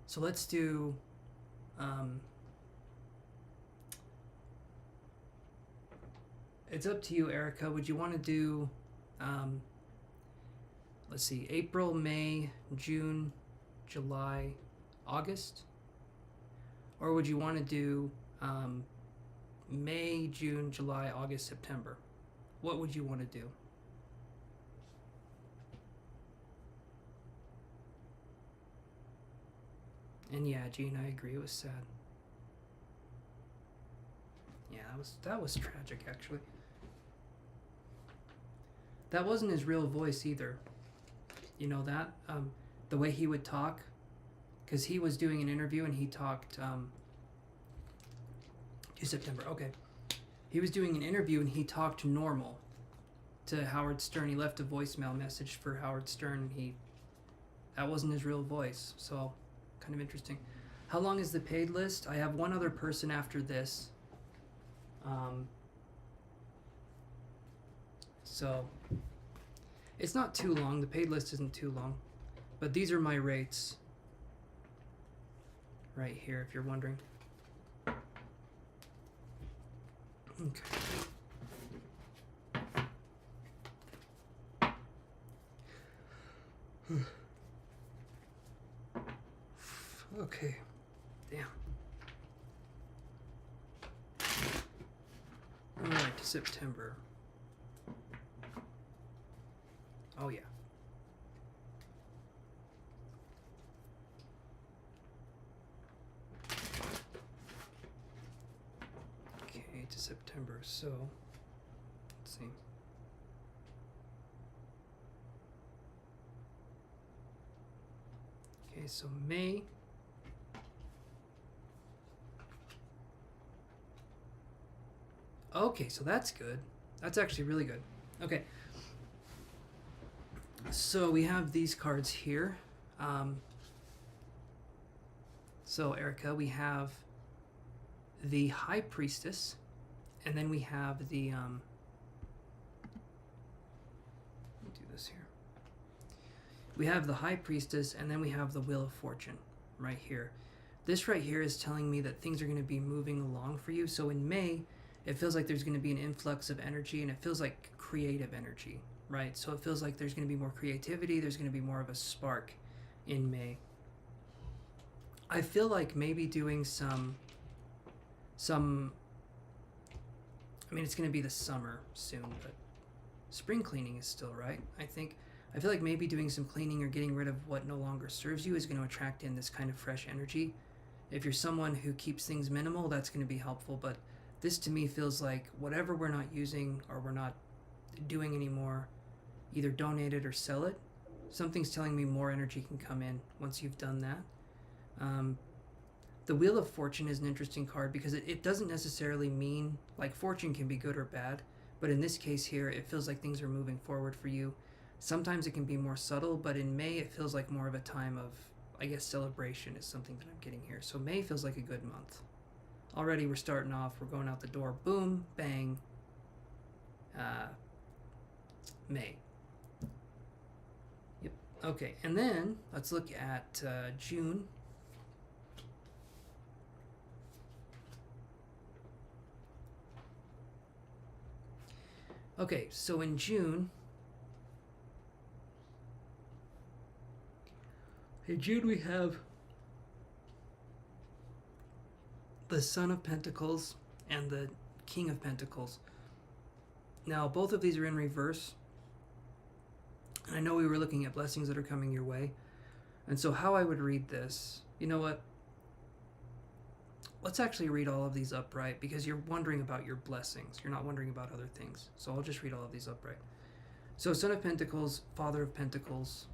So let's do... it's up to you, Erica. Would you want to do, let's see, April, May, June, July, August? Or would you want to do May, June, July, August, September? What would you want to do? And yeah, Gene, I agree. It was sad. Yeah, that was tragic, actually. That wasn't his real voice either. You know that? The way he would talk. Because he was doing an interview and he talked... September, okay. He was doing an interview and he talked normal to Howard Stern. He left a voicemail message for Howard Stern. That wasn't his real voice. So, kind of interesting. How long is the paid list? I have one other person after this. So, it's not too long. The paid list isn't too long. But these are my rates. Right here, if you're wondering. Okay. Okay. Damn. Alright, to September. Oh, yeah. Okay, to September. So, let's see. Okay, so May. Okay, so that's good. That's actually really good. Okay. So we have these cards here. So Erica, we have the High Priestess, and then we have the, let me do this here. we have the High Priestess, and then we have the Wheel of Fortune right here. This right here is telling me that things are going to be moving along for you. So in May, it feels like there's going to be an influx of energy, and it feels like creative energy, right? So it feels like there's going to be more creativity, there's going to be more of a spark in May. I feel like maybe doing some I mean, it's going to be the summer soon, but spring cleaning is still right. I feel like maybe doing some cleaning or getting rid of what no longer serves you is going to attract in this kind of fresh energy. If you're someone who keeps things minimal, that's going to be helpful, but this to me feels like whatever we're not using or we're not doing anymore, either donate it or sell it. Something's telling me more energy can come in once you've done that. The Wheel of Fortune is an interesting card because it doesn't necessarily mean, like, fortune can be good or bad, but in this case here, it feels like things are moving forward for you. Sometimes it can be more subtle, but in May, it feels like more of a time of, I guess, celebration is something that I'm getting here. So May feels like a good month. Already we're starting off, we're going out the door, boom, bang, May. Yep, okay, and then let's look at June. Okay, so in June, we have the Son of Pentacles and the King of Pentacles. Now, both of these are in reverse. And I know we were looking at blessings that are coming your way. And so how I would read this, you know what? Let's actually read all of these upright because you're wondering about your blessings. You're not wondering about other things. So I'll just read all of these upright. So Son of Pentacles, Father of Pentacles.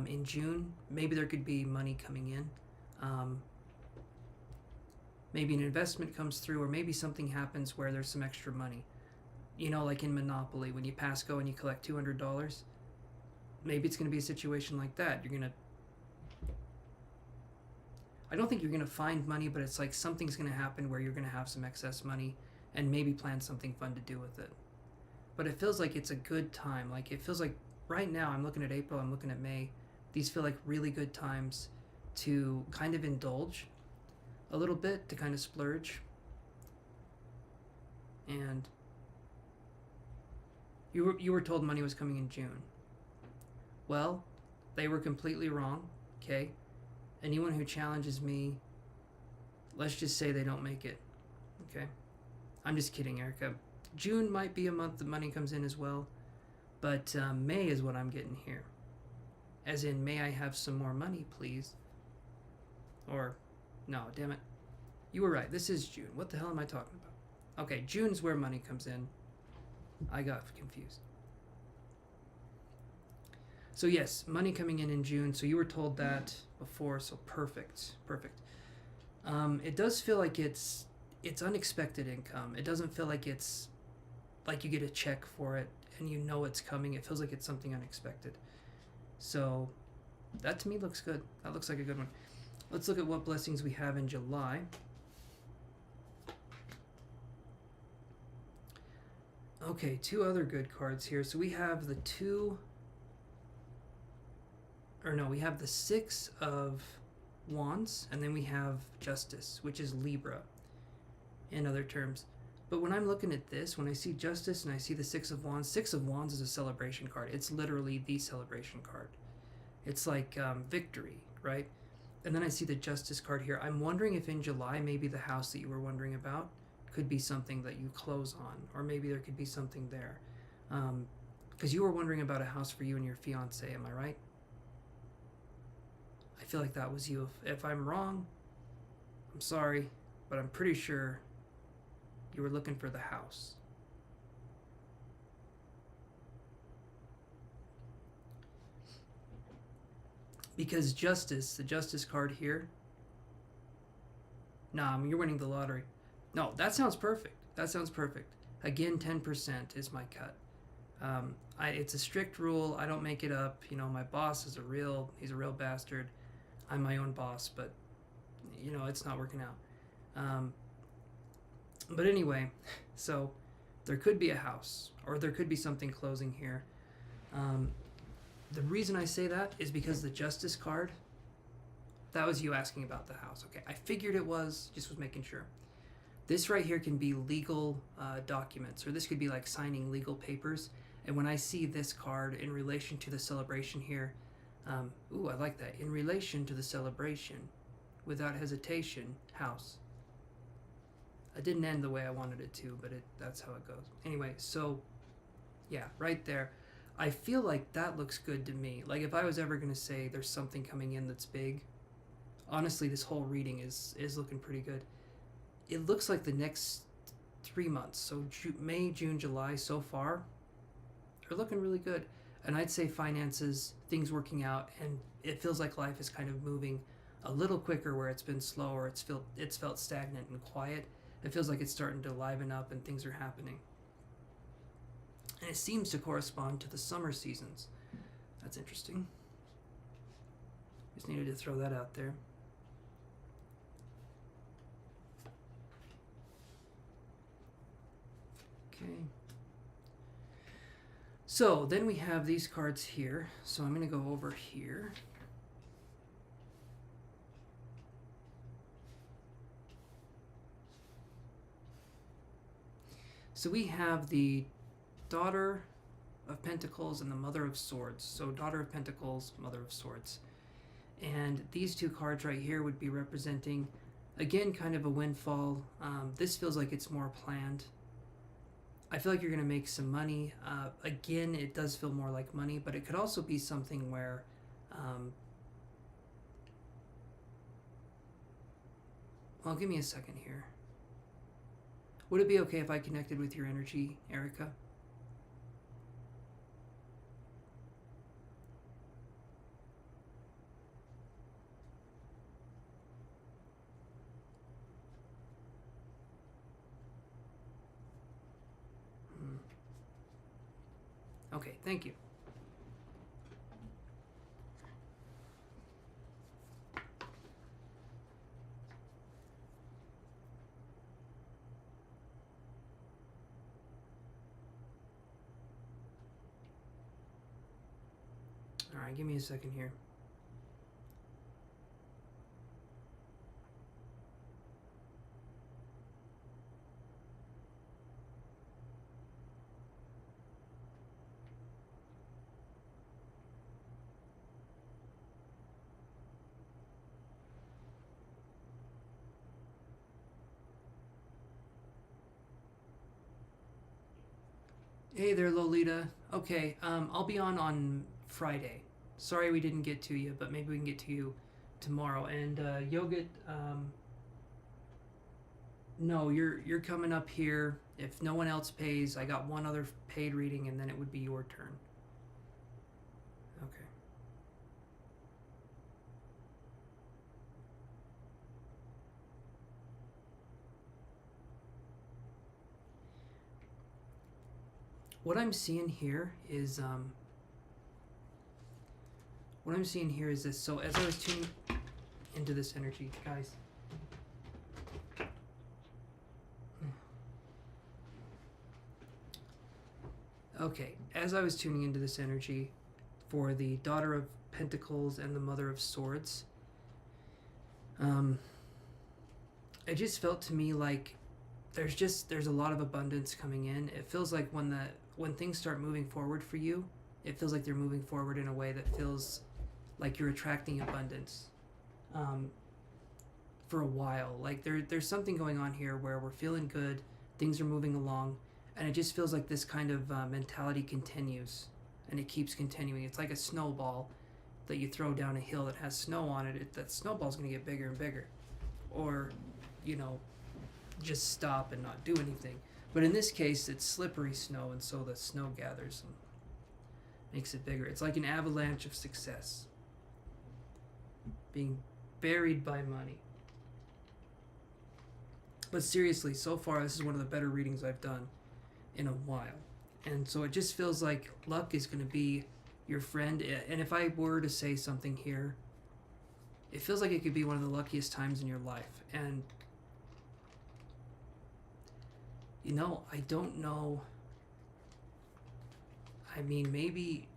In June, maybe there could be money coming in. Maybe an investment comes through, or maybe something happens where there's some extra money. You know, like in Monopoly, when you pass go and you collect $200, maybe it's going to be a situation like that. I don't think you're going to find money, but it's like something's going to happen where you're going to have some excess money and maybe plan something fun to do with it. But it feels like it's a good time. Like, it feels like right now, I'm looking at April, I'm looking at May. These feel like really good times to kind of indulge a little bit, to kind of splurge. And you were told money was coming in June. Well, they were completely wrong, okay? Anyone who challenges me, let's just say they don't make it, okay? I'm just kidding, Erica. June might be a month that money comes in as well, but May is what I'm getting here. As in, may I have some more money, please? Or, no, damn it. You were right, this is June. What the hell am I talking about? Okay, June's where money comes in. I got confused. So yes, money coming in June. So you were told that before, so perfect. It does feel like it's unexpected income. It doesn't feel like it's like you get a check for it and you know it's coming. It feels like it's something unexpected. So that to me looks good. That looks like a good one. Let's look at what blessings we have in July. Okay, two other good cards here. So we have the we have the Six of Wands, and then we have Justice, which is Libra in other terms. But when I'm looking at this, when I see Justice and I see the Six of Wands is a celebration card. It's literally the celebration card. It's like victory, right? And then I see the Justice card here. I'm wondering if in July, maybe the house that you were wondering about could be something that you close on, or maybe there could be something there. Because you were wondering about a house for you and your fiance, am I right? I feel like that was you. If I'm wrong, I'm sorry, but I'm pretty sure you were looking for the house. Because Justice, the Justice card here, you're winning the lottery. No, that sounds perfect. Again, 10% is my cut. It's a strict rule. I don't make it up. You know, my boss is he's a real bastard. I'm my own boss, but, you know, it's not working out. But anyway, so there could be a house, or there could be something closing here. the reason I say that is because the Justice card, that was you asking about the house. Okay, I figured it was, just was making sure. This right here can be legal documents, or this could be like signing legal papers. And when I see this card in relation to the celebration here, ooh, I like that. In relation to the celebration, without hesitation, house. I didn't end the way I wanted it to, but that's how it goes. Anyway, so yeah, right there. I feel like that looks good to me. Like if I was ever going to say there's something coming in that's big, honestly, this whole reading is looking pretty good. It looks like the next 3 months, so May, June, July so far, are looking really good. And I'd say finances, things working out, and it feels like life is kind of moving a little quicker where it's been slow or it's felt stagnant and quiet. It feels like it's starting to liven up and things are happening. And it seems to correspond to the summer seasons. That's interesting. Just needed to throw that out there. Okay. So then we have these cards here. So I'm going to go over here. So we have the Daughter of Pentacles and the Mother of Swords. So Daughter of Pentacles, Mother of Swords. And these two cards right here would be representing, again, kind of a windfall. This feels like it's more planned. I feel like you're going to make some money. Again, it does feel more like money, but it could also be something where well, give me a second here. Would it be okay if I connected with your energy, Erica? Okay, thank you. All right, give me a second here. Hey there, Lolita. Okay, I'll be on Friday. Sorry we didn't get to you, but maybe we can get to you tomorrow. And Yogurt, no, you're coming up here. If no one else pays, I got one other paid reading, and then it would be your turn. Okay. What I'm seeing here is this. So as I was tuning into this energy, guys. Okay, as I was tuning into this energy for the Daughter of Pentacles and the Mother of Swords, it just felt to me like there's a lot of abundance coming in. It feels like when things start moving forward for you, it feels like they're moving forward in a way that feels like you're attracting abundance for a while. Like there's something going on here where we're feeling good, things are moving along, and it just feels like this kind of mentality continues, and it keeps continuing. It's like a snowball that you throw down a hill that has snow on it. That snowball's going to get bigger and bigger. Or, just stop and not do anything. But in this case, it's slippery snow, and so the snow gathers and makes it bigger. It's like an avalanche of success being buried by money. But seriously, so far, this is one of the better readings I've done in a while. And so it just feels like luck is going to be your friend. And if I were to say something here, it feels like it could be one of the luckiest times in your life. And I don't know. I mean, maybe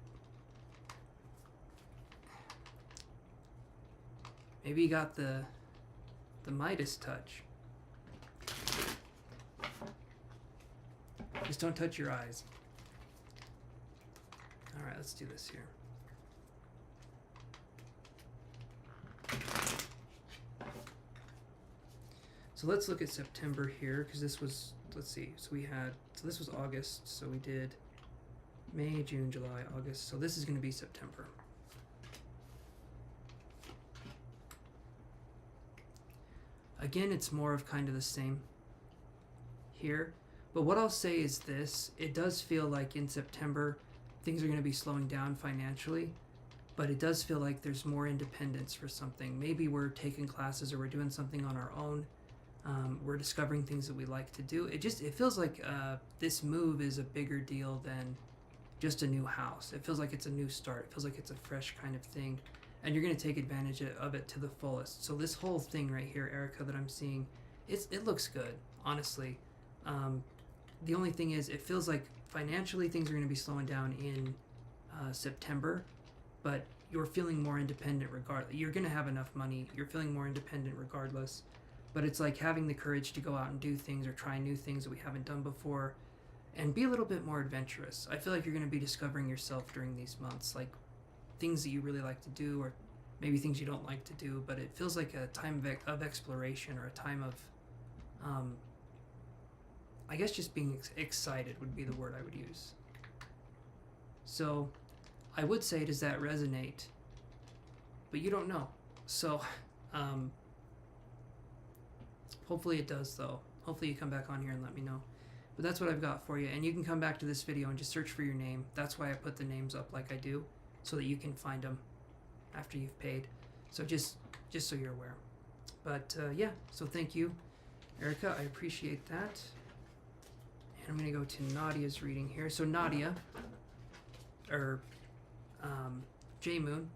Maybe you got the Midas touch. Just don't touch your eyes. All right, let's do this here. So let's look at September here, because this was, let's see, so this was August, so we did May, June, July, August, so this is going to be September. Again, it's more of kind of the same here, but what I'll say is this: it does feel like in September things are going to be slowing down financially, but it does feel like there's more independence for something. Maybe we're taking classes or we're doing something on our own. We're discovering things that we like to do. It feels like this move is a bigger deal than just a new house. It feels like it's a new start. It feels like it's a fresh kind of thing, and you're going to take advantage of it to the fullest. So this whole thing right here, Erica, that I'm seeing, it looks good, honestly. The only thing is, it feels like financially things are going to be slowing down in September, but you're feeling more independent regardless. You're going to have enough money. You're feeling more independent regardless. But it's like having the courage to go out and do things or try new things that we haven't done before and be a little bit more adventurous. I feel like you're going to be discovering yourself during these months, like things that you really like to do or maybe things you don't like to do, but it feels like a time of exploration or a time of, I guess just being excited would be the word I would use. So I would say, does that resonate? But you don't know. So, hopefully it does, though. Hopefully you come back on here and let me know. But that's what I've got for you. And you can come back to this video and just search for your name. That's why I put the names up like I do, so that you can find them after you've paid. So just so you're aware. But yeah, so thank you, Erica. I appreciate that. And I'm going to go to Nadia's reading here. So Nadia, or J-Moon.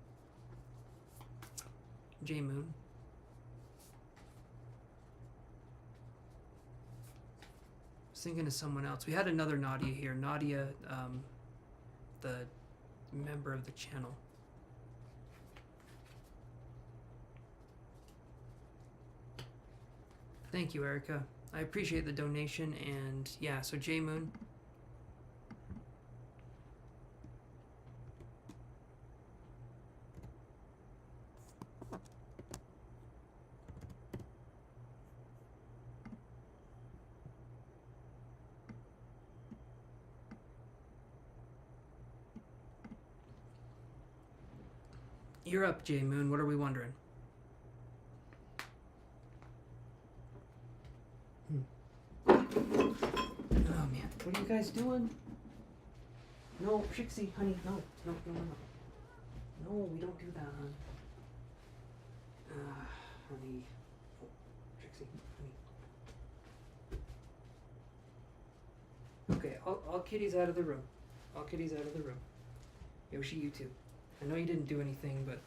J-Moon. Thinking of someone else. We had another Nadia here. Nadia, the member of the channel. Thank you, Erica. I appreciate the donation. And yeah, so J-Moon. You're up, J-Moon. What are we wondering? Oh, man. What are you guys doing? No, Trixie, honey. No. No, we don't do that, hon. Honey. Oh, Trixie, honey. Okay, all kitties out of the room. All kitties out of the room. Yoshi, you too. I know you didn't do anything, but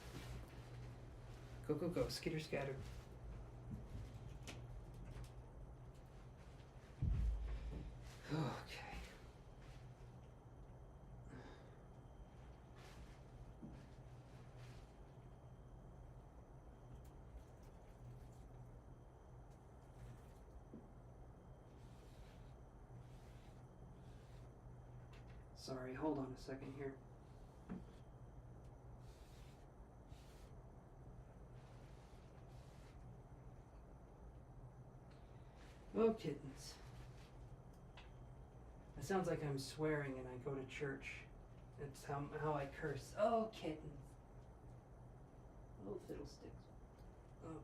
go, skitter scatter. Okay. Sorry, hold on a second here. Oh, kittens. It sounds like I'm swearing and I go to church. It's how I curse. Oh, kittens. Oh, fiddlesticks. Okay.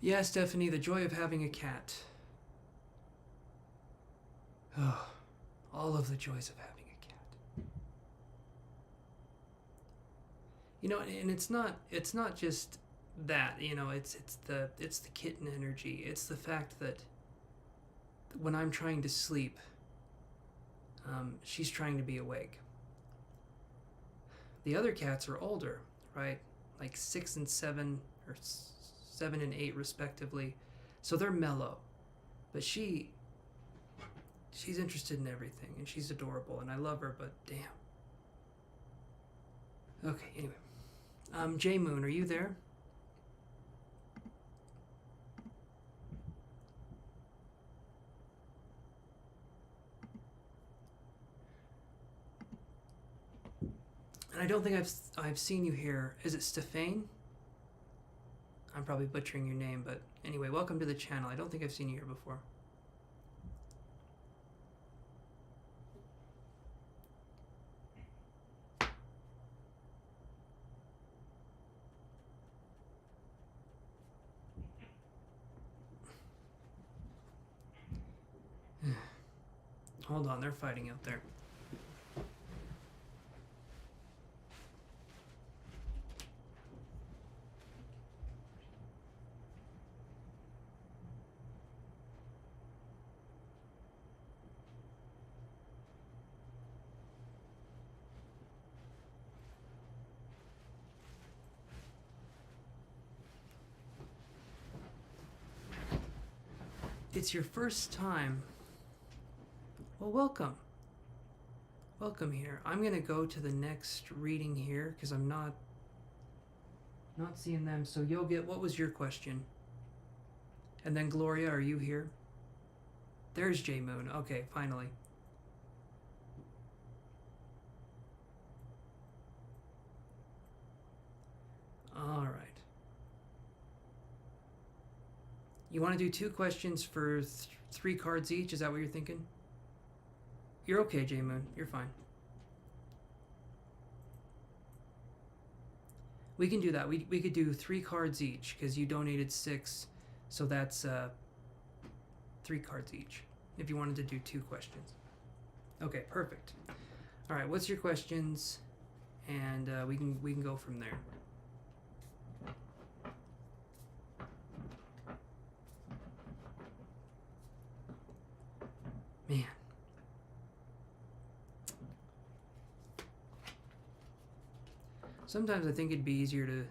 Yeah, Stephanie, the joy of having a cat. Oh, all of the joys of having a cat. You know, and it's not just that, you know, it's the kitten energy. It's the fact that when I'm trying to sleep, she's trying to be awake. The other cats are older, right? Like 6 and 7, or 7 and 8 respectively. So they're mellow. But she's interested in everything, and she's adorable, and I love her, but damn. Okay, anyway. J Moon, are you there? And I don't think I've seen you here. Is it Stefane? I'm probably butchering your name, but anyway, welcome to the channel. I don't think I've seen you here before. Hold on, they're fighting out there. It's your first time. Well, welcome. Welcome here. I'm gonna go to the next reading here because I'm not seeing them. So you'll get, what was your question? And then Gloria, are you here? There's J Moon. Okay, finally. All right. You want to do 2 questions for 3 cards each? Is that what you're thinking? You're okay, J Moon. You're fine. We can do that. We could do 3 cards each because you donated 6, so that's 3 cards each. If you wanted to do 2 questions. Okay, perfect. All right, what's your questions? And we can go from there. Man. Sometimes I think it'd be easier to,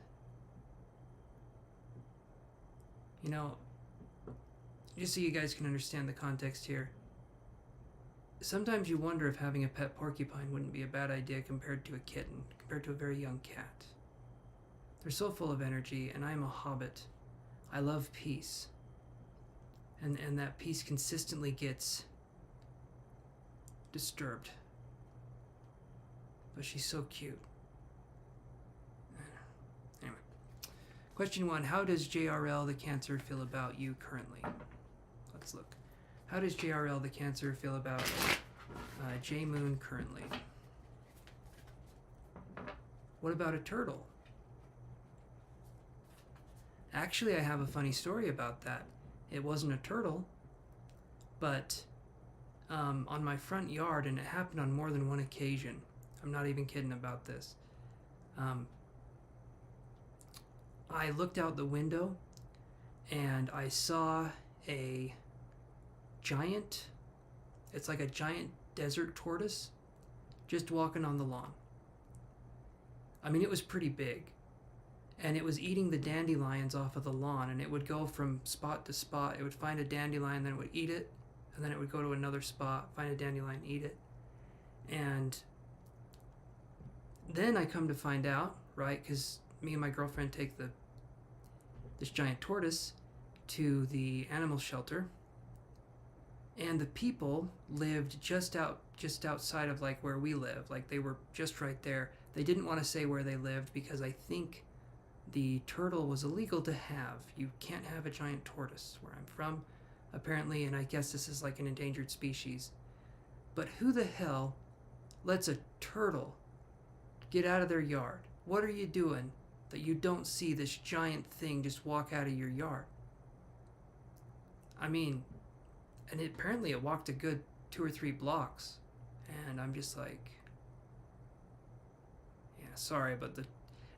just so you guys can understand the context here. Sometimes you wonder if having a pet porcupine wouldn't be a bad idea compared to a kitten, compared to a very young cat. They're so full of energy, and I'm a hobbit. I love peace. And that peace consistently gets disturbed. But she's so cute. Anyway. Question 1. How does JRL the Cancer feel about you currently? Let's look. How does JRL the Cancer feel about J Moon currently? What about a turtle? Actually, I have a funny story about that. It wasn't a turtle, but on my front yard, and it happened on more than one occasion. I'm not even kidding about this. I looked out the window and I saw a giant, it's like a giant desert tortoise just walking on the lawn. I mean, it was pretty big. And it was eating the dandelions off of the lawn, and it would go from spot to spot. It would find a dandelion, then it would eat it, and then it would go to another spot, find a dandelion, eat it. And then I come to find out, right, because me and my girlfriend take this giant tortoise to the animal shelter, and the people lived just outside of like where we live. Like they were just right there. They didn't want to say where they lived because I think the turtle was illegal to have. You can't have a giant tortoise where I'm from, apparently, and I guess this is like an endangered species. But who the hell lets a turtle get out of their yard? What are you doing that you don't see this giant thing just walk out of your yard? I mean, and apparently it walked a good 2 or 3 blocks, and I'm just like, yeah, sorry, but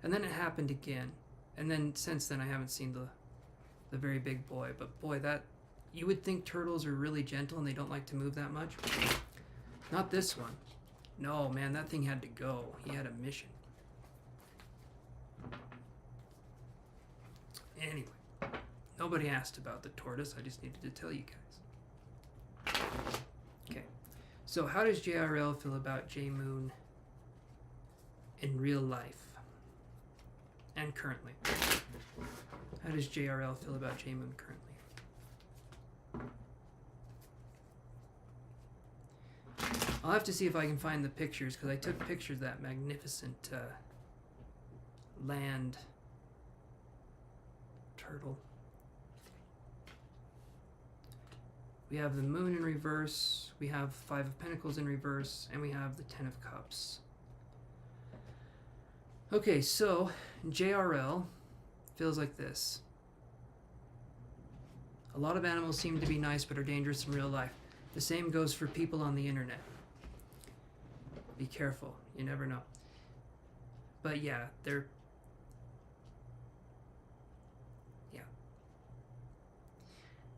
and then it happened again. And then since then I haven't seen the very big boy. But boy, that, you would think turtles are really gentle and they don't like to move that much. Not this one. No, man, that thing had to go. He had a mission. Anyway, nobody asked about the tortoise. I just needed to tell you guys. Okay, so how does JRL feel about J Moon in real life and currently? How does JRL feel about J Moon currently? I'll have to see if I can find the pictures, because I took pictures of that magnificent land turtle. We have the moon in reverse, we have 5 of Pentacles in reverse, and we have the 10 of Cups. Okay, so JRL feels like this. A lot of animals seem to be nice but are dangerous in real life. The same goes for people on the internet. Be careful, you never know. But yeah, they're... yeah.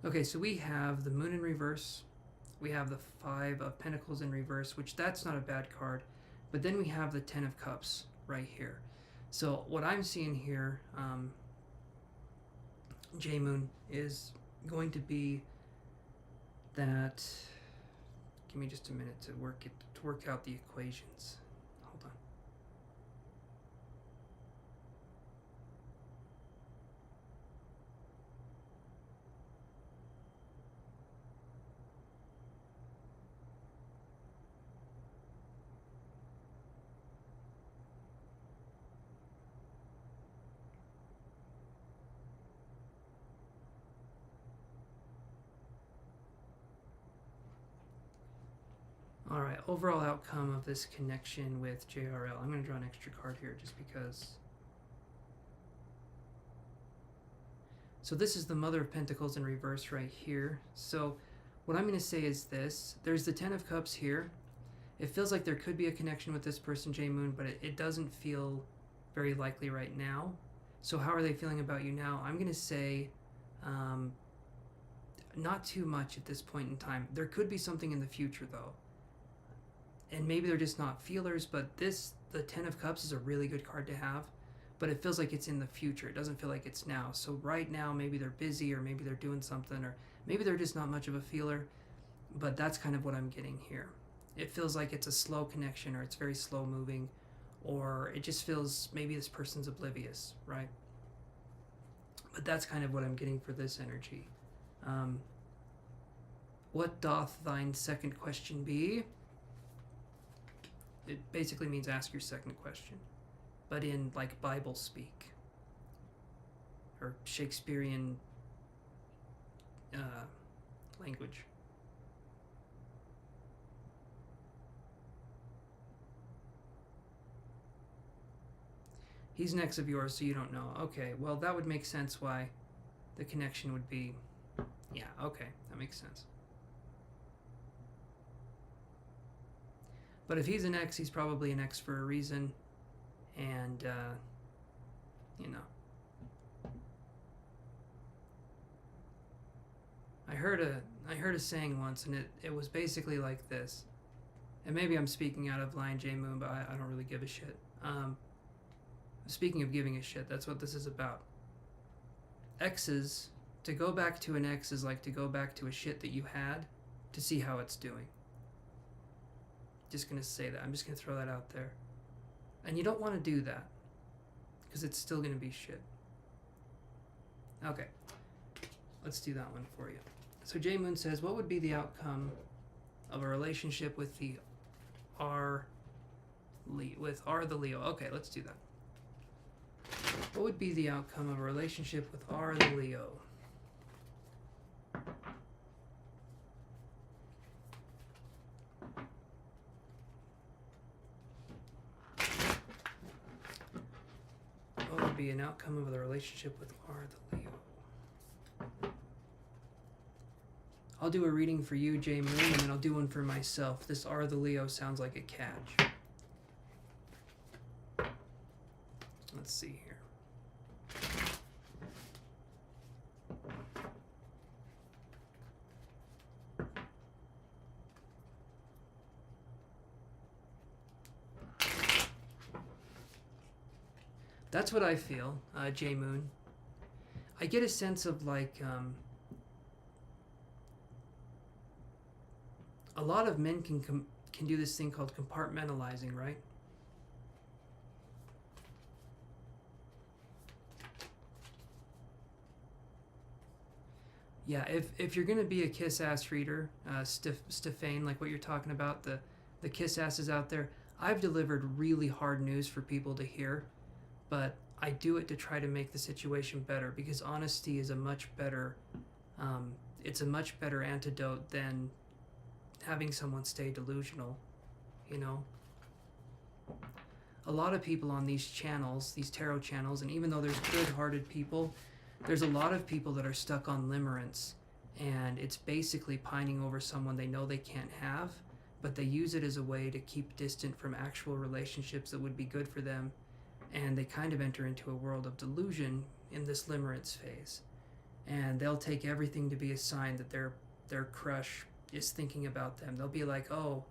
Okay, so we have the moon in reverse. We have the 5 of Pentacles in reverse, which that's not a bad card. But then we have the 10 of Cups right here. So what I'm seeing here, J Moon, is going to be that... Give me just a minute to work out the equations. Hold on. All right, overall outcome of this connection with JRL. I'm going to draw an extra card here just because. So this is the Mother of Pentacles in reverse right here. So what I'm going to say is this. There's the 10 of Cups here. It feels like there could be a connection with this person, J Moon, but it doesn't feel very likely right now. So how are they feeling about you now? I'm going to say not too much at this point in time. There could be something in the future, though. And maybe they're just not feelers, but the 10 of Cups is a really good card to have, but it feels like it's in the future. It doesn't feel like it's now. So right now, maybe they're busy, or maybe they're doing something, or maybe they're just not much of a feeler, but that's kind of what I'm getting here. It feels like it's a slow connection, or it's very slow moving, or it just feels maybe this person's oblivious, right? But that's kind of what I'm getting for this energy. What doth thine second question be? It basically means ask your second question, but in like Bible speak or Shakespearean language. He's an ex of yours, so you don't know. Okay, well that would make sense why the connection would be, yeah, okay, that makes sense. But if he's an ex, he's probably an ex for a reason, and, you know. I heard a saying once, and it was basically like this, and maybe I'm speaking out of line, J Moon, but I don't really give a shit. Speaking of giving a shit, that's what this is about. Exes, to go back to an ex is like to go back to a shit that you had to see how it's doing. Just gonna say that. I'm just gonna throw that out there. And you don't want to do that, because it's still gonna be shit. Okay, let's do that one for you. So J Moon says, what would be the outcome of a relationship with the R the Leo? Okay, let's do that. What would be the outcome of a relationship with R the Leo? What would be an outcome of the relationship with R the Leo? I'll do a reading for you, J Moon, and then I'll do one for myself. This R the Leo sounds like a catch. Let's see here. That's what I feel, J Moon. I get a sense of like a lot of men can do this thing called compartmentalizing, right? Yeah, if you're gonna be a kiss ass reader, Stefane, like what you're talking about, the kiss asses out there, I've delivered really hard news for people to hear, but I do it to try to make the situation better, because honesty is a much better, it's a much better antidote than having someone stay delusional, you know? A lot of people on these channels, these tarot channels, and even though there's good-hearted people, there's a lot of people that are stuck on limerence, and it's basically pining over someone they know they can't have, but they use it as a way to keep distant from actual relationships that would be good for them, and they kind of enter into a world of delusion in this limerence phase. And they'll take everything to be a sign that their crush is thinking about them. They'll be like, oh,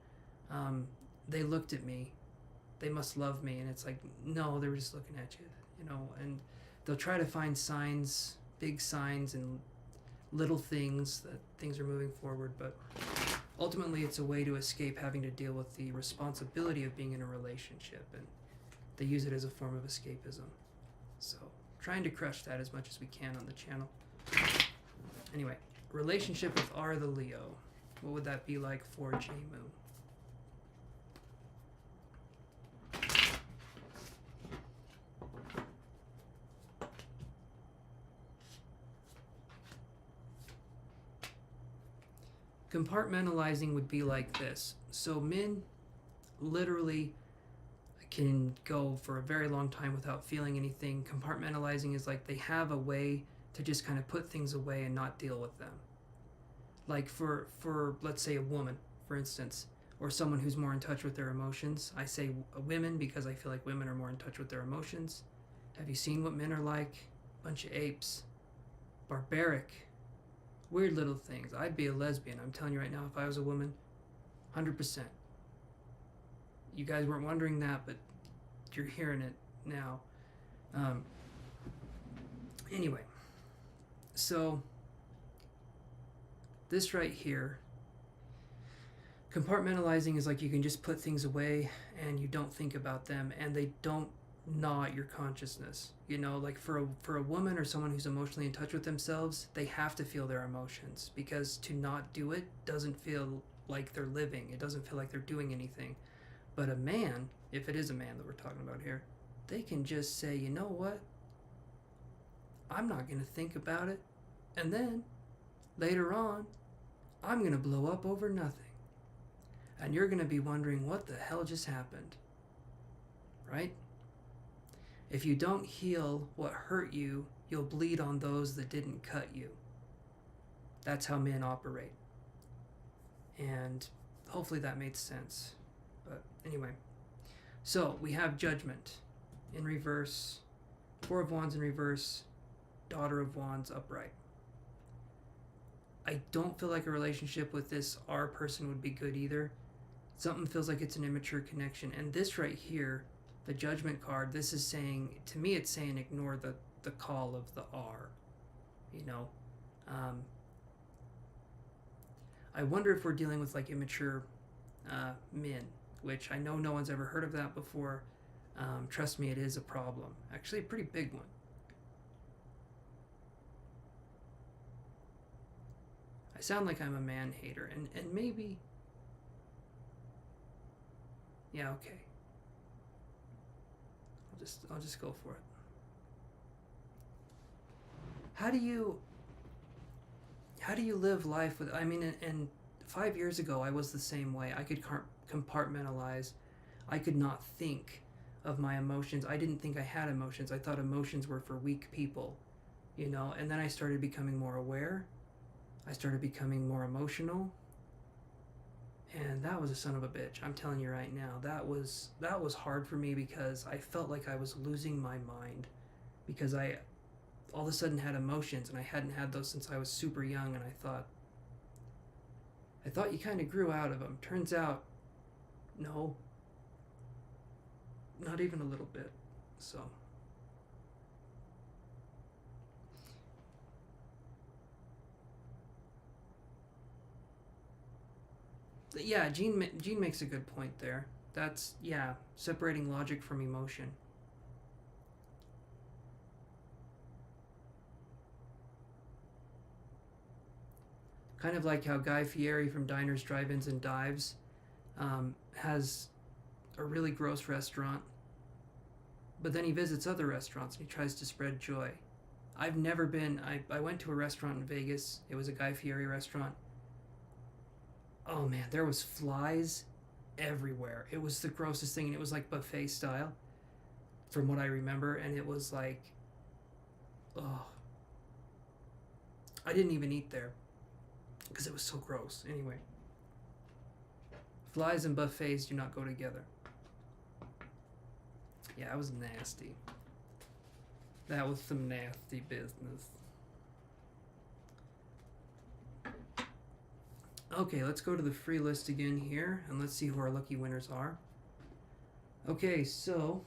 they looked at me, they must love me, and it's like, no, they were just looking at you, you know. And they'll try to find signs, big signs, and little things that things are moving forward, but ultimately it's a way to escape having to deal with the responsibility of being in a relationship, and they use it as a form of escapism. So trying to crush that as much as we can on the channel. Anyway, relationship with R the Leo. What would that be like for J-Moo? Compartmentalizing would be like this. So men literally can go for a very long time without feeling anything. Compartmentalizing is like they have a way to just kind of put things away and not deal with them. Like for let's say a woman, for instance, or someone who's more in touch with their emotions. I say women because I feel like women are more in touch with their emotions. Have you seen what men are like? Bunch of apes. Barbaric. Weird little things. I'd be a lesbian, I'm telling you right now, if I was a woman. 100%. You guys weren't wondering that, but you're hearing it now. Anyway, so this right here, compartmentalizing is like you can just put things away and you don't think about them, and they don't gnaw at your consciousness. You know, like for a woman or someone who's emotionally in touch with themselves, they have to feel their emotions, because to not do it doesn't feel like they're living. It doesn't feel like they're doing anything. But a man, if it is a man that we're talking about here, they can just say, you know what? I'm not going to think about it. And then, later on, I'm going to blow up over nothing. And you're going to be wondering what the hell just happened. Right? If you don't heal what hurt you, you'll bleed on those that didn't cut you. That's how men operate. And hopefully that made sense. But anyway, so we have Judgment in reverse, Four of Wands in reverse, Daughter of Wands upright. I don't feel like a relationship with this R person would be good either. Something feels like it's an immature connection. And this right here, the Judgment card, this is saying, to me it's saying ignore the call of the R, you know. I wonder if we're dealing with like immature men, which I know no one's ever heard of that before. Trust me, it is a problem. Actually, a pretty big one. I sound like I'm a man hater, and maybe... Yeah, okay. I'll just go for it. How do you live life with... I mean, and 5 years ago, I was the same way. I could compartmentalize. I could not think of my emotions. I didn't think I had emotions. I thought emotions were for weak people, you know? And then I started becoming more aware. I started becoming more emotional. And that was a son of a bitch. I'm telling you right now, that was hard for me, because I felt like I was losing my mind, because I all of a sudden had emotions, and I hadn't had those since I was super young, and I thought you kind of grew out of them. Turns out, no, not even a little bit. So Yeah, Gene makes a good point there. That's, yeah, separating logic from emotion. Kind of like how Guy Fieri from Diners, Drive-Ins, and Dives has a really gross restaurant, but then he visits other restaurants and he tries to spread joy. I've never been, I went to a restaurant in Vegas. It was a Guy Fieri restaurant. Oh man, there was flies everywhere. It was the grossest thing, and it was like buffet style, from what I remember, and it was like, oh, I didn't even eat there because it was so gross. Anyway, flies and buffets do not go together. Yeah, it was nasty. That was some nasty business. Okay, let's go to the free list again here, and let's see who our lucky winners are. Okay, so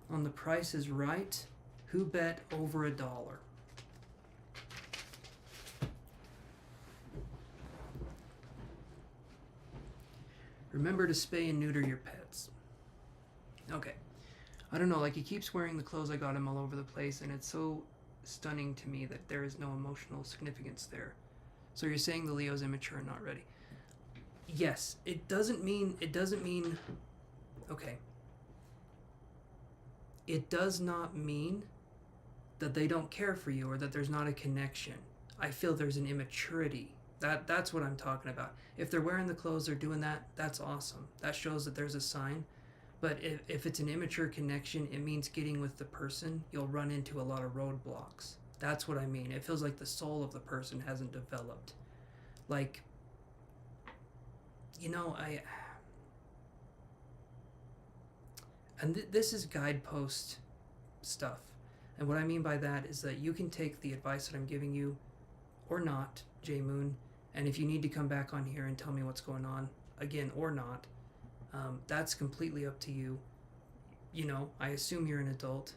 on The Price is Right, who bet over $1? Remember to spay and neuter your pets. Okay. I don't know, like, he keeps wearing the clothes I got him all over the place, and it's so stunning to me that there is no emotional significance there. So you're saying the Leo's immature and not ready. Yes, it doesn't mean, okay. It does not mean that they don't care for you or that there's not a connection. I feel there's an immaturity. That's what I'm talking about. If they're wearing the clothes, they're doing that, that's awesome. That shows that there's a sign. But if it's an immature connection, it means getting with the person, you'll run into a lot of roadblocks. That's what I mean. It feels like the soul of the person hasn't developed. Like, you know, this is guidepost stuff. And what I mean by that is that you can take the advice that I'm giving you or not, J Moon, and if you need to come back on here and tell me what's going on, again, or not, that's completely up to you. You know, I assume you're an adult.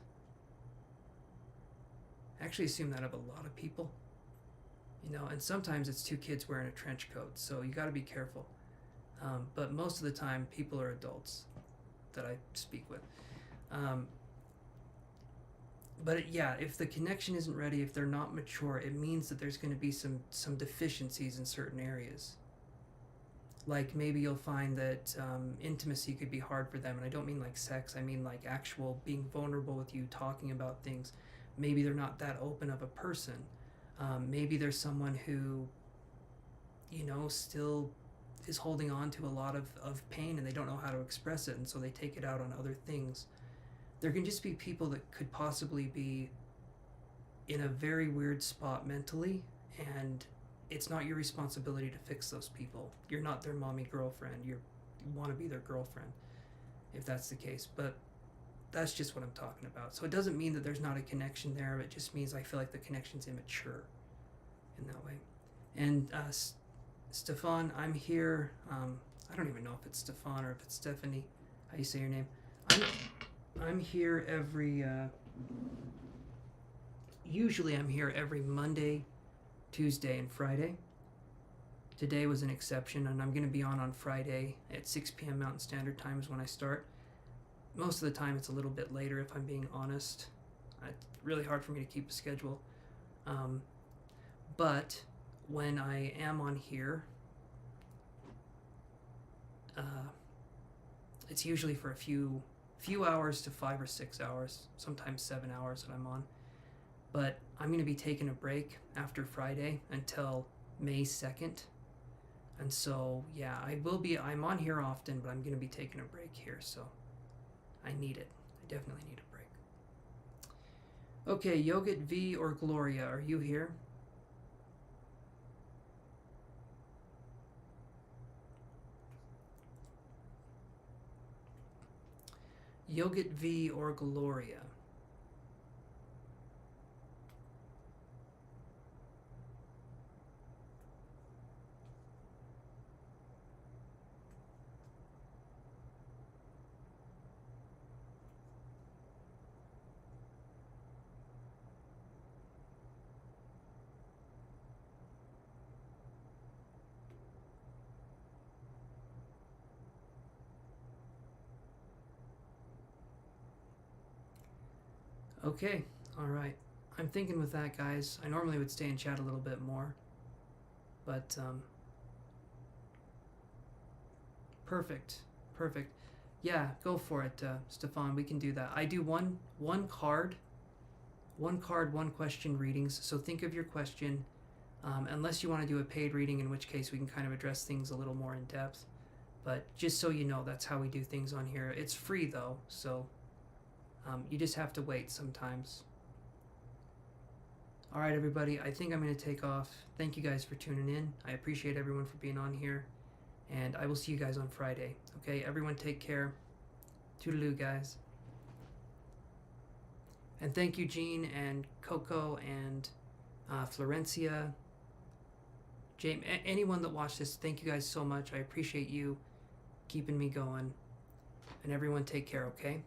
I actually assume that of a lot of people. You know, and sometimes it's two kids wearing a trench coat, so you got to be careful. But most of the time, people are adults that I speak with. But yeah, if the connection isn't ready, if they're not mature, it means that there's going to be some deficiencies in certain areas. Like maybe you'll find that intimacy could be hard for them, and I don't mean like sex, I mean like actual being vulnerable with you, talking about things. Maybe they're not that open of a person. Maybe there's someone who, you know, still is holding on to a lot of pain and they don't know how to express it, and so they take it out on other things. There can just be people that could possibly be in a very weird spot mentally, and it's not your responsibility to fix those people. You're not their mommy girlfriend. You want to be their girlfriend, if that's the case. But that's just what I'm talking about. So it doesn't mean that there's not a connection there. It just means I feel like the connection's immature in that way. And Stefan, I'm here. I don't even know if it's Stefan or if it's Stephanie. How you say your name? I'm here every. Usually I'm here every Monday, Tuesday, and Friday. Today was an exception, and I'm going to be on Friday at 6 p.m. Mountain Standard Time is when I start. Most of the time it's a little bit later, if I'm being honest. It's really hard for me to keep a schedule. But when I am on here, it's usually for a few hours to 5 or 6 hours, sometimes 7 hours that I'm on. But I'm going to be taking a break after Friday until May 2nd. And so, yeah, I'm on here often, but I'm going to be taking a break here, so I need it. I definitely need a break. Okay, Yogurt V or Gloria, are you here? Yogurt V or Gloria? Okay, alright. I'm thinking with that, guys. I normally would stay and chat a little bit more. But, perfect. Perfect. Yeah, go for it, Stefan. We can do that. I do one card, one question readings. So think of your question, unless you want to do a paid reading, in which case we can kind of address things a little more in depth. But just so you know, that's how we do things on here. It's free though, so you just have to wait sometimes. All right, everybody. I think I'm going to take off. Thank you guys for tuning in. I appreciate everyone for being on here. And I will see you guys on Friday. Okay, everyone take care. Toodaloo, guys. And thank you, Jean and Coco and Florencia. James, anyone that watched this, thank you guys so much. I appreciate you keeping me going. And everyone take care, okay?